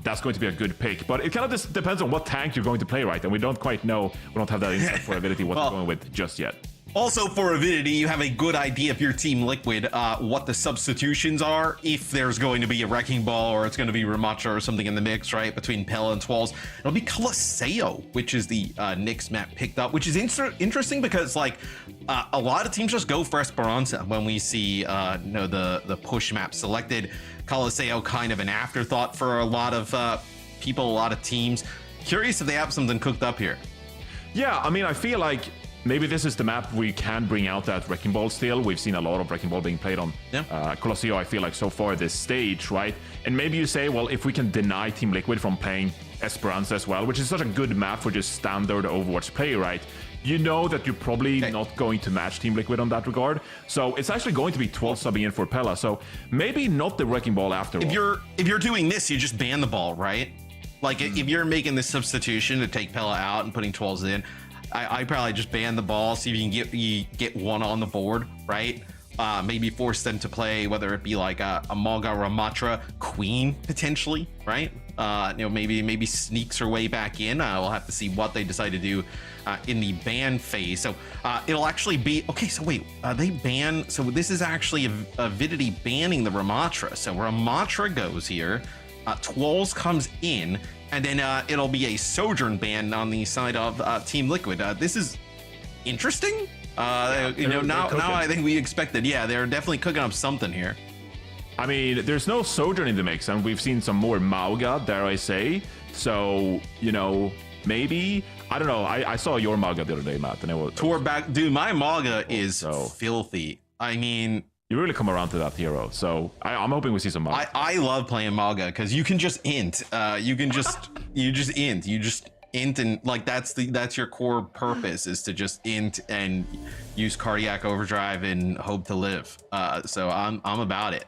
that's going to be a good pick. But it kind of just depends on what tank you're going to play, right? And we don't quite know, we don't have that insight for Avidity what they're going with just yet. Also for Avidity, you have a good idea if you're Team Liquid, what the substitutions are, if there's going to be a Wrecking Ball or it's going to be Ramatra or something in the mix, right, between Pella and Twals. It'll be Coliseo, which is the Nyx map picked up, which is interesting because, like, a lot of teams just go for Esperança when we see, the push map selected. Coliseo kind of an afterthought for a lot of people, a lot of teams. Curious if they have something cooked up here. Yeah, I mean, I feel like maybe this is the map where you can bring out that Wrecking Ball still. We've seen a lot of Wrecking Ball being played on Coliseo, I feel like, so far this stage, right? And maybe you say, well, if we can deny Team Liquid from playing Esperança as well, which is such a good map for just standard Overwatch play, right? You know that you're probably not going to match Team Liquid on that regard. So it's actually going to be 12 subbing in for Pella. So maybe not the Wrecking Ball after all. If you're doing this, you just ban the ball, right? Like if you're making this substitution to take Pella out and putting 12s in, I probably just ban the ball, see if you can get one on the board, right? maybe force them to play, whether it be like a Mauga Ramatra Queen potentially, right? Maybe sneaks her way back in. We'll have to see what they decide to do in the ban phase. So it'll actually be okay. So wait, they ban. So this is actually Avidity banning the Ramatra. So Ramatra goes here. Twolz comes in, and then it'll be a Sojourn ban on the side of Team Liquid. This is interesting. Now I think we expected. Yeah, they're definitely cooking up something here. I mean, there's no Sojourn in the mix, and we've seen some more Mauga, dare I say. So, maybe, I don't know. I saw your Mauga the other day, Matt, and it was Tour back, dude. My Mauga is filthy. I mean, you really come around to that hero. So I'm hoping we see some Mauga. I love playing Mauga because you can just int. You just int, and like that's your core purpose, is to just int and use cardiac overdrive and hope to live. So I'm about it.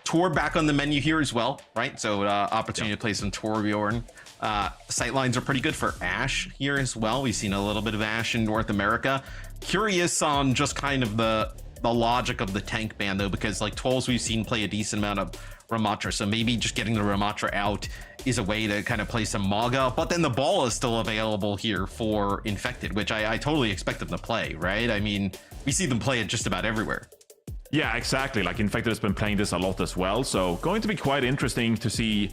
Tor back on the menu here as well, right? So opportunity to play some Torbjorn. Sightlines are pretty good for Ashe here as well. We've seen a little bit of Ashe in North America. Curious on just kind of the logic of the tank ban though, because like Twolz we've seen play a decent amount of Ramatra, so maybe just getting the Ramatra out is a way to kind of play some Mauga, but then the ball is still available here for Infected, which I totally expect them to play, right? I mean, we see them play it just about everywhere. Yeah, exactly. Like Infected has been playing this a lot as well, so going to be quite interesting to see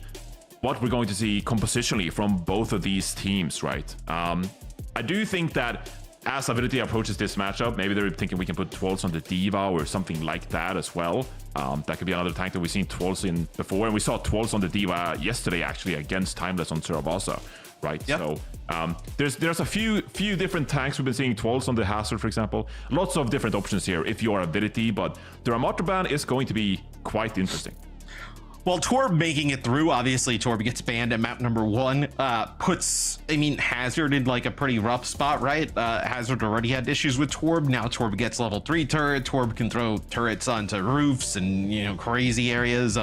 what we're going to see compositionally from both of these teams, right? I do think that as Avidity approaches this matchup, maybe they're thinking we can put Twolz on the D.Va or something like that as well. That could be another tank that we've seen Twolz in before, and we saw Twolz on the D.Va yesterday actually against Timeless on Suravasa, right? Yep. So there's a few different tanks we've been seeing. Twolz on the Hazard, for example. Lots of different options here if you are Avidity, but the Ramatra ban is going to be quite interesting. Well, Torb making it through, obviously Torb gets banned at map number 1, puts, Hazard in like a pretty rough spot, right? Hazard already had issues with Torb, now Torb gets level 3 turret, Torb can throw turrets onto roofs and, crazy areas,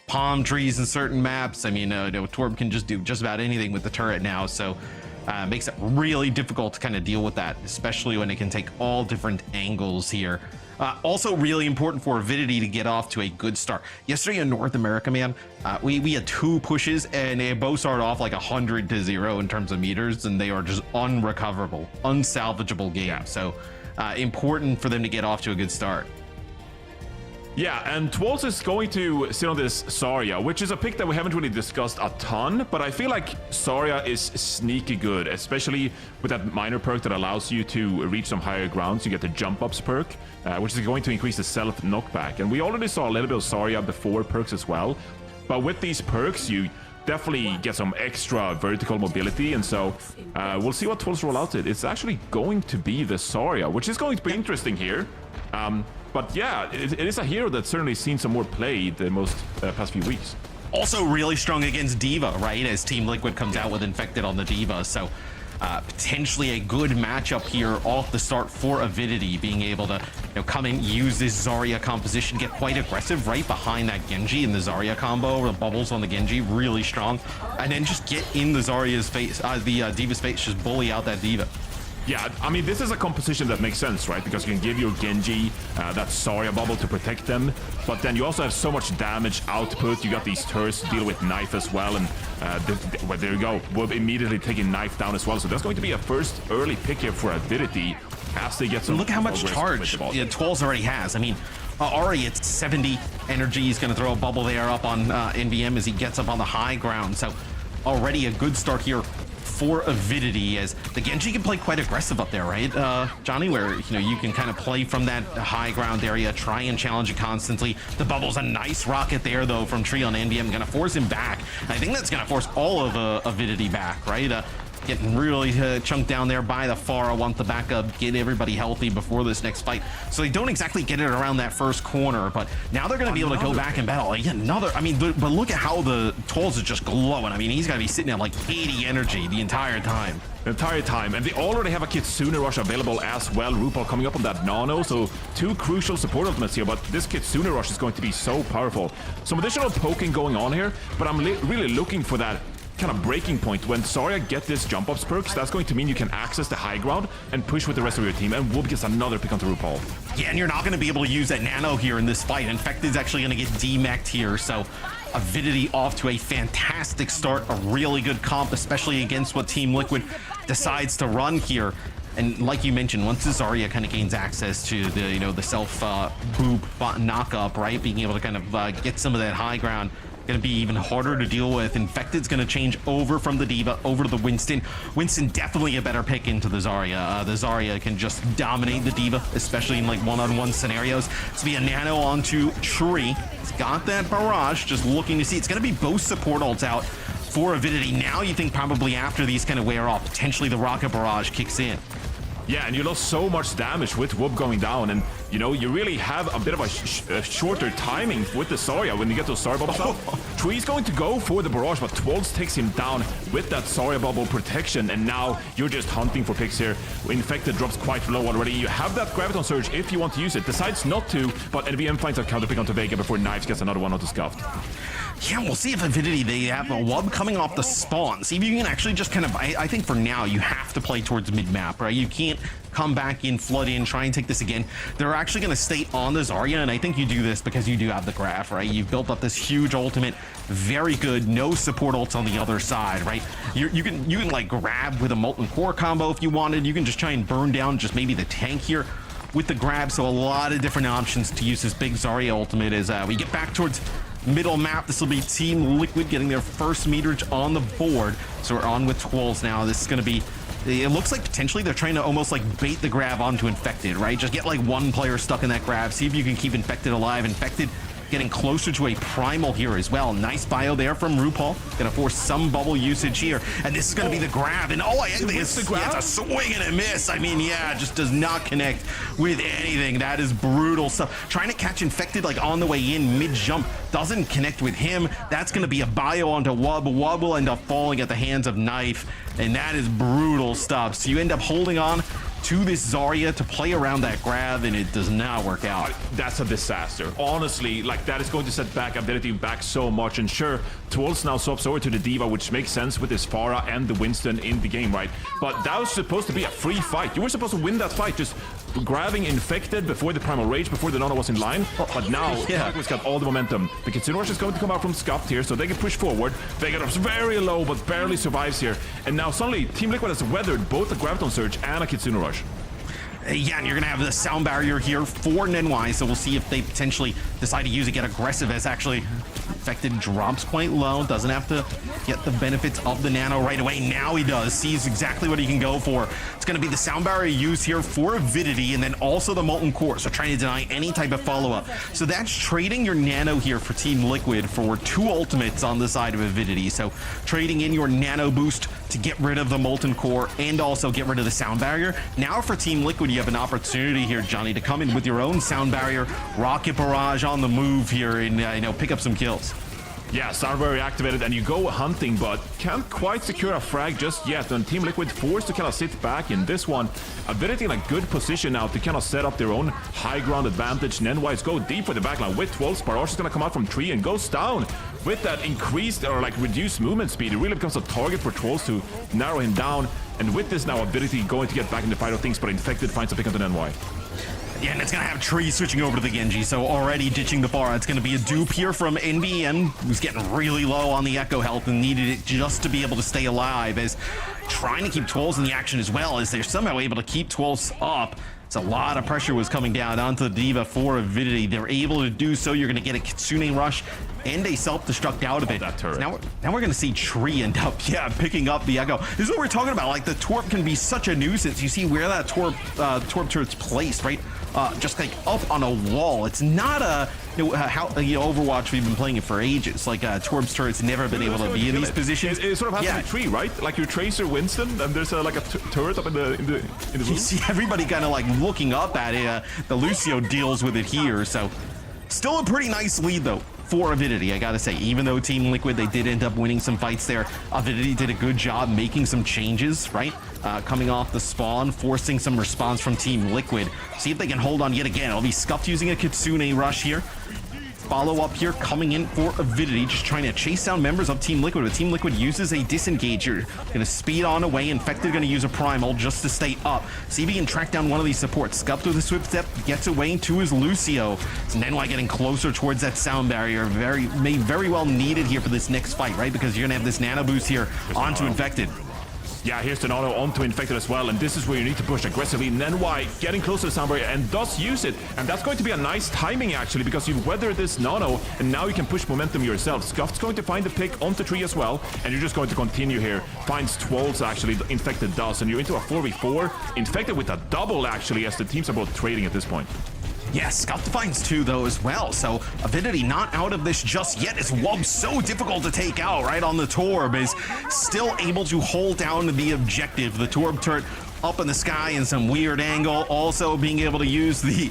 palm trees in certain maps. Torb can just do just about anything with the turret now, so makes it really difficult to kind of deal with that, especially when it can take all different angles here. Also really important for Avidity to get off to a good start. Yesterday in North America, man, we had 2 pushes and they both started off like 100 to 0 in terms of meters, and they are just unrecoverable, unsalvageable games. Yeah. So important for them to get off to a good start. Yeah, and Twolz is going to sit on this Zarya, which is a pick that we haven't really discussed a ton, but I feel like Zarya is sneaky good, especially with that minor perk that allows you to reach some higher grounds. You get the jump ups perk, which is going to increase the self knockback. And we already saw a little bit of Zarya before perks as well, but with these perks, you definitely get some extra vertical mobility, and so we'll see what Twolz roll out it. It's actually going to be the Zarya, which is going to be interesting here. But yeah, it is a hero that's certainly seen some more play the most past few weeks. Also really strong against D.Va, right? As Team Liquid comes out with Infected on the D.Va. So potentially a good matchup here off the start for Avidity, being able to come in, use this Zarya composition, get quite aggressive right behind that Genji in the Zarya combo. The bubbles on the Genji, really strong. And then just get in the Zarya's face, the D.Va's face, just bully out that D.Va. Yeah, this is a composition that makes sense, right? Because you can give your Genji that Zarya bubble to protect them, but then you also have so much damage output. You got these turrets to deal with Knife as well, and well, there you go. We're immediately taking Knife down as well. So that's going to be a first early pick here for Avidity as they get some. Look how much charge Twolz already has. Ari at 70 energy. He's going to throw a bubble there up on NVM as he gets up on the high ground. So already a good start here for Avidity, as the Genji can play quite aggressive up there, right, Johnny? Where you can kind of play from that high ground area, try and challenge it constantly. The bubble's a nice rocket there, though, from Tree on NVM, gonna force him back. I think that's gonna force all of Avidity back, right? Getting really chunked down there by the Pharah. Want the backup, get everybody healthy before this next fight. So they don't exactly get it around that first corner, but now they're going to be able to go back and battle. But look at how the Twolz is just glowing. He's got to be sitting at like 80 energy the entire time. And they already have a Kitsune Rush available as well. RuPaul coming up on that Nano, so 2 crucial support ultimates here, but this Kitsune Rush is going to be so powerful. Some additional poking going on here, but I'm really looking for that kind of breaking point. When Zarya get this jump ups perks, that's going to mean you can access the high ground and push with the rest of your team, and Whoop gets another pick onto RuPaul. Yeah, and you're not going to be able to use that nano here in this fight. Infected's actually going to get demeched here, so Avidity off to a fantastic start, a really good comp, especially against what Team Liquid decides to run here. And like you mentioned, once the Zarya kind of gains access to the, you know, the self boop knock up, right, being able to kind of get some of that high ground, going to be even harder to deal with. Infected's going to change over from the D.Va over to the Winston. Winston definitely a better pick into the Zarya. The Zarya can just dominate the D.Va, especially in like one-on-one scenarios. It's be a nano onto Tree. He's got that barrage, just looking to see. It's going to be both support ults out for Avidity. Now you think probably after these kind of wear off, potentially the rocket barrage kicks in. Yeah, and you lost so much damage with Whoop going down, and you know, you really have a bit of a shorter timing with the Zarya when you get those Zarya bubbles out. Tree's going to go for the barrage, but Twolz takes him down with that Zarya bubble protection, and now you're just hunting for picks here. Infected drops quite low already. You have that Graviton Surge if you want to use it. Decides not to, but NVM finds a counter pick onto Vega before Knives gets another one onto Scuffed. Yeah, we'll see if Avidity, they have a Wub coming off the spawn. See if you can actually just kind of, I think for now, you have to play towards mid-map, right? You can't come back in, flood in, try and take this again. They're actually going to stay on the Zarya, and I think you do this because you do have the graph, right? You've built up this huge ultimate, very good, no support ults on the other side, right? You can like grab with a Molten Core combo if you wanted. You can just try and burn down just maybe the tank here with the grab, so a lot of different options to use this big Zarya ultimate as we get back towards middle map. This will be Team Liquid getting their first meterage on the board. So we're on with Twolz now. This is going to be, it looks like potentially they're trying to almost like bait the grab onto Infected, right? Just get like one player stuck in that grab. See if you can keep Infected alive. Infected getting closer to a primal here as well. Nice bio there from RuPaul. Gonna force some bubble usage here. And this is gonna be the grab. And oh, I think it's a swing and a miss. I mean, yeah, just does not connect with anything. That is brutal stuff. Trying to catch Infected like on the way in mid-jump. Doesn't connect with him. That's gonna be a bio onto Wub. Wub will end up falling at the hands of Knife. And that is brutal stuff. So you end up holding on to this Zarya to play around that grab, and it does not work out. That's a disaster. Honestly, like that is going to set back Ability back so much. And sure, Twolz now swaps over to the D.Va, which makes sense with his Pharah and the Winston in the game, right? But that was supposed to be a free fight. You were supposed to win that fight, just grabbing Infected before the Primal Rage, before the Nano was in line. But now, Liquid's got all the momentum. The Kitsune Rush is going to come out from Scuffed here, so they can push forward. Vega drops very low, but barely survives here. And now suddenly, Team Liquid has weathered both a Graviton Surge and a Kitsune Rush. Yeah, and you're gonna have the sound barrier here for Nenwai, so we'll see if they potentially decide to use it, get aggressive, as actually Infected drops quite low, doesn't have to get the benefits of the nano right away. Now he does, sees exactly what he can go for. It's gonna be the sound barrier used here for Avidity, and then also the Molten Core, so trying to deny any type of follow-up. So that's trading your nano here for Team Liquid for 2 ultimates on the side of Avidity. So trading in your nano boost to get rid of the Molten Core and also get rid of the sound barrier. Now for Team Liquid, you have an opportunity here, Johnny, to come in with your own sound barrier, rocket barrage on the move here, and you know, pick up some kills. Yeah, sound barrier activated, and you go hunting, but can't quite secure a frag just yet. And Team Liquid forced to kind of sit back in this one. Avidity in a good position now to kind of set up their own high ground advantage. Nenwise go deep for the backline with Twolz. Barrage is going to come out from Tree and goes down. With that increased or like reduced movement speed, it really becomes a target for Twolz to narrow him down. And with this now, Avidity going to get back in the fight of things, but Infected finds a pick onto Nenwai. Yeah, and it's going to have Tree switching over to the Genji, so already ditching the Pharah. It's going to be a dupe here from NBM, who's getting really low on the Echo health and needed it just to be able to stay alive, as trying to keep Twolz in the action as well, as they're somehow able to keep Twolz up. It's a lot of pressure was coming down onto the D.Va for Avidity. They're able to do so. You're going to get a Kitsune Rush and a self-destruct out of it. So now we're going to see Tree end up, picking up the Echo. This is what we're talking about. Like, the Torp can be such a nuisance. You see where that Torp turret's placed, right? Just like up on a wall. It's not a, Overwatch, we've been playing it for ages. Like, Torp's turret's never been able to be in these positions. It sort of has to be Tree, right? Like your Tracer Winston, and there's like a turret up in the room. You see everybody kind of like looking up at it. The Lucio deals with it here, so still a pretty nice lead though for Avidity, I gotta say. Even though Team Liquid, they did end up winning some fights there, Avidity did a good job making some changes, right? Coming off the spawn, forcing some response from Team Liquid. See if they can hold on yet again. It'll be Scuffed using a Kitsune Rush here. follow-up here coming in for Avidity, just trying to chase down members of Team Liquid, but Team Liquid uses a disengager. Gonna speed on away. Infected gonna use a primal just to stay up. See if he can track down one of these supports. Scuffed with a swift step, gets away to his Lucio. So Nenwai getting closer towards that sound barrier. Very well needed here for this next fight, right? Because you're gonna have this nano boost here onto Infected. Yeah, here's Dorado onto Infected as well, and this is where you need to push aggressively. Nenwai getting close to the sound barrier and does use it, and that's going to be a nice timing actually, because you've weathered this nano, and now you can push momentum yourself. Scuffed's going to find the pick onto tree as well, and you're just going to continue here. Finds Twolves actually, Infected does, and you're into a 4v4. Infected with a double actually, as the teams are both trading at this point. Yes, Scuffed finds 2 though as well, so Avidity not out of this just yet. As Wub's so difficult to take out right on the Torb, is still able to hold down the objective. The Torb turret up in the sky in some weird angle, also being able to use the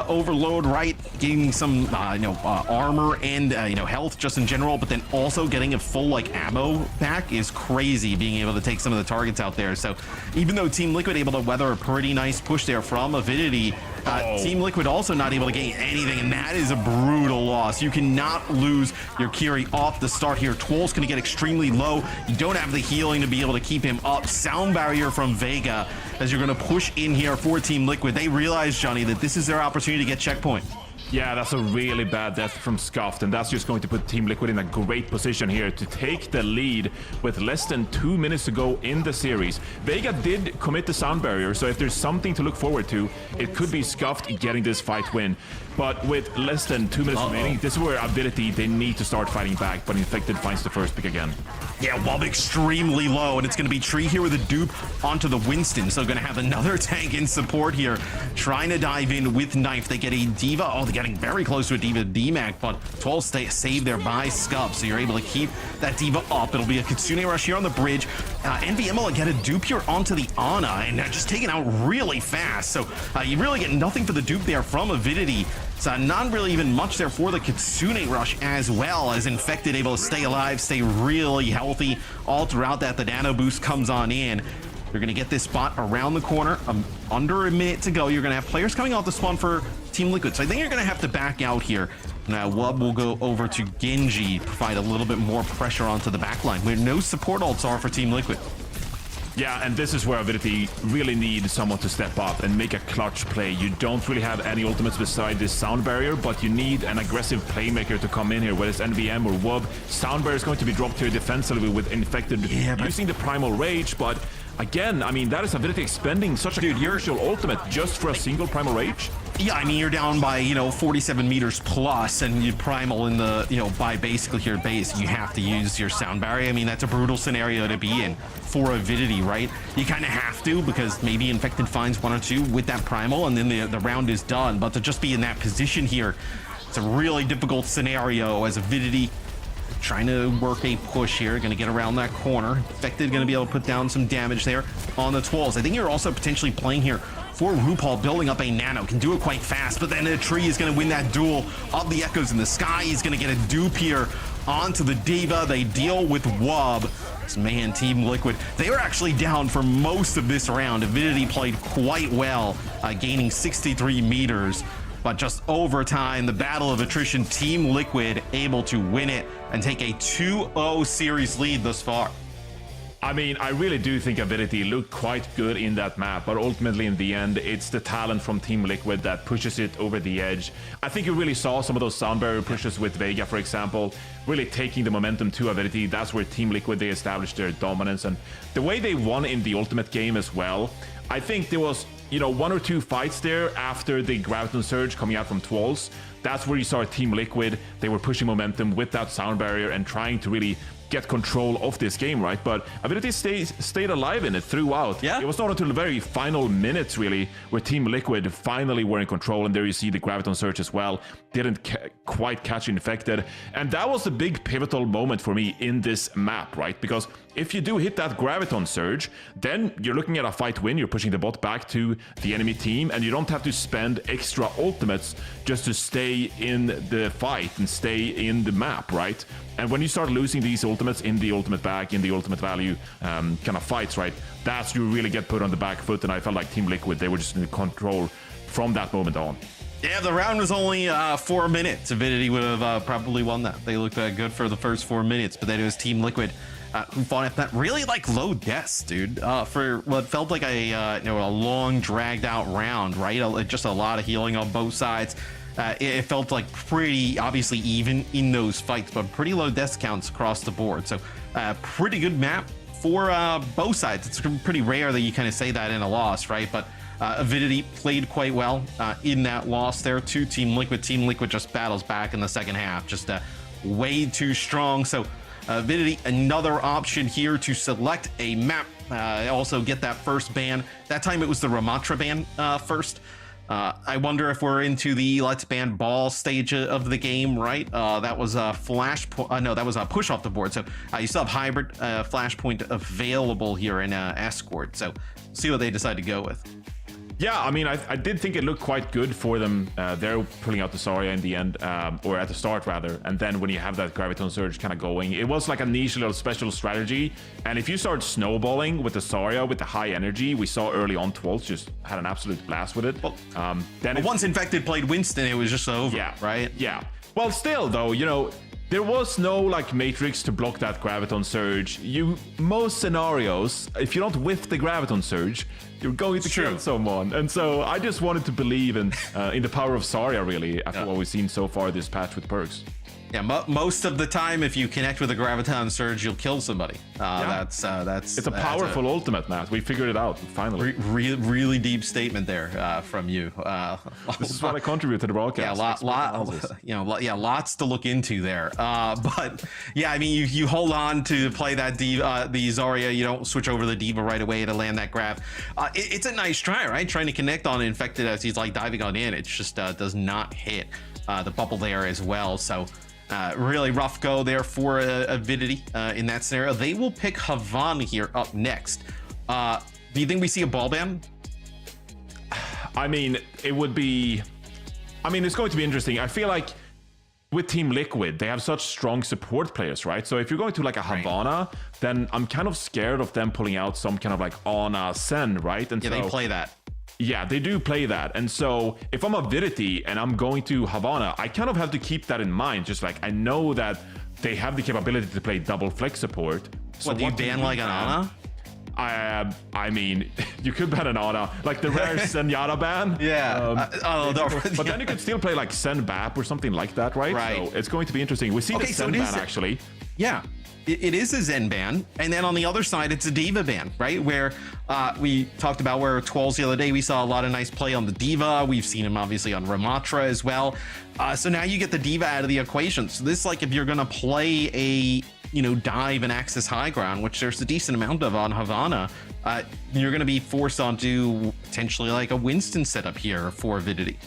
overload, right, getting some armor and health just in general, but then also getting a full like ammo back is crazy, being able to take some of the targets out there. So even though Team Liquid able to weather a pretty nice push there from Avidity, Team Liquid also not able to gain anything, and that is a brutal loss. You cannot lose your Kiri off the start here. Twol's gonna get extremely low. You don't have the healing to be able to keep him up. Sound barrier from Vega as you're gonna push in here for Team Liquid. They realize, Johnny, that this is their opportunity to get checkpoint. Yeah, that's a really bad death from Scuffed, and that's just going to put Team Liquid in a great position here to take the lead with less than 2 minutes to go in the series. Vega did commit the sound barrier, so if there's something to look forward to, it could be Scuffed getting this fight win. But with less than 2 minutes remaining, this is where Avidity, they need to start fighting back, but Infected finds the first pick again. Yeah, Wub extremely low, and it's going to be Tree here with a dupe onto the Winston. So going to have another tank in support here, trying to dive in with Knife. They get a Diva. Oh, they're getting very close to a Diva DMAC, but 12 saved there by Scuff, so you're able to keep that Diva up. It'll be a Kitsune rush here on the bridge. NVM will get a dupe here onto the Ana, and just taken out really fast. So you really get nothing for the dupe there from Avidity. So not really even much there for the Kitsune rush, as well as Infected able to stay alive, stay really healthy all throughout that. The nano boost comes on in. You're going to get this spot around the corner. Under a minute to go. You're going to have players coming off the spawn for Team Liquid. So I think you're going to have to back out here. Now Wub will go over to Genji, provide a little bit more pressure onto the backline, where no support ults are for Team Liquid. Yeah, and this is where Avidity really needs someone to step up and make a clutch play. You don't really have any ultimates beside this sound barrier, but you need an aggressive playmaker to come in here, whether it's NVM or Wub. Sound barrier is going to be dropped here defensively with Infected using the Primal Rage, but again, I mean, that is Avidity expending such a crucial ultimate just for a single Primal Rage. Yeah, I mean, you're down by, 47 meters plus, and you primal in the, by basically your base. You have to use your sound barrier. I mean, that's a brutal scenario to be in for Avidity, right? You kind of have to, because maybe Infected finds 1 or 2 with that primal, and then the round is done. But to just be in that position here, it's a really difficult scenario as Avidity trying to work a push here. Going to get around that corner. Infected going to be able to put down some damage there on the Twolves. I think you're also potentially playing here for RuPaul, building up a nano. Can do it quite fast, but then a Tree is going to win that duel of the Echoes in the sky. He's going to get a dupe here onto the Diva. They deal with Wub. Man, Team Liquid, they were actually down for most of this round. Avidity played quite well, gaining 63 meters. But just over time, the battle of attrition, Team Liquid able to win it and take a 2-0 series lead thus far. I mean, I really do think Avidity looked quite good in that map, but ultimately in the end, it's the talent from Team Liquid that pushes it over the edge. I think you really saw some of those sound barrier pushes with Vega, for example, really taking the momentum to Avidity. That's where Team Liquid, they established their dominance, and the way they won in the ultimate game as well. I think there was, 1 or 2 fights there after the Graviton Surge coming out from Twolves. That's where you saw Team Liquid. They were pushing momentum with that sound barrier and trying to really get control of this game, right? But Avidity stayed alive in it throughout. Yeah. It was not until the very final minutes, really, where Team Liquid finally were in control, and there you see the Graviton Surge as well. Didn't quite catch Infected. And that was the big pivotal moment for me in this map, right? Because if you do hit that Graviton Surge, then you're looking at a fight win. You're pushing the bot back to the enemy team, and you don't have to spend extra ultimates just to stay in the fight and stay in the map, right? And when you start losing these ultimates in the ultimate bag, in the ultimate value kind of fights, right, that's you really get put on the back foot. And I felt like Team Liquid, they were just in control from that moment on. Yeah, the round was only 4 minutes. Avidity would have probably won that. They looked good for the first 4 minutes, but then it was Team Liquid who fought at that really like low deaths, dude. For what felt like a long dragged out round, right? Just a lot of healing on both sides. It felt like pretty obviously even in those fights, but pretty low death counts across the board. So pretty good map for both sides. It's pretty rare that you kind of say that in a loss, right? But Avidity played quite well in that loss there to Team Liquid. Team Liquid just battles back in the second half, just way too strong. So Avidity, another option here to select a map, also get that first ban. That time it was the Ramatra ban first. I wonder if we're into the let's ban ball stage of the game, right? That was a that was a push off the board. So you still have hybrid flashpoint available here in Escort. So see what they decide to go with. Yeah, I mean, I did think it looked quite good for them. They're pulling out the Zarya in the end, or at the start rather. And then when you have that Graviton Surge kind of going, it was like a niche little special strategy. And if you start snowballing with the Zarya with the high energy, we saw early on Twolz just had an absolute blast with it. Well, then once Infected played Winston, it was just over, right? Yeah. Well, still though, there was no like matrix to block that Graviton Surge. Most scenarios, if you don't whiff the Graviton Surge, you're going to kill someone. And so I just wanted to believe in the power of Zarya, really, after what we've seen so far this patch with perks. Yeah, most of the time, if you connect with a Graviton Surge, you'll kill somebody. That's it's a powerful ultimate, Matt. We figured it out finally. Really deep statement there from you. This is what I contribute to the broadcast. Yeah, lots to look into there. But yeah, I mean, you hold on to play that the Zarya. You don't switch over the D.Va right away to land that grab. It's a nice try, right? Trying to connect on Infected as he's like diving on in. It just does not hit the bubble there as well. So. Really rough go there for Avidity in that scenario. They will pick Havana here up next. Do you think we see a ball ban? I mean, it would be... I mean, it's going to be interesting. I feel like with Team Liquid, they have such strong support players, right? So if you're going to like a Havana, then I'm kind of scared of them pulling out some kind of like Ana Sen, right? And yeah, so, they play that. Yeah, they do play that. And so if I'm Avidity and I'm going to Havana, I kind of have to keep that in mind. Just like I know that they have the capability to play double flex support. So what, do you ban like an Ana? I mean, you could ban an Ana, like the rare Zenyatta ban. Yeah. But then you could still play like Sen Bap or something like that, right? Right. So it's going to be interesting. We see the Sen ban actually. Yeah. It is a Zen ban, and then on the other side, it's a D.Va ban, right? Where we talked about where Twolz the other day, we saw a lot of nice play on the D.Va. We've seen him obviously on Ramatra as well. So now you get the D.Va out of the equation. So this, like, if you're gonna play a dive and access high ground, which there's a decent amount of on Havana, you're gonna be forced onto potentially like a Winston setup here for Avidity.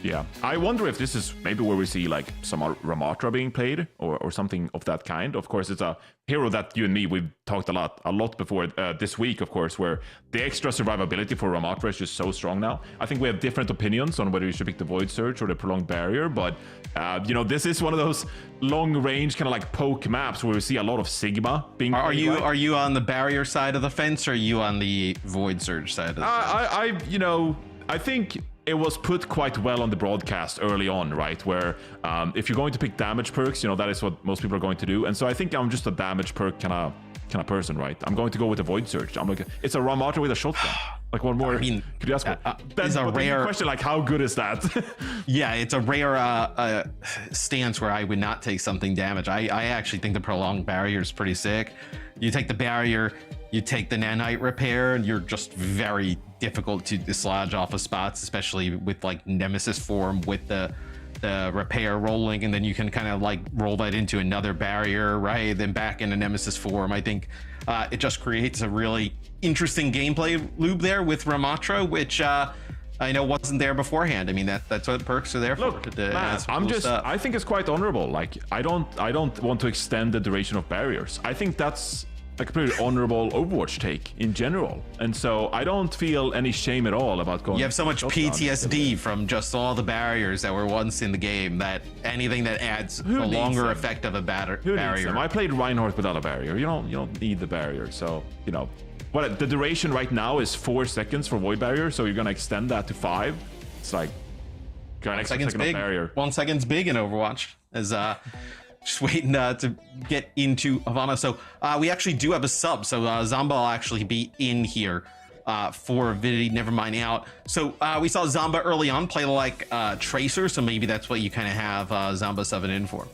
Yeah, I wonder if this is maybe where we see like some Ramatra being played or something of that kind. Of course, it's a hero that you and me, we've talked a lot before this week, of course, where the extra survivability for Ramatra is just so strong now. I think we have different opinions on whether you should pick the Void Surge or the Prolonged Barrier, but this is one of those long range kind of like poke maps where we see a lot of Sigma being played. Are you on the Barrier side of the fence, or are you on the Void Surge side of the fence? I think it was put quite well on the broadcast early on, right? Where if you're going to pick damage perks, that is what most people are going to do. And so I think I'm just a damage perk kind of person, right? I'm going to go with the Void Surge. I'm like, it's a Ramatra with a shotgun. Like, one more. I mean, could you ask me? It's a rare question. Like, how good is that? Yeah, it's a rare stance where I would not take something damage. I actually think the Prolonged Barrier is pretty sick. You take the barrier, you take the nanite repair, and you're just very difficult to dislodge off of spots, especially with like Nemesis form with the repair rolling, and then you can kind of like roll that into another barrier, right? Then back into Nemesis form. I think it just creates a really interesting gameplay loop there with Ramatra, which I know wasn't there beforehand. I mean, that's what perks are there for. Look, I think it's quite honorable. Like, I don't want to extend the duration of barriers. I think that's like a pretty honorable Overwatch take in general. And so I don't feel any shame at all about going. You have so much PTSD from just all the barriers that were once in the game that anything that adds a longer effect of a barrier. I played Reinhardt without a barrier. You don't need the barrier. So, but the duration right now is 4 seconds for Void Barrier. So you're going to extend that to 5. It's like, Got an extra second's second of big. barrier. 1 second's big in Overwatch. As just waiting to get into Havana. So we actually do have a sub. So Zamba will actually be in here for Avidity. Never mind out. So we saw Zamba early on play like Tracer. So maybe that's what you kind of have Zamba subbing in for.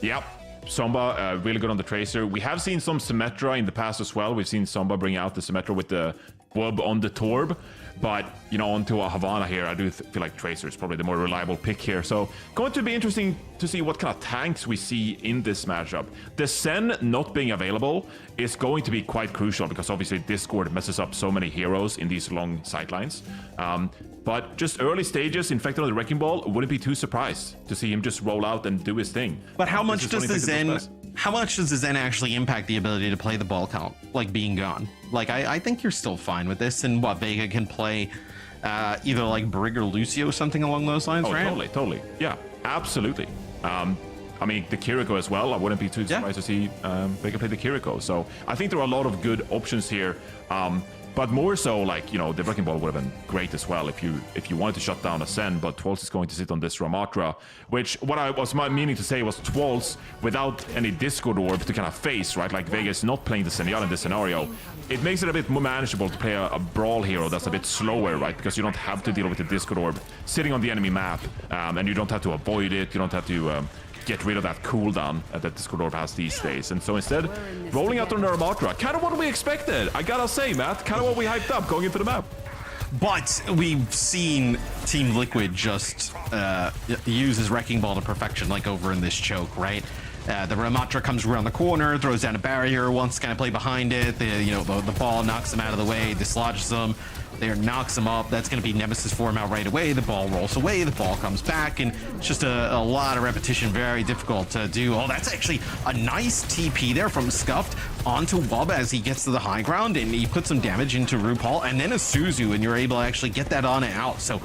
Yep. Zamba really good on the Tracer. We have seen some Symmetra in the past as well. We've seen Zamba bring out the Symmetra with the Wub on the Torb. But, you know, onto a Havana here, I do feel like Tracer is probably the more reliable pick here. So going to be interesting to see what kind of tanks we see in this matchup. The Sen not being available is going to be quite crucial because obviously Discord messes up so many heroes in these long sightlines. But just early stages, Infected on the Wrecking Ball, wouldn't be too surprised to see him just roll out and do his thing. But how much does the Zen... How much does the Zen actually impact the ability to play the ball count, like being gone? Like, I think you're still fine with this, and what, Vega can play either like Brig or Lucio, something along those lines, right? Totally. Yeah, absolutely. I mean, the Kiriko as well. I wouldn't be too surprised to see Vega play the Kiriko. So I think there are a lot of good options here. But more so, like, you know, the Wrecking Ball would have been great as well if you wanted to shut down a Sen, but Twals is going to sit on this Ramatra, which what I was meaning to say was Twals without any Discord Orb to kind of face, right? Like Vega is not playing the Sentinel in this scenario. It makes it a bit more manageable to play a Brawl hero that's a bit slower, right? Because you don't have to deal with the Discord Orb sitting on the enemy map, and you don't have to avoid it, you don't have to... get rid of that cooldown that Discord Orb has these days. And so instead, rolling out on Ramatra, kind of what we expected. I gotta say, Matt, kind of what we hyped up going into the map. But we've seen Team Liquid just use his Wrecking Ball to perfection, like over in this choke, right? The Ramatra comes around the corner, throws down a barrier, wants to kind of play behind it. The ball knocks him out of the way, dislodges him. There, knocks him up. That's going to be Nemesis for him out right away. The ball rolls away. The ball comes back, and it's just a lot of repetition. Very difficult to do. Oh, that's actually a nice TP there from Scuffed onto Wub as he gets to the high ground, and he puts some damage into RuPaul, and then a Suzu, and you're able to actually get that on and out. So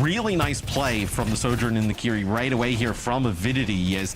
really nice play from the Sojourn and the Kiri right away here from Avidity as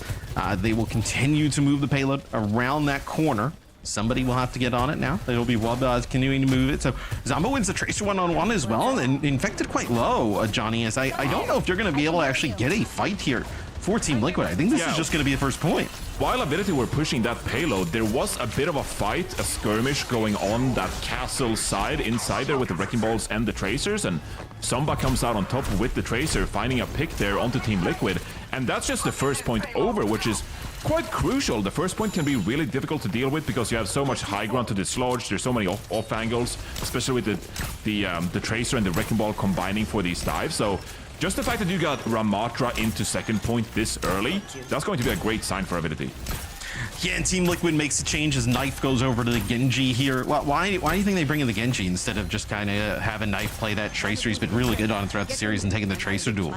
they will continue to move the payload around that corner. Somebody will have to get on it now. It'll be Wub continuing to move it. So Zamba wins the Tracer one-on-one as well, and Infected quite low, Johnny, as I don't know if you're going to be able to actually get a fight here for Team Liquid. I think this is just going to be the first point. While Avidity were pushing that payload, there was a bit of a fight, a skirmish going on that castle side inside there with the Wrecking Balls and the Tracers, and Zamba comes out on top with the Tracer, finding a pick there onto Team Liquid, and that's just the first point over, which is quite crucial. The first point can be really difficult to deal with because you have so much high ground to dislodge. There's so many off angles, especially with the Tracer and the Wrecking Ball combining for these dives. So just the fact that you got Ramatra into second point this early, that's going to be a great sign for Avidity. Yeah, and Team Liquid makes a change as Knife goes over to the Genji here. Why do you think they bring in the Genji instead of just kind of having Knife play that Tracer? He's been really good on it throughout the series and taking the Tracer duel.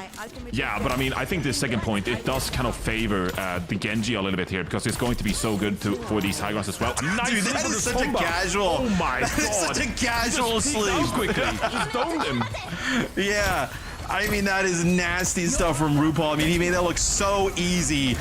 Yeah, but I mean, I think this second point, it does kind of favor the Genji a little bit here because it's going to be so good for these high grounds as well. Nice. Dude, that is such a casual. Oh my god. Such a casual sleep. Quickly. Just domed him. Yeah. I mean, that is nasty stuff from RuPaul. I mean, he made that look so easy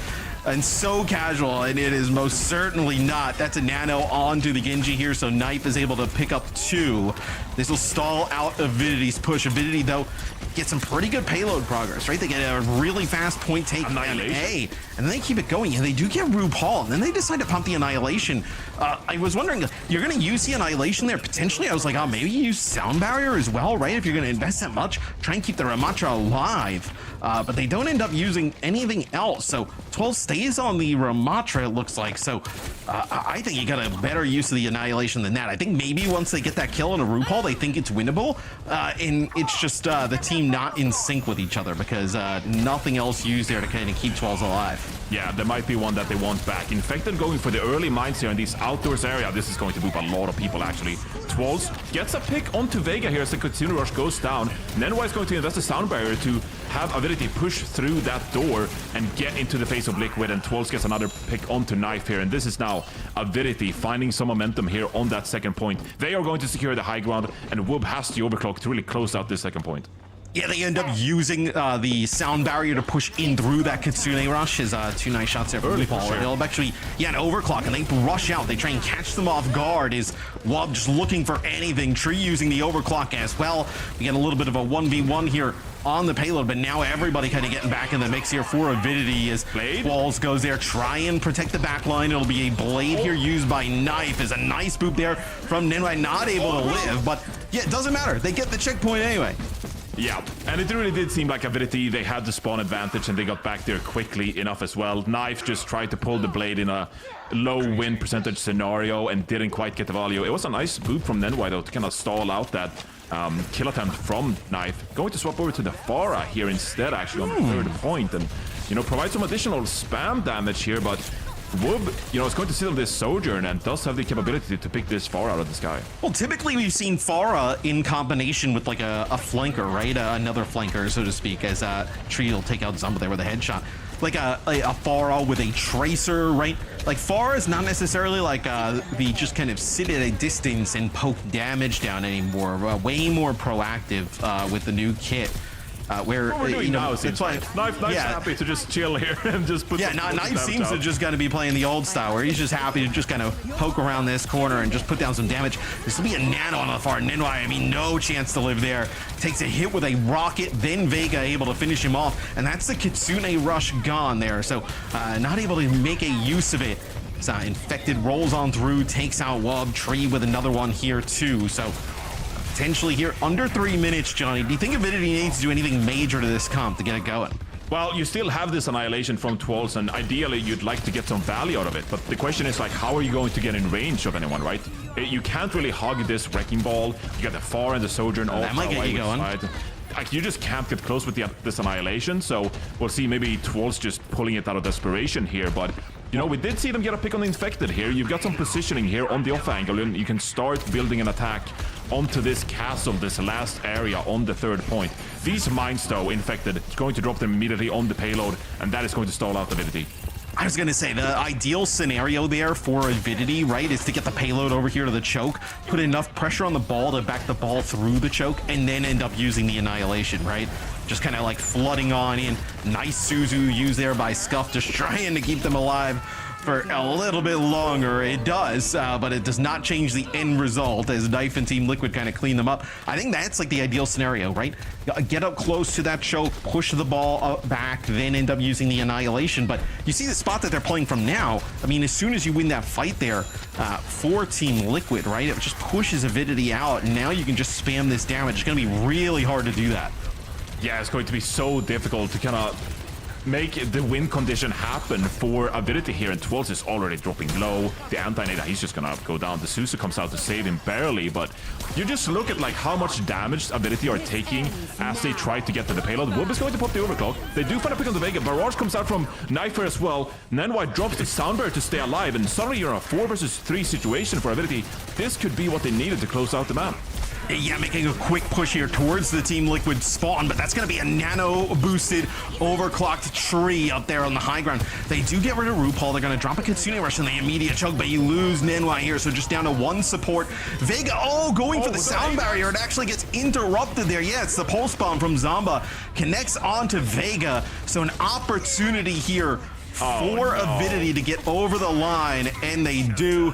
and so casual, and it is most certainly not. That's a nano onto the Genji here, so Knife is able to pick up 2. This will stall out Avidity's push. Avidity, though, get some pretty good payload progress, right? They get a really fast point take on A, and then they keep it going, and they do get RuPaul, and then they decide to pump the Annihilation. I was wondering, you're going to use the Annihilation there potentially? I was like, oh, maybe you use Sound Barrier as well, right? If you're going to invest that much, try and keep the Ramatra alive. But they don't end up using anything else, so 12 stays on the Ramatra, it looks like. So I think you got a better use of the Annihilation than that. I think maybe once they get that kill on a RuPaul, they think it's winnable, and it's just the team not in sync with each other because nothing else used there to kind of keep 12s alive. Yeah, there might be one that they want back. Infected going for the early mines here in this outdoors area. This is going to move a lot of people, actually. Twals gets a pick onto Vega here as the Katsune Rush goes down. Nenwa is going to invest a Sound Barrier to have Avidity push through that door and get into the face of Liquid, and Twals gets another pick onto Knife here, and this is now Avidity finding some momentum here on that second point. They are going to secure the high ground, and Wub has the overclock to really close out this second point. Yeah, they end up using the sound barrier to push in through that Kitsune rush. Is 2 nice shots there from Early Paul. for sure. They'll actually, an overclock, and they rush out. They try and catch them off guard. Is Wob just looking for anything. Tree using the overclock as well. We get a little bit of a 1v1 here on the payload, but now everybody kind of getting back in the mix here for Avidity as Blade? Walls goes there. Try and protect the back line. It'll be a blade here used by Knife. Is a nice boop there from Nenwai, not able to live, but yeah, it doesn't matter. They get the checkpoint anyway. Yeah, and it really did seem like Avidity, they had the spawn advantage and they got back there quickly enough as well. Knife just tried to pull the blade in a low win percentage scenario and didn't quite get the value. It was a nice boot from Nenwai though to kind of stall out that kill attempt from Knife. Going to swap over to the Pharah here instead actually on the third point and, you know, provide some additional spam damage here, but Woob, you know, is going to sit on this Sojourn and does have the capability to pick this Pharah out of the sky. Well, typically we've seen Pharah in combination with like a flanker, right? Another flanker, so to speak, as Tree will take out Zumba there with a headshot. Like a Pharah with a tracer, right? Like Pharah is not necessarily like the just kind of sit at a distance and poke damage down anymore. Way more proactive with the new kit. Where What we're doing you know, now seems that's why Knife's happy to just chill here and just put Knife seems to just gonna be playing the old style where he's just happy to just kind of poke around this corner and just put down some damage. This will be a nano on the far Nenwai. I mean, no chance to live there. Takes a hit with a rocket, then Vega able to finish him off, and that's the Kitsune rush gone there. So not able to make a use of it. So Infected rolls on through, takes out Wob. Tree with another one here too. So potentially here under 3 minutes, Johnny. Do you think Avidity needs to do anything major to this comp to get it going? Well, you still have this Annihilation from Twals, and ideally you'd like to get some value out of it. But the question is, like, how are you going to get in range of anyone, right? You can't really hog this Wrecking Ball. You got the Pharah and the Sojourn all that might get you going. Like, you just can't get close with this Annihilation, so we'll see maybe Twals just pulling it out of desperation here, but you know, we did see them get a pick on the Infected here. You've got some positioning here on the off angle, and you can start building an attack onto this castle, this last area on the third point. These mines, though, Infected, it's going to drop them immediately on the payload, and that is going to stall out Avidity. I was gonna say, the ideal scenario there for Avidity, right, is to get the payload over here to the choke, put enough pressure on the ball to back the ball through the choke, and then end up using the Annihilation, right? Just kind of like flooding on in. Nice Suzu used there by Scuff, just trying to keep them alive for a little bit longer. It does, but it does not change the end result as Knife and Team Liquid kind of clean them up. I think that's like the ideal scenario, right? Get up close to that choke, push the ball back, then end up using the Annihilation. But you see the spot that they're playing from now. I mean, as soon as you win that fight there for Team Liquid, right? It just pushes Avidity out, and now you can just spam this damage. It's going to be really hard to do that. Yeah, it's going to be so difficult to kind of make the win condition happen for Avidity here, and Twals is already dropping low. The anti-nada, he's just gonna go down. The Suzu comes out to save him barely, but you just look at like how much damage Avidity are taking as they try to get to the payload. Woob is going to pop the overclock. They do find a pick on the Vega. Barrage comes out from Knife as well. Nenwai drops the Soundbear to stay alive, and suddenly you're in a 4 versus 3 situation for Avidity. This could be what they needed to close out the map. Yeah, making a quick push here towards the Team Liquid spawn, but that's going to be a nano-boosted, overclocked Tree up there on the high ground. They do get rid of RuPaul. They're going to drop a Kitsune Rush in the immediate choke, but you lose Nenwai here, so just down to 1 support. Vega, going for the sound barrier. It actually gets interrupted there. Yeah, it's the pulse bomb from Zomba. Connects onto Vega, so an opportunity here for Avidity to get over the line, and they do.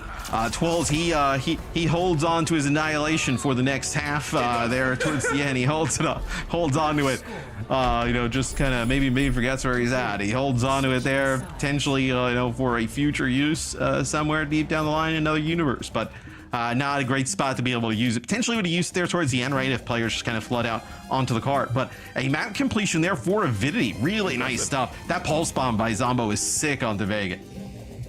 Twals, he holds on to his Annihilation for the next half there towards the end. He holds on to it. You know, just kind of maybe forgets where he's at. He holds on to it there, potentially, you know, for a future use somewhere deep down the line in another universe. But not a great spot to be able to use it. Potentially would have used it there towards the end, right, if players just kind of flood out onto the cart. But a map completion there for Avidity. Really nice stuff. That pulse bomb by Zombo is sick onto Vega.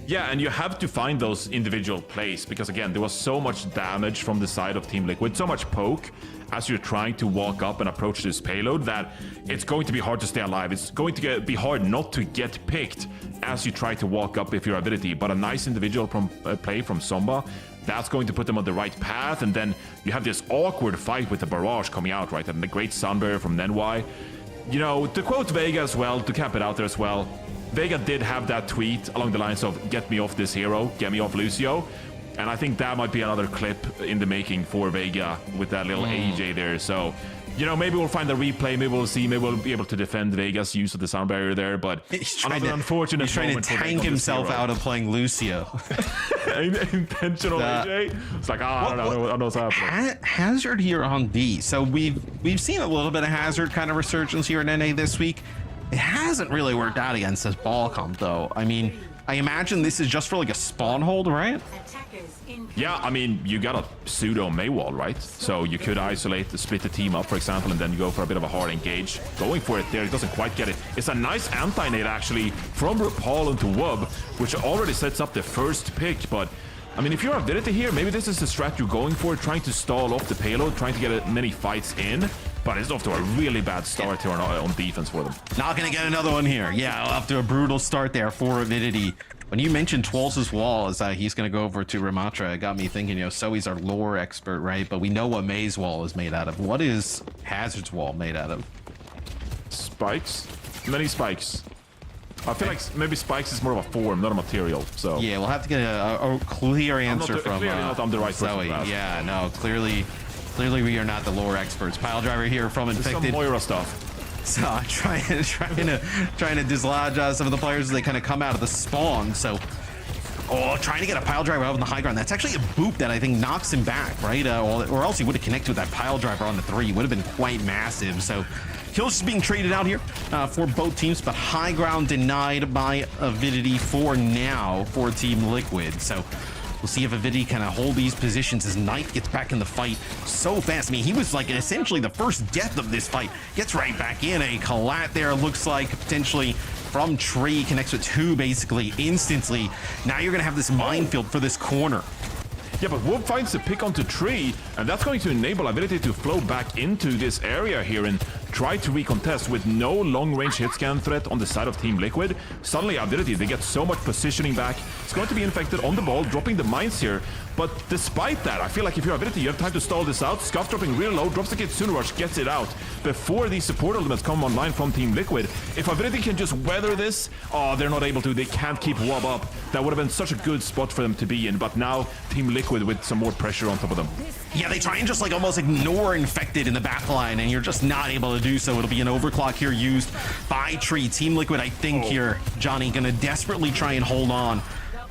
Yeah, and you have to find those individual plays, because again, there was so much damage from the side of Team Liquid, so much poke as you're trying to walk up and approach this payload that it's going to be hard to stay alive. It's going to be hard not to get picked as you try to walk up if you're Avidity. But a nice individual play from Somba, that's going to put them on the right path, and then you have this awkward fight with the barrage coming out, right? And the great Sunbear from Nenwai. You know, to quote Vega as well, to cap it out there as well, Vega did have that tweet along the lines of, get me off this hero, get me off Lucio. And I think that might be another clip in the making for Vega with that little AJ there. So You know, maybe we'll find the replay. Maybe we'll see. Maybe we'll be able to defend Vegas' use of the sound barrier there. But another unfortunate he's trying to tank himself out of playing Lucio. Intentional AJ. It's like, I don't know what's happening. Hazard here on D. So we've seen a little bit of Hazard kind of resurgence here in NA this week. It hasn't really worked out against this ball comp though. I mean, I imagine this is just for like a spawn hold, right? Yeah, I mean, you got a pseudo Maywall, right? So you could isolate, split the team up, for example, and then you go for a bit of a hard engage. Going for it there, he doesn't quite get it. It's a nice anti-nade, actually, from RuPaul into Wub, which already sets up the first pick. But, I mean, if you're Avidity here, maybe this is the strat you're going for, trying to stall off the payload, trying to get as many fights in. But it's off to a really bad start here on defense for them. Not going to get another one here. Yeah, after a brutal start there for Avidity. When you mentioned Twolz's wall, is he's going to go over to Ramatra, it got me thinking, you know, Zoe's our lore expert, right? But we know what May's wall is made out of. What is Hazard's wall made out of? Spikes? Many spikes. I feel like maybe spikes is more of a form, not a material. So yeah, we'll have to get a clear answer from I'm the right Zoe. Yeah, no, clearly we are not the lore experts. Pile driver here from Infected. Some Moira stuff. So trying to dislodge some of the players as they kind of come out of the spawn. So trying to get a pile driver out on the high ground. That's actually a boop that I think knocks him back, right? Or else he would have connected with that pile driver on the 3. Would have been quite massive. So kills just being traded out here for both teams, but high ground denied by Avidity for now for Team Liquid. So we'll see if Avidity kind of hold these positions as Knight gets back in the fight so fast. I mean, he was like essentially the first death of this fight. Gets right back in. A collat there looks like potentially from Tree. Connects with 2 basically instantly. Now you're going to have this minefield for this corner. Yeah, but Wolf finds the pick onto Tree, and that's going to enable Ability to flow back into this area here and try to recontest with no long-range hit scan threat on the side of Team Liquid. Suddenly, Ability, they get so much positioning back. It's going to be Infected on the ball, dropping the mines here. But despite that, I feel like if you're Ability, you have time to stall this out. Scuff dropping real low, drops the Kitsune Rush, gets it out before these support elements come online from Team Liquid. If Avidity can just weather this, they're not able to. They can't keep Wub up. That would have been such a good spot for them to be in. But now, Team Liquid with some more pressure on top of them. Yeah, they try and just like almost ignore Infected in the back line, and you're just not able to do so. It'll be an overclock here used by Tree. Team Liquid, I think here, Johnny, gonna desperately try and hold on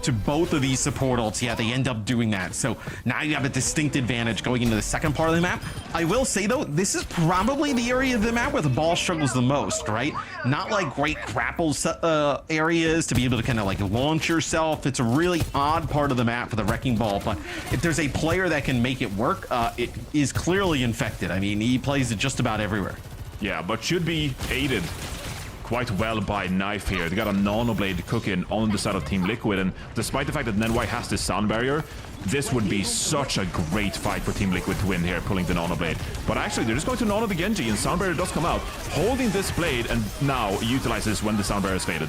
to both of these support ults. Yeah, they end up doing that. So now you have a distinct advantage going into the second part of the map. I will say though, this is probably the area of the map where the ball struggles the most, right? Not like great grapple areas to be able to kind of like launch yourself. It's a really odd part of the map for the Wrecking Ball, but if there's a player that can make it work, it is clearly Infected. I mean, he plays it just about everywhere. Yeah, but should be aided quite well by Knife here. They got a Nano Blade cooking on the side of Team Liquid, and despite the fact that Nenwai has this sound barrier, this would be such a great fight for Team Liquid to win here, pulling the Nano Blade. But actually, they're just going to Nano the Genji, and sound barrier does come out, holding this blade, and now utilizes when the sound barrier is faded.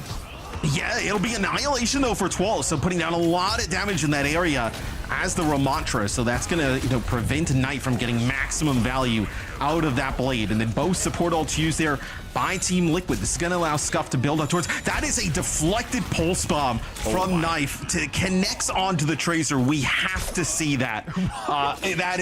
Yeah, it'll be annihilation though for Twolz, so putting down a lot of damage in that area as the Ramatra, so that's gonna prevent Knight from getting maximum value out of that blade. And then both support ults used there by Team Liquid. This is gonna allow Scuff to build up towards. That is a deflected pulse bomb from Knife to connects onto the Tracer. We have to see that. That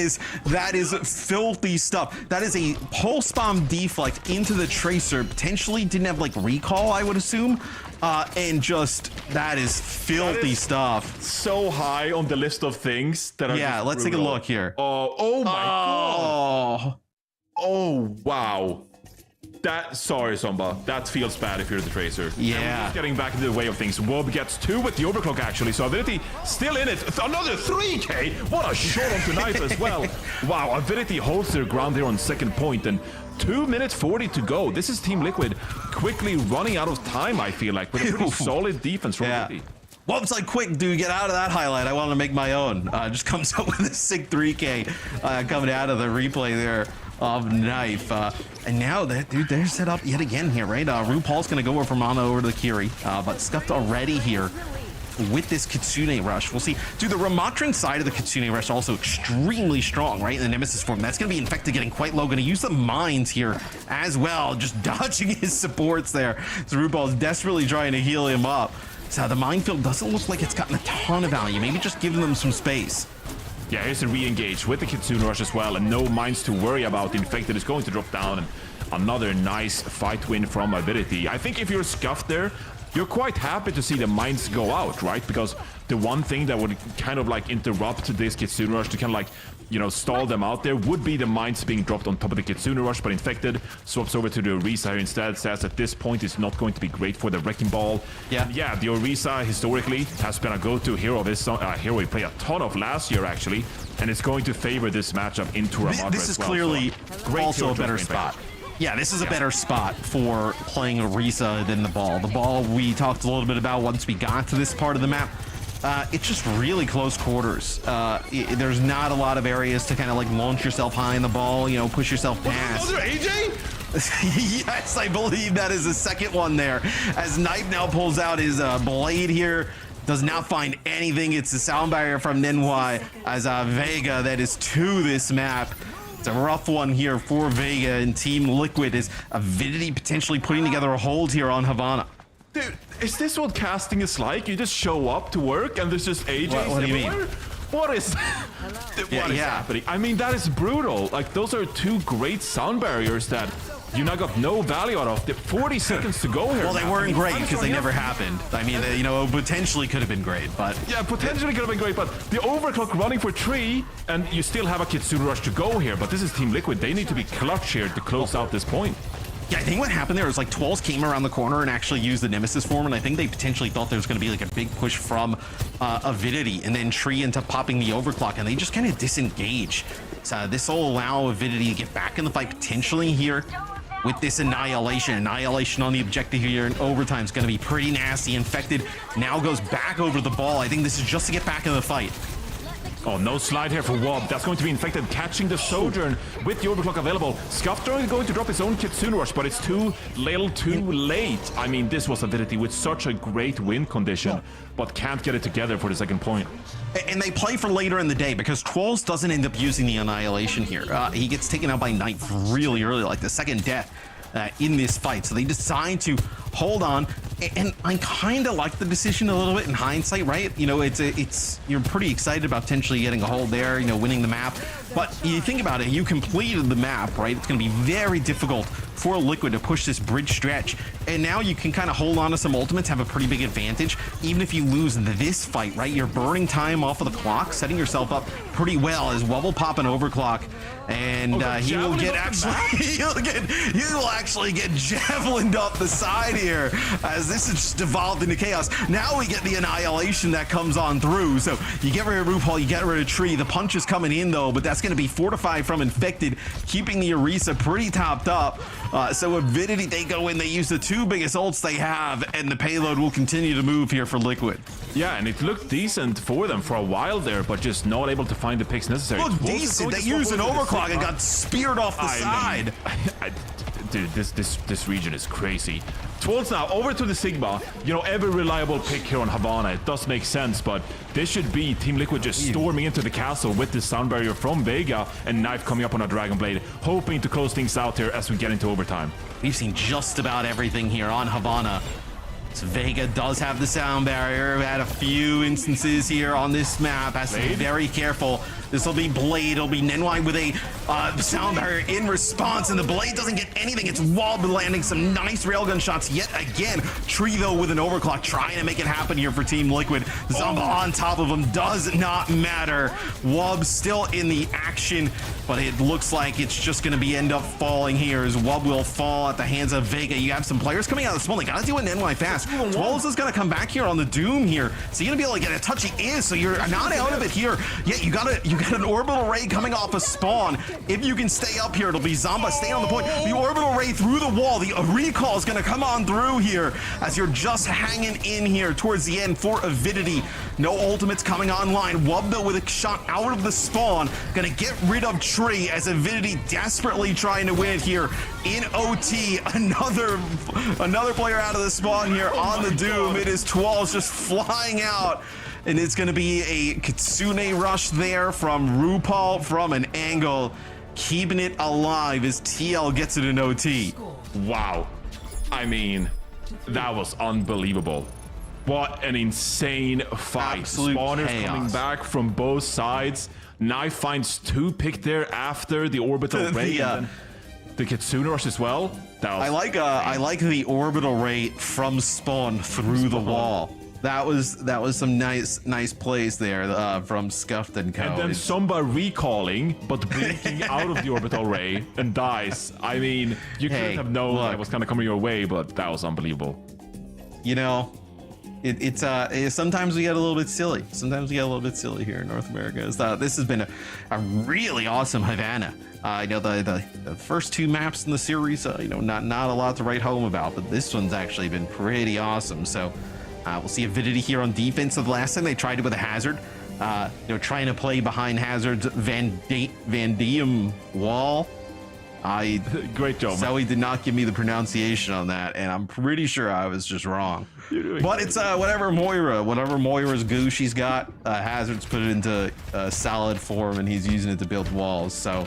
is filthy stuff. That is a pulse bomb deflect into the Tracer. Potentially didn't have like recall, I would assume. And just that is filthy stuff. So high on the list of things that are let's take a look here. Oh my god. Oh wow. Sorry, Somba. That feels bad if you're the Tracer. Yeah. Just getting back into the way of things. Wub gets 2 with the overclock, actually. So Avidity still in it. Another 3K. What a shot onto Knife as well. Wow, Avidity holds their ground here on second point, and 2 minutes 40 to go. This is Team Liquid quickly running out of time, I feel like, with a pretty solid defense from Avidity. Well, it's like, quick, dude, get out of that highlight. I want to make my own. Just comes up with a sick 3K coming out of the replay there of Knife. And now, dude, they're set up yet again here, right? RuPaul's going to go over from Mana over to the Kiri, but Scuffed already here with this Kitsune Rush. We'll see. Dude, the Ramatran side of the Kitsune Rush also extremely strong, right? In the Nemesis form. That's going to be Infected getting quite low. Going to use the mines here as well, just dodging his supports there. So RuPaul's desperately trying to heal him up. So the minefield doesn't look like it's gotten a ton of value. Maybe just giving them some space. Yeah, here's a re-engage with the Kitsune Rush as well, and no mines to worry about. Infected is going to drop down, and another nice fight win from Avidity. I think if you're scuffed there, you're quite happy to see the mines go out, right? Because the one thing that would kind of like interrupt this Kitsune Rush to kind of like, you know, stall them out there would be the mines being dropped on top of the Kitsune Rush, but Infected swaps over to the Orisa here instead, says at this point it's not going to be great for the Wrecking Ball. Yeah, and yeah, the Orisa historically has been a go-to hero of this hero we played a ton of last year actually, and it's going to favor this matchup into Ramada. This is clearly also a better spot. Yeah, this is a better spot for playing Orisa than the ball. The ball we talked a little bit about once we got to this part of the map. It's just really close quarters. There's not a lot of areas to kind of like launch yourself high in the ball, you know, push yourself past. Was there AJ? Yes, I believe that is the second one there. As Knife now pulls out his blade here. Does not find anything. It's the sound barrier from Nenwai as Vega that is to this map. It's a rough one here for Vega, and Team Liquid is Avidity potentially putting together a hold here on Havana. Dude, is this what casting is like? You just show up to work and there's just AJs what do you everywhere? mean? What is what is happening? I mean, that is brutal. Like, those are two great sound barriers that you now got no value out of. The 40 seconds to go here. Well, they weren't great because they never happened. I mean, you know, potentially could have been great, but... Yeah, potentially could have been great, but the overclock running for 3, and you still have a Kitsune Rush to go here, but this is Team Liquid. They need to be clutch here to close out this point. Yeah, I think what happened there was like Twals came around the corner and actually used the Nemesis form, and I think they potentially thought there was going to be like a big push from Avidity, and then Tree into popping the overclock, and they just kind of disengage. So this will allow Avidity to get back in the fight potentially here with this Annihilation. Annihilation on the objective here in overtime is going to be pretty nasty. Infected now goes back over the ball. I think this is just to get back in the fight. Oh, no slide here for Wob. That's going to be Infected catching the Sojourn with the overclock available. Scuffdor is going to drop his own Kitsune Rush, but it's too little too late. I mean, this was Avidity with such a great win condition, but can't get it together for the second point. And they play for later in the day because Twals doesn't end up using the Annihilation here. He gets taken out by Knife really early, like the second death in this fight. So they decide to hold on, and I kind of like the decision a little bit in hindsight, right? You know, it's you're pretty excited about potentially getting a hold there, you know, winning the map. But you think about it, you completed the map, right? It's going to be very difficult for Liquid to push this bridge stretch, and now you can kind of hold on to some ultimates, have a pretty big advantage. Even if you lose this fight, right? You're burning time off of the clock, setting yourself up pretty well as Wub will pop an overclock, and he will get he will actually get javelined up the side here as this is just devolved into chaos. Now we get the Annihilation that comes on through, so you get rid of RuPaul, you get rid of Tree. The punch is coming in though, but that's going to be fortified from Infected, keeping the Orisa pretty topped up. So Avidity, they go in, they use the two biggest ults they have, and the payload will continue to move here for Liquid. Yeah, and it looked decent for them for a while there, but just not able to find the picks necessary. Look decent, they used an overclock and got speared off the side. Dude, this region is crazy. Twals now over to the Sigma. You know, every reliable pick here on Havana. It does make sense, but this should be Team Liquid just storming into the castle with the sound barrier from Vega and Knife coming up on a Dragon Blade, hoping to close things out here as we get into overtime. We've seen just about everything here on Havana. So Vega does have the sound barrier. We had a few instances here on this map. Has to be very careful. This will be Blade. It'll be Nenwai with a sound barrier in response, and the Blade doesn't get anything. It's Wob landing some nice railgun shots yet again. Tree, though, with an overclock, trying to make it happen here for Team Liquid. Zomba on top of him does not matter. Wob still in the action, but it looks like it's just going to be end up falling here as Wob will fall at the hands of Vega. You have some players coming out of the spawn. They got to do it Nenwai fast. Twals is going to come back here on the Doom here, so you're going to be able to get a touch. He is, so you're not out of it here. Yeah, you got an orbital ray coming off a spawn. If you can stay up here, it'll be Zomba stay on the point. The orbital ray through the wall. The recall is going to come on through here as you're just hanging in here towards the end for Avidity. No ultimates coming online. Wub, though, with a shot out of the spawn. Going to get rid of Tree as Avidity desperately trying to win it here in OT. Another player out of the spawn here on the Doom. It is Twals just flying out. And it's going to be a Kitsune Rush there from RuPaul from an angle, keeping it alive as TL gets it in OT. Wow. I mean, that was unbelievable. What an insane fight. Absolute Spawners chaos. coming back from both sides. Knife finds 2 picked there after the orbital ray. And then the Kitsune rush as well. That was I like the orbital ray from spawn through the wall. That was some nice plays there from Scuffed and Co. And then Somba recalling, but blinking out of the orbital ray and dies. I mean, you couldn't have known that it was kind of coming your way, but that was unbelievable. You know, it's sometimes we get a little bit silly. Sometimes we get a little bit silly here in North America. This has been a really awesome Havana. I know the first 2 maps in the series, not a lot to write home about, but this one's actually been pretty awesome. So we'll see Avidity here on defense. So the last time they tried it with a Hazard, trying to play behind Hazard's Van Diem wall. Great job. Zoe did not give me the pronunciation on that, and I'm pretty sure I was just wrong. But it's whatever Moira's goo she's got, Hazard's put it into solid form, and he's using it to build walls. So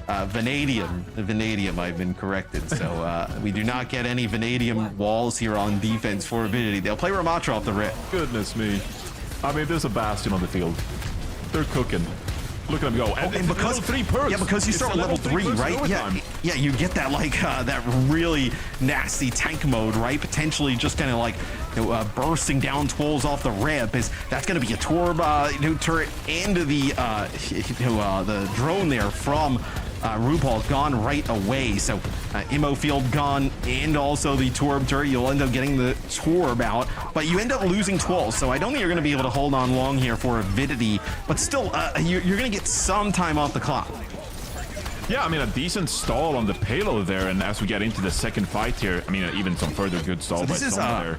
Vanadium, I've been corrected. So we do not get any Vanadium walls here on defense for Avidity. They'll play Ramatra off the rip. Goodness me. I mean, there's a Bastion on the field. They're cooking. Look at them go. And because 3 perks. Yeah, because you start with level 3, right? Yeah, you get that that really nasty tank mode, right? Potentially just kind of like bursting down twirls off the ramp. That's going to be a Torb turret and the drone there from RuPaul gone right away. So Immo field gone, and also the Torb turret. You'll end up getting the Torb out, but you end up losing 12. So I don't think you're going to be able to hold on long here for Avidity, but still, you're going to get some time off the clock. Yeah, I mean, a decent stall on the payload there, and as we get into the second fight here, I mean, even some further good stall by someone there.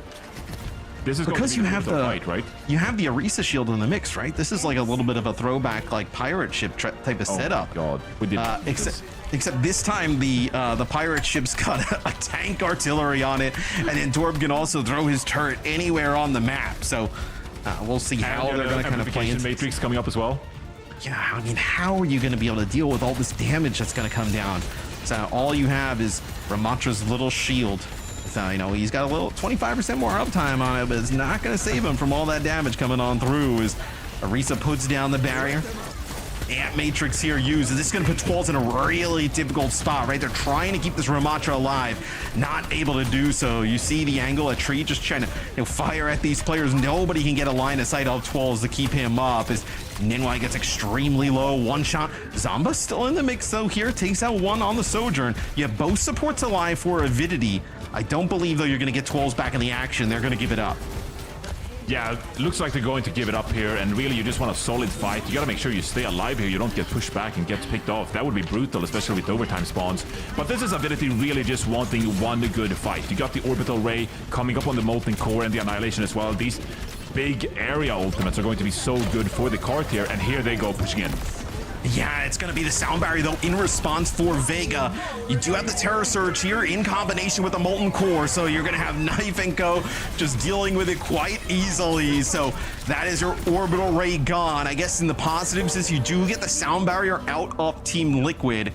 This is because you have the fight, right? You have the Orisa shield in the mix, right? This is like a little bit of a throwback, like pirate ship type of setup. Oh God, we did. Except this time the pirate ship's got a tank artillery on it, and then Torb can also throw his turret anywhere on the map. So we'll see how they're going to kind of play into Matrix coming up as well. Yeah, I mean, how are you going to be able to deal with all this damage that's going to come down? So all you have is Ramatra's little shield. So, he's got a little 25% more uptime on it, but it's not going to save him from all that damage coming on through as Orisa puts down the barrier. Ant Matrix here uses. This is going to put Twals in a really difficult spot, right? They're trying to keep this Ramatra alive, not able to do so. You see the angle, a tree just trying to fire at these players. Nobody can get a line of sight of Twals to keep him up as Ninwai gets extremely low. One shot. Zomba still in the mix, though, here. Takes out one on the Sojourn. You have both supports alive for Avidity. I don't believe, though, you're going to get Twals back in the action. They're going to give it up. Yeah, looks like they're going to give it up here, and really you just want a solid fight. You gotta make sure you stay alive here, you don't get pushed back and get picked off. That would be brutal, especially with overtime spawns. But this is Avidity really just wanting one good fight. You got the Orbital Ray coming up on the Molten Core and the Annihilation as well. These big area ultimates are going to be so good for the cart here, and here they go pushing in. Yeah, it's going to be the Sound Barrier, though, in response for Vega. You do have the Terror Surge here in combination with the Molten Core, so you're going to have Knife and Co. just dealing with it quite easily. So that is your Orbital Ray gone. I guess in the positives is you do get the Sound Barrier out of Team Liquid.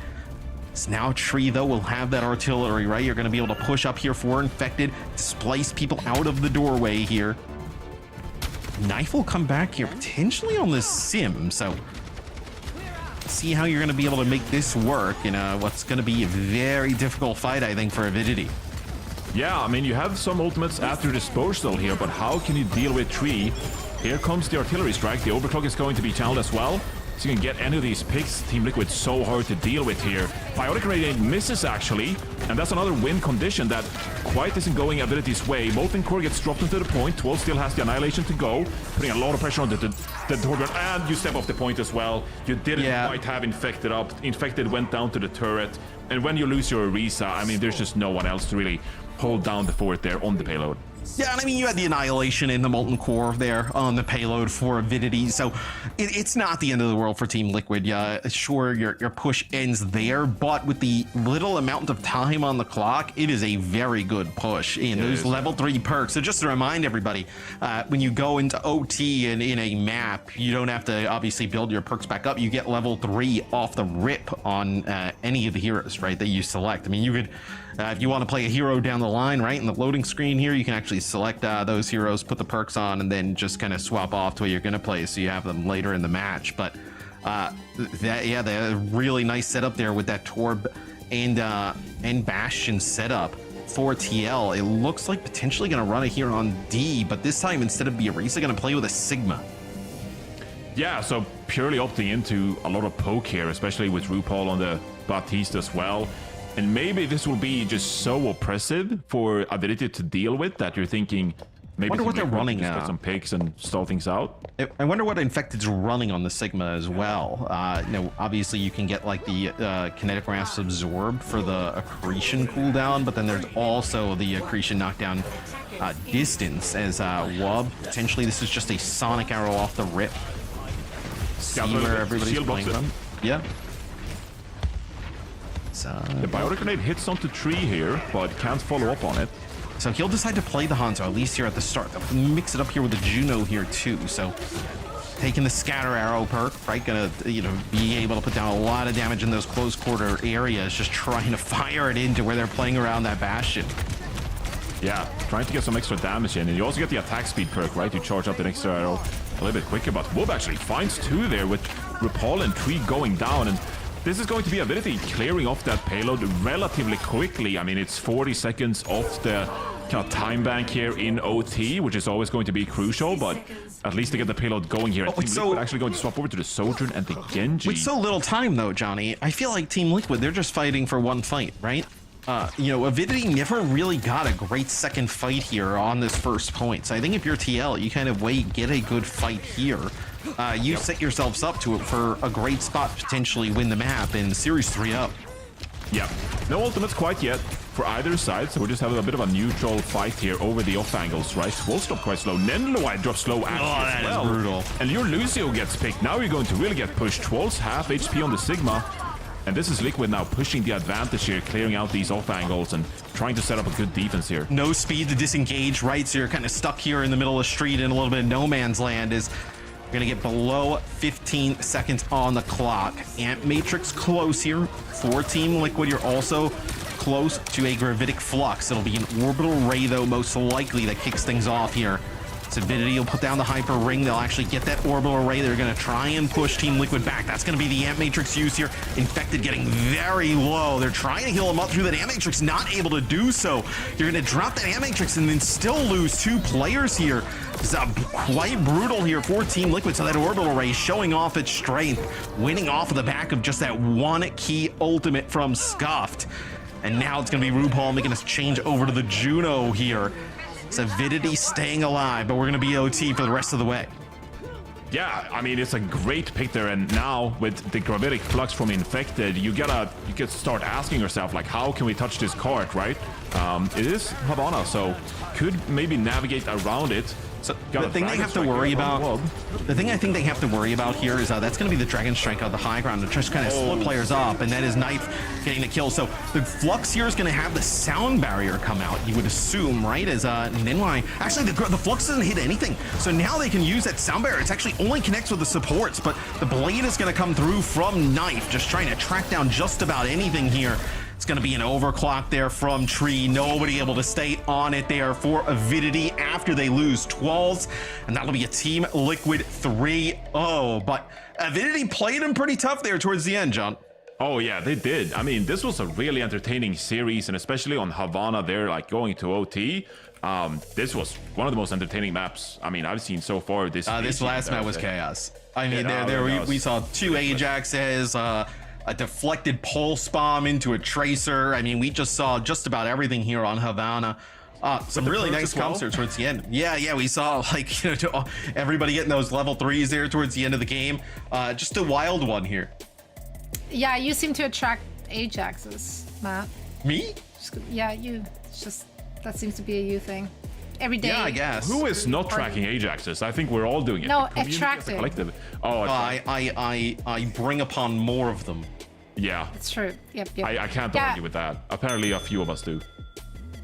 So now Tree, though, will have that artillery, right? You're going to be able to push up here for Infected, displace people out of the doorway here. Knife will come back here potentially on this Sim, so see how you're going to be able to make this work in what's going to be a very difficult fight, I think, for Avidity. Yeah, I mean, you have some ultimates at your disposal here, but how can you deal with Tree? Here comes the artillery strike. The overclock is going to be channeled as well. So you can get any of these picks. Team Liquid so hard to deal with here. Biotic Radiant misses, actually, and that's another win condition that quite isn't going Avidity's way. Molten Core gets dropped into the point. 12 still has the Annihilation to go, putting a lot of pressure on the Torber, and you step off the point as well. You didn't quite have Infected up. Infected went down to the turret, and when you lose your Orisa, I mean, there's just no one else to really hold down the fort there on the payload. Yeah, and I mean, you had the Annihilation in the Molten Core there on the payload for Avidity, so it's not the end of the world for Team Liquid. Yeah, sure, your push ends there, but with the little amount of time on the clock, it is a very good push in those level 3 perks. So just to remind everybody, when you go into OT and in a map, you don't have to obviously build your perks back up. You get level 3 off the rip on any of the heroes, right, that you select. I mean, you could If you want to play a hero down the line, right, in the loading screen here, you can actually select those heroes, put the perks on, and then just kind of swap off to what you're going to play, so you have them later in the match. But they're really nice setup there with that Torb and Bastion setup for TL. It looks like potentially going to run it here on D, but this time instead of Beerus, they're going to play with a Sigma. Yeah, so purely opting into a lot of poke here, especially with RuPaul on the Baptiste as well. And maybe this will be just so oppressive for Avidity to deal with that you're thinking maybe... I wonder what they're running now. Get some picks and stall things out. I wonder what Infected's running on the Sigma as well. Obviously you can get like the Kinetic Rasp Absorb for the Accretion cooldown, but then there's also the Accretion knockdown distance as Wub. Potentially this is just a Sonic Arrow off the rip. See where everybody's playing from. Yeah. So, the Biotic Grenade hits onto tree here, but can't follow up on it. So he'll decide to play the Hanzo, at least here at the start. They'll mix it up here with the Juno here too. So taking the Scatter Arrow perk, right? Gonna, be able to put down a lot of damage in those close quarter areas, just trying to fire it into where they're playing around that Bastion. Yeah, trying to get some extra damage in. And you also get the attack speed perk, right? You charge up the extra arrow a little bit quicker, but Wub actually finds two there with RuPaul and Tree going down, and this is going to be Avidity clearing off that payload relatively quickly. I mean, it's 40 seconds off the kind of time bank here in OT, which is always going to be crucial, but at least to get the payload going here. Team Liquid actually going to swap over to the Sojourn and the Genji. With so little time though, Johnny, I feel like Team Liquid, they're just fighting for one fight, right? Avidity never really got a great second fight here on this first point. So I think if you're TL, you kind of wait, get a good fight here. You set yourselves up to it for a great spot, potentially win the map and Series 3 up. Yeah, no ultimates quite yet for either side, so we're just having a bit of a neutral fight here over the off angles, right? Will stop quite slow. Nenloai drops slow as well. Is brutal. And your Lucio gets picked. Now you're going to really get pushed. Twol's half HP on the Sigma. And this is Liquid now pushing the advantage here, clearing out these off angles and trying to set up a good defense here. No speed to disengage, right? So you're kind of stuck here in the middle of the street in a little bit of no man's land. Is you're going to get below 15 seconds on the clock. Ant Matrix close here for Team Liquid. You're also close to a Gravitic Flux. It'll be an Orbital Ray, though, most likely, that kicks things off here. Avidity will put down the Hyper Ring. They'll actually get that Orbital Ray. They're going to try and push Team Liquid back. That's going to be the Ant Matrix use here. Infected getting very low. They're trying to heal him up through that Ant Matrix, not able to do so. You're going to drop that Ant Matrix and then still lose two players here. It's quite brutal here for Team Liquid. So that Orbital Ray showing off its strength, winning off of the back of just that one key ultimate from Scuffed. And now it's going to be RuPaul making us change over to the Juno here. It's Avidity staying alive, but we're going to be OT for the rest of the way. Yeah, I mean, it's a great pick there, and now with the Gravitic Flux from Infected, you get start asking yourself, like, how can we touch this card, right? It is Havana, so could maybe navigate around it. So the thing they have to worry about, the thing I think they have to worry about here is that's going to be the Dragon Strike on the high ground to just kind of slow players up, and that is Knife getting the kill. So the Flux here is going to have the sound barrier come out, you would assume, right? As Nenwai, actually the Flux doesn't hit anything, so now they can use that sound barrier. It's actually only connects with the supports, but the Blade is going to come through from Knife, just trying to track down just about anything here. It's going to be an overclock there from Tree. Nobody able to stay on it there for Avidity after they lose Twals. And that'll be a Team Liquid 3-0. But Avidity played him pretty tough there towards the end, John. Oh, yeah, they did. I mean, this was a really entertaining series, and especially on Havana there, like going to OT. This was one of the most entertaining maps, I mean, I've seen so far this season. This last map was chaos. I mean, we saw two Ajaxes, a deflected pulse bomb into a tracer. I mean, we just saw just about everything here on Havana. Some really nice concerts towards the end. Yeah, we saw like everybody getting those level 3s there towards the end of the game. Just a wild one here. Yeah, you seem to attract Ajaxes, Matt. Me? Yeah, you. It's just that seems to be a you thing. Every day. Yeah, I guess. Who is not tracking Ajaxes? I think we're all doing it. No, attracting. Oh, I bring upon more of them. Yeah. It's true. Yep. I can't argue with that. Apparently a few of us do.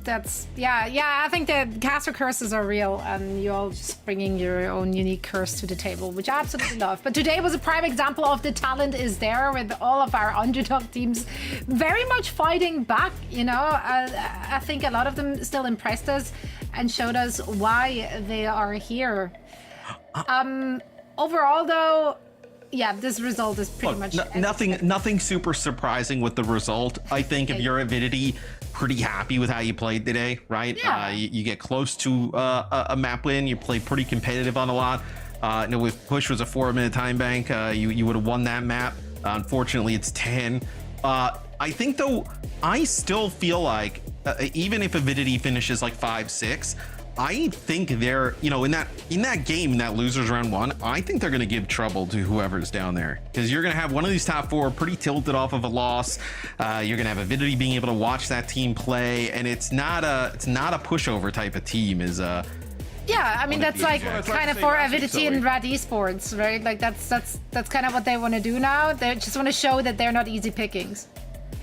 That's I think the caster curses are real, and you're all just bringing your own unique curse to the table, which I absolutely love. But today was a prime example of the talent is there, with all of our underdog teams very much fighting back. You know, I think a lot of them still impressed us and showed us why they are here. Overall, though, yeah, this result is pretty much nothing super surprising with the result. I think if you're Avidity, pretty happy with how you played today, right? Yeah. You get close to a map win. You play pretty competitive on a lot. If Push was a 4-minute time bank, you would have won that map. Unfortunately, it's 10. I think, though, I still feel like even if Avidity finishes like 5-6, I think they're, in that game, in that losers round 1, I think they're going to give trouble to whoever's down there, because you're going to have one of these top 4 pretty tilted off of a loss. You're going to have Avidity being able to watch that team play, and it's not a pushover type of team. Yeah, I mean, that's like kind of for Avidity and Rad Esports, right? Like that's kind of what they want to do now. They just want to show that they're not easy pickings.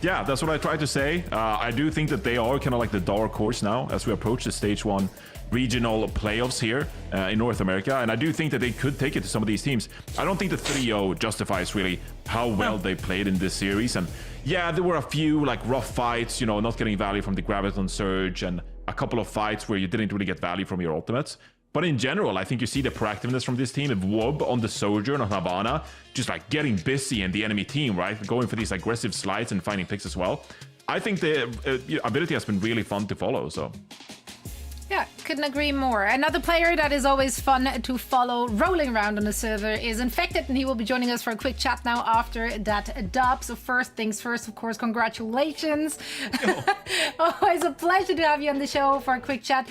Yeah, that's what I tried to say. I do think that they are kind of like the dark horse now as we approach the stage 1 regional playoffs here in North America, and I do think that they could take it to some of these teams. I don't think the 3-0 justifies really how well they played in this series, and yeah, there were a few like rough fights, not getting value from the Graviton Surge, and a couple of fights where you didn't really get value from your ultimates. But in general, I think you see the proactiveness from this team. If Wob on the Sojourn on Havana, just like getting busy in the enemy team, right? Going for these aggressive slides and finding picks as well. I think the ability has been really fun to follow, so... Yeah, couldn't agree more. Another player that is always fun to follow rolling around on the server is Infected, and he will be joining us for a quick chat now after that dub. So first things first, of course, congratulations. Always a pleasure to have you on the show for a quick chat.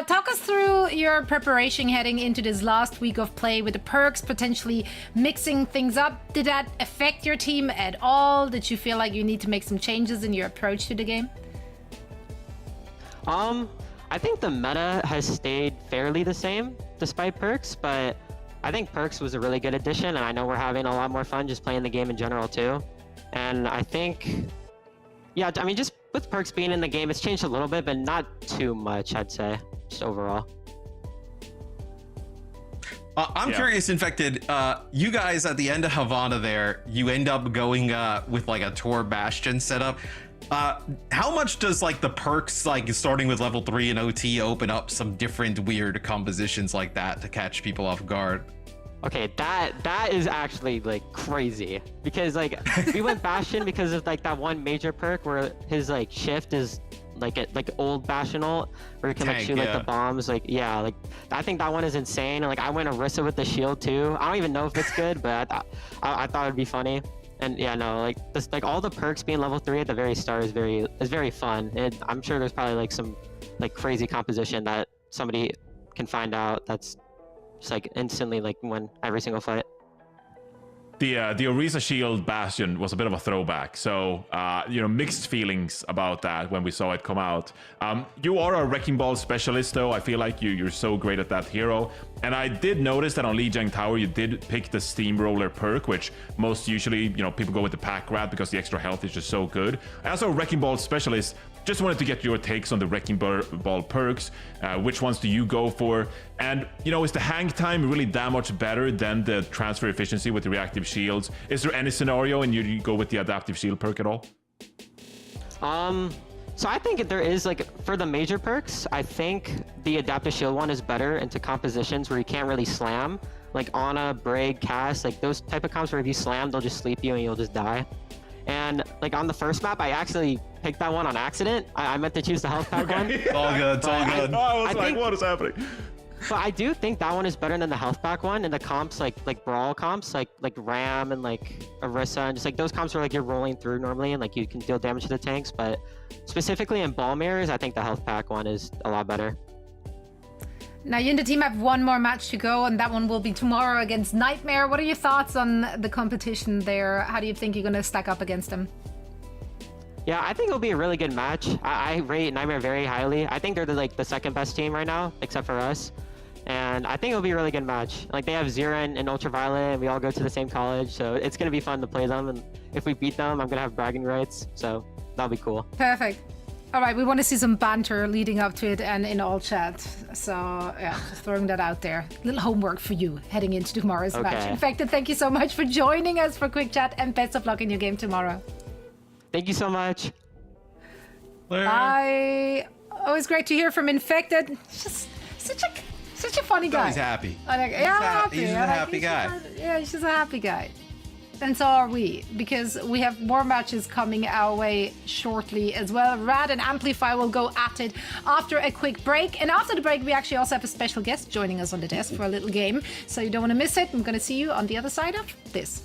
Talk us through your preparation heading into this last week of play with the perks, potentially mixing things up. Did that affect your team at all? Did you feel like you need to make some changes in your approach to the game? I think the meta has stayed fairly the same despite perks, but I think perks was a really good addition, and I know we're having a lot more fun just playing the game in general too. And I think, yeah, I mean, just with perks being in the game, it's changed a little bit, but not too much, I'd say, just overall. I'm curious, Infected, you guys at the end of Havana there, you end up going with like a Tor Bastion setup. How much does like the perks, like starting with level 3 and OT, open up some different weird compositions like that to catch people off guard? Okay, that is actually like crazy, because like we went Bastion because of like that one major perk where his like shift is like old Bastion ult, where you can like shoot like the bombs. Like I think that one is insane. And like I went Orisa with the shield too. I don't even know if it's good, but I thought it'd be funny. And yeah, no, like this, like all the perks being level 3 at the very start is very fun. And I'm sure there's probably like some like crazy composition that somebody can find out that's just like instantly like win every single fight. The Orisa Shield Bastion was a bit of a throwback, so mixed feelings about that when we saw it come out. You are a Wrecking Ball specialist, though. I feel like you're so great at that hero. And I did notice that on Lijiang Tower you did pick the Steamroller perk, which most usually people go with the Pack Rat because the extra health is just so good. As a Wrecking Ball specialist, just wanted to get your takes on the Wrecking Ball perks. Which ones do you go for? And, is the hang time really that much better than the transfer efficiency with the reactive shields? Is there any scenario and you go with the adaptive shield perk at all? So I think there is, like, for the major perks, I think the adaptive shield one is better into compositions where you can't really slam. Like Ana, Brig, Cass, like those type of comps where if you slam, they'll just sleep you and you'll just die. And like on the first map, I actually picked that one on accident. I meant to choose the health pack one. It's all good, it's all good. I was like, what is happening? But I do think that one is better than the health pack one, and the comps like brawl comps like Ram and like Orisa and just like those comps where like you're rolling through normally and like you can deal damage to the tanks. But specifically in ball mirrors, I think the health pack one is a lot better. Now you and the team have one more match to go, and that one will be tomorrow against Nightmare. What are your thoughts on the competition there? How do you think you're going to stack up against them? Yeah, I think it'll be a really good match. I rate Nightmare very highly. I think they're the second best team right now, except for us. And I think it'll be a really good match. Like, they have Zira and Ultraviolet, and we all go to the same college, so it's going to be fun to play them. And if we beat them, I'm going to have bragging rights, so that'll be cool. Perfect. All right, we want to see some banter leading up to it and in all chat. So, yeah, just throwing that out there. Little homework for you heading into tomorrow's match. Infected, thank you so much for joining us for Quick Chat, and best of luck in your game tomorrow. Thank you so much. Bye. Always great to hear from Infected. Just such a funny guy. He's happy. He's a happy guy. He's just a happy guy. And so are we, because we have more matches coming our way shortly as well. Rad and Amplify will go at it after a quick break. And after the break, we actually also have a special guest joining us on the desk for a little game. So you don't want to miss it. I'm going to see you on the other side of this.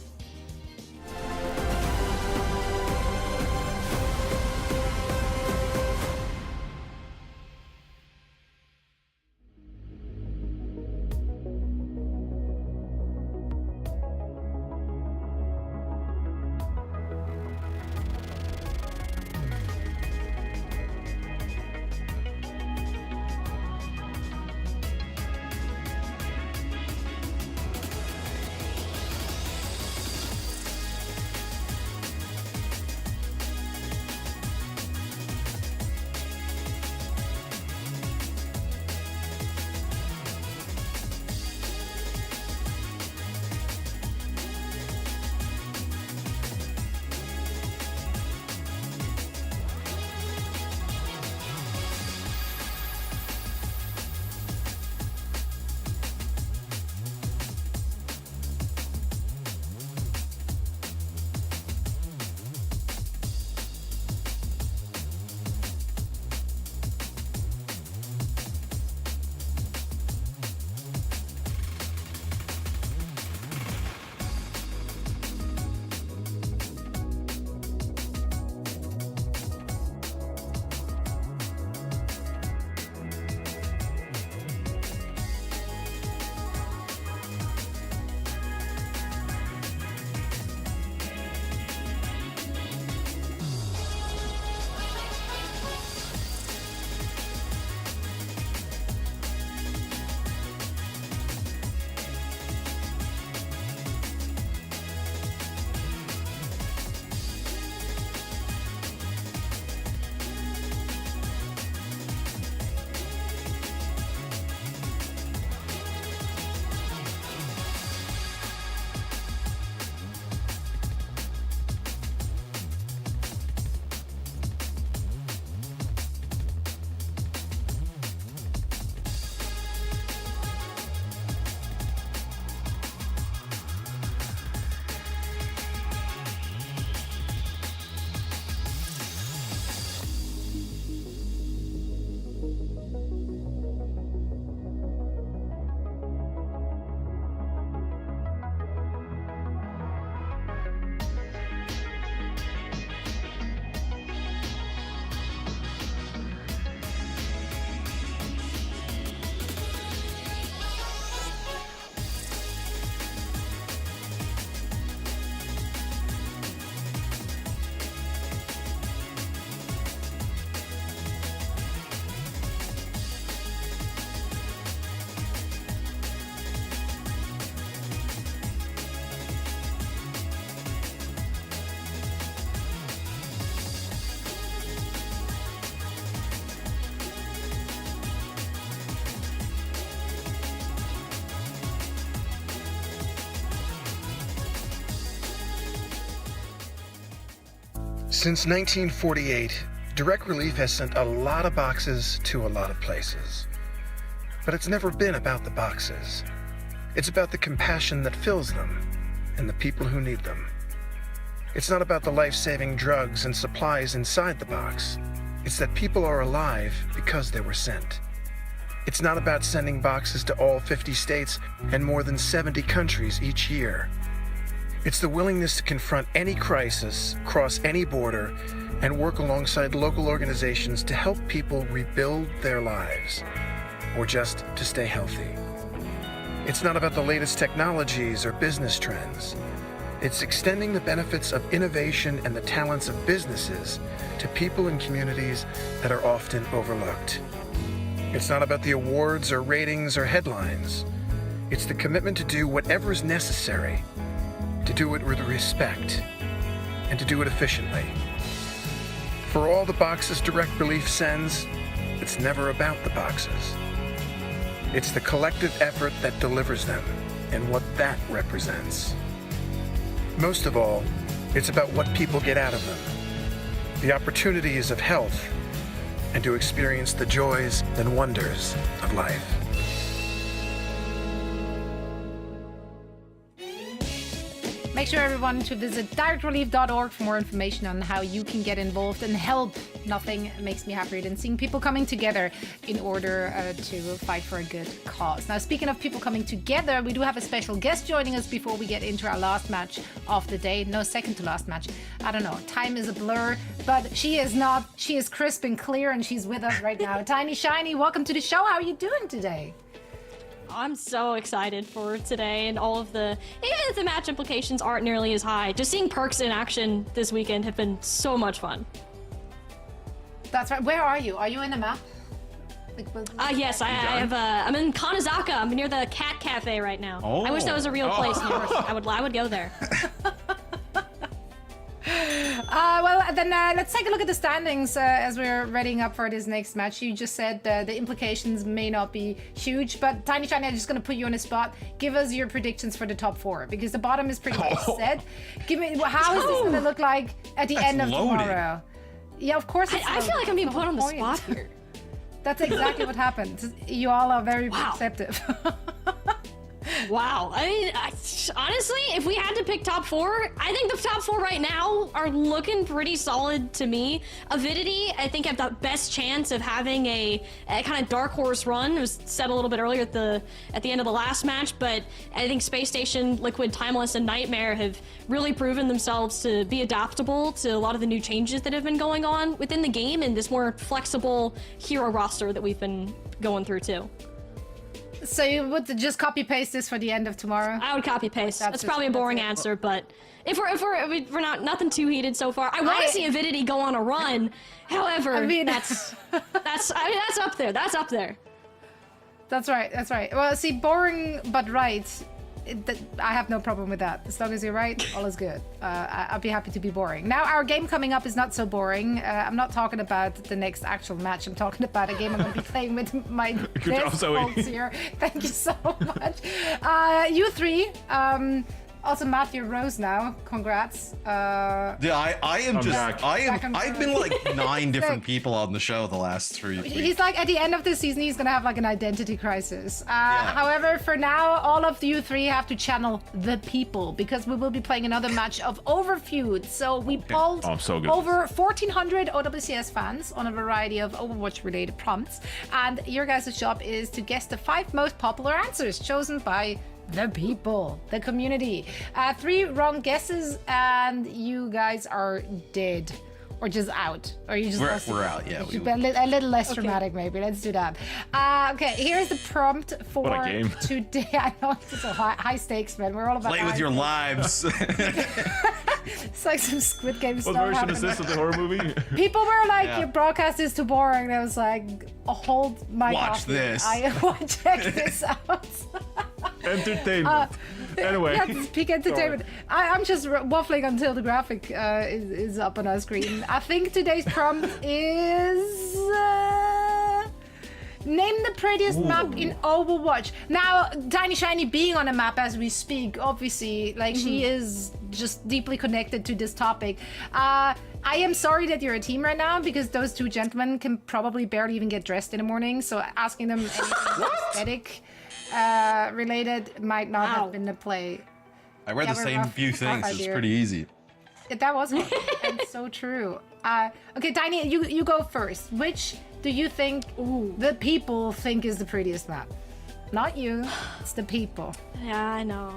Since 1948, Direct Relief has sent a lot of boxes to a lot of places. But it's never been about the boxes. It's about the compassion that fills them and the people who need them. It's not about the life-saving drugs and supplies inside the box. It's that people are alive because they were sent. It's not about sending boxes to all 50 states and more than 70 countries each year. It's the willingness to confront any crisis, cross any border, and work alongside local organizations to help people rebuild their lives, or just to stay healthy. It's not about the latest technologies or business trends. It's extending the benefits of innovation and the talents of businesses to people and communities that are often overlooked. It's not about the awards or ratings or headlines. It's the commitment to do whatever is necessary, to do it with respect, and to do it efficiently. For all the boxes Direct Relief sends, it's never about the boxes. It's the collective effort that delivers them and what that represents. Most of all, it's about what people get out of them. The opportunities of health and to experience the joys and wonders of life. Make sure everyone to visit directrelief.org for more information on how you can get involved and help. Nothing makes me happier than seeing people coming together in order to fight for a good cause. Now, speaking of people coming together, we do have a special guest joining us before we get into our last match of the day. No, second to last match. I don't know. Time is a blur, but she is not. She is crisp and clear, and she's with us right now. Tiny Shiny, welcome to the show. How are you doing today? I'm so excited for today, and all of the, even if the match implications aren't nearly as high, just seeing perks in action this weekend have been so much fun. That's right. Where are you? Are you in the map? Yes, I have. I'm in Kanazaka. I'm near the Cat Cafe right now. Oh. I wish that was a real place. I would go there. Well, then let's take a look at the standings as we're readying up for this next match. You just said the implications may not be huge, but Tiny Shiny, I'm just going to put you on the spot. Give us your predictions for the top four, because the bottom is pretty much set. Give me, how is this going to look like at the end of tomorrow? Yeah, of course. I feel like I'm being put on the spot here. That's exactly what happened. You all are very perceptive. Wow. I mean, honestly, if we had to pick top four, I think the top four right now are looking pretty solid to me. Avidity, I think, have the best chance of having a kind of dark horse run. It was said a little bit earlier at the end of the last match, but I think Space Station, Liquid, Timeless, and Nightmare have really proven themselves to be adaptable to a lot of the new changes that have been going on within the game and this more flexible hero roster that we've been going through too. So you would just copy paste this for the end of tomorrow? I would copy paste. That's probably a boring answer, but if we're not nothing too heated so far. I want to see Avidity go on a run. However, I mean, that's up there. That's up there. That's right. That's right. Well, see, boring but right. I have no problem with that. As long as you're right, all is good. I'll be happy to be boring. Now, our game coming up is not so boring. I'm not talking about the next actual match. I'm talking about a game I'm going to be playing with my best folks here. Thank you so much. You three, also Matthew Rose now. Congrats. Yeah, I've been like 9 different people on the show the last 3 weeks. He's like, at the end of the season, he's gonna have like an identity crisis. However, for now, all of you three have to channel the people, because we will be playing another match of Overfeud. So we polled over 1,400 OWCS fans on a variety of Overwatch related prompts, and your guys' job is to guess the 5 most popular answers chosen by the people, the community. 3 wrong guesses and you guys are dead, or just out, or you just we're out. Yeah, a little less dramatic, maybe. Let's do that. Okay, here's the prompt for today. I know it's a high stakes, man. We're all about play with your lives. It's like some Squid Game what stuff. What version happening. is this of the horror movie? People were like, your broadcast is too boring. I was like, hold my coffee. This. Check this out. Entertainment. Anyway. Yeah, this peak entertainment. I'm just waffling until the graphic is up on our screen. I think today's prompt is... name the prettiest map in Overwatch. Now, Tiny Shiny being on a map as we speak, obviously, like she is just deeply connected to this topic. I am sorry that you're a team right now, because those 2 gentlemen can probably barely even get dressed in the morning, so asking them anything aesthetic related might not have been the play. I read the same few things. It's pretty easy. That was hard. That's so true. Okay, Tiny, you go first. Which do you think the people think is the prettiest map? Not you. It's the people. Yeah, I know.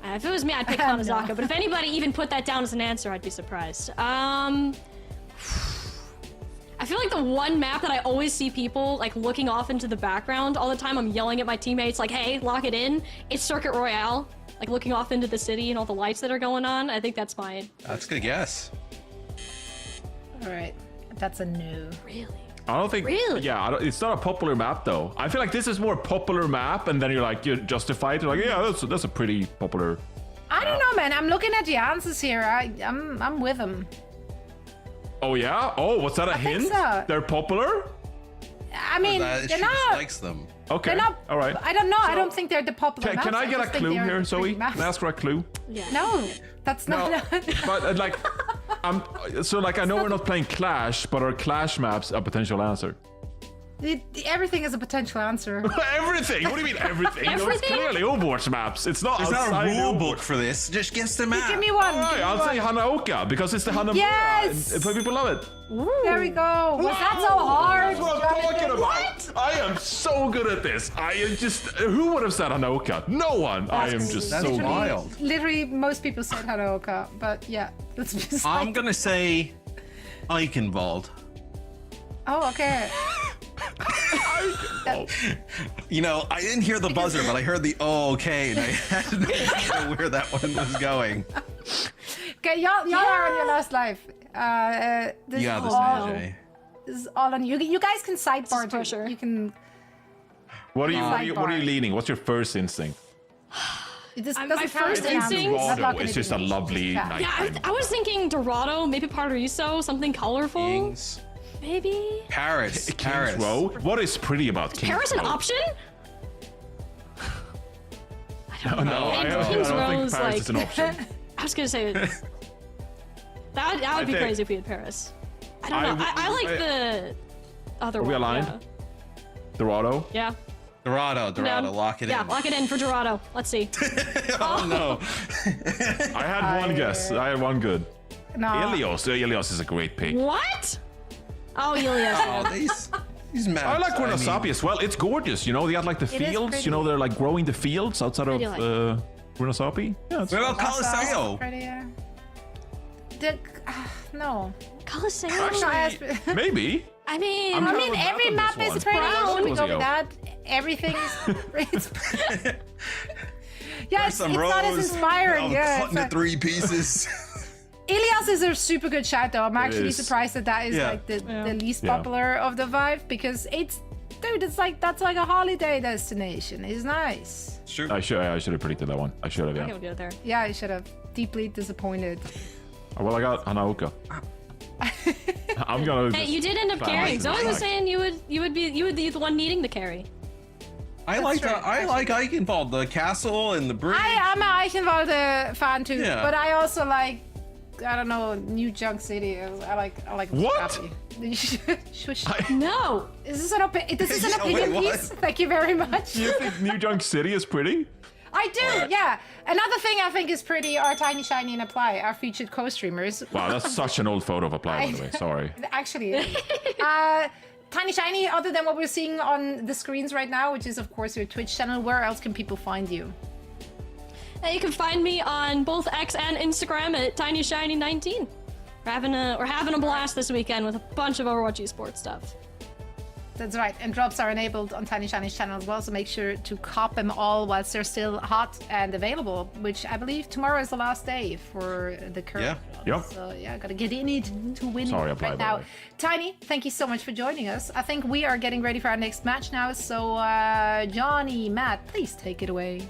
If it was me, I'd pick Kanazaka, but if anybody even put that down as an answer, I'd be surprised. I feel like the one map that I always see people like looking off into the background all the time, I'm yelling at my teammates like, hey, lock it in. It's Circuit Royale, like looking off into the city and all the lights that are going on. I think that's mine. That's a good guess. All right, that's a no. Really? I don't think. Really? Yeah, it's not a popular map though. I feel like this is more popular map, and then you're like, you justify it. You're like, yeah, that's a pretty popular. I don't know, man. I'm looking at the answers here. I'm with them. Oh yeah? Oh, was that a hint? so. They're popular? I mean, She they're just not. likes them. Okay. They're not. All right. I don't know. I don't think they're the popular. Can I maps. get a just think clue they're here, the Zoe? pretty Can maps. I ask for a clue? No, that's not. But like, so like I know we're not playing Clash, but are Clash maps a potential answer? Everything is a potential answer. Everything? What do you mean everything? No, it's Everything? clearly Overwatch maps. It's not. There's not outside a rule Overwatch. book for this. Just guess the map. Give me one. All right, I'll say Hanaoka because it's the Hanamura. Yes! And people love it. There we go. Was that so hard? That's what I'm talking about. I am so good at this. I am just. Who would have said Hanaoka? No one. I am just so wild. Literally, most people said Hanaoka, but yeah, that's just I'm like... gonna say Eichenwald. Oh, okay. You know, I didn't hear the buzzer, but I heard the oh, okay, and I had no idea where that one was going. Okay, y'all are on your last life. This Yeah, is this all, AJ. This is all on you. You guys can sidebar too. You can. What are you leaning? What's your first instinct? This my doesn't count first as an answer. instinct- It's not Dorado gonna is just a be- lovely Yeah. night. Yeah, I was thinking Dorado, maybe Paradiso, something colorful. Kings. Maybe. Paris. Kings Row? What is pretty about Kings Paris an Row? option? No, I don't Kings think Row's Paris is an option. I was gonna say that would be think- crazy if we had Paris. I don't know. I like the other Are one. we aligned? Dorado? Yeah. Dorado, No. lock it Yeah, in. lock it in for Dorado. Let's see. Oh no. I had one guess. I had one good. No. Ilios is a great pick. What? Oh, Ilias. Oh, these maps. I like Runasapi as well. It's gorgeous. You know, they got like the It is fields. pretty. You know, they're like growing the fields outside of I do like Runasapi. Yeah, it's What about Coliseo? Prettier. No. Coliseo. Actually, maybe. I mean, I'm I kind mean, of a every fan map of this is one. pretty. Brown. We go Coliseo. with that. Everything is. Yeah, it's Some not as rows inspiring. of Yeah, cutting it's it 3 pieces. Ilias is a super good shout though. I'm actually is. surprised that is Yeah. like the least Yeah. popular of the 5 because it's like that's like a holiday destination. It's nice. Sure. I should have predicted that one. I should have, I yeah. can go there. Yeah, I should have. Deeply disappointed. Oh, well, I got Hanaoka. I'm gonna. Hey, you did end up Clown carrying. to Zoe the was back. saying you would be the one needing the carry. I like Eichenwald, the castle and the bridge. I'm an Eichenwald fan too, Yeah. but I also like I don't know New Junk City. I like What? Scrappy. Shush. No. Is this an Yeah, opinion wait, piece? Thank you very much. Do you think New Junk City is pretty? I do, yeah. Another thing I think is pretty are Tiny Shiny and Apply, our featured co-streamers. Wow, that's such an old photo of Apply, by the way. Sorry. Actually, Tiny Shiny, other than what we're seeing on the screens right now, which is of course your Twitch channel, where else can people find you? You can find me on both X and Instagram at TinyShiny19. We're having a blast this weekend with a bunch of Overwatch Esports stuff. That's right, and drops are enabled on Tiny Shiny's channel as well, so make sure to cop them all whilst they're still hot and available, which I believe tomorrow is the last day for the current one. Yep. So yeah, gotta get in it to win Sorry, it Apply, right by the now. way. Tiny, thank you so much for joining us. I think we are getting ready for our next match now, so Johnny, Matt, please take it away.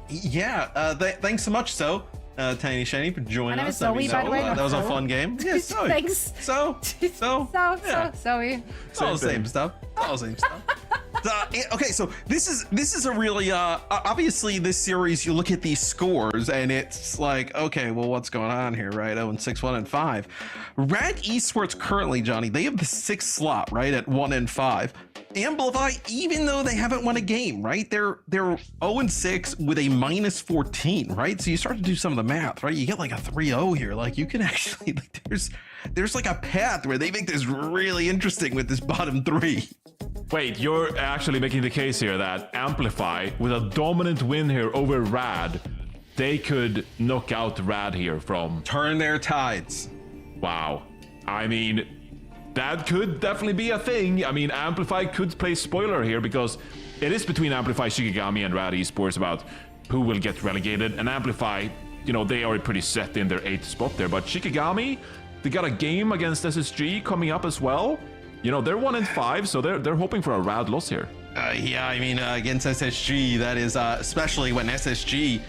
Yeah, thanks so much, Tiny Shiny, for joining My name us. is Zoe, by the way, not that was a Zoe. fun game. Yeah, Zoe. Thanks. So, yeah. Zoe. It's all the same stuff. It's all the same stuff. Okay, so this is a really obviously this series. You look at these scores and it's like, okay, well, what's going on here, right? 0-6, 1-5. Rad Esports currently, Johnny, they have the 6th slot, right, at 1-5. Amplify, even though they haven't won a game, right? They're 0-6 with a -14, right? So you start to do some of the math, right? You get like a 3-0 here. Like you can actually, like, there's like a path where they make this really interesting with this bottom 3. Wait, you're actually making the case here that Amplify, with a dominant win here over Rad, they could knock out Rad here from... Turn their tides. Wow. I mean, that could definitely be a thing. I mean, Amplify could play spoiler here because it is between Amplify, Shikigami, and Rad Esports about who will get relegated. And Amplify, you know, they are pretty set in their 8th spot there. But Shikigami, they got a game against SSG coming up as well. You know, they're 1-5, so they're hoping for a Rad loss here. Yeah, I mean, against SSG, that is especially when SSG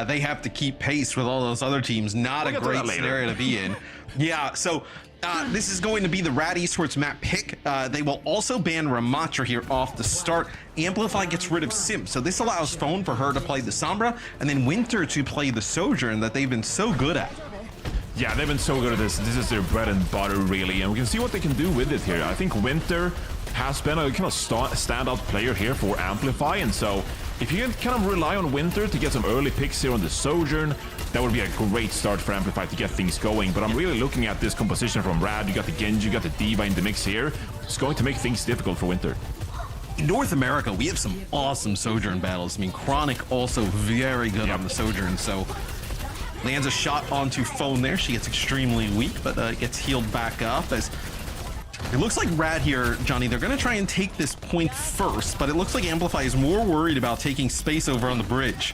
they have to keep pace with all those other teams. Not a great scenario to be in. Yeah, so this is going to be the Rad Esports map pick. They will also ban Ramatra here off the start. Amplify gets rid of Sim, so this allows Phone for her to play the Sombra, and then Winter to play the Sojourn that they've been so good at. Yeah, they've been so good at this. This is their bread and butter, really, and we can see what they can do with it here. I think Winter has been a kind of standout player here for Amplify, and so if you can kind of rely on Winter to get some early picks here on the Sojourn, that would be a great start for Amplify to get things going. But I'm really looking at this composition from Rad. You got the Genji, you got the D.Va in the mix here. It's going to make things difficult for Winter. In North America, we have some awesome Sojourn battles. I mean, Chronic also very good on the Sojourn, so lands a shot onto Phone there. She gets extremely weak, but gets healed back up as it looks like Rad here, Johnny, they're going to try and take this point first, but it looks like Amplify is more worried about taking space over on the bridge.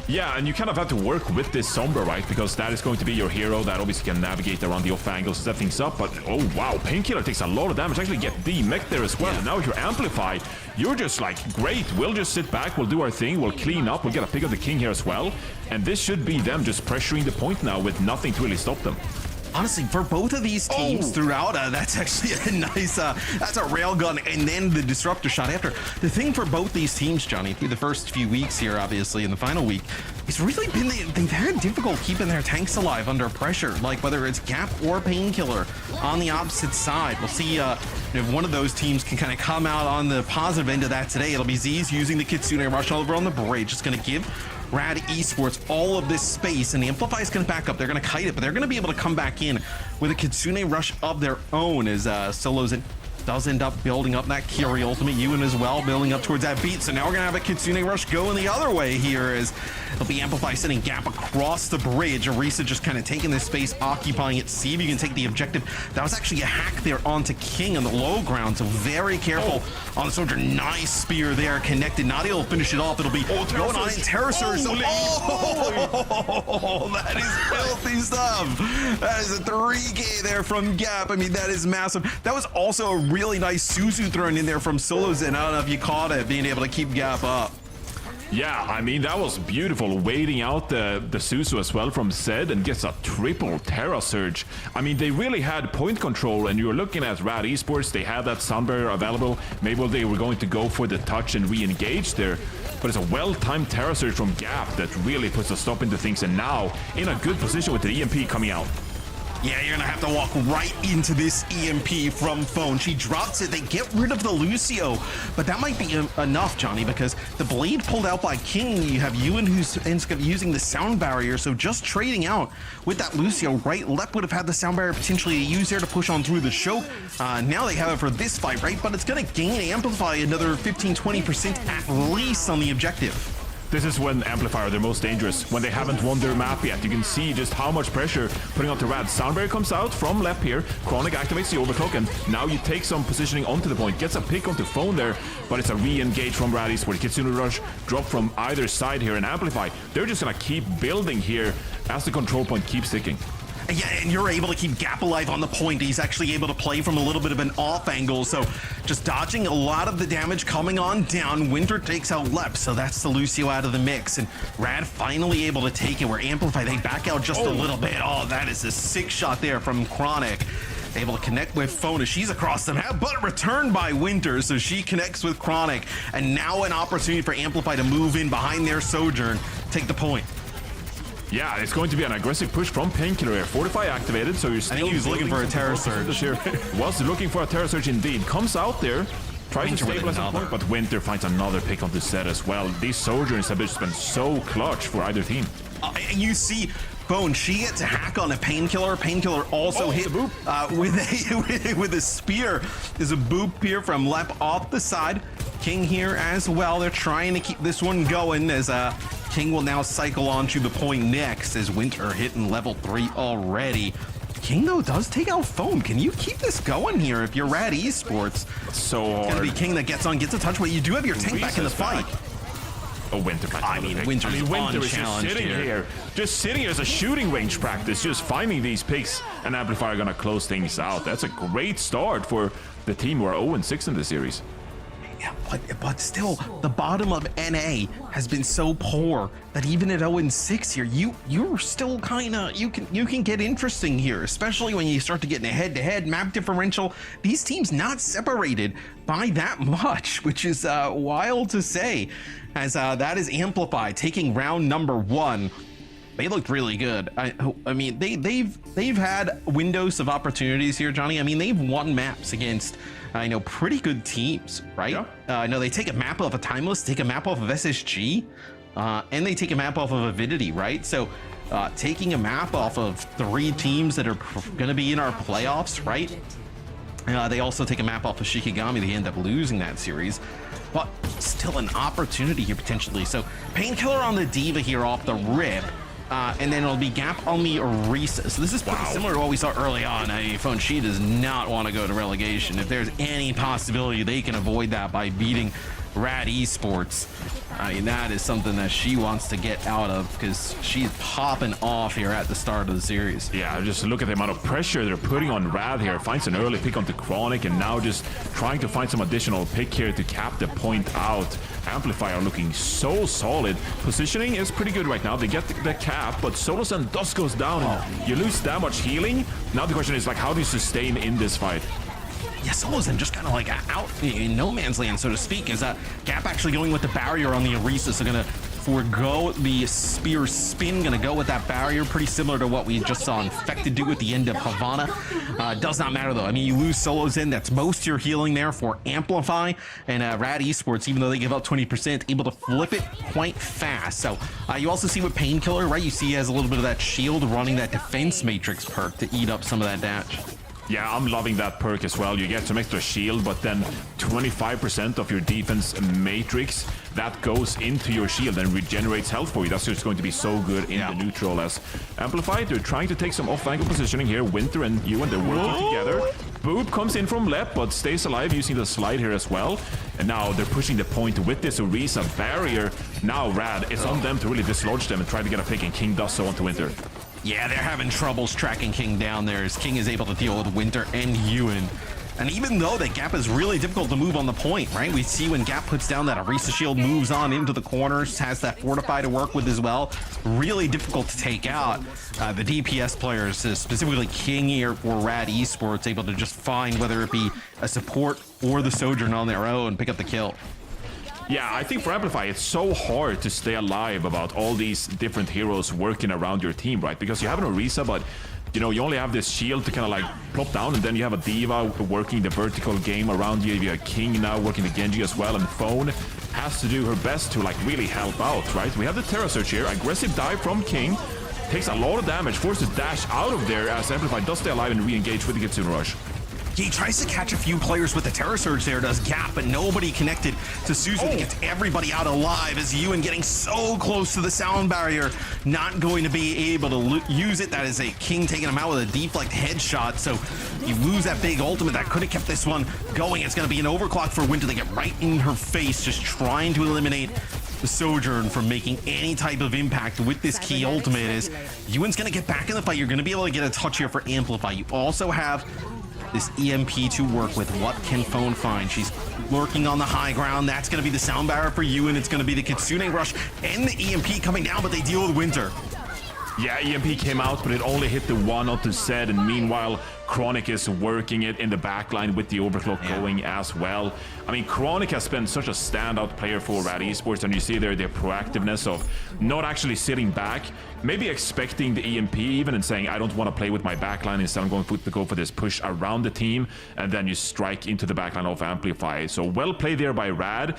Yeah, and you kind of have to work with this Sombra, right? Because that is going to be your hero that obviously can navigate around the off angles, set things up. But oh wow, Painkiller takes a lot of damage. Actually get D-Mech there as well. And now if you're Amplify, you're just like, great, we'll just sit back, we'll do our thing, we'll clean up, we'll get a pick of the King here as well. And this should be them just pressuring the point now with nothing to really stop them. Honestly, for both of these teams throughout, that's actually a nice, that's a railgun and then the disruptor shot after. The thing for both these teams, Johnny, through the first few weeks here, obviously, in the final week, it's really been, they've had difficult keeping their tanks alive under pressure, like whether it's Gap or Painkiller on the opposite side. We'll see if one of those teams can kind of come out on the positive end of that today. It'll be Z's using the Kitsune Rush over on the bridge. It's going to give Rad Esports all of this space, and the Amplify is going to back up. They're going to kite it, but they're going to be able to come back in with a Kitsune Rush of their own as Solos does end up building up that Kiri ultimate. Ewan as well building up towards that beat. So now we're going to have a Kitsune Rush going the other way here as it'll be Amplify sending Gap across the bridge. Arisa just kind of taking this space, occupying it. See if you can take the objective. That was actually a hack there onto King on the low ground, so very careful on the Soldier. Nice spear there, connected. Not able to finish it off. It'll be going on in Terror Surge. So, that is filthy stuff. That is a 3K there from Gap. I mean, that is massive. That was also a really nice Suzu thrown in there from Solos, and I don't know if you caught it, being able to keep Gap up. Yeah, I mean, that was beautiful, waiting out the Suzu as well from Zed and gets a triple Terra Surge. I mean, they really had point control, and you're looking at Rad Esports, they had that Sunbearer available. Maybe they were going to go for the touch and re-engage there, but it's a well-timed Terra Surge from Gap that really puts a stop into things, and now in a good position with the EMP coming out. Yeah, you're gonna have to walk right into this EMP from Phone. She drops it, they get rid of the Lucio, but that might be enough, Johnny, because the blade pulled out by King, you have Ewan who ends up using the sound barrier, so just trading out with that Lucio, right? Lep would have had the sound barrier potentially to use there to push on through the show. Now they have it for this fight, right? But it's gonna gain Amplify another 15-20% at least on the objective. This is when Amplify are their most dangerous, when they haven't won their map yet. You can see just how much pressure putting onto Rad. Soundbarrier comes out from Lep here, Chronic activates the overclock, and now you take some positioning onto the point. Gets a pick onto Phone there, but it's a re-engage from Radis where the Kitsune Rush drop from either side here, and Amplify, they're just gonna keep building here as the control point keeps ticking. Yeah, and you're able to keep Gap alive on the point. He's actually able to play from a little bit of an off angle, so just dodging a lot of the damage coming on down. Winter takes out Lep, so that's the Lucio out of the mix, and Rad finally able to take it where Amplify, they back out just a little bit. Oh, that is a sick shot there from Chronic. Able to connect with Phone as she's across the map, but returned by Winter, so she connects with Chronic, and now an opportunity for Amplify to move in behind their Sojourn, take the point. Yeah, it's going to be an aggressive push from Painkiller here. Fortify activated, so you're still... I think he was looking for a Terror Surge. Was looking for a Terror Surge indeed. Comes out there, tries to stabilize the point, but Winter finds another pick on the set as well. These Sojourns have just been so clutch for either team. And you see Bone, she gets a hack on a Painkiller. Painkiller also hit with a spear. There's a boop here from Lep off the side. King here as well. They're trying to keep this one going as King will now cycle onto the point next as Winter hitting level 3 already. King, though, does take out Phone. Can you keep this going here if you're Rad Esports? So hard. It's gonna be King that gets on, gets a touch, but you do have your tank back in the fight. Oh, Winter. Winter is just sitting here. Just sitting here as a shooting range practice, just finding these picks, and Amplify are gonna close things out. That's a great start for the team who are 0-6 in the series. Yeah, but still, the bottom of NA has been so poor that even at 0-6 here, you're still kind of you can get interesting here, especially when you start to get in a head-to-head map differential. These teams not separated by that much, which is wild to say, as that is Amplify taking round number 1. They looked really good. I mean, they've had windows of opportunities here, Johnny. I mean, they've won maps against pretty good teams, right? Yeah. They take a map off of Timeless, take a map off of SSG, and they take a map off of Avidity, right? So taking a map off of 3 teams that are going to be in our playoffs, right? They also take a map off of Shikigami. They end up losing that series, but still an opportunity here potentially. So Painkiller on the Diva here off the rip. And then it'll be Gap on the Orisa. So this is pretty similar to what we saw early on. She does not want to go to relegation. If there's any possibility they can avoid that by beating Rad Esports, I mean, that is something that she wants to get out of, because she's popping off here at the start of the series. Yeah, just look at the amount of pressure they're putting on Rad here. Finds an early pick onto Chronic, and now just trying to find some additional pick here to cap the point out. Amplify are looking so solid. Positioning is pretty good right now. They get the cap, but Solosan dust goes down, and you lose that much healing. Now the question is, like, how do you sustain in this fight? Yeah, Solosan just kind of like out in no man's land, so to speak. Is Gap actually going with the barrier on the Orisa, so gonna forego the spear spin, gonna go with that barrier, pretty similar to what we just saw Infected do at the end of Havana. Does not matter though. I mean, you lose Solosan, that's most of your healing there for Amplify, and Rad Esports, even though they give up 20%, able to flip it quite fast. So you also see with Painkiller, right? You see he has a little bit of that shield running that defense matrix perk to eat up some of that damage. Yeah, I'm loving that perk as well. You get some extra shield, but then 25% of your defense matrix, that goes into your shield and regenerates health for you. That's just going to be so good in the neutral. As Amplified, they're trying to take some off-angle positioning here. Winter and Ewan, they're working together. Boop comes in from left, but stays alive using the slide here as well. And now they're pushing the point with this Orisa barrier. Now Rad, it's on them to really dislodge them and try to get a pick, and King does so onto Winter. Yeah, they're having troubles tracking King down there, as King is able to deal with Winter and Ewan. And even though the Gap is really difficult to move on the point, right? We see when Gap puts down that Orisa shield, moves on into the corners, has that Fortify to work with as well. Really difficult to take out. The DPS players, specifically King here for Rad Esports, able to just find whether it be a support or the Sojourn on their own, pick up the kill. Yeah, I think for Amplify, it's so hard to stay alive about all these different heroes working around your team, right? Because you have an Orisa, but you only have this shield to kind of like plop down, and then you have a Diva working the vertical game around you. You have King now working the Genji as well, and Phone has to do her best to like really help out, right? We have the Terra Search here, aggressive dive from King, takes a lot of damage, forced to dash out of there as Amplify does stay alive and re-engage with the Kitsune Rush. He tries to catch a few players with the Terror Surge there, does Gap, but nobody connected to Suzu to get everybody out alive, as Ewan getting so close to the sound barrier, not going to be able to use it. That is a King taking him out with a deflect headshot, so you lose that big ultimate that could have kept this one going. It's going to be an overclock for Winter. They get right in her face, just trying to eliminate the Sojourn from making any type of impact with this key ultimate. Is Ewan's going to get back in the fight. You're going to be able to get a touch here for Amplify. You also have this EMP to work with. What can Phone find? She's lurking on the high ground. That's going to be the sound barrier for you, and it's going to be the Kitsune Rush and the EMP coming down, but they deal with Winter. Yeah, EMP came out, but it only hit the one onto Zed, and meanwhile, Chronic is working it in the backline with the overclock going as well. I mean, Chronic has been such a standout player for Rad Esports, and you see there the proactiveness of not actually sitting back, maybe expecting the EMP even and saying, I don't want to play with my backline, instead I'm going to go for this push around the team, and then you strike into the backline of Amplify. So well played there by Rad.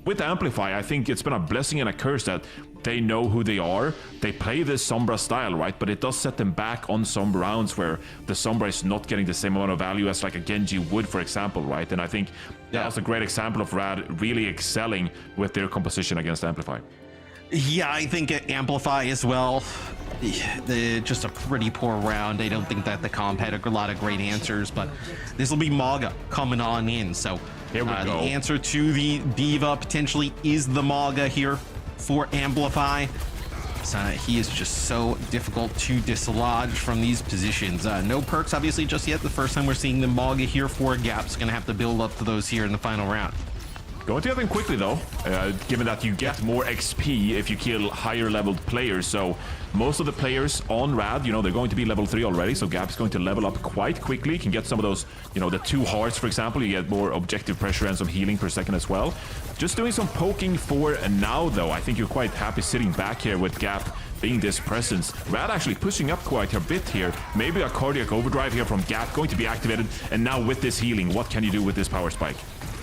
With Amplify, I think it's been a blessing and a curse that they know who they are. They play this Sombra style, right? But it does set them back on some rounds where the Sombra is not getting the same amount of value as like a Genji would, for example, right? And I think that was a great example of Rad really excelling with their composition against Amplify. Yeah, I think Amplify as well. Just a pretty poor round. I don't think that the comp had a lot of great answers, but this will be Maga coming on in. So here we go. The answer to the Diva potentially is the Maga here for Amplify. So he is just so difficult to dislodge from these positions. No perks obviously just yet. The first time we're seeing the Maga here for Gap's gonna have to build up to those here in the final round. Going to get them quickly though, given that you get more XP if you kill higher leveled players. So most of the players on Rad, they're going to be level 3 already. So Gap is going to level up quite quickly. You can get some of those, the 2 hearts, for example. You get more objective pressure and some healing per second as well. Just doing some poking for now though. I think you're quite happy sitting back here with Gap being this presence. Rad actually pushing up quite a bit here. Maybe a cardiac overdrive here from Gap going to be activated. And now with this healing, what can you do with this power spike?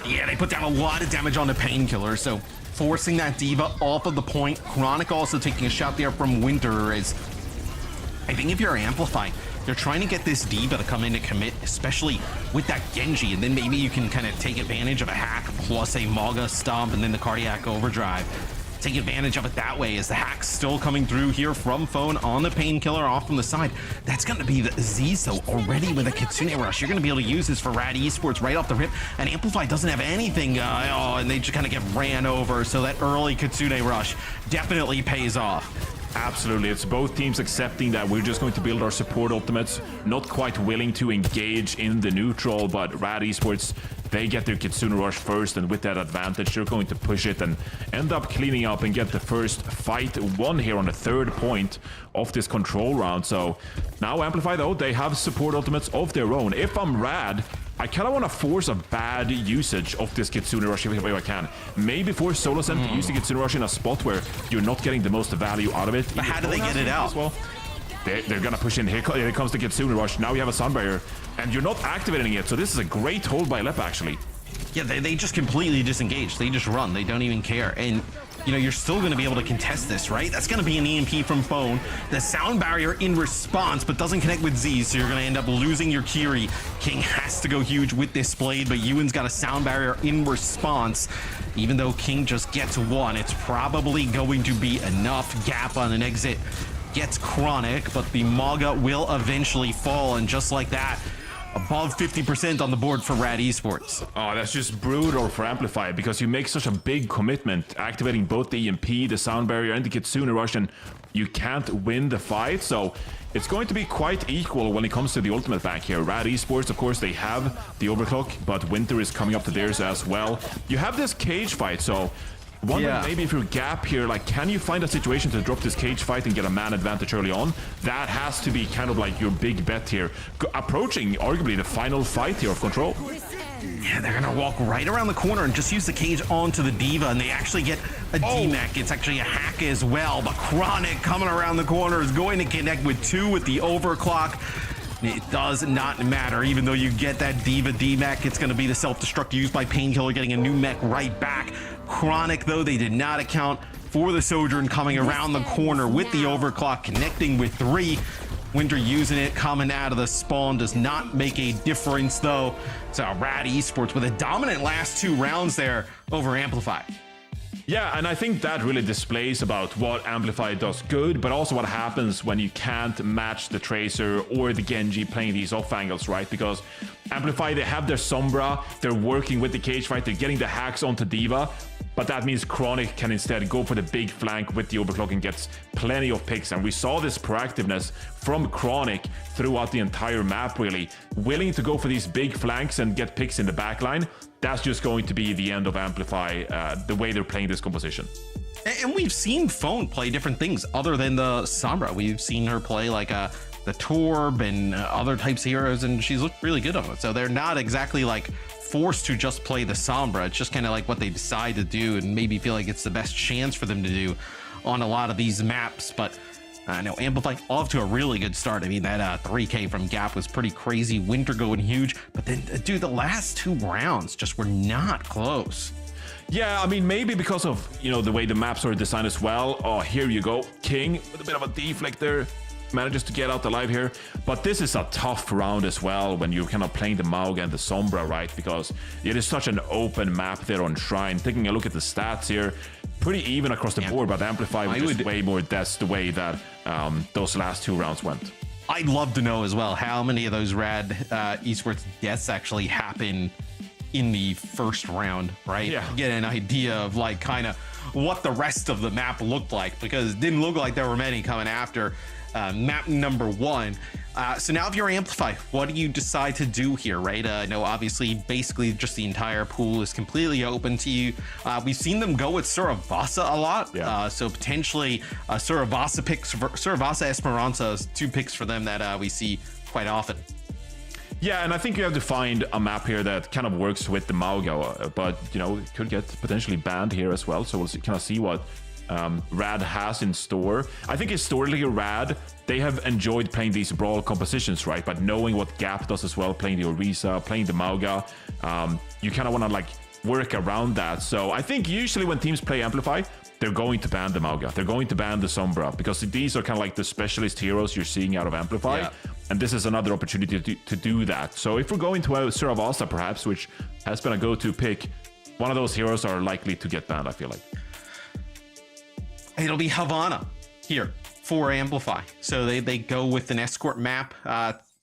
Yeah, they put down a lot of damage on the Painkiller, so forcing that D.Va off of the point. Chronic also taking a shot there from Winter is... I think if you're Amplify, you're trying to get this D.Va to come in to commit, especially with that Genji, and then maybe you can kind of take advantage of a hack plus a Maga Stomp and then the Cardiac Overdrive. Take advantage of it that way as the hack's still coming through here from Phone on the Painkiller off from the side. That's going to be the Zizo already with a Kitsune Rush. You're going to be able to use this for Rad Esports right off the rip, and Amplify doesn't have anything, and they just kind of get ran over, so that early Kitsune Rush definitely pays off. Absolutely. It's both teams accepting that we're just going to build our support ultimates, not quite willing to engage in the neutral, but Rad Esports, they get their Kitsune Rush first, and with that advantage, they're going to push it and end up cleaning up and get the first fight won here on the 3rd point of this control round. So now Amplify, though, they have support ultimates of their own. If I'm Rad, I kind of want to force a bad usage of this Kitsune Rush if I can. Maybe force SoloSen to use the Kitsune Rush in a spot where you're not getting the most value out of it. But how do they get it out? Well, they're gonna push in. Here comes the Kitsune Rush. Now we have a Sun Barrier, and you're not activating it. So this is a great hold by Lep, actually. Yeah, they just completely disengage. They just run. They don't even care. And, you're still going to be able to contest this, right? That's going to be an EMP from Phone. The Sound Barrier in response, but doesn't connect with Z, so you're going to end up losing your Kiri. King has to go huge with this Blade, but Ewan's got a Sound Barrier in response. Even though King just gets 1, it's probably going to be enough. Gap on an exit gets Chronic, but the Maga will eventually fall, and just like that, above 50% on the board for Rad Esports. Oh, that's just brutal for Amplify, because you make such a big commitment, activating both the EMP, the Sound Barrier, and the Kitsune Rush, and you can't win the fight. So it's going to be quite equal when it comes to the ultimate back here. Rad Esports, of course, they have the Overclock, but Winter is coming up to theirs as well. You have this cage fight, so wondering maybe if you're Gap here, can you find a situation to drop this cage fight and get a man advantage early on? That has to be kind of like your big bet here. Approaching arguably the final fight here of Control. Yeah, they're gonna walk right around the corner and just use the cage onto the D.Va, and they actually get a DMAC. It's actually a hack as well, but Chronic coming around the corner is going to connect with 2 with the overclock. It does not matter. Even though you get that D.Va DMAC, it's going to be the self-destruct used by Painkiller, getting a new mech right back. Chronic, though, they did not account for the Sojourn coming around the corner with the overclock, connecting with 3. Winter using it, coming out of the spawn, does not make a difference, though. So Rad Esports with a dominant last 2 rounds there over Amplify. Yeah, and I think that really displays about what Amplify does good, but also what happens when you can't match the Tracer or the Genji playing these off angles, right? Because Amplify, they have their Sombra, they're working with the cage fight, they're getting the hacks onto D.Va, but that means Chronic can instead go for the big flank with the overclock and gets plenty of picks. And we saw this proactiveness from Chronic throughout the entire map, really. Willing to go for these big flanks and get picks in the backline. That's just going to be the end of Amplify, the way they're playing this composition. And we've seen Phone play different things other than the Sombra. We've seen her play like the Torb and other types of heroes, and she's looked really good on it. So they're not exactly like forced to just play the Sombra. It's just kind of like what they decide to do and maybe feel like it's the best chance for them to do on a lot of these maps. But I know Amplify off to a really good start. I mean, that 3K from Gap was pretty crazy. Winter going huge, but then, dude, the last 2 rounds just were not close. Yeah, I mean, maybe because of, the way the maps are designed as well. Oh, here you go. King with a bit of a deflect there. Manages to get out alive here. But this is a tough round as well when you're kind of playing the Maug and the Sombra, right? Because it is such an open map there on Shrine. Taking a look at the stats here, pretty even across the board, but Amplify was just way more deaths the way that those last 2 rounds went. I'd love to know as well how many of those Rad Esports deaths actually happen in the first round, right? Yeah. Get an idea of like kind of what the rest of the map looked like, because it didn't look like there were many coming after map number 1. So now if you're Amplify, what do you decide to do here, right? No, obviously, basically just the entire pool is completely open to you. We've seen them go with Suravasa a lot. So potentially Suravasa Esperança is 2 picks for them that we see quite often. Yeah, and I think you have to find a map here that kind of works with the Mauga, but you know, it could get potentially banned here as well. So we'll kind of see what Rad has in store. I think historically Rad, they have enjoyed playing these brawl compositions, right? But knowing what Gap does as well, playing the Orisa, playing the Mauga, you kind of want to like work around that. So I think usually when teams play Amplify, they're going to ban the Mauga, they're going to ban the Sombra, because these are kind of like the specialist heroes you're seeing out of Amplify. And this is another opportunity to do that. So if we're going to Suravasa perhaps, which has been a go-to pick, one of those heroes are likely to get banned, I feel like. It'll be Havana here for Amplify. So they go with an escort map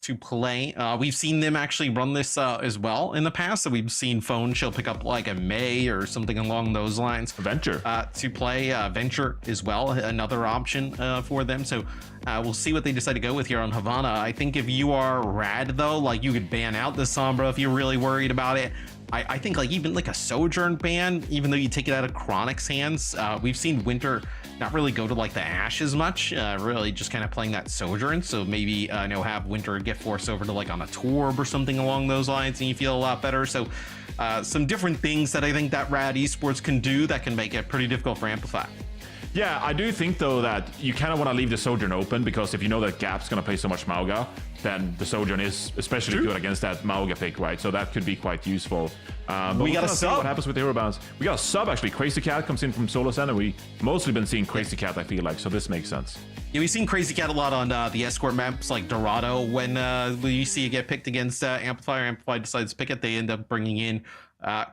to play. We've seen them actually run this as well in the past. So we've seen Phone, she'll pick up like a May or something along those lines. Venture. To play Venture as well, another option for them. So we'll see what they decide to go with here on Havana. I think if you are Rad though, like you could ban out the Sombra if you're really worried about it. I think like even like a Sojourn ban, even though you take it out of Chronic's hands, we've seen Winter not really go to like the Ashe as much, really just kind of playing that Sojourn. So maybe have Winter get forced over to like on a Torb or something along those lines, and you feel a lot better. So some different things that I think that Rad Esports can do that can make it pretty difficult for Amplify. Yeah, I do think though that you kind of want to leave the Sojourn open, because if you know that Gap's going to play so much Mauga, then the Sojourn is especially good against that Mauga pick, right? So that could be quite useful. But we got to see what happens with the hero bounce. We got a sub actually. Crazy Cat comes in from Solo Center. We mostly been seeing Crazy Cat, I feel like, so this makes sense. Yeah, we've seen Crazy Cat a lot on the escort maps like Dorado. When you see it get picked against Amplify, or Amplify decides to pick it, they end up bringing in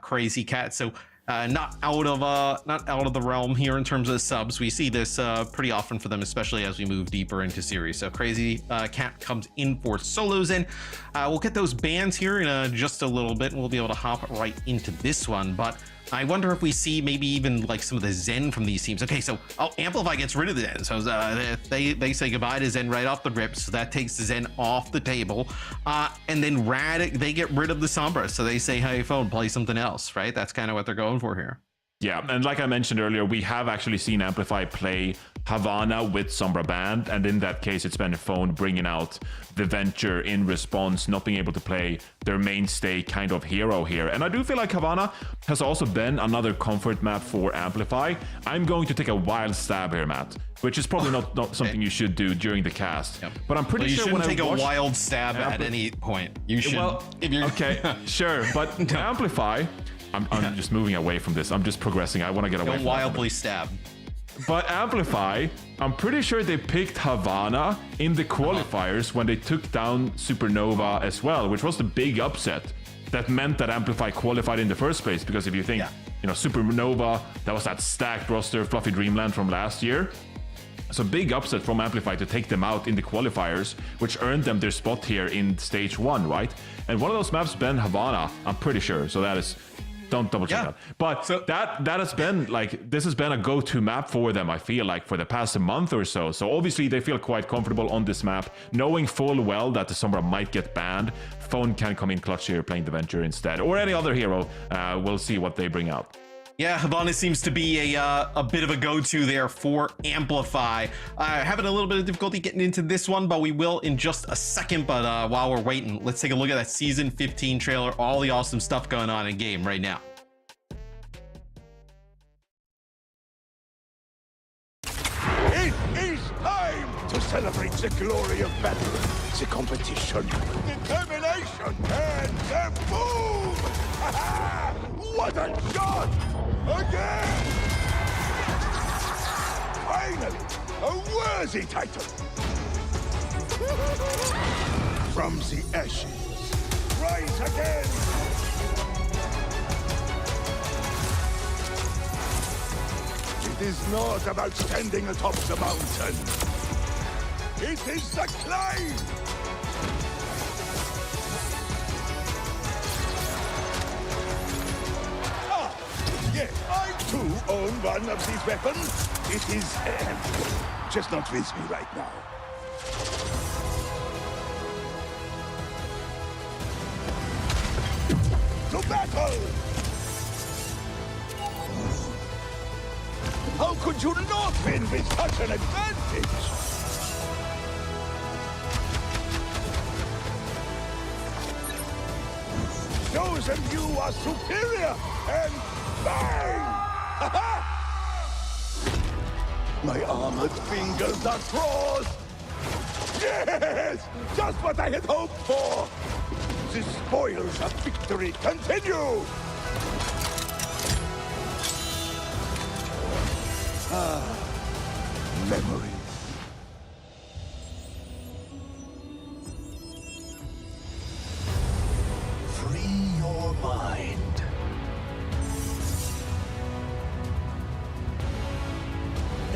Crazy Cat. So not out of the realm here in terms of subs. We see this pretty often for them, especially as we move deeper into series. So Crazy Cat comes in for solos in. We'll get those bans here in just a little bit, and we'll be able to hop right into this one. But I wonder if we see maybe even like some of the Zen from these teams. Okay, so Amplify gets rid of the Zen. So they say goodbye to Zen right off the rip. So that takes the Zen off the table. And then Rad, they get rid of the Sombra. So they say, hey, Phone, play something else, right? That's kind of what they're going for here. Yeah, and like I mentioned earlier, we have actually seen Amplify play Havana with Sombra banned, and in that case, it's been Phone bringing out the Venture in response, not being able to play their mainstay kind of hero here. And I do feel like Havana has also been another comfort map for Amplify. I'm going to take a wild stab here, Matt, which is probably not something you should do during the cast. Yep. But I'm pretty sure when I take a wild stab at any point. You should. Well, if you're okay, sure, but Amplify. I'm just moving away from this. I'm just progressing. I want to get away from it. Wildly stab. But Amplify, I'm pretty sure they picked Havana in the qualifiers when they took down Supernova as well, which was the big upset. That meant that Amplify qualified in the first place, because if you think, Supernova, that was that stacked roster, Fluffy Dreamland from last year. So big upset from Amplify to take them out in the qualifiers, which earned them their spot here in stage 1, right? And one of those maps been Havana, I'm pretty sure. So that is... Don't double check that. But so that has been like, this has been a go-to map for them, I feel like, for the past month or so. So obviously they feel quite comfortable on this map, knowing full well that the Sombra might get banned. Phone can come in clutch here playing the Venture instead, or any other hero. We'll see what they bring out. Yeah, Havana seems to be a bit of a go-to there for Amplify. Having a little bit of difficulty getting into this one, but we will in just a second. But while we're waiting, let's take a look at that Season 15 trailer, all the awesome stuff going on in game right now. It is time to celebrate the glory of battle, the competition, determination, and the move! What a shot! Again! Finally, a worthy title! From the ashes, rise again! It is not about standing atop the mountain. It is the climb! Yes, I too own one of these weapons. It is just not with me right now. How could you not win with such an advantage? Shows them you are superior, and bang! My armored fingers are crossed! Yes! Just what I had hoped for! The spoils of victory continue! Memories. Free your mind.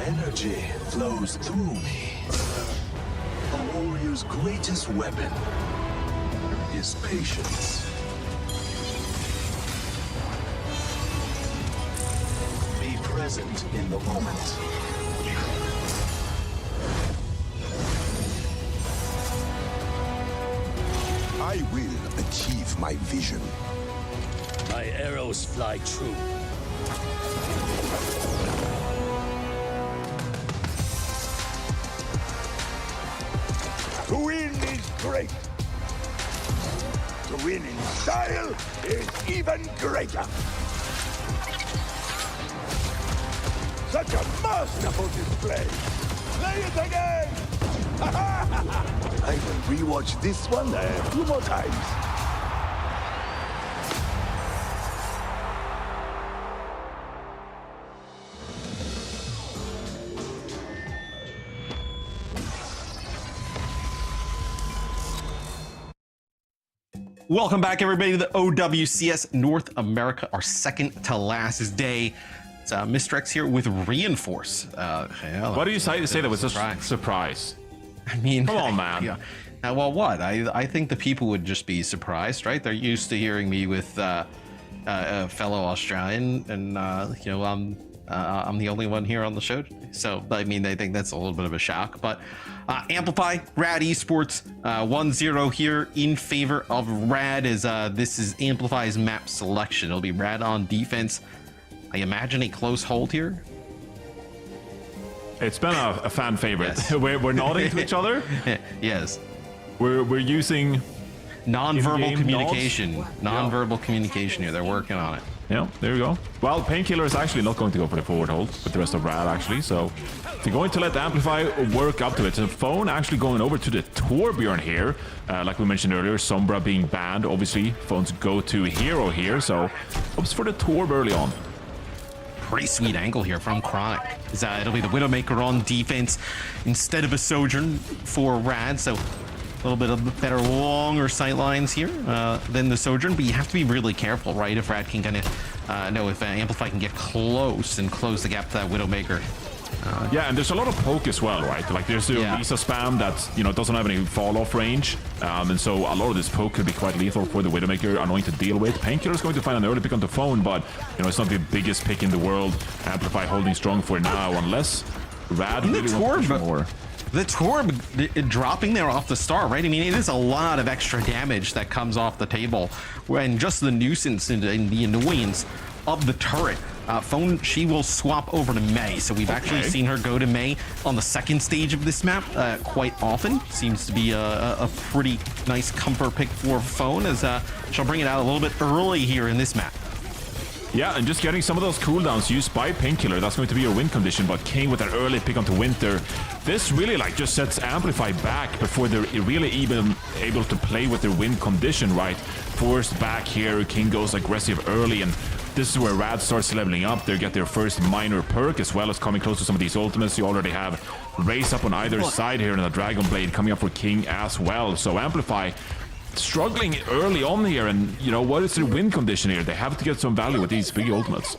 Energy flows through me. A warrior's greatest weapon is patience. Be present in the moment. I will achieve my vision. My arrows fly true. To win is great. To win in style is even greater. Such a masterful display. Play it again. I will rewatch this one a few more times. Welcome back, everybody, to the OWCS North America, our second to last day. It's Mr. X here with Reinforce. What do you say to say that was a surprise? I mean, come on, man. Yeah. Well, what? I think the people would just be surprised, right? They're used to hearing me with a fellow Australian, and you know, I'm the only one here on the show today. So, I mean, I think that's a little bit of a shock. But Amplify, Rad Esports, 1-0 here in favor of Rad, as this is Amplify's map selection. It'll be Rad on defense. I imagine a close hold here. It's been a fan favorite. Yes. We're nodding to each other. Yes. We're using non-verbal communication. Non-verbal communication here. They're working on it. Yeah, there you go. Well, Painkiller is actually not going to go for the forward hold with the rest of Rad, actually. So they're going to let the Amplify work up to it. So Phone actually going over to the Torbjorn here. Like we mentioned earlier, Sombra being banned. Obviously, Phone's go-to hero here. So hopes for the Torb early on. Pretty sweet angle here from Chronic. It'll be the Widowmaker on defense instead of a Sojourn for Rad. So a little bit of better, longer sight lines here than the Sojourn, but you have to be really careful, right? If Rad can kind of know if Amplify can get close and close the gap to that Widowmaker. Yeah, and there's a lot of poke as well, right? Like there's the Lisa spam that, you know, doesn't have any fall off range, and so a lot of this poke could be quite lethal for the Widowmaker, annoying to deal with. Painkiller is going to find an early pick on the Phone, but you know, it's not the biggest pick in the world. Amplify holding strong for now, unless Rad really wants to push more. The Torb dropping there off the start, right? I mean, it is a lot of extra damage that comes off the table when just the nuisance and the annoyance of the turret. Phone, she will swap over to May. So we've actually seen her go to May on the second stage of this map quite often. Seems to be a pretty nice comfort pick for Phone, as she'll bring it out a little bit early here in this map. Yeah, and just getting some of those cooldowns used by Painkiller, that's going to be your win condition, but King with an early pick onto Winter. This really like just sets Amplify back before they're really even able to play with their win condition, right? Forced back here, King goes aggressive early, and this is where Rad starts leveling up. They get their first minor perk, as well as coming close to some of these ultimates. You already have Race up on either side here, and a Dragon Blade coming up for King as well. So Amplify struggling early on here, and you know, what is their win condition here? They have to get some value with these big ultimates.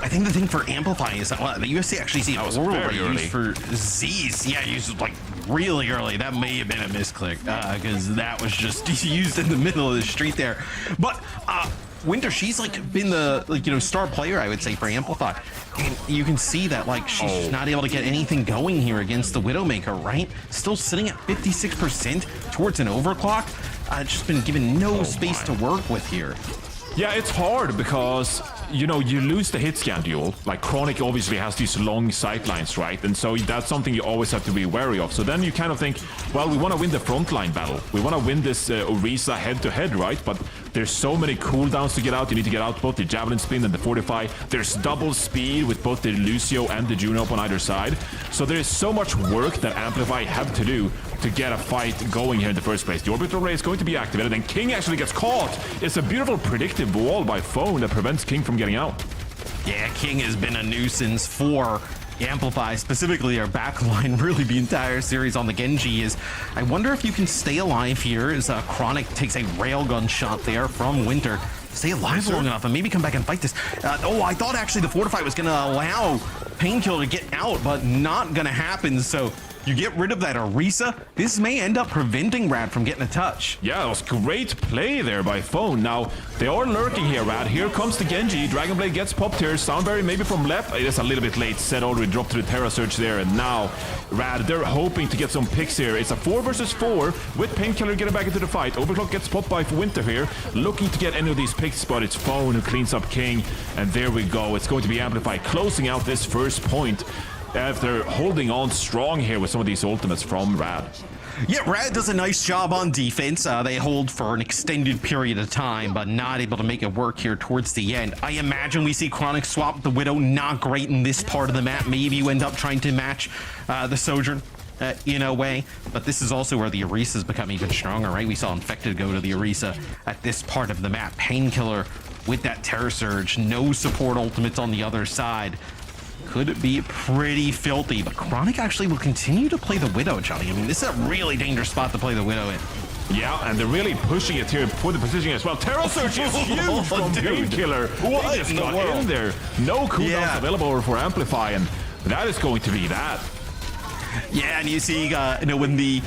I think the thing for Amplify is that the UFC actually see Overwatch used for Z's. Yeah, used like really early. That may have been a misclick because that was just used in the middle of the street there. But Winter, she's like been the star player, I would say, for Amplify. And you can see that like she's not able to get anything going here against the Widowmaker, right? Still sitting at 56% towards an overclock. Just been given no space to work with here. Yeah, it's hard because, you know, you lose the hit scan duel. Like, Chronic obviously has these long sightlines, right? And so that's something you always have to be wary of. So then you kind of think, well, we want to win the frontline battle. We want to win this Orisa head-to-head, right? But there's so many cooldowns to get out. You need to get out both the Javelin Spin and the Fortify. There's double speed with both the Lucio and the Juno up on either side. So there is so much work that Amplify have to do to get a fight going here in the first place. The Orbital Ray is going to be activated, and King actually gets caught. It's a beautiful predictive wall by Phone that prevents King from getting out. Yeah, King has been a nuisance for Amplify, specifically our backline, really the entire series on the Genji is. I wonder if you can stay alive here as Chronic takes a railgun shot there from Winter. Stay alive long enough and maybe come back and fight this. Oh, I thought actually the Fortify was going to allow Painkiller to get out, but not going to happen. So you get rid of that Orisa. This may end up preventing Rad from getting a touch. Yeah, it was great play there by Phone. Now, they are lurking here, Rad. Here comes the Genji. Dragonblade gets popped here. Soundberry maybe from left. It is a little bit late. Zed already dropped to the Terra Surge there. And now, Rad, they're hoping to get some picks here. It's a 4 versus 4 with Painkiller getting back into the fight. Overclock gets popped by Winter here. Looking to get any of these picks, but it's Phone who cleans up King. And there we go. It's going to be Amplify closing out this first point, after holding on strong here with some of these ultimates from Rad. Yeah, Rad does a nice job on defense. They hold for an extended period of time, but not able to make it work here towards the end. I imagine we see Chronic swap the Widow. Not great in this part of the map. Maybe you end up trying to match the Sojourn in a way, but this is also where the Orisas become even stronger, right? We saw Infected go to the Orisa at this part of the map. Painkiller with that Terror Surge. No support ultimates on the other side. Could be pretty filthy, but Chronic actually will continue to play the Widow, Johnny. I mean, this is a really dangerous spot to play the Widow in. Yeah, and they're really pushing it here for the positioning as well. Terror Surge is huge from Painkiller. What just got in there? No cooldowns available for Amplify, and that is going to be that. Yeah, and you see, you know, when the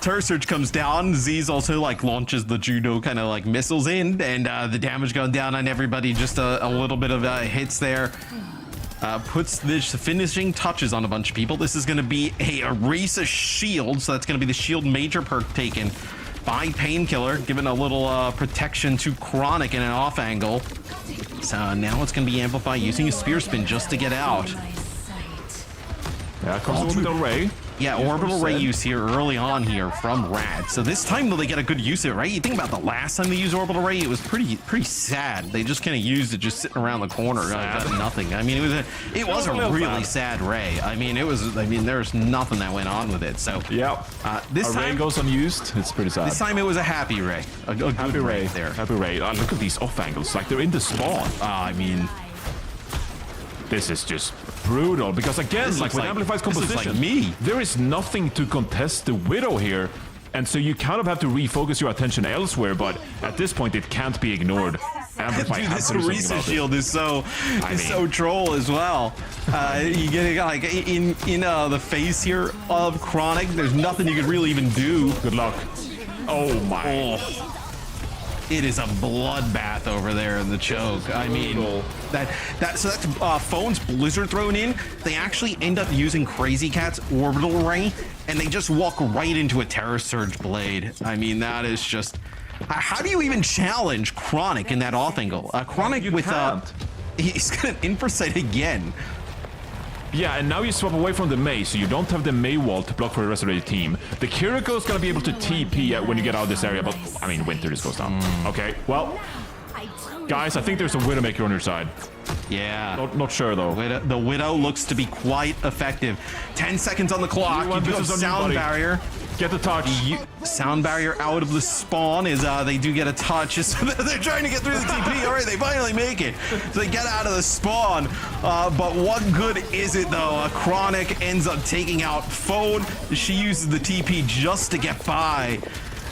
Terror Surge comes down, Z's also like launches the Judo kind of like missiles in, and the damage going down on everybody. Just a little bit of hits there. Puts the finishing touches on a bunch of people. This is going to be a Orisa shield, so that's going to be the shield major perk taken by Painkiller, giving a little protection to Chronic in an off angle. So now it's going to be Amplify using a Spear Spin just to get out. Yeah, comes Orbital Ray. Yeah, Orbital Ray use here early on here from Rad. So this time, though, they get a good use of it, right? You think about the last time they used Orbital Ray, it was pretty sad. They just kind of used it just sitting around the corner, got nothing. I mean, it was a really sad Ray. I mean, there's nothing that went on with it. So yeah, this time Ray goes unused. It's pretty sad. This time it was a happy Ray, a good happy Ray there. Happy Ray. Look at these off angles, like they're in the spawn. I mean, this is just brutal, because again, this like with Amplify's composition, like there is nothing to contest the Widow here, and so you kind of have to refocus your attention elsewhere, but at this point it can't be ignored. Amplify Dude, has this to do Orisa something shield is so troll as well. You get it like in the face here of Chronic. There's nothing you could really even do. Good luck. Oh my. It is a bloodbath over there in the choke. I mean, that's Phone's Blizzard thrown in. They actually end up using Crazy Cat's Orbital Ray, and they just walk right into a Terror Surge Blade. I mean, that is just... how do you even challenge Chronic in that off angle? Chronic with... he's got an Infrasight again. Yeah, and now you swap away from the Mei, so you don't have the Mei wall to block for the rest of the team. The Kiriko is going to be able to TP when you get out of this area, but, I mean, Winter just goes down. Okay, well, guys, I think there's a Widowmaker on your side. Yeah. Not sure, though. The Widow looks to be quite effective. 10 seconds on the clock. You do have Sound Barrier. Get the touch. Sound Barrier out of the spawn is they do get a touch. They're trying to get through the TP. All right, they finally make it. So they get out of the spawn. But what good is it, though? Chronic ends up taking out Phone. She uses the TP just to get by.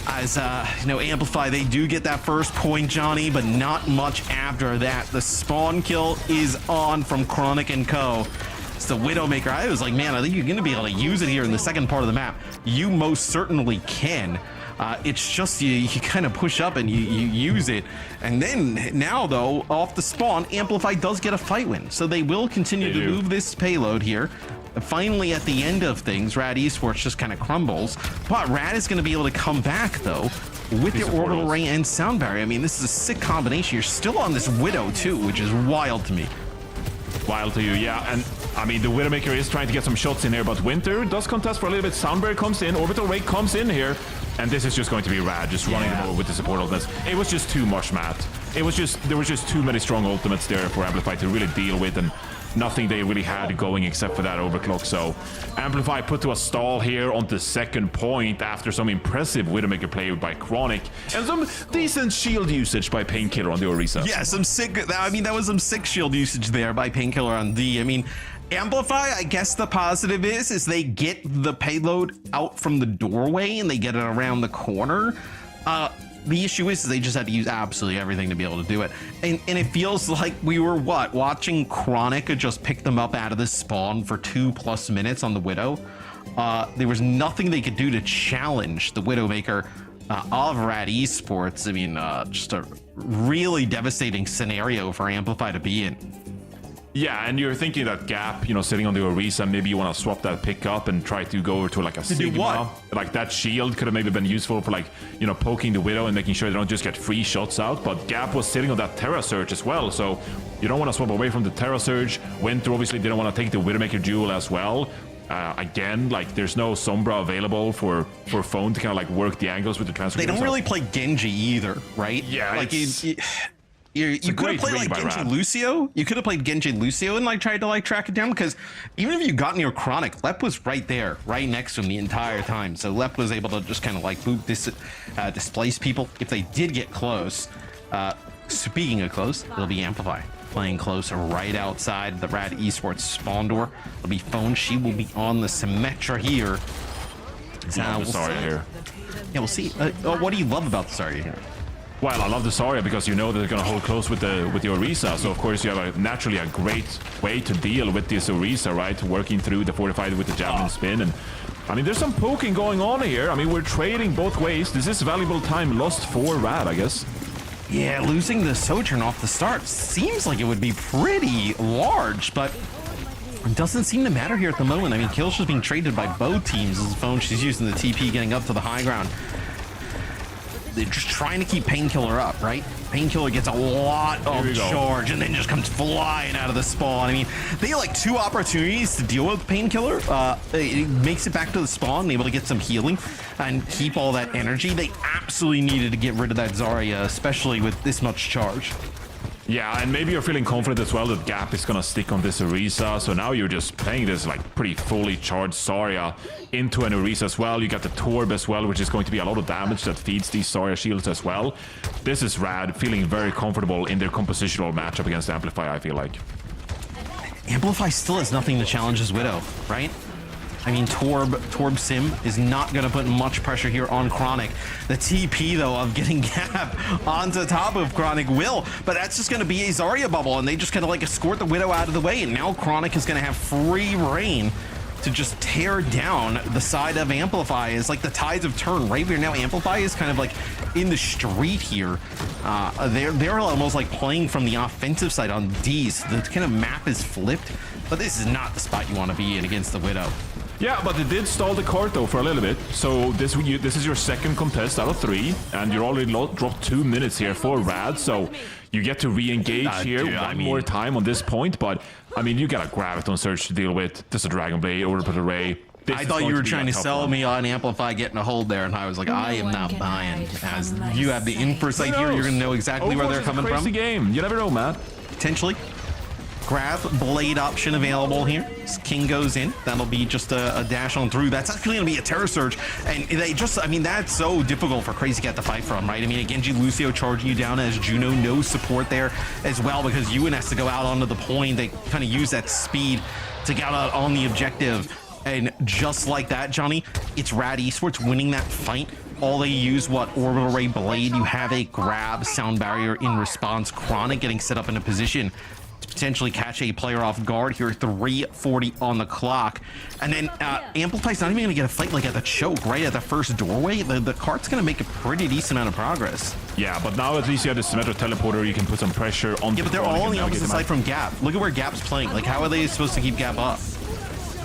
As, you know, Amplify, they do get that first point, Johnny, but not much after that. The spawn kill is on from Chronic and Co. It's the Widowmaker. I was like, man, I think you're going to be able to use it here in the second part of the map. You most certainly can. It's just you kind of push up and you use it. And then now, though, off the spawn, Amplify does get a fight win. So they will continue to move this payload here. Finally, at the end of things, Rad Esports just kind of crumbles. But Rad is going to be able to come back, though, with your orbital ray and sound barrier. I mean, this is a sick combination. You're still on this Widow too, which is wild to me. Wild to you, yeah. And I mean, the Widowmaker is trying to get some shots in here, but Winter does contest for a little bit. Sound barrier comes in, orbital ray comes in here, and this is just going to be rad, just running them over with the support ultimates. It was just too much, Matt. There was just too many strong ultimates there for Amplify to really deal with, and nothing they really had going except for that overclock. So Amplify put to a stall here on the second point after some impressive Widowmaker play by Chronic and some decent shield usage by Painkiller on the Orisa. Yeah, some sick. I mean, that was some sick shield usage there by Painkiller on D. I mean, Amplify, I guess the positive is they get the payload out from the doorway and they get it around the corner. The issue is they just had to use absolutely everything to be able to do it. And it feels like we were, watching Chronic just pick them up out of the spawn for 2+ minutes on the Widow. There was nothing they could do to challenge the Widowmaker of Rad Esports. I mean, just a really devastating scenario for Amplify to be in. Yeah, and you're thinking that gap, you know, sitting on the Orisa, maybe you want to swap that pick up and try to go over to like a Sigma. Like that shield could have maybe been useful for like, you know, poking the Widow and making sure they don't just get free shots out. But Gap was sitting on that Terra Surge as well, so you don't want to swap away from the Terra Surge. Winter obviously didn't want to take the Widowmaker duel as well. Again, like there's no Sombra available for Phone to kind of like work the angles with the transfer. They don't really play Genji either, right? Yeah, like you could have played like Genji Lucio. You could have played Genji Lucio and like tried to like track it down, because even if you got near Chronic, Lep was right there, right next to him the entire time. So Lep was able to just kind of like displace people if they did get close. Speaking of close, it'll be Amplify playing close right outside the Rad Esports spawn door. It'll be Phone. She will be on the Symmetra here. Here. Yeah, we'll see. What do you love about the Zarya here? Well, I love the Zarya because you know they're going to hold close with the Orisa. So, of course, you have naturally a great way to deal with this Orisa, right? Working through the fortified with the Javelin spin. And, I mean, there's some poking going on here. I mean, we're trading both ways. This is valuable time lost for Rad, I guess. Yeah, losing the Sojourn off the start seems like it would be pretty large, but it doesn't seem to matter here at the moment. I mean, kills just being traded by both teams. As Phone, she's using the TP, getting up to the high ground. They're just trying to keep Painkiller up, right? Painkiller gets a lot of charge and then just comes flying out of the spawn. I mean, they had like 2 opportunities to deal with Painkiller. It makes it back to the spawn, able to get some healing and keep all that energy. They absolutely needed to get rid of that Zarya, especially with this much charge. Yeah, and maybe you're feeling confident as well that Gap is gonna stick on this Orisa, so now you're just playing this like pretty fully charged Zarya into an Orisa as well. You got the Torb as well, which is going to be a lot of damage that feeds these Zarya shields as well. This is Rad, feeling very comfortable in their compositional matchup against Amplify, I feel like. Amplify still has nothing to challenge his Widow, right? I mean, Torb Sim is not going to put much pressure here on Chronic. The TP, though, of getting Gap onto top of Chronic will, but that's just going to be a Zarya bubble, and they just kind of like escort the Widow out of the way, and now Chronic is going to have free reign to just tear down the side of Amplify. It's like the tides of turn, right? Where now Amplify is kind of like in the street here. They're almost like playing from the offensive side on D's. The kind of map is flipped, but this is not the spot you want to be in against the Widow. Yeah, but it did stall the cart though for a little bit. So this is your second contest out of 3, and you're already dropped 2 minutes here for Rad. So you get to re-engage here one more time on this point. But I mean, you got a Graviton Surge to deal with. There's a Dragon Blade, Orbital Array. I thought you were trying to sell me on Amplify getting a hold there, and I was like, I am not buying. As you have the insight here, you're going to know exactly where they're coming from. Crazy game. You never know, Matt. Potentially. Grab blade option available here. King goes in. That'll be just a dash on through. That's actually going to be a Terror Surge. And they just, I mean, that's so difficult for Crazy Cat to fight from, right? I mean, a Genji Lucio charging you down as Juno. No support there as well, because Ewan has to go out onto the point. They kind of use that speed to get out on the objective. And just like that, Johnny, it's Rad Esports winning that fight. All they use, Orbital Ray Blade. You have a grab, sound barrier in response. Chronic getting set up in a position to potentially catch a player off guard here. 3:40 on the clock. And then Amplify's not even going to get a fight like at the choke, right at the first doorway. The cart's going to make a pretty decent amount of progress. Yeah, but now at least you have the Symmetra teleporter. You can put some pressure on. Yeah, but they're all on the opposite side from Gap. Look at where Gap's playing. Like, how are they supposed to keep Gap up?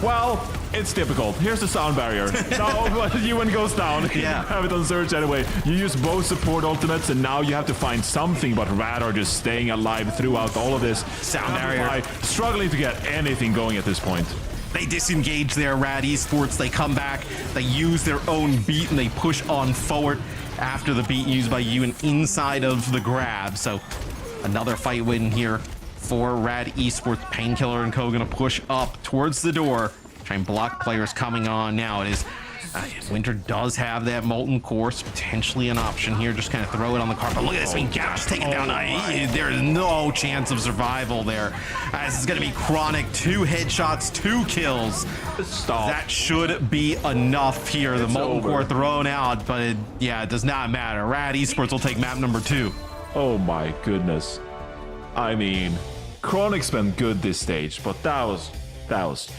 Well, It's difficult. Here's the sound barrier. Now UN goes down. Yeah. You have it on Surge anyway. You use both support ultimates, and now you have to find something, but Rad are just staying alive throughout all of this. Sound barrier. Struggling to get anything going at this point. They disengage their Rad Esports. They come back. They use their own beat, and they push on forward after the beat used by UN inside of the grab. So another fight win here for Rad Esports. Painkiller and Co gonna push up towards the door. Try and block players coming on now. It is Winter does have that Molten Core, so potentially an option here. Just kind of throw it on the carpet. Look at this. I mean, Gap's taken down. There is no chance of survival there. This is going to be Chronic. 2 headshots, 2 kills. Stop. That should be enough here. The Molten Core thrown out, but it does not matter. Rad Esports will take map number 2. Oh my goodness. I mean, Chronic's been good this stage, but that was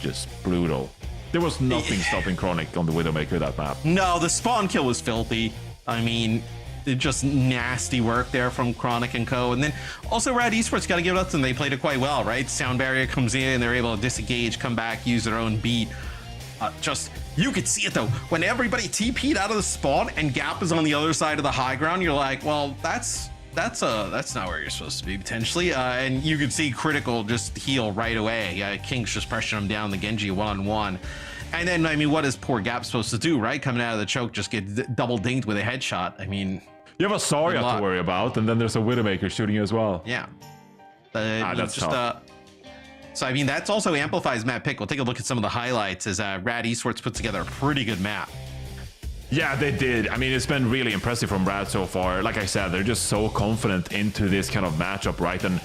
just brutal. There was nothing stopping Chronic on the Widowmaker that map. No, the spawn kill was filthy. I mean, just nasty work there from Chronic and Co. And then also Rad Esports, got to give it up to them. They played it quite well, right? Sound barrier comes in, they're able to disengage, come back, use their own beat. You could see it though. When everybody TP'd out of the spawn and Gap is on the other side of the high ground, you're like, well, that's not where you're supposed to be potentially. And you could see Critical just heal right away. King's just pressuring him down, the Genji 1-on-1. And then, I mean, what is poor Gap supposed to do, right? Coming out of the choke, just get double dinked with a headshot. I mean, you have a Zarya to worry about, and then there's a Widowmaker shooting you as well. Yeah. That's just tough. So, I mean, that's also Amplify's map pick. We'll take a look at some of the highlights as Rad Esports put together a pretty good map. Yeah, they did. I mean, it's been really impressive from Rad so far. Like I said, they're just so confident into this kind of matchup, right? And,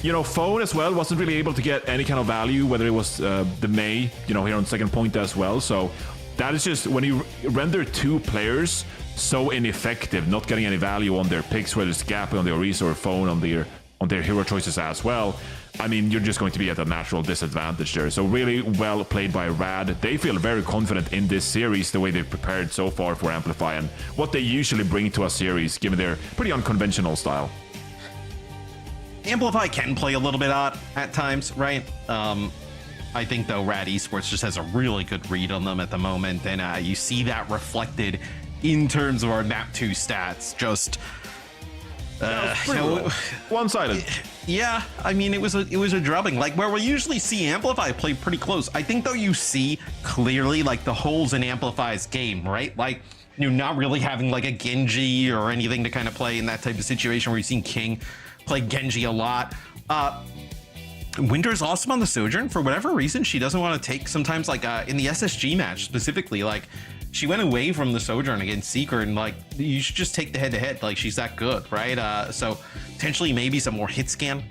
you know, Phone as well wasn't really able to get any kind of value, whether it was the May, you know, here on second point as well. So that is just, when you render 2 players so ineffective, not getting any value on their picks, whether it's Gap on the Orisa or Phone on their hero choices as well, I mean, you're just going to be at a natural disadvantage there. So really well played by Rad. They feel very confident in this series, the way they've prepared so far for Amplify and what they usually bring to a series, given their pretty unconventional style. Amplify can play a little bit odd at times, right? I think, though, Rad Esports just has a really good read on them at the moment, and you see that reflected in terms of our map 2 stats. Just one-sided. Yeah, I mean, it was a drubbing. Like, where we usually see Amplify play pretty close. I think, though, you see clearly, like, the holes in Amplify's game, right? Like, you're not really having, like, a Genji or anything to kind of play in that type of situation where you've seen King play Genji a lot. Winter's awesome on the Sojourn. For whatever reason, she doesn't want to take sometimes, like, in the SSG match specifically, like, she went away from the Sojourn against Seeker, and like, you should just take the head-to-head. Like, she's that good, right? So potentially maybe some more hit scan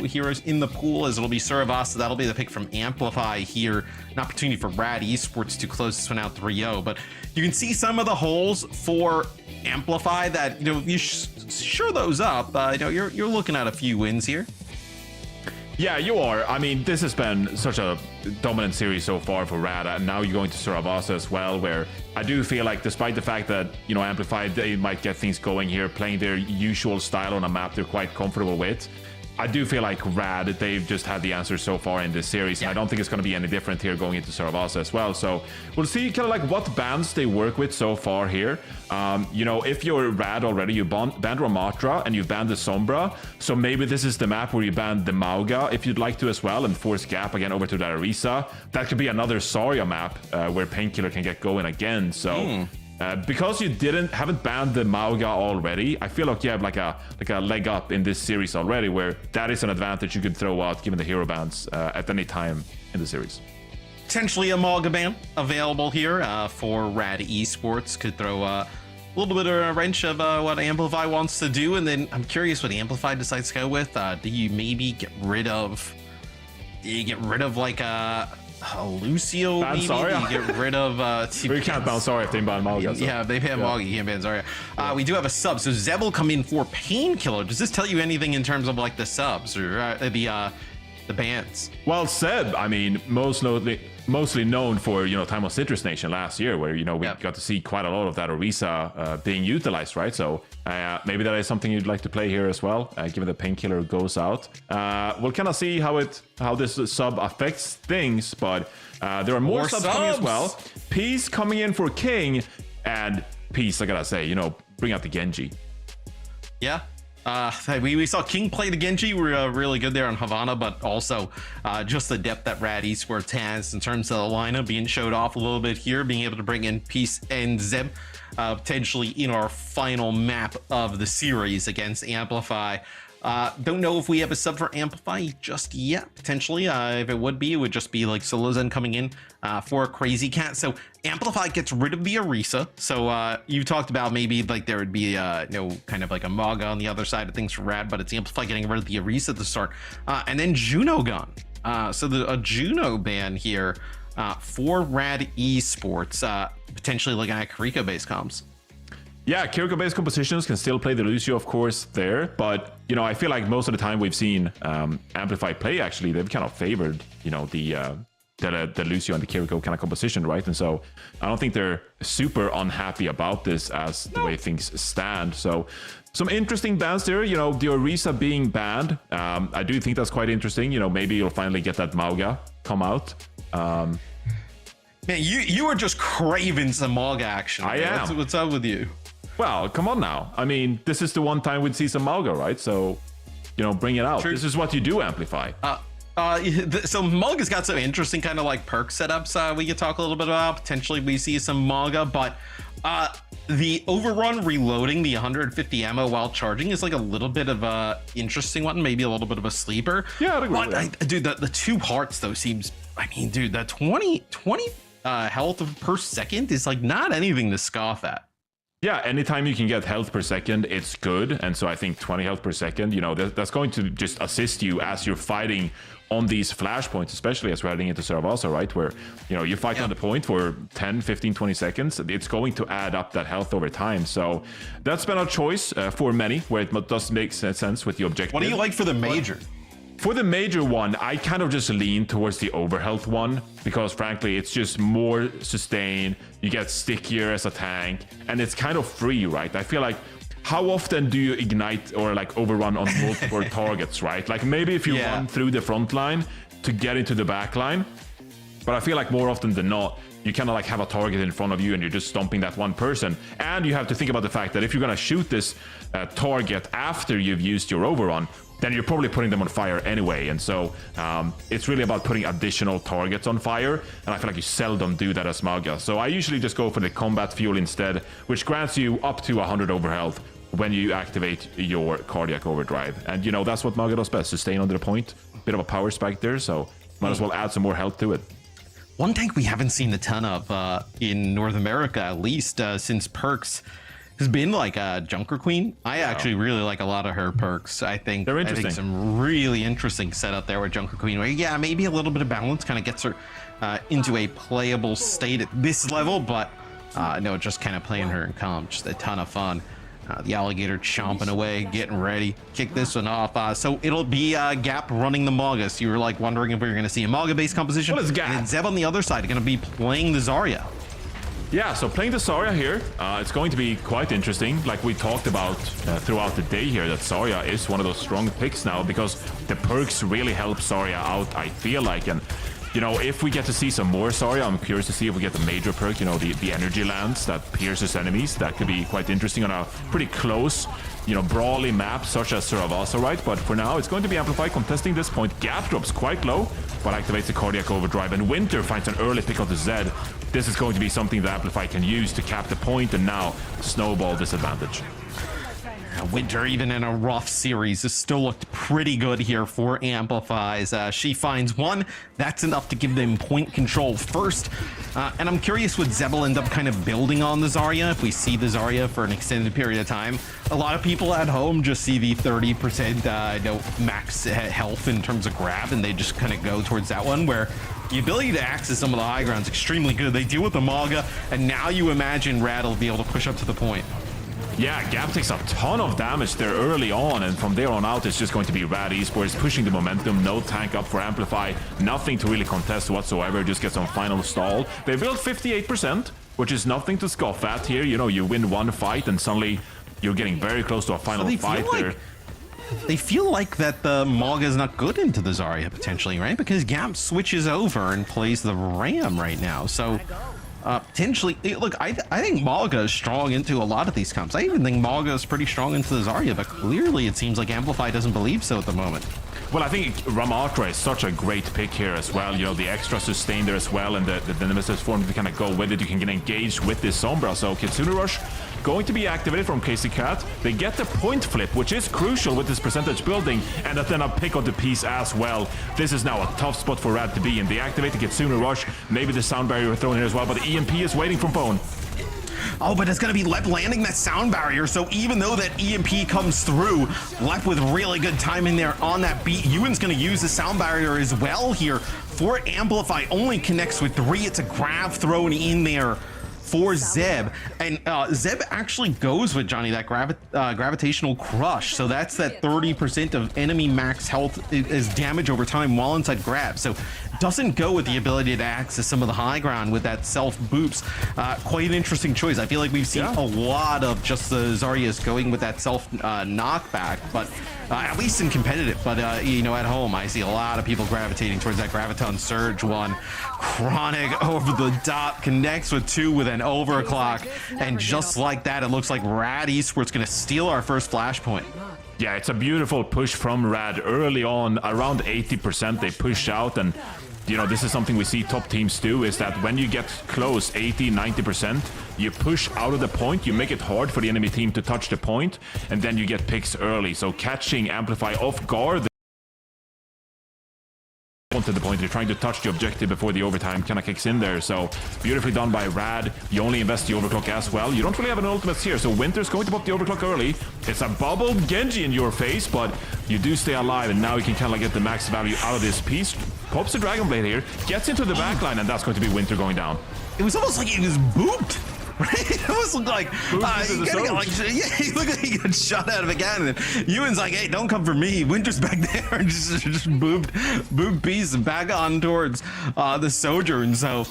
heroes in the pool, as it'll be Suravasa. That'll be the pick from Amplify here. An opportunity for Rad Esports to close this one out 3-0. But you can see some of the holes for Amplify that, you know, you sure those up. You're looking at a few wins here. Yeah, you are. I mean, this has been such a dominant series so far for Rad, and now you're going to Suravasa as well, where I do feel like, despite the fact that, you know, Amplify, they might get things going here, playing their usual style on a map they're quite comfortable with, I do feel like Rad, they've just had the answer so far in this series, and I don't think it's going to be any different here going into Suravasa as well. So we'll see kind of like what bands they work with so far here. You know, if you're Rad already, you banned Ramatra and you banned the Sombra, so maybe this is the map where you ban the Mauga if you'd like to as well, and force Gap again over to the Orisa. That could be another Zarya map where Painkiller can get going again. So because you haven't banned the Mauga already, I feel like you have like a leg up in this series already, where that is an advantage you could throw out given the hero bans at any time in the series. Potentially a Mauga ban available here for Rad Esports. Could throw a little bit of a wrench of what Amplify wants to do, and then I'm curious what Amplify decides to go with. Do you maybe get rid of like a Lucio, ban maybe? Zarya. You get rid of We can't ban Zarya if they ban Mauga. So. Yeah, if they ban Mauga, you can't ban Zarya. We do have a sub, so Zeb will come in for Painkiller. Does this tell you anything in terms of like the subs or the bans? Well, Zeb, I mean, most notably, mostly known for, time on Citrus Nation last year, where, we got to see quite a lot of that Orisa being utilized, right? So maybe that is something you'd like to play here as well, given the painkiller goes out. We'll kind of see how this sub affects things, but there are more subs coming as well. Peace coming in for King, and Peace, I gotta say, bring out the Genji. Yeah. We saw King play the Genji. We're really good there on Havana, but also just the depth that Rad Esports has in terms of the lineup being showed off a little bit here, being able to bring in Peace and Zeb potentially in our final map of the series against Amplify. Don't know if we have a sub for Amplify just yet. Potentially, if it would be, it would just be like Solozen coming in for a Crazy Cat. So Amplify gets rid of the Orisa. So you talked about maybe like there would be kind of like a Maga on the other side of things for Rad, but it's Amplify getting rid of the Orisa to start, and then Juno Gun. So a Juno ban here for Rad Esports, potentially looking at Kiriko based comps. Yeah, Kiriko-based compositions can still play the Lucio, of course, there. But, I feel like most of the time we've seen Amplify play, actually, they've kind of favored, the Lucio and the Kiriko kind of composition, right? And so I don't think they're super unhappy about this as the way things stand. So some interesting bans there, the Orisa being banned. I do think that's quite interesting. Maybe you'll finally get that Mauga come out. Man, you are just craving some Mauga action. I am. What's up with you? Well, come on now. I mean, this is the one time we'd see some Mauga, right? So, bring it out. True. This is what you do, Amplify. So Mauga's got some interesting kind of like perk setups we could talk a little bit about. Potentially we see some Mauga, but the overrun reloading the 150 ammo while charging is like a little bit of a interesting one, maybe a little bit of a sleeper. Yeah, I'd agree with that. Dude, the 2 hearts though seems, dude, that 20 health per second is like not anything to scoff at. Yeah, anytime you can get health per second, it's good. And so I think 20 health per second, that's going to just assist you as you're fighting on these flashpoints, especially as we're heading into Suravasa, right? Where, you fight on the point for 10, 15, 20 seconds. It's going to add up that health over time. So that's been a choice for many, where it does make sense with the objective. What do you like for the major? For the major one, I kind of just lean towards the overhealth one because frankly, it's just more sustain. You get stickier as a tank and it's kind of free, right? I feel like how often do you ignite or like overrun on multiple targets, right? Like maybe if you run through the front line to get into the back line, but I feel like more often than not, you kind of like have a target in front of you and you're just stomping that one person. And you have to think about the fact that if you're going to shoot this target after you've used your overrun, then you're probably putting them on fire anyway. And so it's really about putting additional targets on fire. And I feel like you seldom do that as Mauga. So I usually just go for the combat fuel instead, which grants you up to 100 overhealth when you activate your cardiac overdrive. And that's what Mauga does best, sustain under the point. Bit of a power spike there, so might as well add some more health to it. One tank we haven't seen a ton of in North America, at least since Perks, has been like Junker Queen. I actually really like a lot of her perks. I think they're interesting. I think some really interesting setup there with Junker Queen, where maybe a little bit of balance kind of gets her into a playable state at this level, but no, just kind of playing her in comp, just a ton of fun. The alligator chomping away, getting ready, kick this one off. So it'll be Gap running the Mauga. So you were like wondering if we were going to see a Mauga based composition. What is Gap? And Zeb on the other side going to be playing the Zarya. Yeah, so playing the Zarya here, it's going to be quite interesting. Like we talked about throughout the day here, that Zarya is one of those strong picks now because the perks really help Zarya out, I feel like. And, if we get to see some more Zarya, I'm curious to see if we get the major perk, the energy lance that pierces enemies. That could be quite interesting on a pretty close, brawly map such as Suravasa, right? But for now, it's going to be Amplify contesting this point. Gap drops quite low, but activates the cardiac overdrive. And Winter finds an early pick on the Zed. This is going to be something that Amplify can use to cap the point and now snowball disadvantage. Winter, even in a rough series, has still looked pretty good here for Amplifies. She finds one. That's enough to give them point control first. And I'm curious, would Zeb end up kind of building on the Zarya if we see the Zarya for an extended period of time? A lot of people at home just see the 30% max health in terms of grab, and they just kind of go towards that one where the ability to access some of the high ground is extremely good. They deal with the Mauga, and now you imagine Rad will be able to push up to the point. Yeah, Gap takes a ton of damage there early on, and from there on out, it's just going to be Rad Esports pushing the momentum. No tank up for Amplify, nothing to really contest whatsoever, just get some final stall. They built 58%, which is nothing to scoff at here. You know, you win one fight, and suddenly you're getting very close to a final fight there. They feel like that the Mauga is not good into the Zarya potentially, right? Because Gap switches over and plays the Ram right now, so... potentially, look, I think Mauga is strong into a lot of these comps. I even think Mauga is pretty strong into the Zarya, but clearly it seems like Amplify doesn't believe so at the moment. Well, I think Ramatra is such a great pick here as well. You know, the extra sustain there as well, and the Nemesis form to kind of go with it. You can get engaged with this Sombra. So Kitsune Rush going to be activated from Casey Cat. They get the point flip, which is crucial with this percentage building, and then a pick of the piece as well. This is now a tough spot for Rad to be in. They activate the Kitsune Rush. Maybe the sound barrier thrown here as well, but the EMP is waiting from Phone. Oh, but it's going to be Lep landing that sound barrier, so even though that EMP comes through, Lep with really good timing there on that beat. Ewan's going to use the sound barrier as well here for Amplify. Only connects with 3. It's a grab thrown in there for Zeb, and Zeb actually goes with Johnny that gravitational crush, so that's that 30% of enemy max health is damage over time while inside grab, so doesn't go with the ability to access some of the high ground with that self boops. Quite an interesting choice. I feel like we've seen a lot of just the Zaryas going with that self knockback, but at least in competitive, but you know, at home I see a lot of people gravitating towards that Graviton Surge one. Chronic over the top, connects with 2 with an overclock, and just like that, it looks like Rad Esports gonna steal our first flashpoint. Yeah, it's a beautiful push from Rad early on, around 80% they push out, and you know, this is something we see top teams do, is that when you get close, 80-90%, you push out of the point, you make it hard for the enemy team to touch the point, and then you get picks early. So catching Amplify off guard to the point, they're trying to touch the objective before the overtime kind of kicks in there. So beautifully done by Rad. You only invest the overclock as well. You don't really have an ultimate here, so Winter's going to pop the overclock early. It's a bubble Genji in your face, but you do stay alive, and now you can kind of get the max value out of this piece. Pops the Dragon Blade here, gets into the backline, and that's going to be Winter going down. It was almost like he was booped. Right? It almost looked like, he looked like he got shot out of a cannon. Ewan's like, hey, don't come for me. Winter's back there, and just booped piece and back on towards the Sojourn. So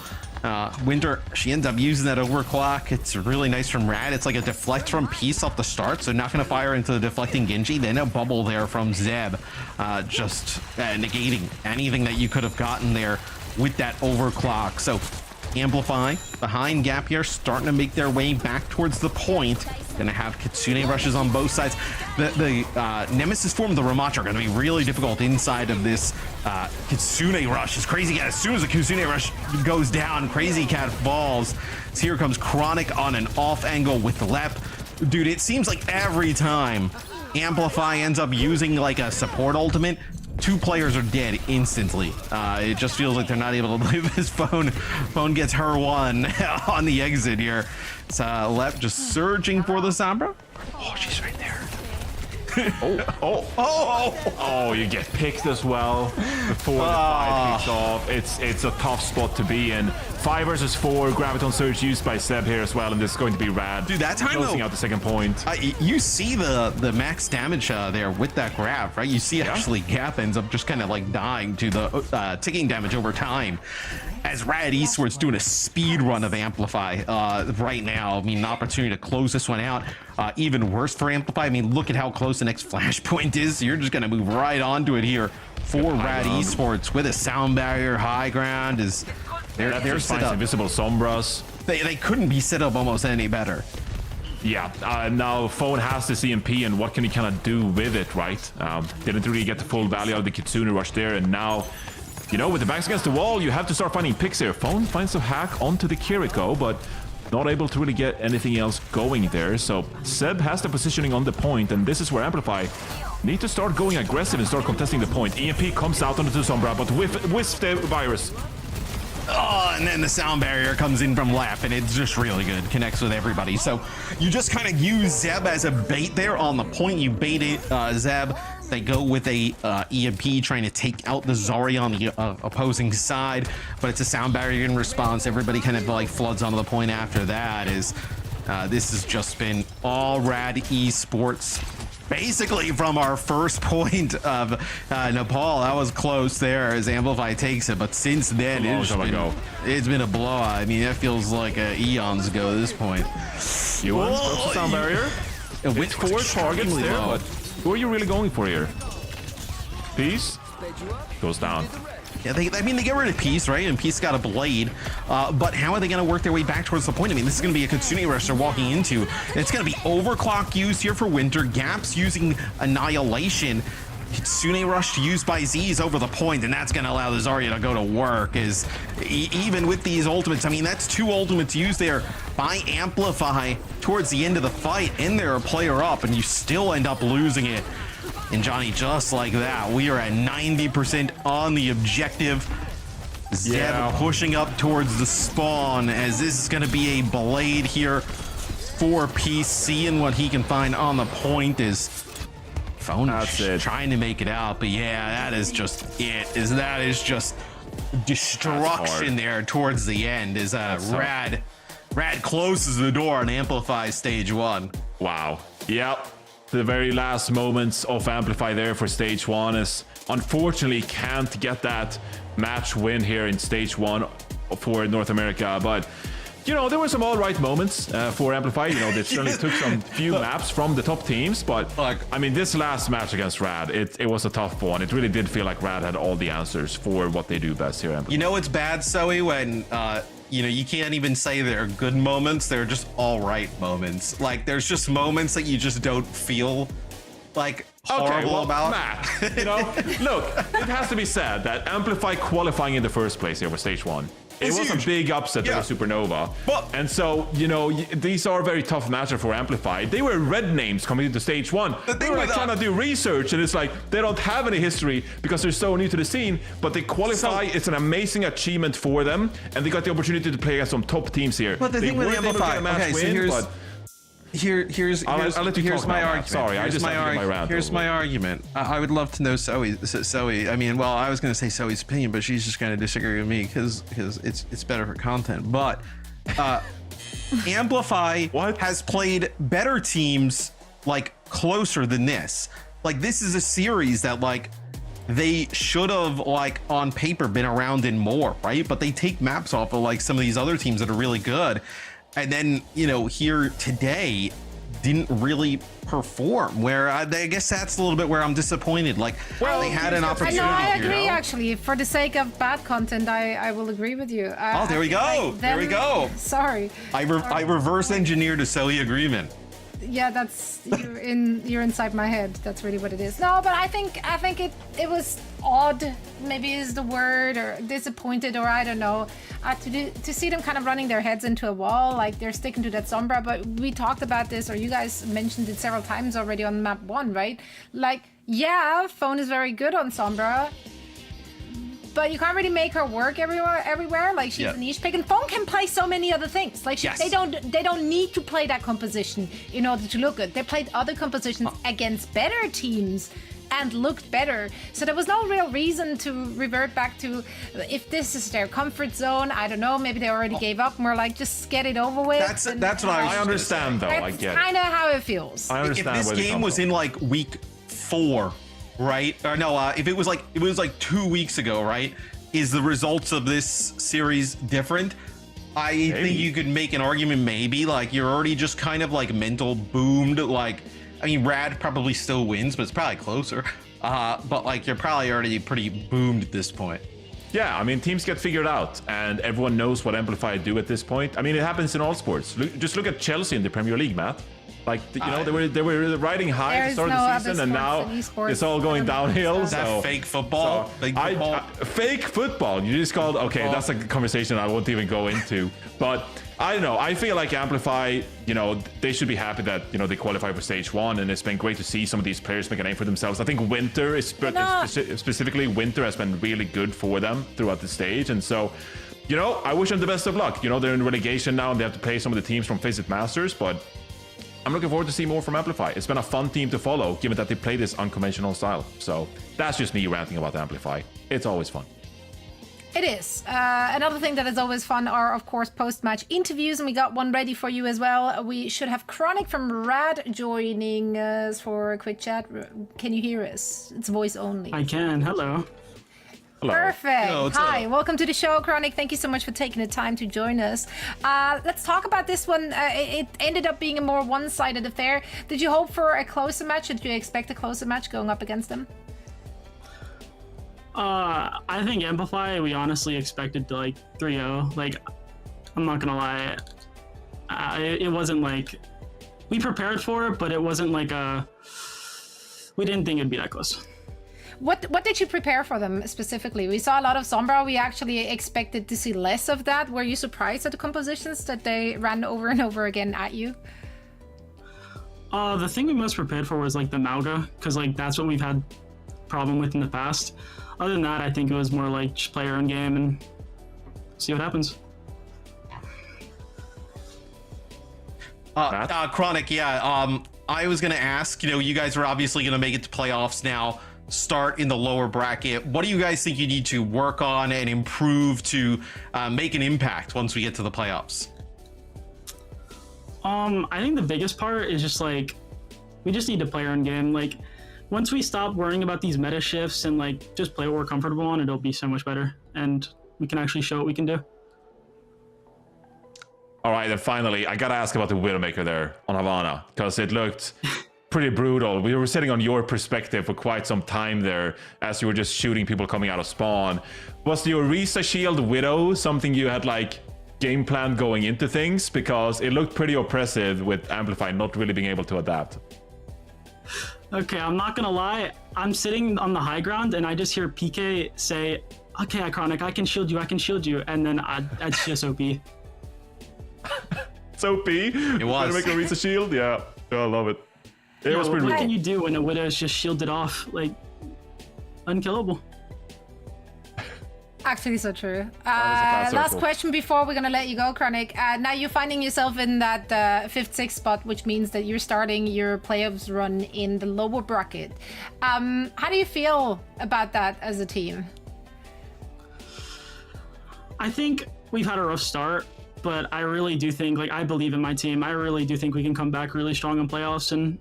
Winter, she ends up using that overclock. It's really nice from Rad. It's like a deflect from piece off the start, so not going to fire into the deflecting Genji. Then a bubble there from Zeb, just negating anything that you could have gotten there with that overclock. So Amplify behind Gap here, starting to make their way back towards the point. Gonna have Kitsune rushes on both sides. The Nemesis form of the Ramatra are gonna be really difficult inside of this Kitsune rush. It's Crazy Cat, as soon as the Kitsune rush goes down, Crazy Cat falls. So here comes Chronic on an off angle with Lep. Dude, it seems like every time Amplify ends up using like a support ultimate, 2 players are dead instantly. It just feels like they're not able to leave his phone. Phone gets her one on the exit here. It's Lep just surging for the Sombra. Oh, she's right there. Oh, you get picked as well before the fight kicks off. It's a tough spot to be in. 5 versus 4, Graviton Surge used by Seb here as well, and this is going to be Rad. Dude, that time closing out the second point. You see the max damage there with that grab, right? You see actually Gap ends up just kind of like dying to the ticking damage over time. As Rad Esports doing a speed run of Amplify right now. I mean, an opportunity to close this one out. Even worse for Amplify. I mean, look at how close the next flashpoint is. You're just going to move right onto it here for Rad Esports with a sound barrier. High ground is they're set up. Invisible Sombras. They couldn't be set up almost any better. Yeah, now Phone has this EMP, and what can he kind of do with it, right? Didn't really get the full value out of the Kitsune rush there, and now, you know, with the backs against the wall, you have to start finding picks here. Phone finds a hack onto the Kiriko, but not able to really get anything else going there. So Seb has the positioning on the point, and this is where Amplify need to start going aggressive and start contesting the point. EMP comes out onto the Sombra, but with the virus. Oh, and then the sound barrier comes in from Lap, and it's just really good. Connects with everybody. So you just kind of use Zeb as a bait there on the point. You bait it, Zeb. They go with a EMP trying to take out the Zarya on the opposing side, but it's a sound barrier in response. Everybody kind of like floods onto the point after that. Is This has just been all rad esports. Basically, from our first point of Nepal, that was close there as Amplify takes it. But since then, it's been a blowout. I mean, that feels like eons ago at this point. You went to sound barrier. With 4 targets there, but who are you really going for here? Peace goes down. Yeah, they get rid of Peace, right? And Peace got a blade. But how are they going to work their way back towards the point? I mean, this is going to be a Kitsune Rush they're walking into. It's going to be overclock used here for Winter. Gaps using Annihilation. Kitsune Rush used by Z's over the point, and that's going to allow the Zarya to go to work. Even with these ultimates, I mean, that's 2 ultimates used there by Amplify towards the end of the fight. In there, a player up, and you still end up losing it. And Johnny, just like that, we are at 90% on the objective. Zeb pushing up towards the spawn, as this is going to be a blade here for Peace, seeing what he can find on the point. Is Phone trying to make it out, but yeah, that is just it. That is just destruction there towards the end. Rad closes the door and amplifies stage 1. Wow. Yep. The very last moments of Amplify there for stage 1 is unfortunately can't get that match win here in stage 1 for North America. But you know, there were some all right moments for Amplify. You know, they certainly took some few maps from the top teams, but I mean, this last match against Rad, it was a tough one. It really did feel like Rad had all the answers for what they do best here. Amplify. You know, it's bad, Zoe, when you know, you can't even say they're good moments. They're just all right moments. Like, there's just moments that you just don't feel like horrible about. Matt, you know, look, it has to be said that Amplify qualifying in the first place here for stage 1. It was huge. A big upset over Supernova. And so, you know, these are very tough matches for Amplify. They were red names coming into stage 1. They were like trying to do research, and it's like they don't have any history because they're so new to the scene, but they qualify. It's an amazing achievement for them, and they got the opportunity to play against some top teams here. But the thing with Amplify, here's my argument. Sorry, I just had my rant. Here's my argument. I would love to know Zoe. I mean, well, I was going to say Zoe's opinion, but she's just going to disagree with me because it's better for content. But Amplify has played better teams like closer than this. Like, this is a series that like they should have like on paper been around in more, right? But they take maps off of like some of these other teams that are really good. And then, you know, here today didn't really perform, where I guess that's a little bit where I'm disappointed. Like, they had an opportunity. I agree, actually. For the sake of bad content, I will agree with you. There we go. There we go. Sorry. I reverse engineered a Zoe agreement. Yeah, that's you're inside my head. That's really what it is. No, but I think it was odd, maybe is the word, or disappointed, or I don't know, to see them kind of running their heads into a wall, like they're sticking to that Sombra. But we talked about this, or you guys mentioned it several times already on map 1, right? Like, yeah, Phone is very good on Sombra, but you can't really make her work everywhere. Like, she's a niche pick, and Phone can play so many other things. Like, they don't need to play that composition in order to look good. They played other compositions against better teams and looked better. So there was no real reason to revert back to, if this is their comfort zone, I don't know, maybe they already gave up. More like, just get it over with. That's what I understand, though. I get it. That's kind of how it feels. I understand. If this game was in like week 4, right? Or no, if it was like 2 weeks ago, right? Is the results of this series different? I think you could make an argument, maybe, like you're already just kind of like mental boomed. Like, I mean, Rad probably still wins, but it's probably closer. But like, you're probably already pretty boomed at this point. Yeah, I mean, teams get figured out, and everyone knows what Amplify do at this point. I mean, it happens in all sports. Just look at Chelsea in the Premier League, Matt. Like, you know, they were riding high at the start of the season, and now it's all going downhill. That fake football? Fake football. You just called, okay, that's a conversation I won't even go into. But I don't know. I feel like Amplify, you know, they should be happy that, you know, they qualify for stage 1, and it's been great to see some of these players make a name for themselves. I think Winter is specifically Winter has been really good for them throughout the stage, and so, you know, I wish them the best of luck. You know, they're in relegation now, and they have to play some of the teams from Face It Masters, but I'm looking forward to see more from Amplify. It's been a fun team to follow, given that they play this unconventional style. So that's just me ranting about Amplify. It's always fun. It is. Another thing that is always fun are, of course, post-match interviews, and we got one ready for you as well. We should have Chronic from Rad joining us for a quick chat. Can you hear us? It's voice only. I can. Hello. Hello. Perfect. Hello, Hi, welcome to the show, Chronic. Thank you so much for taking the time to join us. Let's talk about this one. It ended up being a more one-sided affair. Did you hope for a closer match? Did you expect a closer match going up against them? I think Amplify, we honestly expected to like 3-0. Like, I'm not gonna lie. It wasn't like, we prepared for it, but it wasn't like we didn't think it'd be that close. What did you prepare for them specifically? We saw a lot of Sombra. We actually expected to see less of that. Were you surprised at the compositions that they ran over and over again at you? The thing we most prepared for was like the Mauga, because like that's what we've had problem with in the past. Other than that, I think it was more like just play your own game and see what happens. Chronic, yeah. I was gonna ask, you guys are obviously gonna make it to playoffs now, start in the lower bracket. What do you guys think you need to work on and improve to make an impact once we get to the playoffs? I think the biggest part is just like, we just need to play our own game. Like, once we stop worrying about these meta shifts and like just play what we're comfortable on, it'll be so much better, and we can actually show what we can do. All right, then finally, I gotta ask about the Widowmaker there on Havana, because it looked pretty brutal. We were sitting on your perspective for quite some time there as you were just shooting people coming out of spawn. Was the Orisa Shield Widow something you had like game plan going into things? Because it looked pretty oppressive with Amplify not really being able to adapt. Okay, I'm not gonna lie. I'm sitting on the high ground and I just hear PK say, "Okay, Iconic, I can shield you, and then it's just OP. It's OP. It was. Make a Orisa Shield. Yeah, I love it. It was pretty What cool. can you do when a Widow is just shielded off? Like, unkillable. Actually, so true. fast Last circle. question before we're gonna let you go, Chronic. Now you're finding yourself in that 5th, 6th spot, which means that you're starting your playoffs run in the lower bracket. How do you feel about that as a team? I think we've had a rough start, but I really do think, like, I believe in my team. I really do think we can come back really strong in playoffs and,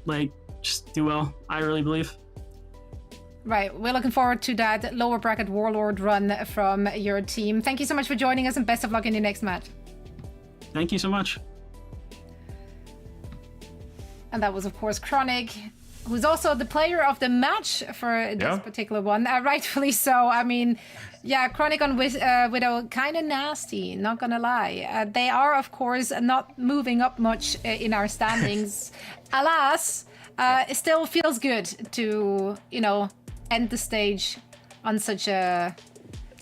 like, just do well. I really believe. Right, we're looking forward to that lower bracket Warlord run from your team. Thank you so much for joining us, and best of luck in your next match. Thank you so much. And that was, of course, Chronic, who's also the player of the match for this particular one. Rightfully so. I mean, yeah, Chronic on Widow, kind of nasty, not gonna lie. They are, of course, not moving up much in our standings. Alas, it still feels good to, end the stage on such a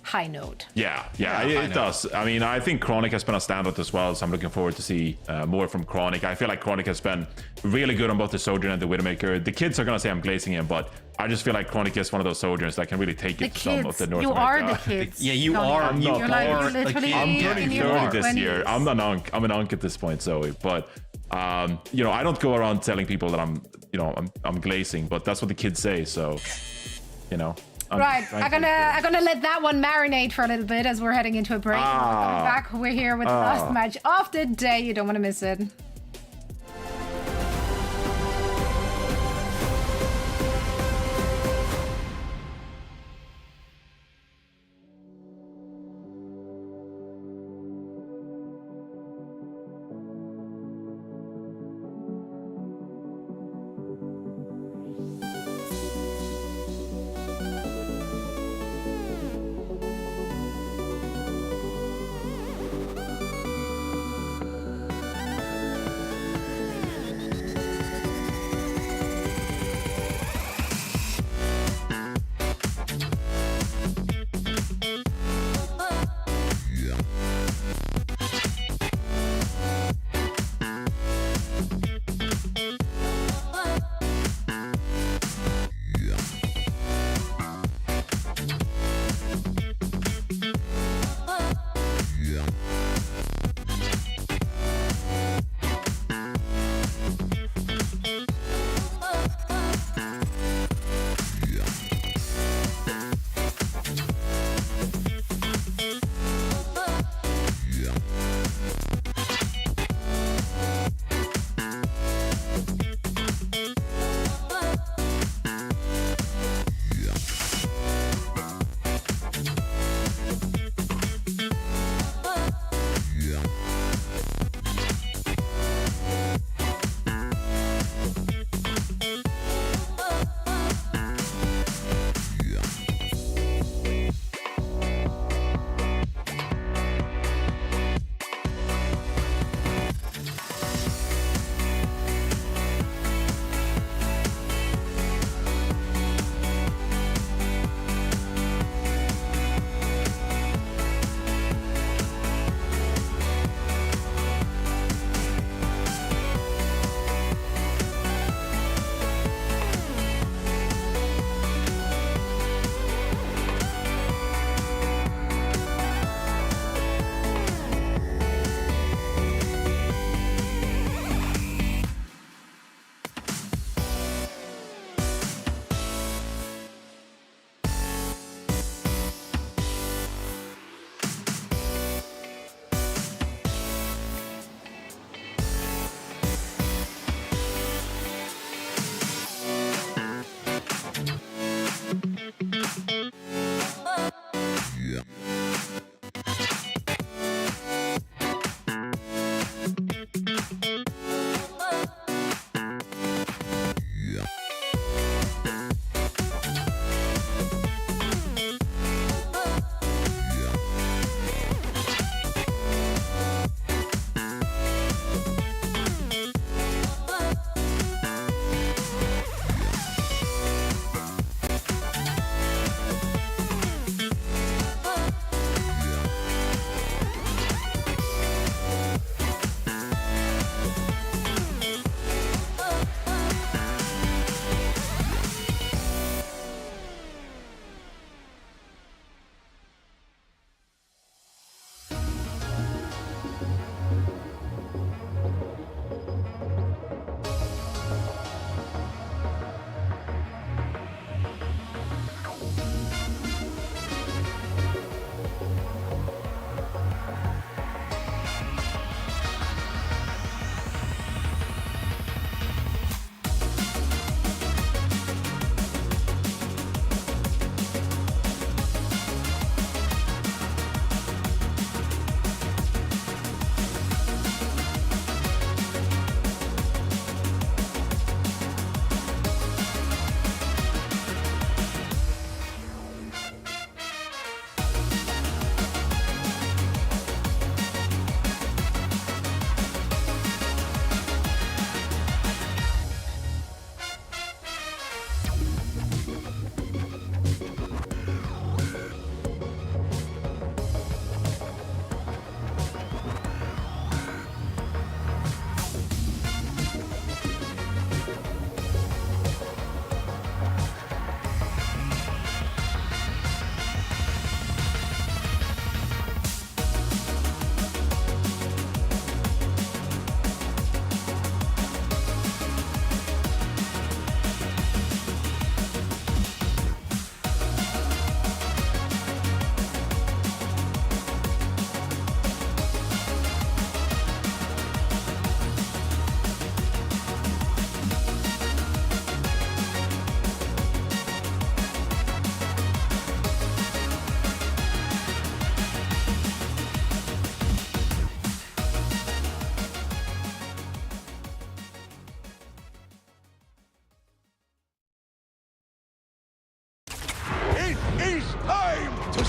high note. Yeah, it does. I mean, I think Chronic has been a standout as well, so I'm looking forward to see more from Chronic. I feel like Chronic has been really good on both the Sojourner and the Widowmaker. The kids are going to say I'm glazing him, but I just feel like Chronic is one of those Sojourners that can really take it to some of the North You America. are the kids. Yeah, you are. I'm You're literally I'm turning in your 30 this 20s. year. I'm an unk at this point, Zoe. But I don't go around telling people that I'm glazing, but that's what the kids say. So, Right, I'm gonna let that one marinate for a little bit as we're heading into a break. Coming back, we're here with the last match of the day. You don't want to miss it.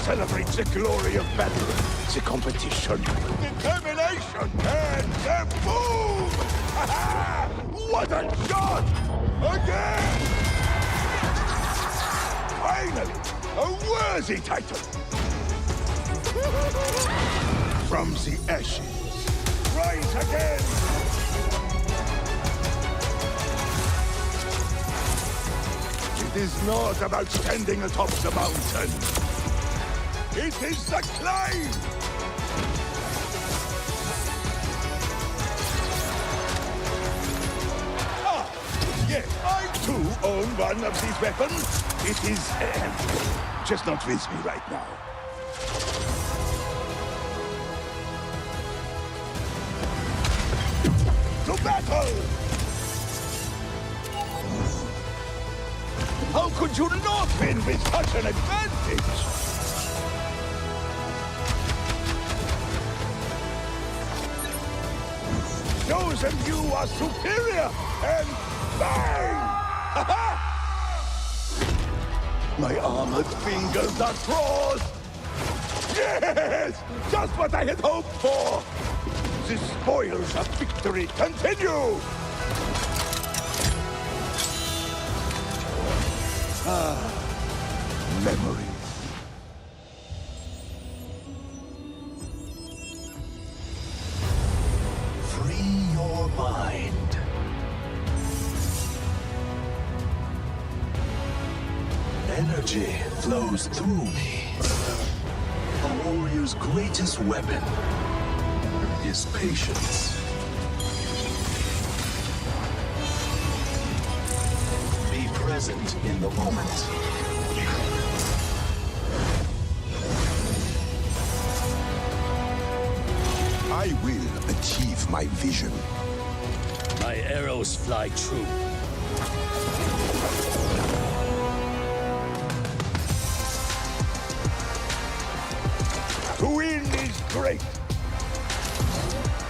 celebrate the glory of battle, the competition, determination, and the boom! Ha-ha! What a shot! Again! Finally, a worthy title! From the ashes, rise again! It is not about standing atop the mountain. It is the climb! Ah, yes, I too own one of these weapons. It is just not with me right now. To battle! How could you not win with such an advantage? Show them you are superior, and bang! Ha-ha! My armored fingers are crossed! Yes! Just what I had hoped for! The spoils of victory continue! Ah, memories. Free your mind. Energy flows through me. A warrior's greatest weapon is patience. Be present in the moment. I will achieve my vision. My arrows fly true. To win is great.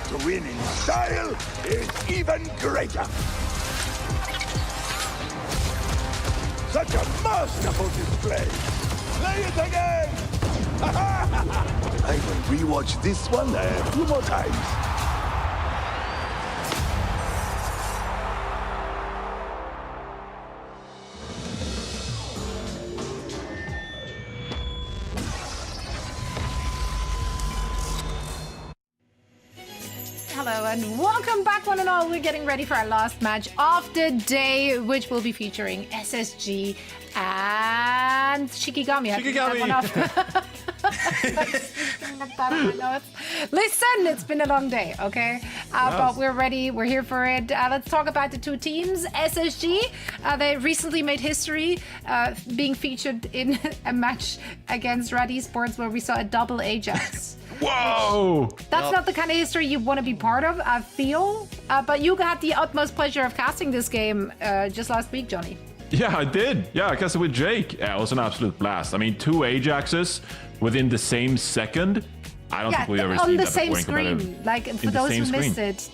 To win in style is even greater. Such a masterful display. Play it again. I will rewatch this one a few more times. Hello and welcome back, one and all. We're getting ready for our last match of the day, which will be featuring SSG and Shikigami. Listen, it's been a long day, okay? But we're ready. We're here for it. Let's talk about the two teams. SSG, they recently made history being featured in a match against Rad Esports where we saw a double Ajax. Whoa! That's not the kind of history you want to be part of, I feel. But you had the utmost pleasure of casting this game just last week, Johnny. Yeah, I did. Yeah, I casted with Jake. Yeah, it was an absolute blast. I mean, 2 Ajaxes within the same second. I don't think we've ever seen that before. On the same screen. Like, for those who missed it,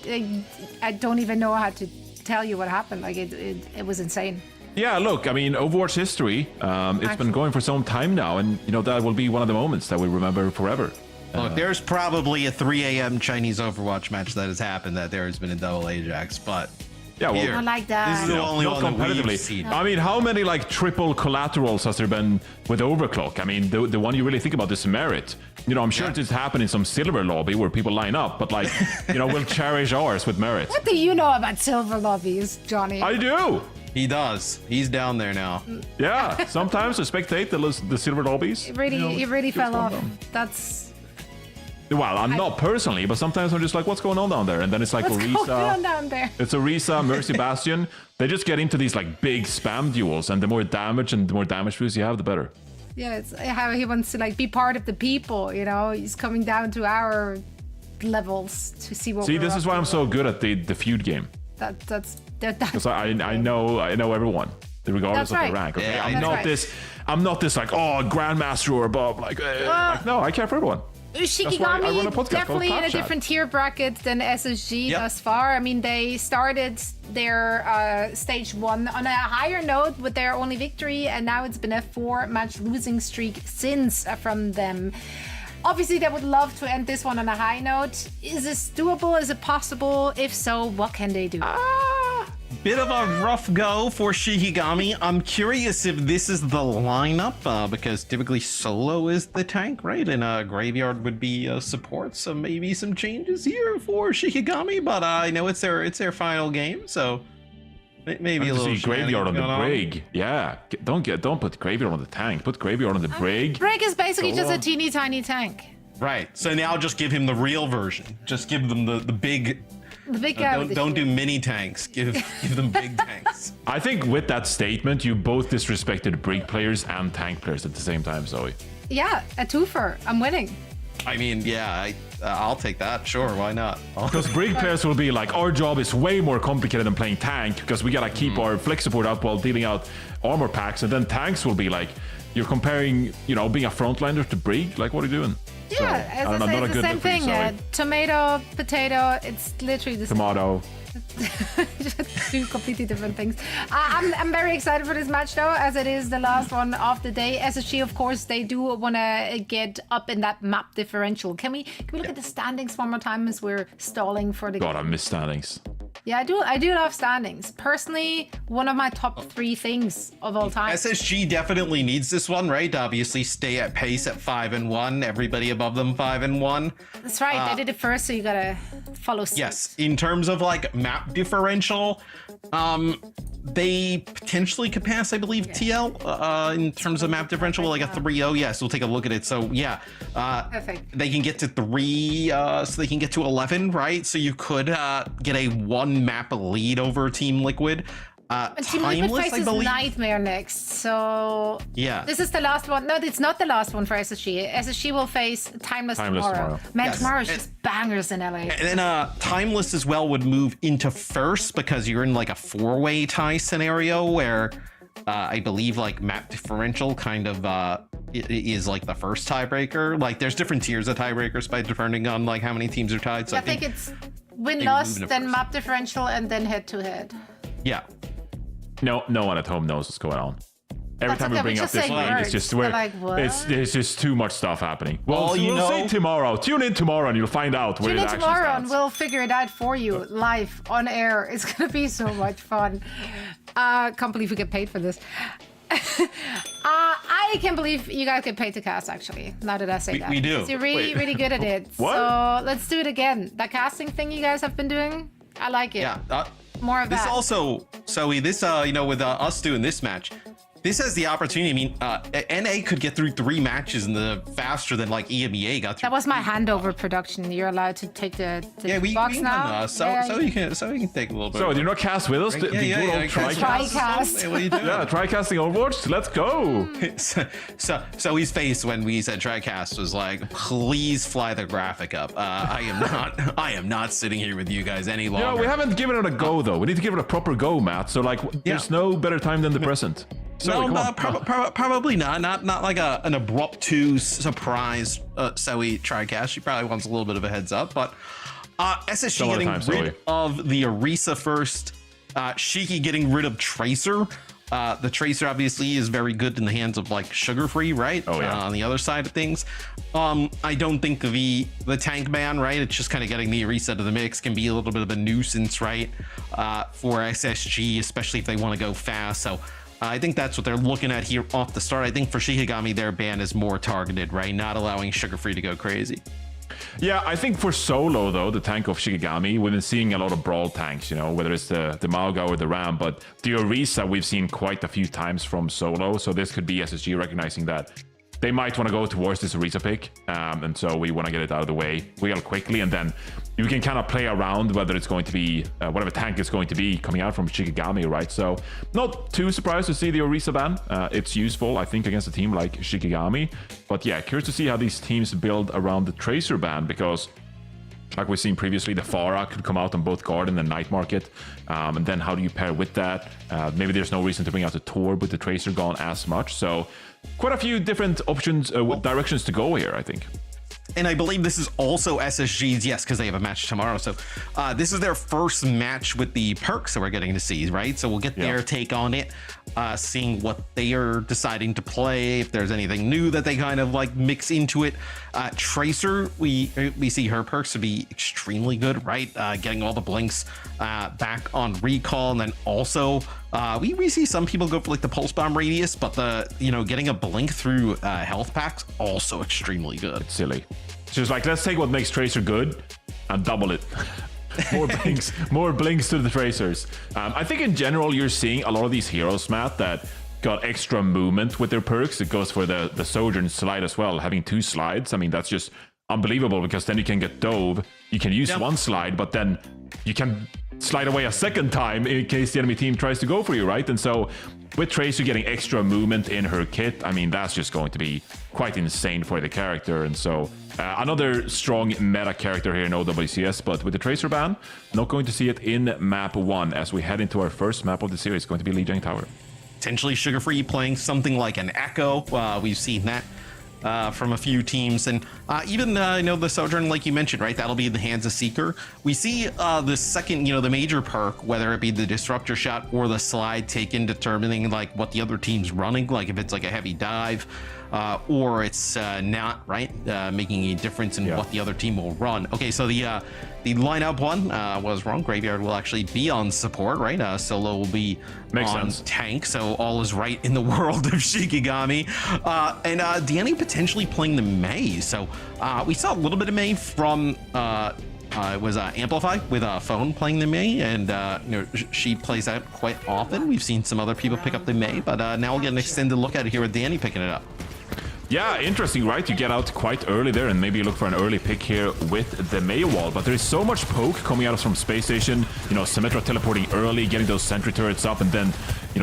I don't even know how to tell you what happened. Like, it was insane. Yeah, look, I mean, Overwatch history, it's been going for some time now, and, you know, that will be one of the moments that we remember forever. Look, there's probably a 3 a.m. Chinese Overwatch match that has happened that there has been a double Ajax, but yeah, well, I like that. This is the only one that we've seen. I mean, how many like triple collaterals has there been with Overclock? I mean, the one you really think about is Merit. You know, I'm sure it's happened in some silver lobby where people line up, but like, you know, we'll cherish ours with Merit. What do you know about silver lobbies, Johnny? I do. He does. He's down there now. Yeah, sometimes I spectate the silver lobbies. It really fell off. That's. Well, I'm not personally, but sometimes I'm just like, what's going on down there? And then it's like what's Orisa. Going on down there? It's Orisa, Mercy Bastion. They just get into these like big spam duels, and the more damage boost you have, the better. Yeah, it's how he wants to like be part of the people. You know, he's coming down to our levels to see what. See, this is why I'm so good at the feud game. That's because I know everyone, regardless of the rank. Okay, Yeah, I'm not this like, oh, Grandmaster or above. Like, no, I care for everyone. Shikigami definitely in a different tier bracket than SSG thus far. I mean, they started their stage 1 on a higher note with their only victory, and now it's been a 4-match losing streak since from them. Obviously, they would love to end this one on a high note. Is this doable? Is it possible? If so, what can they do? Bit of a rough go for Shikigami. I'm curious if this is the lineup, because typically solo is the tank, right? And Graveyard would be support, so maybe some changes here for Shikigami, but I know it's their final game, so maybe a little Graveyard on the brig. Yeah, don't put Graveyard on the tank. Put Graveyard on the brig. Brig is basically just a teeny tiny tank. Right. So now just give him the real version. Just give them the big. The big guy. Don't do mini tanks. Give them big tanks. I think with that statement, you both disrespected brig players and tank players at the same time, Zoe. Yeah, a twofer. I'm winning. I mean, yeah, I'll take that. Sure, why not? Because brig players will be like, our job is way more complicated than playing tank because we gotta keep our flex support up while dealing out armor packs, and then tanks will be like, you're comparing, being a frontliner to brig. Like, what are you doing? Yeah, as I say, it's the same thing. Tomato, potato, it's literally the same. Tomato. Two completely different things. I'm very excited for this match though, as it is the last one of the day. SSG, of course, they do want to get up in that map differential. Can we look at the standings one more time as we're stalling for the God, I miss standings. Yeah, I do love standings. Personally, one of my top 3 things of all time. SSG definitely needs this one, right? Obviously, stay at pace at 5-1. Everybody above them 5-1. That's right. They did it first, so you gotta follow suit. Yes. In terms of like map differential, they potentially could pass, I believe, TL in terms of map differential, like a 3-0. Yes, we'll take a look at it. So yeah, perfect. They can get to 3, so they can get to 11, right? So you could get a 1 map lead over Team Liquid. And Team Liquid faces Nightmare next, so yeah, this is the last one. No, it's not the last one for SSG. SSG will face Timeless tomorrow. Man, tomorrow is just bangers in LA. And then Timeless as well would move into first because you're in like a 4-way tie scenario where I believe like map differential kind of is like the first tiebreaker. Like there's different tiers of tiebreakers by depending on like how many teams are tied. So I think it's win-loss, then map differential, and then head-to-head. Yeah. No one at home knows what's going on. Every time we bring up this lane, it's just it's just too much stuff happening. Well, we'll see tomorrow. Tune in tomorrow and you'll find out where it actually tomorrow stands. And we'll figure it out for you live on air. It's gonna be so much fun. Can't believe we get paid for this. I can't believe you guys get paid to cast, actually, now that I say that. We do. You're really good at it. What? So let's do it again. That casting thing you guys have been doing, I like it. Yeah. More of this that. This also, Zoe, this, with us doing this match, this has the opportunity. I mean, NA could get through 3 matches in the faster than like EMEA got through. That was my handover production. You're alled to take the box now. So you can take a little bit. So do you not cast with us? Right? Yeah, Try-cast. What are you doing? Yeah, try-casting Overwatch. Let's go. So his face when we said try-cast was like, please fly the graphic up. I am not sitting here with you guys any longer. No, we haven't given it a go though. We need to give it a proper go, Matt. So like, there's no better time than the present. So probably not like an abrupt surprise. Zoe try-cast. She probably wants a little bit of a heads up, but SSG getting rid of the Orisa first. Shiki getting rid of Tracer. The Tracer obviously is very good in the hands of like Sugar Free, right? Oh yeah. On the other side of things, I don't think the tank ban, right? It's just kind of getting the Orisa to the mix can be a little bit of a nuisance, right? For SSG, especially if they want to go fast. So I think that's what they're looking at here off the start. I think for Shikigami, their ban is more targeted, right? Not allowing Sugar Free to go crazy. Yeah, I think for solo though, the tank of Shikigami, we've been seeing a lot of brawl tanks, whether it's the Mauga or the Ram, but the Orisa we've seen quite a few times from solo, so this could be SSG recognizing that they might want to go towards this Orisa pick, and so we want to get it out of the way real quickly, and then you can kind of play around whether it's going to be whatever tank it's going to be coming out from Shikigami, right? So not too surprised to see the Orisa ban. It's useful, I think, against a team like Shikigami, but yeah, curious to see how these teams build around the Tracer ban, because like we've seen previously, the Pharah could come out on both Guard and the Night Market, and then how do you pair with that? Maybe there's no reason to bring out the Tor with the Tracer gone as much, so quite a few different options, directions to go here, I think. And I believe this is also SSG's, yes, because they have a match tomorrow. So this is their first match with the perks that we're getting to see, right? So we'll get their take on it, seeing what they are deciding to play, if there's anything new that they kind of like mix into it. Tracer, we see her perks to be extremely good, right? Getting all the blinks back on recall, and then also we see some people go for like the pulse bomb radius, but getting a blink through health packs also extremely good. It's silly. It's just like, let's take what makes Tracer good and double it. more blinks to the Tracers. I think in general you're seeing a lot of these heroes, Matt, that got extra movement with their perks. It goes for the Sojourn slide as well, having 2 slides. I mean, that's just unbelievable, because then you can get dove. You can use 1 slide, but then you can slide away a second time in case the enemy team tries to go for you, right? And so with Tracer getting extra movement in her kit, I mean, that's just going to be quite insane for the character. And so another strong meta character here in OWCS, but with the Tracer ban, not going to see it in map 1 as we head into our first map of the series. It's going to be Lijiang Tower. Potentially Sugar Free playing something like an Echo. We've seen that from a few teams, and even the Sojourn, like you mentioned, right? That'll be in the hands of Seeker. We see the second, the major perk, whether it be the Disruptor Shot or the Slide taken, determining like what the other team's running, like if it's like a heavy dive or it's not, right? Making a difference in what the other team will run. Okay, so the lineup one was wrong. Graveyard will actually be on support, right? Solo will be on tank, so all is right in the world of Shikigami. And Danny potentially playing the Mei. So we saw a little bit of Mei from it was Amplify with Phone playing the Mei, and she plays that quite often. We've seen some other people pick up the Mei, but now we'll get an extended look at it here with Danny picking it up. Yeah, interesting, right? You get out quite early there, and maybe you look for an early pick here with the Mei wall. But there is so much poke coming out from Space Station. Symmetra teleporting early, getting those sentry turrets up, and then,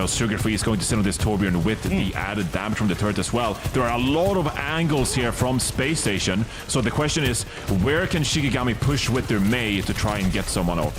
Sugar Free is going to sit on this Torbjorn with the added damage from the turret as well. There are a lot of angles here from Space Station. So the question is, where can Shikigami push with their Mei to try and get someone off?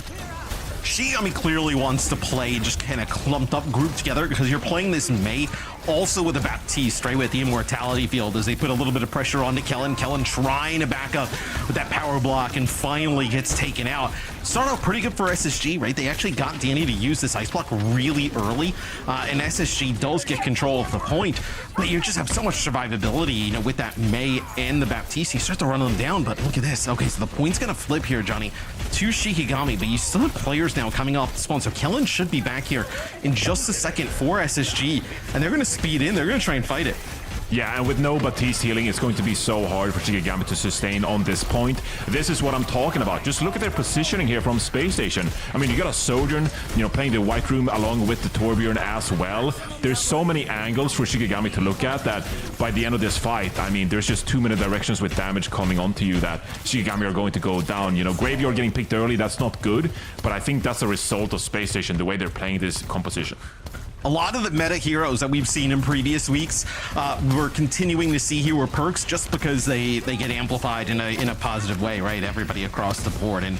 Shikigami clearly wants to play just kind of clumped up group together, because you're playing this Mei also with a Baptiste, right, with the Immortality Field, as they put a little bit of pressure onto Kellen. Kellen trying to back up with that power block and finally gets taken out. Started off pretty good for SSG, right? They actually got Danny to use this ice block really early, and SSG does get control of the point, but you just have so much survivability, with that Mei and the Baptiste. You start to run them down, but look at this. Okay, so the point's gonna flip here, Johnny, to Shikigami, but you still have players now coming off the spawn, so Kellen should be back here in just a second for SSG, and they're gonna speed in. They're gonna try and fight it. Yeah, and with no Baptiste healing, it's going to be so hard for Shikigami to sustain on this point. This is what I'm talking about. Just look at their positioning here from Space Station. I mean, you got a Sojourn, playing the White Room along with the Torbjorn as well. There's so many angles for Shikigami to look at that by the end of this fight, I mean, there's just too many directions with damage coming onto you that Shikigami are going to go down. Graveyard getting picked early, that's not good, but I think that's a result of Space Station, the way they're playing this composition. A lot of the meta heroes that we've seen in previous weeks, we're continuing to see here perks just because they get amplified in a positive way, right? Everybody across the board, and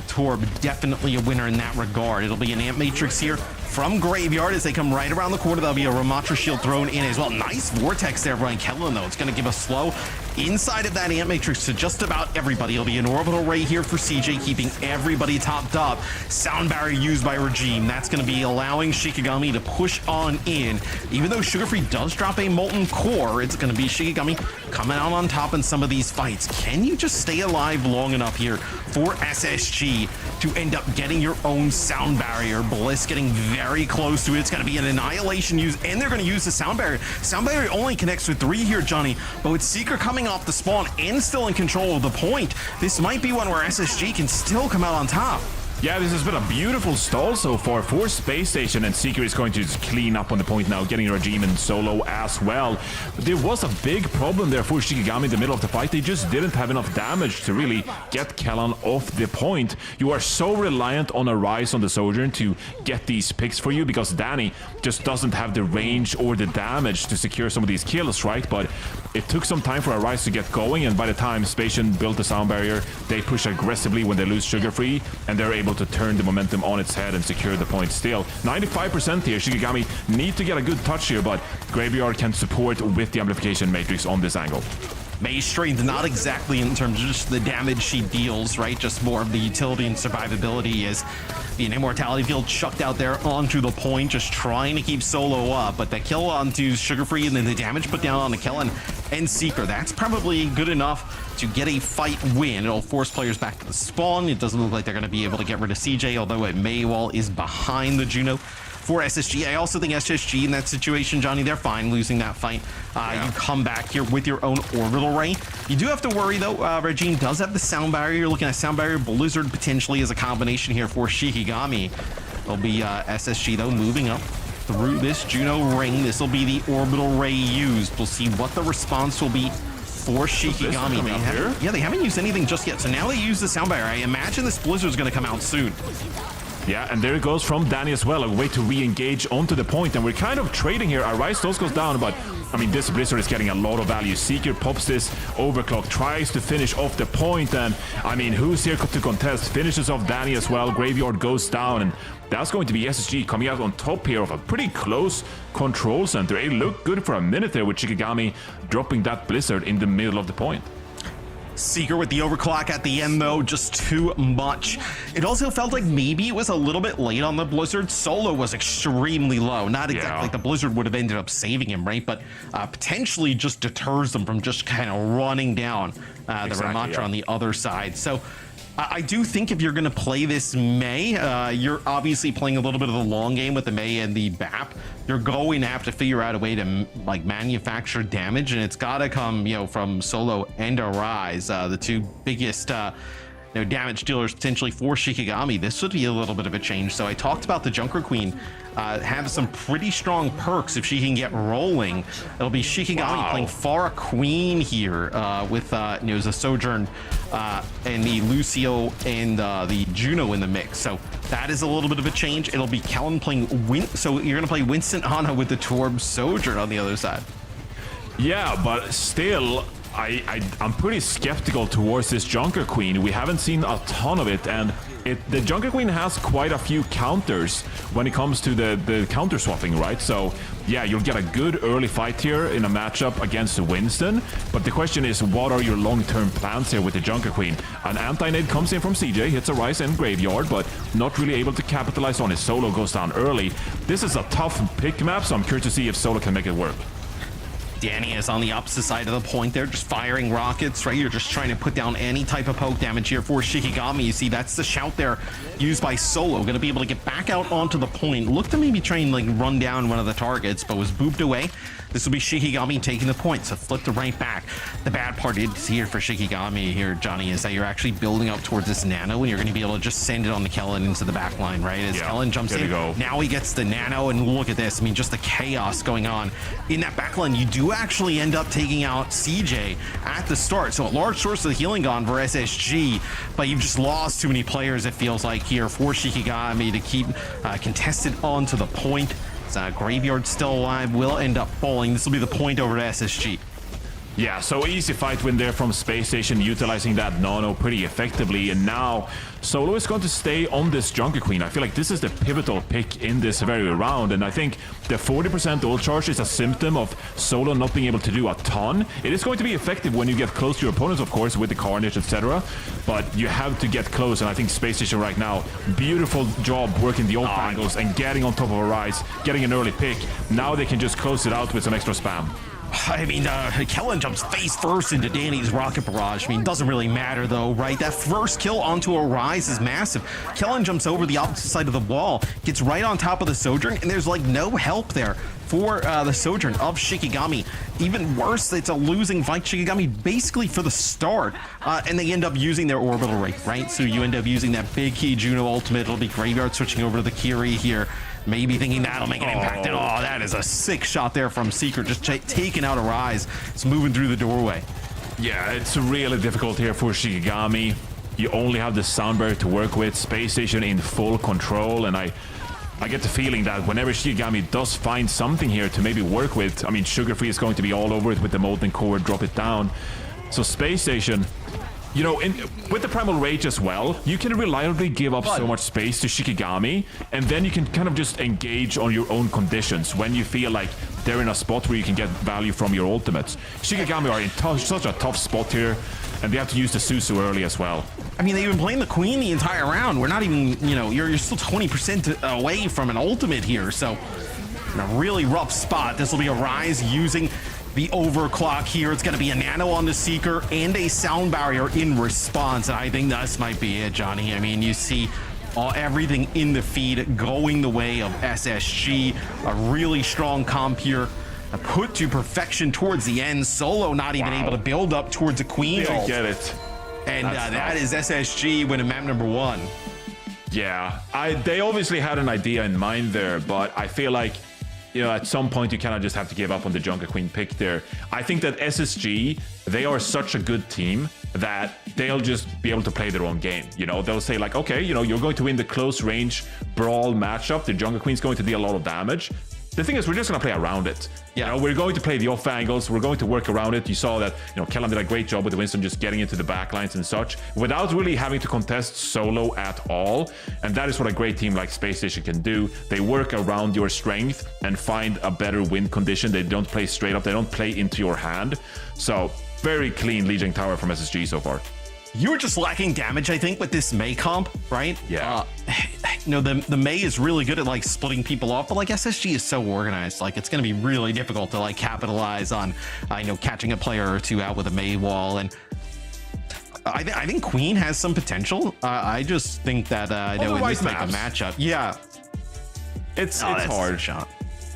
Torb definitely a winner in that regard. It'll be an Amp Matrix here from Graveyard as they come right around the corner. There'll be a Ramatra Shield thrown in as well. Nice Vortex there, Brian Kellen, though. It's going to give a slow inside of that Amp Matrix to just about everybody. It'll be an Orbital Ray here for CJ, keeping everybody topped up. Sound Barrier used by Regime. That's going to be allowing Shikigami to push on in. Even though Sugar Free does drop a Molten Core, it's going to be Shikigami coming out on top in some of these fights. Can you just stay alive long enough here for SSG to end up getting your own Sound Barrier? Bliss getting very close to it. It's going to be an Annihilation use, and they're going to use the Sound Barrier. Sound Barrier only connects with 3 here, Johnny, but with Seeker coming off the spawn and still in control of the point, this might be one where SSG can still come out on top. Yeah, this has been a beautiful stall so far for Space Station, and Seeker is going to just clean up on the point now, getting Regime in solo as well. But there was a big problem there for Shikigami in the middle of the fight. They just didn't have enough damage to really get Kellan off the point. You are so reliant on a Rise on the Sojourn to get these picks for you, because Danny just doesn't have the range or the damage to secure some of these kills, right? But it took some time for a Rise to get going, and by the time Space Station built the Sound Barrier, they push aggressively when they lose Sugar Free, and they're able to turn the momentum on its head and secure the point still. 95% here. Shikigami need to get a good touch here, but Graveyard can support with the Amplification Matrix on this angle. Mei strength, not exactly in terms of just the damage she deals, right? Just more of the utility and survivability is the immortality field chucked out there onto the point, just trying to keep Solo up. But the kill onto Sugar Free and then the damage put down on the Kellen and Seeker, that's probably good enough to get a fight win. It'll force players back to the spawn. It doesn't look like they're going to be able to get rid of CJ, although it Mei wall is behind the Juno for SSG. I also think SSG in that situation, Johnny, they're fine losing that fight. You come back here with your own orbital ray. You do have to worry though, Regime does have the sound barrier. You're looking at sound barrier, Blizzard potentially as a combination here for Shikigami. It'll be SSG though moving up through this Juno ring. This will be the orbital ray used. We'll see what the response will be for Shikigami. They haven't used anything just yet, so now they use the sound barrier. I imagine this Blizzard's going to come out soon. Yeah, and there it goes from Danny as well, a way to re-engage onto the point, and we're kind of trading here. Our Rise Toast goes down, but I mean, this Blizzard is getting a lot of value. Seeker pops this overclock, tries to finish off the point, and I mean, who's here to contest? Finishes off Danny as well. Graveyard goes down, and that's going to be SSG coming out on top here of a pretty close control center. It looked good for a minute there with Shikigami dropping that Blizzard in the middle of the point. Seeker with the overclock at the end though, just too much. It also felt like maybe it was a little bit late on the Blizzard. Solo was extremely low. Not exactly like the Blizzard would have ended up saving him, right? But potentially just deters them from just kind of running down the Ramattra on the other side. So I do think if you're going to play this Mei, you're obviously playing a little bit of the long game with the Mei and the BAP. You're going to have to figure out a way to like manufacture damage, and it's got to come, you know, from Solo and Arise, the two biggest damage dealers potentially for Shikigami. This would be a little bit of a change. So I talked about the Junker Queen have some pretty strong perks if she can get rolling. It'll be Shikigami playing Pharah Queen here with the Sojourn and the Lucio and the Juno in the mix. So that is a little bit of a change. It'll be Kellen playing so you're going to play Winston Ana with the Torb Sojourn on the other side. Yeah, but still, I'm pretty skeptical towards this Junker Queen. We haven't seen a ton of it, and the Junker Queen has quite a few counters when it comes to the counter swapping, right? So yeah, you'll get a good early fight here in a matchup against Winston, but the question is, what are your long-term plans here with the Junker Queen? An anti-nade comes in from CJ, hits a Rise and Graveyard, but not really able to capitalize on it. Solo goes down early. This is a tough pick map, so I'm curious to see if Solo can make it work. Danny is on the opposite side of the point there, just firing rockets, right? You're just trying to put down any type of poke damage here for Shikigami. You see, that's the shout there used by Solo. Going to be able to get back out onto the point. Look to maybe try and like run down one of the targets, but was booped away. This will be Shikigami taking the point, so flipped it right back. The bad part is here for Shikigami here, Johnny, is that you're actually building up towards this nano, and you're going to be able to just send it on the Kellen into the back line, right? As Kellen jumps in, now he gets the nano, and look at this. I mean, just the chaos going on in that back line. You do actually end up taking out CJ at the start, so a large source of the healing gone for SSG, but you've just lost too many players, it feels like, here for Shikigami to keep contested onto the point. Graveyard still alive, will end up falling. This will be the point over to SSG. Yeah, so easy fight win there from Space Station, utilizing that nano pretty effectively, and now Solo is going to stay on this Junker Queen. I feel like this is the pivotal pick in this very round, and I think the 40% ult charge is a symptom of Solo not being able to do a ton. It is going to be effective when you get close to your opponents, of course, with the Carnage, etc., but you have to get close, and I think Space Station right now, beautiful job working the ult angles and getting on top of a Rise, getting an early pick. Now they can just close it out with some extra spam. I mean, Kellen jumps face first into Danny's rocket barrage. I mean, doesn't really matter though, right? That first kill onto a Rise is massive. Kellen jumps over the opposite side of the wall, gets right on top of the Sojourn, and there's like no help there for the Sojourn of Shikigami. Even worse, it's a losing fight. Shikigami basically for the start, and they end up using their orbital ray, right? So you end up using that big key Juno ultimate. It'll be Graveyard switching over to the Kiri here. Maybe thinking that'll make an impact. And oh, that is a sick shot there from Seeker, just taking out a Rise. It's moving through the doorway. Yeah, it's really difficult here for Shikigami. You only have the sound barrier to work with. Space Station in full control, and I get the feeling that whenever Shikigami does find something here to maybe work with, I mean, Sugar Free is going to be all over it with the Molten Core, drop it down. So Space Station, you know, with the Primal Rage as well, you can reliably give up so much space to Shikigami, and then you can kind of just engage on your own conditions when you feel like they're in a spot where you can get value from your ultimates. Shikigami are in such a tough spot here, and they have to use the Suzu early as well. I mean, they've been playing the Queen the entire round. We're not even, you know, you're still 20% away from an ultimate here, so in a really rough spot. This will be a Rise using the overclock here. It's going to be a nano on the Seeker and a sound barrier in response, and I think this might be it, Johnny. I mean, you see everything in the feed going the way of SSG. A really strong comp here, put to perfection towards the end. Solo not even able to build up towards a Queen ult. Get it. And that is SSG winning map number 1. Yeah, they obviously had an idea in mind there, but I feel like, you know, at some point you kind of just have to give up on the Junker Queen pick there. I think that SSG, they are such a good team that they'll just be able to play their own game. You know, they'll say like, okay, you know, you're going to win the close range brawl matchup. The Junker Queen's going to deal a lot of damage. The thing is, we're just going to play around it. Yeah. You know, we're going to play the off angles. We're going to work around it. You saw that, you know, Kellan did a great job with Winston just getting into the backlines and such without really having to contest solo at all. And that is what a great team like Space Station can do. They work around your strength and find a better win condition. They don't play straight up. They don't play into your hand. So very clean Lijiang Tower from SSG so far. You were just lacking damage, I think, with this Mei comp, right? Yeah. You know, the Mei is really good at like splitting people off, but like SSG is so organized. Like it's going to be really difficult to like capitalize on, you know, catching a player or two out with a Mei wall. And I think Queen has some potential. I just think that you know, in this type of matchup, yeah, it's hard. Shot.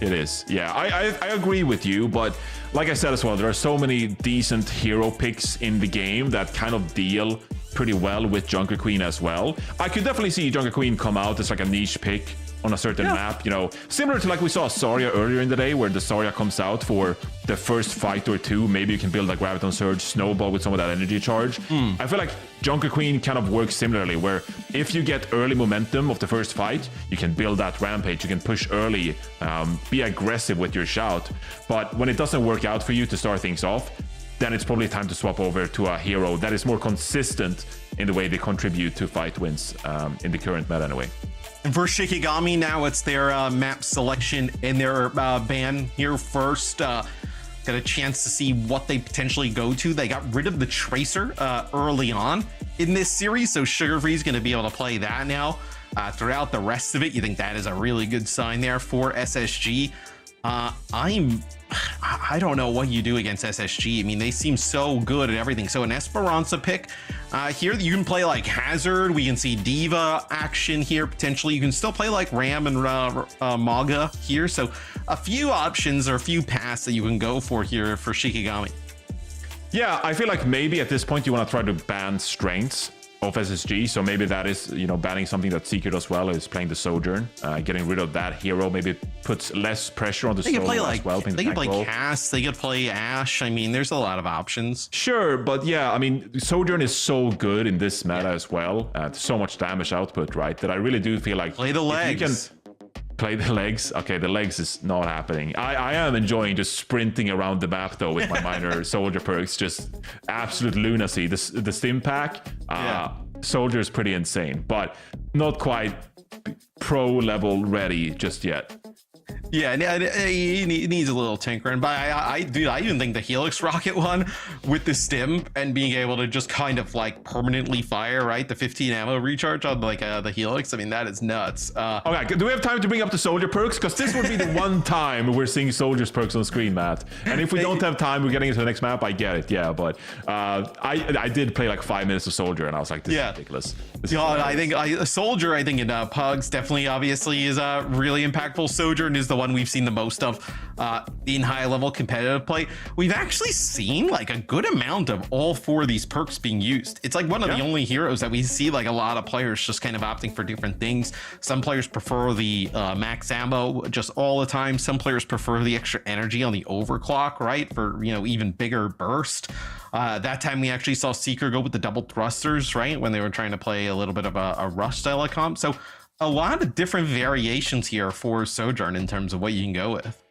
It is. Yeah, I agree with you, but like I said as well, there are so many decent hero picks in the game that kind of deal pretty well with Junker Queen as well. I could definitely see Junker Queen come out as like a niche pick on a certain map, you know, similar to like we saw Zarya earlier in the day, where the Zarya comes out for the first fight or two. Maybe you can build a Graviton Surge snowball with some of that energy charge. I feel like Junker Queen kind of works similarly, where if you get early momentum of the first fight, you can build that rampage, you can push early, be aggressive with your shout. But when it doesn't work out for you to start things off, then it's probably time to swap over to a hero that is more consistent in the way they contribute to fight wins in the current meta anyway. And for Shikigami, now it's their map selection and their ban here first. Got a chance to see what they potentially go to. They got rid of the Tracer early on in this series, so Sugar is going to be able to play that now. Throughout the rest of it, you think that is a really good sign there for SSG. I don't know what you do against SSG. I mean, they seem so good at everything. So an Esperança pick here, you can play like Hazard. We can see Diva action here potentially. You can still play like Ram and Maga here. So a few options or a few paths that you can go for here for Shikigami. Yeah, I feel like maybe at this point you want to try to ban strengths of SSG, so maybe that is, you know, banning something that Seeker does well, is playing the Sojourn, getting rid of that hero. Maybe it puts less pressure on the solo as well. They could play Cass, they could play Ashe. I mean, there's a lot of options. Sure, but yeah, I mean, Sojourn is so good in this meta as well. So much damage output, right? That I really do feel like play the legs. You can play the legs. Okay, the legs is not happening. I am enjoying just sprinting around the map though with my minor soldier perks. Just absolute lunacy. The stim pack, soldier is pretty insane, but not quite pro level ready just yet. Yeah, he needs a little tinkering, but I even think the Helix rocket one with the stim and being able to just kind of like permanently fire, right? The 15 ammo recharge on like the Helix. I mean, that is nuts. Okay, do we have time to bring up the soldier perks? Because this would be the one time we're seeing soldiers perks on screen, Matt. And if we don't have time, we're getting into the next map. I get it, yeah, but I did play like 5 minutes of soldier, and I was like, this is ridiculous. I think a soldier, I think in Pugs definitely obviously is really impactful. Sojourn is the one we've seen the most of in high level competitive play. We've actually seen like a good amount of all 4 of these perks being used. It's like one of the only heroes that we see like a lot of players just kind of opting for different things. Some players prefer the max ammo just all the time. Some players prefer the extra energy on the overclock, right? For, you know, even bigger burst. That time we actually saw Seeker go with the double thrusters, right? When they were trying to play a little bit of a rush style comp. So a lot of different variations here for Sojourn in terms of what you can go with.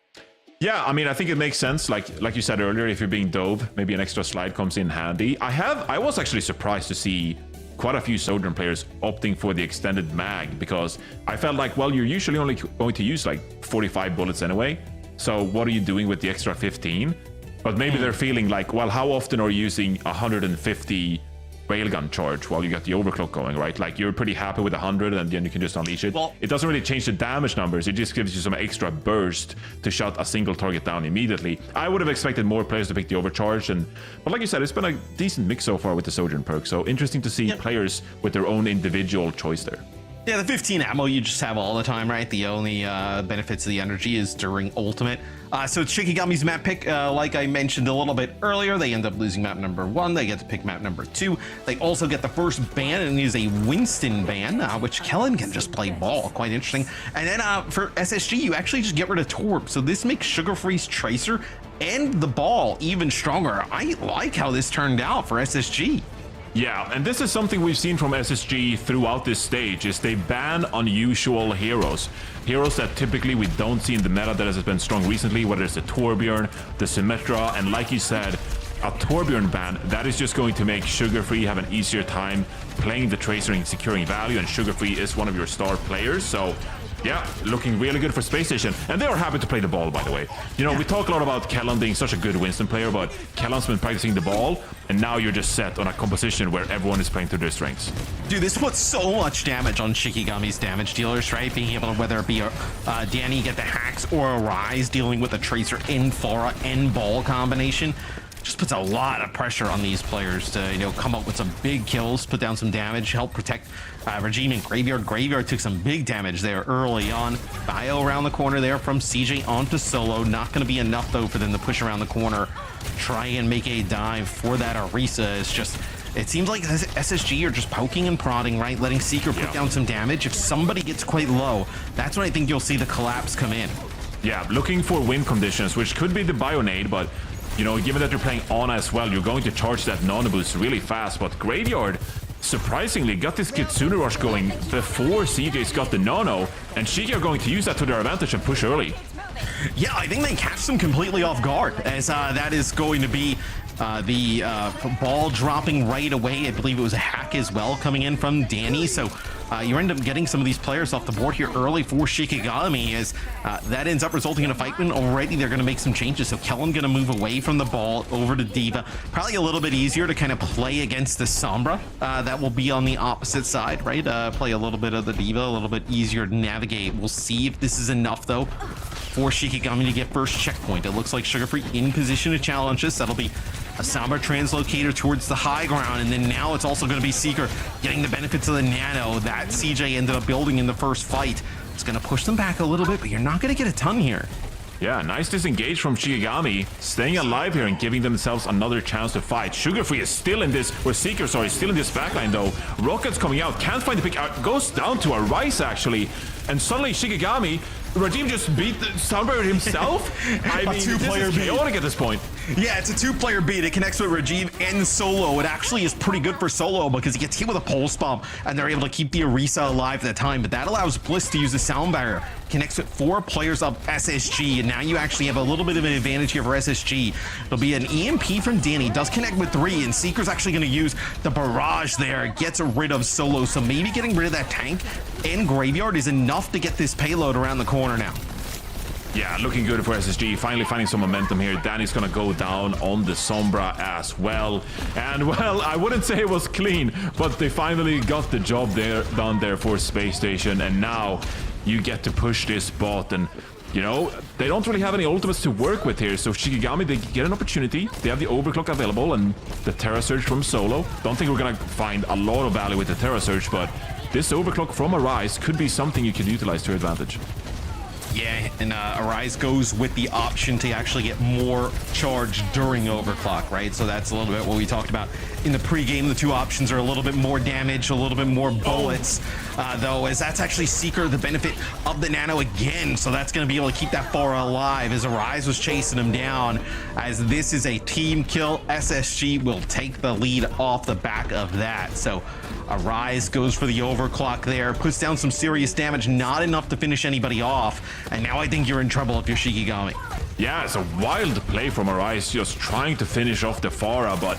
Yeah, I mean, I think it makes sense. Like you said earlier, if you're being dove, maybe an extra slide comes in handy. I was actually surprised to see quite a few Sojourn players opting for the extended mag, because I felt like, well, you're usually only going to use like 45 bullets anyway. So what are you doing with the extra 15? But maybe they're feeling like, well, how often are you using 150 railgun charge while you got the overclock going, right? Like you're pretty happy with 100 and then you can just unleash it. Well, it doesn't really change the damage numbers. It just gives you some extra burst to shut a single target down immediately. I would have expected more players to pick the overcharge, but like you said, it's been a decent mix so far with the Sojourn perk. So interesting to see players with their own individual choice there. Yeah, the 15 ammo you just have all the time, right? The only benefits of the energy is during ultimate. So it's Shikigami's map pick. Like I mentioned a little bit earlier, they end up losing map number 1. They get to pick map number 2. They also get the first ban, and it is a Winston ban, which Kellen can just play ball. Quite interesting. And then for SSG, you actually just get rid of Torb. So this makes Sugar Free's Tracer and the ball even stronger. I like how this turned out for SSG. Yeah, and this is something we've seen from SSG throughout this stage, is they ban unusual heroes. Heroes that typically we don't see in the meta that has been strong recently, whether it's the Torbjorn, the Symmetra, and like you said, a Torbjorn ban, that is just going to make Sugar Free have an easier time playing the Tracer and securing value, and Sugar Free is one of your star players, so yeah, looking really good for Space Station. And they are happy to play the ball, by the way. You know, we talk a lot about Kellen being such a good Winston player, but Kellen's been practicing the ball, and now you're just set on a composition where everyone is playing to their strengths. Dude, this puts so much damage on Shikigami's damage dealers, right? Being able to, whether it be Danny get the hacks or a Rise dealing with a Tracer and Pharah and ball combination, just puts a lot of pressure on these players to, you know, come up with some big kills, put down some damage, help protect Regime and Graveyard. Graveyard took some big damage there early on. Bio around the corner there from CJ onto Solo. Not going to be enough, though, for them to push around the corner, try and make a dive for that Orisa. It's just, it seems like SSG are just poking and prodding, right? Letting Seeker put down some damage. If somebody gets quite low, that's when I think you'll see the collapse come in. Yeah, looking for win conditions, which could be the Bionade, but you know, given that you're playing Ana as well, you're going to charge that Nano boost really fast. But Graveyard, surprisingly, got this Kitsune Rush going before CJ's got the Nano, and Shiki are going to use that to their advantage and push early. Yeah, I think they catch them completely off guard, as that is going to be the ball dropping right away. I believe it was a hack as well coming in from Danny, so you end up getting some of these players off the board here early for Shikigami, as that ends up resulting in a fight win. Already they're going to make some changes, so Kellen going to move away from the ball over to D.Va. Probably a little bit easier to kind of play against the Sombra that will be on the opposite side, right? Play a little bit of the D.Va, a little bit easier to navigate. We'll see if this is enough, though, for Shikigami to get first checkpoint. It looks like Sugar Free in position to challenge this. That'll be a Sombra translocator towards the high ground, and then now it's also going to be Seeker getting the benefits of the Nano that CJ ended up building in the first fight. It's going to push them back a little bit, but you're not going to get a ton here. Yeah, nice disengage from Shikigami, staying alive here and giving themselves another chance to fight. Sugar Free is still in this, or Seeker, sorry, still in this backline though. Rocket's coming out, can't find the pick, goes down to a Rice actually, and suddenly Shikigami, Rajim just beat Soundbird himself? I mean, two-player this is chaotic at this point. Yeah, it's a two-player beat. It connects with Rajiv and Solo. It actually is pretty good for Solo because he gets hit with a pulse bomb, and they're able to keep the Orisa alive at the time. But that allows Bliss to use the sound barrier. Connects with 4 players of SSG, and now you actually have a little bit of an advantage here for SSG. It'll be an EMP from Danny. Does connect with 3, and Seeker's actually going to use the barrage there. Gets rid of Solo, so maybe getting rid of that tank and Graveyard is enough to get this payload around the corner now. Yeah, looking good for SSG. Finally finding some momentum here. Danny's gonna go down on the Sombra as well. And well, I wouldn't say it was clean, but they finally got the job done there for Space Station. And now you get to push this bot. And you know, they don't really have any ultimates to work with here. So Shikigami, they get an opportunity. They have the overclock available and the Terra Surge from Solo. Don't think we're gonna find a lot of value with the Terra Surge, but this overclock from Arise could be something you can utilize to your advantage. Yeah, and Arise goes with the option to actually get more charge during overclock, right? So that's a little bit what we talked about in the pregame. The two options are a little bit more damage, a little bit more bullets, though, as that's actually Seeker, the benefit of the Nano again. So that's going to be able to keep that far alive as Arise was chasing him down. As this is a team kill, SSG will take the lead off the back of that. So Arise goes for the overclock there, puts down some serious damage, not enough to finish anybody off. And now I think you're in trouble if you're Shikigami. Yeah, it's a wild play from Arise, just trying to finish off the Pharah, but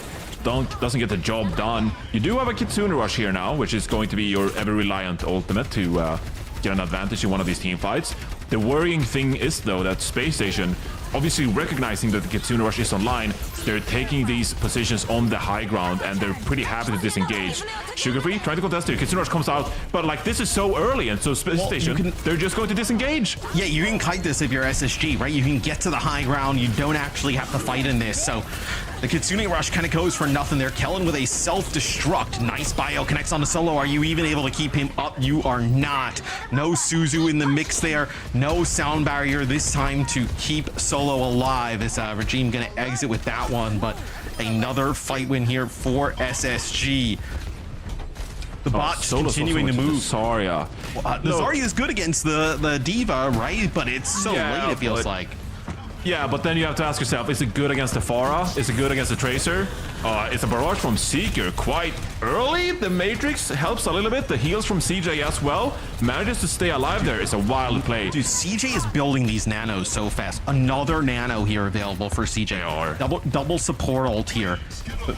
doesn't get the job done. You do have a Kitsune Rush here now, which is going to be your ever-reliant ultimate to get an advantage in one of these team fights. The worrying thing is, though, that Space Station, obviously recognizing that the Kitsune Rush is online, they're taking these positions on the high ground, and they're pretty happy to disengage. Sugarfree trying to contest here. Kitsune Rush comes out, but like this is so early, and so Space Station, they're just going to disengage. Yeah, you can kite this if you're SSG, right? You can get to the high ground. You don't actually have to fight in this. So the Kitsune Rush kind of goes for nothing there. Kellen with a self-destruct. Nice bio connects on the Solo. Are you even able to keep him up? You are not. No Suzu in the mix there. No sound barrier this time to keep Solo alive. Is Regime going to exit with that one? But another fight win here for SSG. The bot's continuing to move. Zarya. The Zarya is good against the Diva, right? But it's so late, it feels like. Yeah, but then you have to ask yourself, is it good against the Pharah? Is it good against the Tracer? It's a barrage from Seeker quite early. The Matrix helps a little bit. The heals from CJ as well. Manages to stay alive there. It's a wild play. Dude, CJ is building these nanos so fast. Another nano here available for CJ. Double support ult here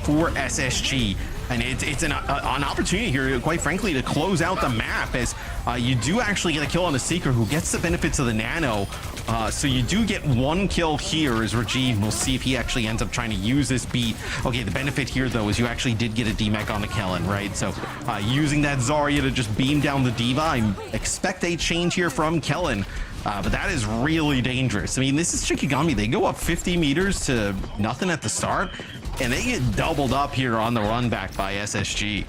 for SSG. And it's an opportunity here, quite frankly, to close out the map, as you do actually get a kill on the Seeker, who gets the benefits of the nano. So you do get one kill here as Regime. We'll see if he actually ends up trying to use this beat. Okay, the benefit here, though, is you actually did get a DMAC on the Kellen, right? So using that Zarya to just beam down the Diva, I expect a change here from Kellen. But that is really dangerous. I mean, this is Shikigami. They go up 50 meters to nothing at the start, and they get doubled up here on the run back by SSG.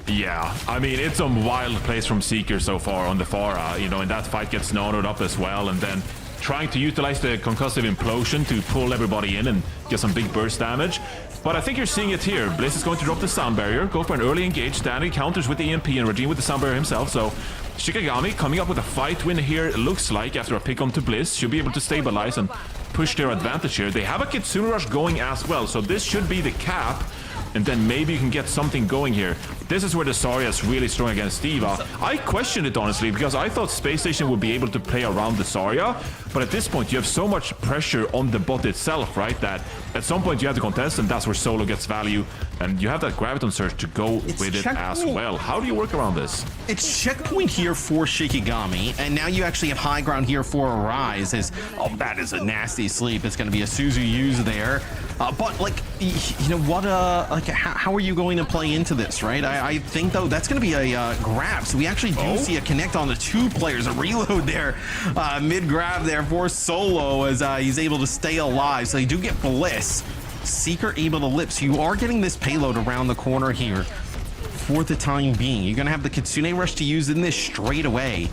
Yeah, I mean, it's some wild plays from Seeker so far on the Pharah, you know, and that fight gets nanoed up as well, and then trying to utilize the concussive implosion to pull everybody in and get some big burst damage. But I think you're seeing it here. Bliss is going to drop the sound barrier, go for an early engage, standing counters with the EMP, and Regime with the sound barrier himself. So Shikigami coming up with a fight win here, it looks like, after a pick on to Bliss. Should be able to stabilize and push their advantage here. They have a Kitsune Rush going as well, so this should be the cap. And then maybe you can get something going here. This is where the Zarya is really strong against Diva. I questioned it, honestly, because I thought Space Station would be able to play around the Zarya. But at this point, you have so much pressure on the bot itself, right? That at some point you have to contest, and that's where Solo gets value. And you have that Graviton Surge to go with it as well. How do you work around this? It's checkpoint here for Shikigami, and now you actually have high ground here for Arise. As, oh, that is a nasty sleep. It's going to be a Suzu use there. But, like, you know what, like, how are you going to play into this, right? I think, though, that's going to be a grab. So we actually do see a connect on the two players, a reload there, mid-grab there for Solo, as he's able to stay alive. So you do get Bliss. Seeker able to lip. So you are getting this payload around the corner here for the time being. You're going to have the Kitsune Rush to use in this straight away.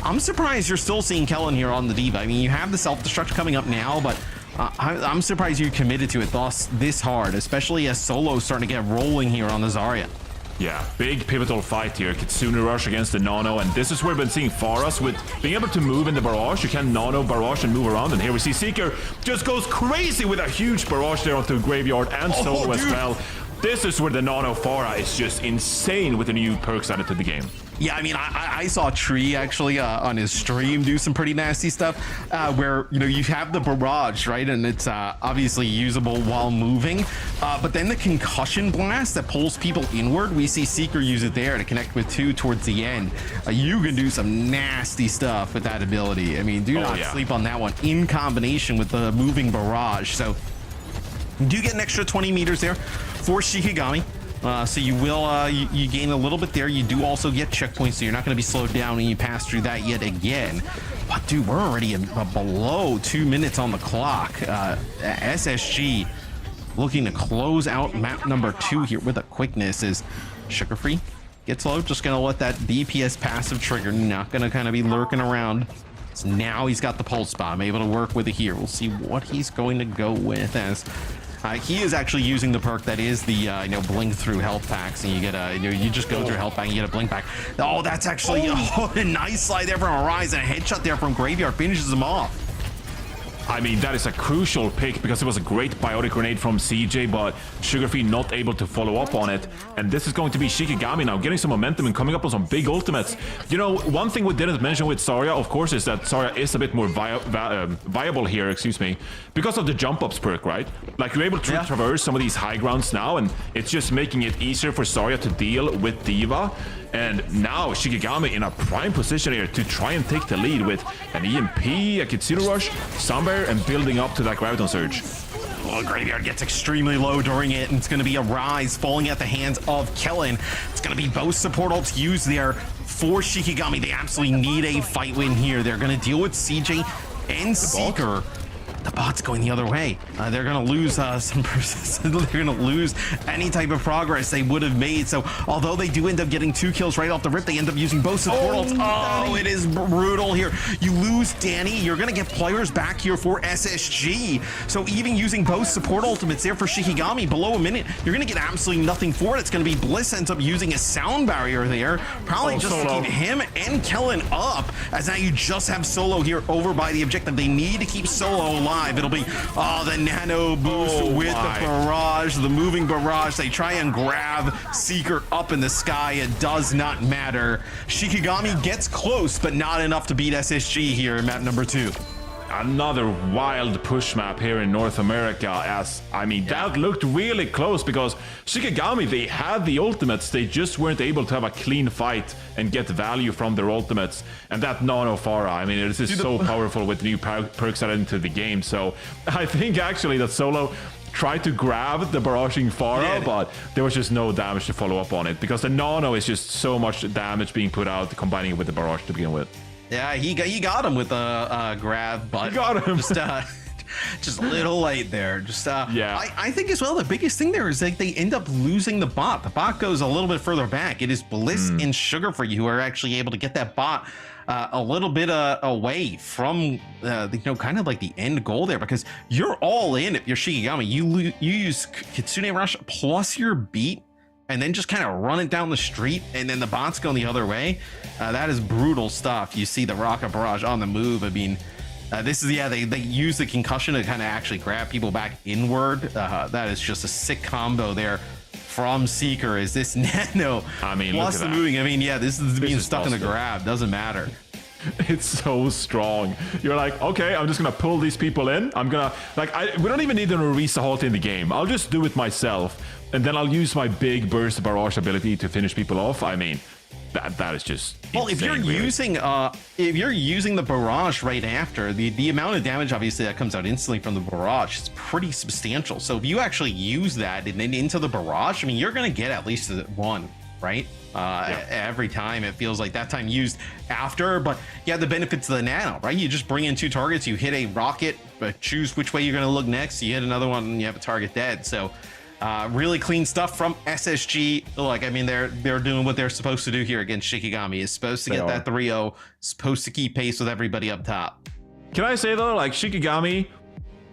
I'm surprised you're still seeing Kellen here on the Diva. I mean, you have the self-destruct coming up now, but I'm surprised you committed to it this hard, especially as Solo's starting to get rolling here on the Zarya. Yeah, big pivotal fight here. Kitsune Rush against the Nano, and this is where we've been seeing Pharahs with being able to move in the barrage. You can Nano barrage and move around, and here we see Seeker just goes crazy with a huge barrage there onto Graveyard and Solo as well. This is where the Nano Pharah is just insane with the new perks added to the game. Yeah, I mean, I saw Tree actually on his stream do some pretty nasty stuff where, you know, you have the barrage, right? And it's obviously usable while moving. But then the concussion blast that pulls people inward, we see Seeker use it there to connect with two towards the end. You can do some nasty stuff with that ability. I mean, do not sleep on that one in combination with the moving barrage. So you do get an extra 20 meters there for Shikigami. So you will you gain a little bit there. You do also get checkpoints, so you're not going to be slowed down when you pass through that yet again. But dude, we're already below 2 minutes on the clock. SSG looking to close out map number 2 here with a quickness. Is Sugar Free gets low, just going to let that DPS passive trigger, not going to kind of be lurking around. So now he's got the pulse bomb, able to work with it here. We'll see what he's going to go with, as he is actually using the perk that is the you know, blink through health packs, and you get a, you know, you just go through health pack and you get a blink back. Oh, that's actually a nice slide there from Arise, and a headshot there from Graveyard finishes him off. I mean, that is a crucial pick because it was a great biotic grenade from CJ, but Sugarfree not able to follow up on it. And this is going to be Shikigami now getting some momentum and coming up on some big ultimates. You know, one thing we didn't mention with Zarya, of course, is that Zarya is a bit more viable here, excuse me, because of the jump ups perk, right? Like, you're able to traverse some of these high grounds now, and it's just making it easier for Zarya to deal with Diva. And now Shikigami in a prime position here to try and take the lead with an EMP, a Kitsune Rush, Sunbear, and building up to that Graviton Surge. Well, Graveyard gets extremely low during it, and it's going to be a Rise falling at the hands of Kellen. It's going to be both support ults used there for Shikigami. They absolutely need a fight win here. They're going to deal with CJ and Seeker. The bot's going the other way. They're going to lose some they're going to lose any type of progress they would have made. So although they do end up getting 2 kills right off the rip, they end up using both support ults. Oh, it is brutal here. You lose Danny. You're going to get players back here for SSG. So even using both support ultimates there for Shikigami below a minute, you're going to get absolutely nothing for it. It's going to be Bliss ends up using a sound barrier there. Probably just to keep him and Kellen up, as now you just have Solo here over by the objective. They need to keep Solo alive. It'll be the nano boost with the barrage, the moving barrage. They try and grab Seeker up in the sky. It does not matter. Shikigami gets close, but not enough to beat SSG here in map number 2. Another wild push map here in North America, as I mean that looked really close because Shikigami, they had the ultimates, they just weren't able to have a clean fight and get value from their ultimates. And that Nano Pharah, I mean, it is so powerful with new perks added into the game. So I think actually that Solo tried to grab the barraging Pharah, but there was just no damage to follow up on it because the Nano is just so much damage being put out, combining it with the barrage to begin with. Yeah, he got him with a grab, but he got him. Just a little late there. Yeah. I think as well the biggest thing there is like they end up losing the bot. The bot goes a little bit further back. It is Bliss and Sugar for you who are actually able to get that bot a little bit away from kind of like the end goal there, because you're all in if you're Shikigami. You use Kitsune Rush plus your beat, and then just kind of run it down the street, and then the bot's going the other way. That is brutal stuff. You see the Rocket Barrage on the move. I mean, this is, they use the concussion to kind of actually grab people back inward. That is just a sick combo there from Seeker. Is this Nano? I mean, plus look at the that. moving. I mean, this is being stuck in the grab. Doesn't matter. It's so strong. You're like, okay, I'm just gonna pull these people in. I'm gonna we don't even need to release a halt in the game. I'll just do it myself, and then I'll use my big burst barrage ability to finish people off. I mean, that is just well, insane, if you're using the barrage right after, the amount of damage obviously that comes out instantly from the barrage is pretty substantial. So if you actually use that and then into the barrage, I mean, you're gonna get at least one, right? Every time. It feels like that time used after, but you have the benefits of the Nano, right? You just bring in 2 targets, you hit a rocket, but choose which way you're going to look next. You hit another one and you have a target dead. So really clean stuff from SSG. Like, I mean, they're doing what they're supposed to do here against Shikigami. Is supposed to get that 3-0, supposed to keep pace with everybody up top. Can I say though, like Shikigami,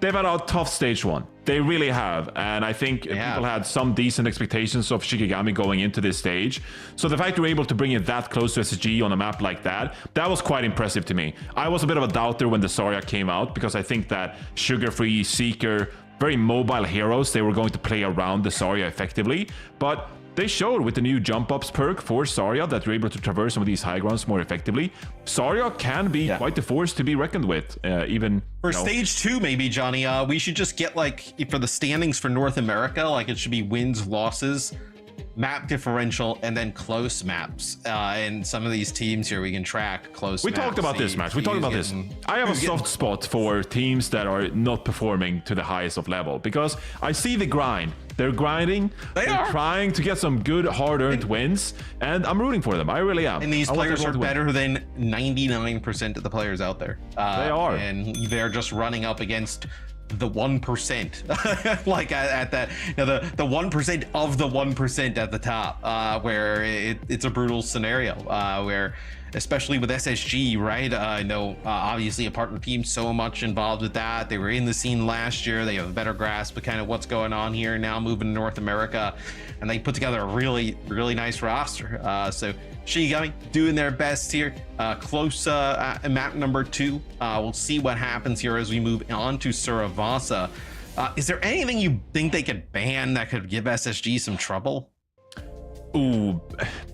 they've had a tough stage 1. They really have, and I think people had some decent expectations of Shikigami going into this stage. So the fact you're able to bring it that close to SSG on a map like that was quite impressive to me. I was a bit of a doubter when the Zarya came out, because I think that Sugar-Free, Seeker, very mobile heroes, they were going to play around the Zarya effectively, but they showed with the new jump ups perk for Zarya that you're able to traverse some of these high grounds more effectively. Zarya can be quite the force to be reckoned with, even for stage 2, maybe, Johnny. We should just get, like, for the standings for North America, like it should be wins, losses, map differential, and then close maps. And some of these teams here we can track close. We talked about this match. We talked about this. I have a soft spot for teams that are not performing to the highest of level, because I see the grind. They're grinding. They're trying to get some good, hard-earned wins, and I'm rooting for them. I really am. And these players are better than 99% of the players out there. They are. And they're just running up against the 1%, like at that, the 1% of the 1% at the top, where it's a brutal scenario, where especially with SSG, right? I know obviously a partner team so much involved with that. They were in the scene last year. They have a better grasp of kind of what's going on here now, moving to North America, and they put together a really, really nice roster. So Shikigami doing their best here. Close map number 2. We'll see what happens here as we move on to Suravasa. Is there anything you think they could ban that could give SSG some trouble? Ooh,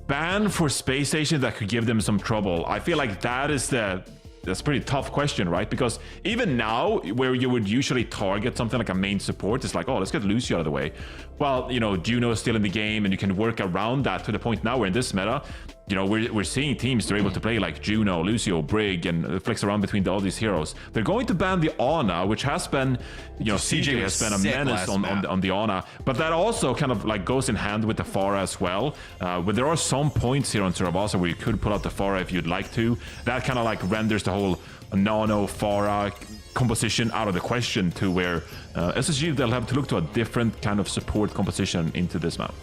ban for Space Station that could give them some trouble. I feel like that is the that's a pretty tough question, right? Because even now, where you would usually target something like a main support, it's like, oh, let's get Lucio out of the way. Well, you know, Juno is still in the game, and you can work around that to the point now where in this meta, you know, we're seeing teams that are able to play like Juno, Lucio, Brig, and flex around between all these heroes. They're going to ban the Ana, which has been, you know, CJ has been a menace on the Ana, but that also kind of like goes in hand with the Pharah as well. But there are some points here on Suravasa where you could pull out the Pharah if you'd like to. That kind of like renders the whole Nano Pharah composition out of the question, to where SSG, they'll have to look to a different kind of support composition into this map.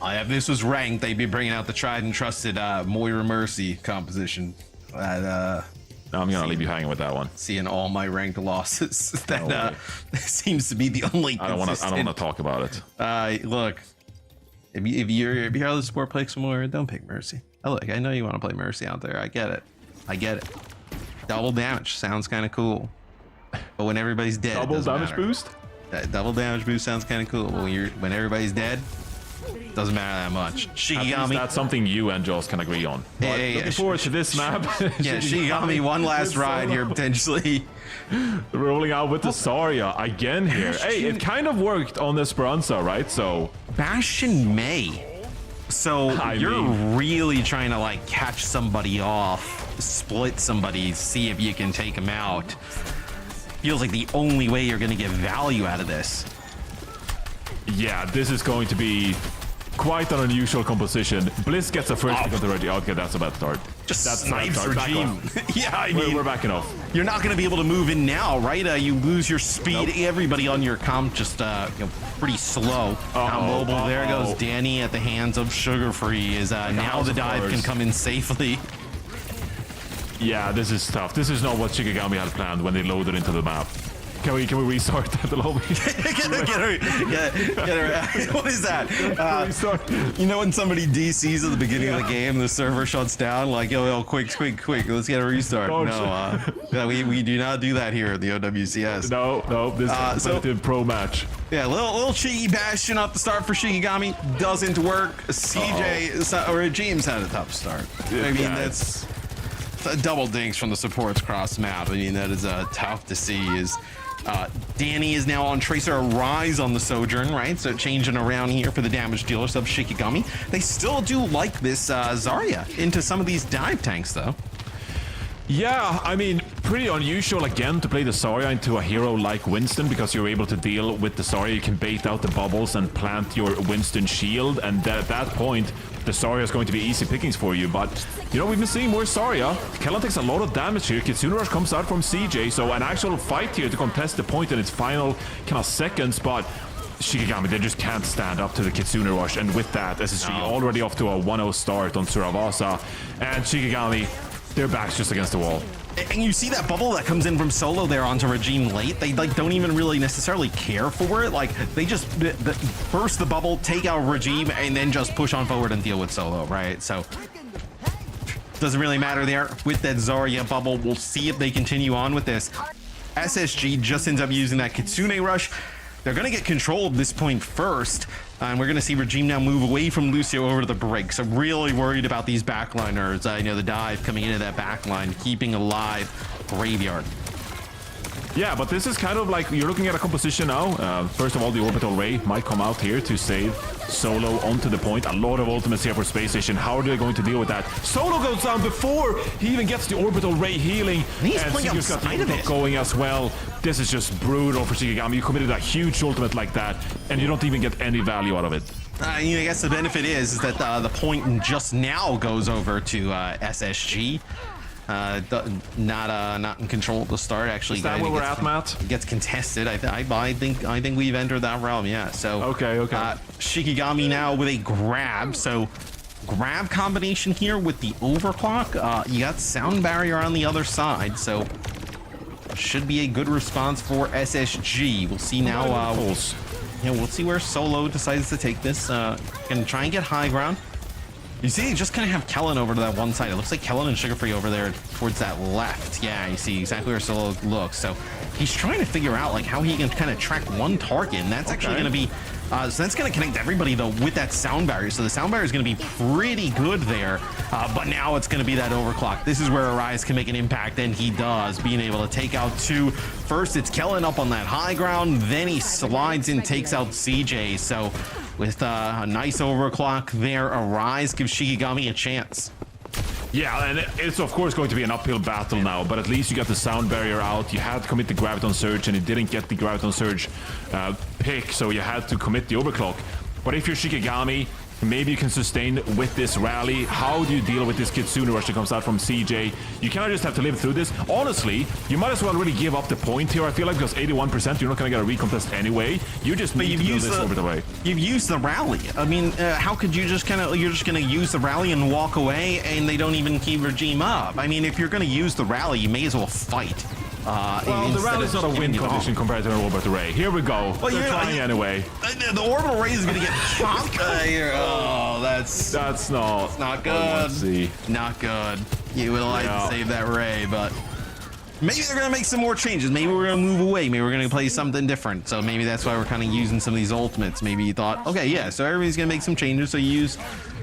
If this was ranked, they'd be bringing out the tried and trusted Moira Mercy composition. I'm gonna leave you hanging with that one. Seeing all my ranked losses, that seems to be the only. I don't want to talk about it. Look, if you're out of the support, play some more. Don't pick Mercy. Look, I know you want to play Mercy out there. I get it. Double damage sounds kind of cool, but when everybody's dead, double damage boost. That double damage boost sounds kind of cool. When everybody's dead, doesn't matter that much. Shikigami, that's something you and Jaws can agree on. Looking forward to this map. Yeah, Shikigami, one last ride here potentially. Rolling out with the Zarya again here. Hey, it kind of worked on the Esperança, right? So Bastion May. So you're really trying to like catch somebody off, split somebody, see if you can take them out. Feels like the only way you're going to get value out of this. Yeah, this is going to be quite an unusual composition. Bliss gets a first pick of the Reggie. Okay, that's a bad start. That's snipes regime. Yeah, I mean, we're backing off. You're not going to be able to move in now, right? You lose your speed. Nope. Everybody on your comp just pretty slow. Now mobile. There goes Danny at the hands of Sugar Free. Is now the dive can come in safely. Yeah, this is tough. This is not what Shikigami had planned when they loaded into the map. Can we restart the lobby? Get her. What is that? You know when somebody DCs at the beginning of the game, the server shuts down, like, yo, quick, let's get a restart. No, we do not do that here at the OWCS. No, this is a competitive pro match. Yeah, little cheeky bastion up the start for Shikigami. Doesn't work. CJ or James had a tough start. I mean, that's double dinks from the supports cross map. I mean, that is tough to see. Danny is now on Tracer, a rise on the Sojourn, right? So changing around here for the damage dealer sub Shikigami. They still do like this Zarya into some of these dive tanks, though. Yeah, I mean, pretty unusual again to play the Zarya into a hero like Winston, because you're able to deal with the Zarya. You can bait out the bubbles and plant your Winston shield, and at that point, the Zarya is going to be easy pickings for you. But, you know, we've been seeing more Zarya. Kellan takes a lot of damage here. Kitsune Rush comes out from CJ, so an actual fight here to contest the point in its final kind of seconds, but Shikigami, they just can't stand up to the Kitsune Rush, and with that, SSG already off to a 1-0 start on Suravasa, and Shikigami, their back's just against the wall. And you see that bubble that comes in from Solo there onto Regime late. They like don't even really necessarily care for it. Like they just burst the bubble, take out Regime, and then just push on forward and deal with Solo, right? So doesn't really matter there with that Zarya bubble. We'll see if they continue on with this. SSG just ends up using that Kitsune Rush. They're going to get control of this point first, and we're going to see Regime now move away from Lucio over to the Brig. So really worried about these backliners. I know the dive coming into that backline, keeping alive Graveyard. Yeah, but this is kind of like you're looking at a composition now. First of all, the Orbital Ray might come out here to save Solo onto the point. A lot of ultimates here for Space Station. How are they going to deal with that? Solo goes down before he even gets the Orbital Ray healing. He's playing outside of it. Going as well. This is just brutal for Shikigami. You committed a huge ultimate like that, and you don't even get any value out of it. I guess the benefit is that the point just now goes over to SSG. Not in control at the start. Actually, is that where we're at, Matt? Gets contested. I think we've entered that realm. Yeah. So okay. Shikigami now with a grab. So grab combination here with the overclock. You got sound barrier on the other side. So should be a good response for SSG. We'll see now. We'll see where Solo decides to take this. Gonna try and get high ground. You see, you just kind of have Kellan over to that one side. It looks like Kellan and Sugar Free over there towards that left. Yeah, you see exactly where Solo looks. So he's trying to figure out like how he can kind of track one target, and that's actually going to be So that's going to connect everybody, though, with that sound barrier. So the sound barrier is going to be pretty good there. But now it's going to be that overclock. This is where Arise can make an impact, and he does, being able to take out 2. First, it's Kellen up on that high ground. Then he slides in, takes out CJ. So with a nice overclock there, Arise gives Shikigami a chance. Yeah, and it's of course going to be an uphill battle now, but at least you got the sound barrier out. You had to commit the Graviton Surge, and it didn't get the Graviton Surge pick, so you had to commit the overclock. But if you're Shikigami, maybe you can sustain with this rally. How do you deal with this Kitsune rush that comes out from CJ? You cannot just have to live through this. Honestly, you might as well really give up the point here, I feel like, because 81%, you're not going to get a recontest anyway. You just need to use this over the way. You've used the rally. I mean, how could you just you're just going to use the rally and walk away, and they don't even keep regime up? I mean, if you're going to use the rally, you may as well fight. Well, the rally's not a win condition compared to an orbital ray. Here we go. Well, they're trying anyway. The orbital ray is going to get chopped here. Oh, that's not good. Not good. You would like to save that ray, but maybe they're going to make some more changes. Maybe we're going to move away. Maybe we're going to play something different. So maybe that's why we're kind of using some of these ultimates. Maybe you thought, okay, yeah, so everybody's going to make some changes. So you use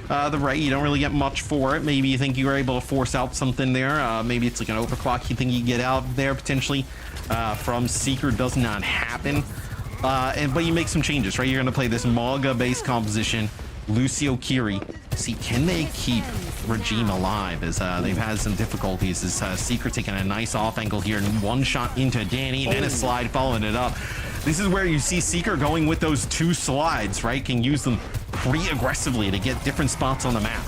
the ray. You don't really get much for it. Maybe you think you were able to force out something there. Maybe it's like an overclock you think you get out there potentially from Seeker. Does not happen. But you make some changes, right? You're going to play this Malga-based composition. Lucio Kiri. See, can they keep Regime alive as they've had some difficulties? As Seeker taking a nice off angle here and one shot into Danny, then a slide following it up. This is where you see Seeker going with those 2 slides, right? Can use them pretty aggressively to get different spots on the map.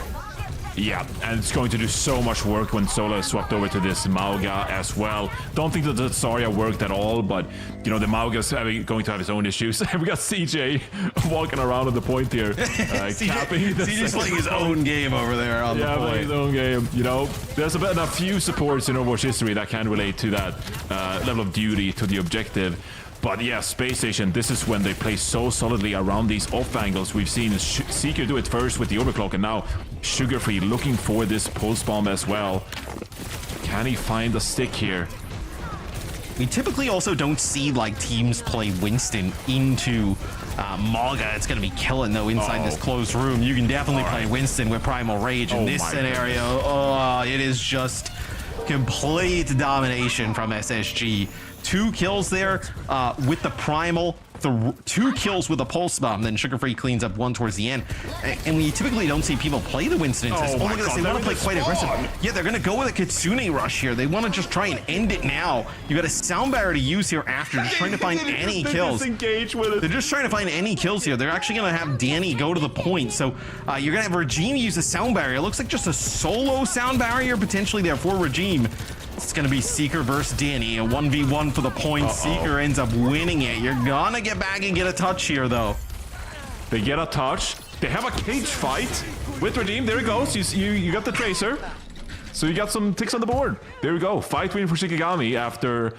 Yeah, and it's going to do so much work when Sola is swapped over to this Mauga as well. Don't think that the Zarya worked at all, but, you know, the Mauga's going to have his own issues. We got CJ walking around on the point here. Capping. CJ's playing his own game over there on the point. Yeah, playing his own game. You know, there's a few supports in Overwatch history that can relate to that level of duty to the objective. But yeah, Space Station, this is when they play so solidly around these off angles. We've seen Seeker do it first with the overclock, and now Sugar Free looking for this pulse bomb as well. Can he find a stick here? We typically also don't see like teams play Winston into Malga. It's going to be killing though inside this closed room. You can definitely play Winston with Primal Rage in this scenario. Oh, it is just complete domination from SSG. 2 kills there with the Primal, 2 kills with a Pulse Bomb, then Sugar Free cleans up 1 towards the end. And we typically don't see people play the Winston. Look at this, they want to play quite aggressive. Yeah, they're going to go with a Kitsune rush here. They want to just try and end it now. You got a sound barrier to use here after, just trying to find any kills. Disengage with it. They're just trying to find any kills here. They're actually going to have Danny go to the point. So you're going to have Regime use a sound barrier. It looks like just a solo sound barrier potentially there for Regime. It's going to be Seeker versus Danny. A 1v1 for the point. Seeker ends up winning it. You're going to get back and get a touch here, though. They get a touch. They have a cage fight with Redeem. There it goes. You got the Tracer. So you got some ticks on the board. There we go. Fight win for Shikigami after...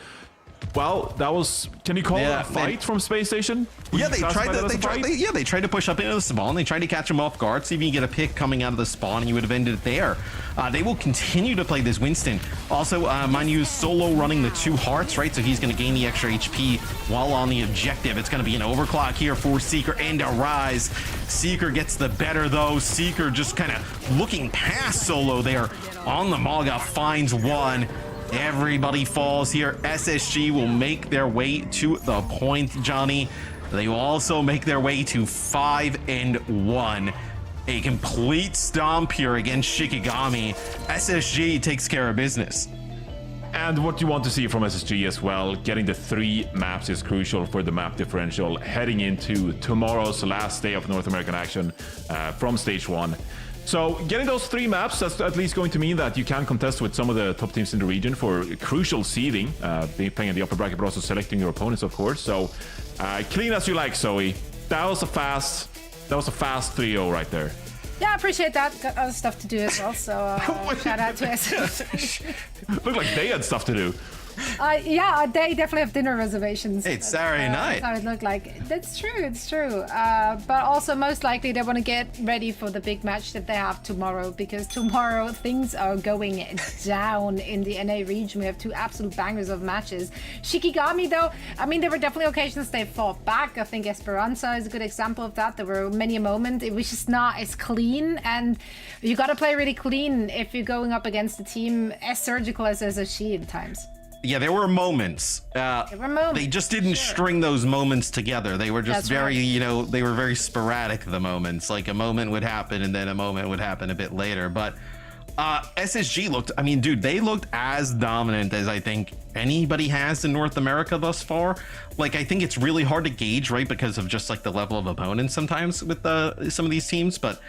Well, that was... Can you call it a fight from Space Station? Yeah, they tried to push up into the spawn. They tried to catch him off guard, see if you can get a pick coming out of the spawn, and you would have ended it there. They will continue to play this Winston. Also, mind you, Solo running the 2 hearts, right? So he's going to gain the extra HP while on the objective. It's going to be an overclock here for Seeker and Arise. Seeker gets the better, though. Seeker just kind of looking past Solo there on the Malga, finds 1. Everybody falls here. SSG will make their way to the point, Johnny. They will also make their way to 5-1. A complete stomp here against Shikigami. SSG takes care of business. And what you want to see from SSG as well, getting the 3 maps is crucial for the map differential heading into tomorrow's last day of North American action from stage 1. So getting those 3 maps, that's at least going to mean that you can contest with some of the top teams in the region for crucial seeding, playing in the upper bracket, but also selecting your opponents, of course. So clean as you like, Zoe. That was a fast 3-0 right there. Yeah, I appreciate that. Got other stuff to do as well, so shout out to SSG. Looked like they had stuff to do. Yeah, they definitely have dinner reservations. Hey, it's Saturday night. That's how it looked like. That's true, it's true. But also, most likely, they want to get ready for the big match that they have tomorrow, because tomorrow things are going down in the NA region. We have two absolute bangers of matches. Shikigami, though, I mean, there were definitely occasions they fought back. I think Esperança is a good example of that. There were many a moment. It was just not as clean, and you got to play really clean if you're going up against a team as surgical as SSG at times. Yeah, there were moments. They just didn't string those moments together. They were just they were very sporadic, the moments. Like a moment would happen and then a moment would happen a bit later. But SSG looked, I mean, dude, they looked as dominant as I think anybody has in North America thus far. Like, I think it's really hard to gauge, right? Because of just like the level of opponents sometimes with some of these teams. But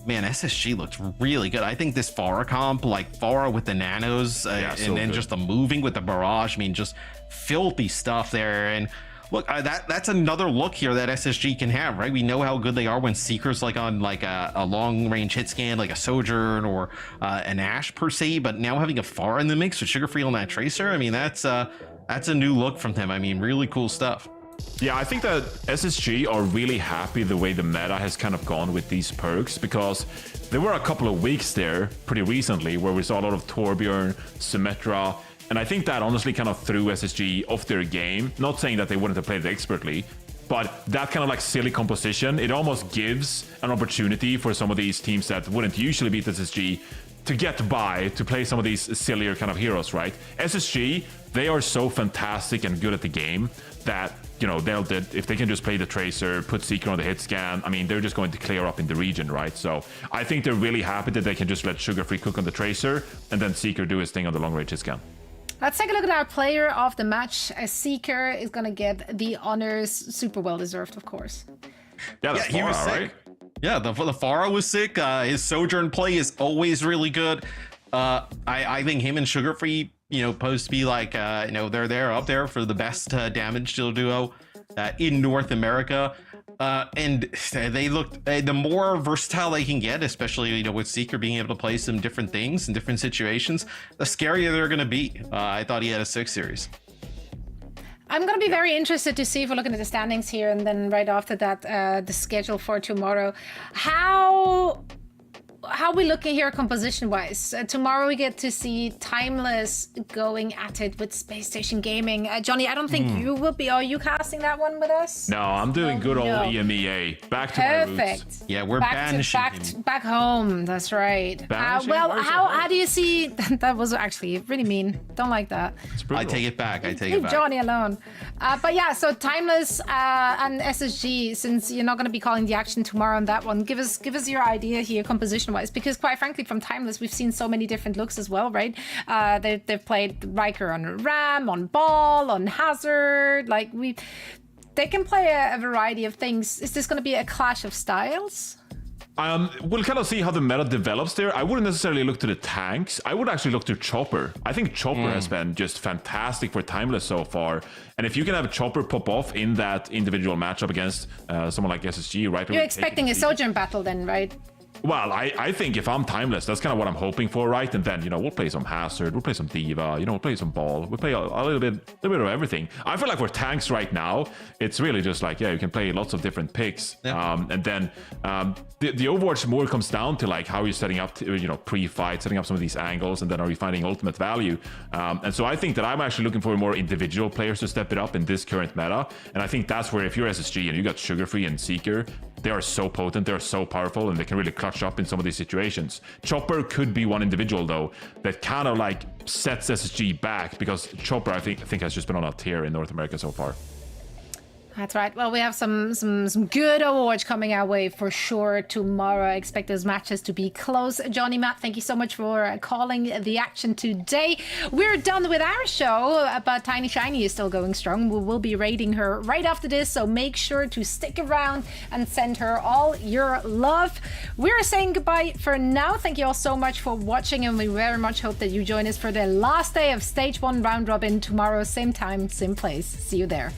man, SSG looked really good. I think this Pharah comp, like Pharah with the nanos and then just the moving with the barrage, I mean, just filthy stuff there. And look, that's another look here that SSG can have, right? We know how good they are when Seeker's like on like a long range hit scan, like a Sojourn or an Ashe per se, but now having a Pharah in the mix with Sugar Free on that Tracer, I mean, that's a new look from them. I mean, really cool stuff. Yeah, I think that SSG are really happy the way the meta has kind of gone with these perks, because there were a couple of weeks there pretty recently where we saw a lot of Torbjorn, Symmetra, and I think that honestly kind of threw SSG off their game. Not saying that they wouldn't have played it expertly, but that kind of like silly composition, it almost gives an opportunity for some of these teams that wouldn't usually beat SSG to get by, to play some of these sillier kind of heroes, right? SSG, they are so fantastic and good at the game that, you know, if they can just play the Tracer, put Seeker on the hit scan, I mean, they're just going to clear up in the region, right? So I think they're really happy that they can just let Sugar Free cook on the Tracer and then Seeker do his thing on the long range hit scan. Let's take a look at our player of the match. Seeker is going to get the honors. Super well deserved, of course. Yeah, he was sick. Right? Yeah, the Pharah was sick. His Sojourn play is always really good. I think him and Sugar Free, you know, supposed to be like, you know, they're up there for the best damage deal duo in North America. And they looked, the more versatile they can get, especially, you know, with Seeker being able to play some different things in different situations, the scarier they're going to be. I thought he had a 6 series. I'm going to be very interested to see, if we're looking at the standings here, and then right after that, the schedule for tomorrow. How are we looking here composition-wise? Tomorrow we get to see Timeless going at it with Space Station Gaming. Johnny, I don't think you will be. Are you casting that one with us? No, I'm doing good old EMEA. Back to my roots. Yeah, we're banishing back home. That's right. Well, how do you see? That was actually really mean. Don't like that. I take it back. Leave Johnny alone. But yeah, so Timeless and SSG, since you're not going to be calling the action tomorrow on that one, give us your idea here composition-wise. Because quite frankly, from Timeless, we've seen so many different looks as well, right? They've played Riker on Ram, on Ball, on Hazard. Like they can play a variety of things. Is this going to be a clash of styles? We'll kind of see how the meta develops there. I wouldn't necessarily look to the tanks. I would actually look to Chopper. I think Chopper has been just fantastic for Timeless so far. And if you can have a Chopper pop off in that individual matchup against someone like SSG, right? You're expecting a Sojourn battle then, right? Well, I think if I'm Timeless, that's kind of what I'm hoping for, right? And then, you know, we'll play some Hazard, we'll play some D.Va, you know, we'll play some Ball, we'll play a little bit of everything. I feel like for tanks right now, it's really just like, yeah, you can play lots of different picks. Yeah. And then the Overwatch more comes down to like how you're setting up, you know, pre-fight, setting up some of these angles, and then are you finding ultimate value? And so I think that I'm actually looking for more individual players to step it up in this current meta. And I think that's where, if you're SSG and you got Sugar Free and Seeker, they are so potent, they're so powerful, and they can really clutch up in some of these situations. Chopper could be one individual though that kind of like sets SSG back, because Chopper I think has just been on a tear in North America so far. That's right. Well, we have some good Overwatch coming our way for sure tomorrow. I expect those matches to be close. Johnny, Matt, thank you so much for calling the action today. We're done with our show, but Tiny Shiny is still going strong. We will be raiding her right after this, so make sure to stick around and send her all your love. We're saying goodbye for now. Thank you all so much for watching, and we very much hope that you join us for the last day of Stage 1 Round Robin tomorrow, same time, same place. See you there.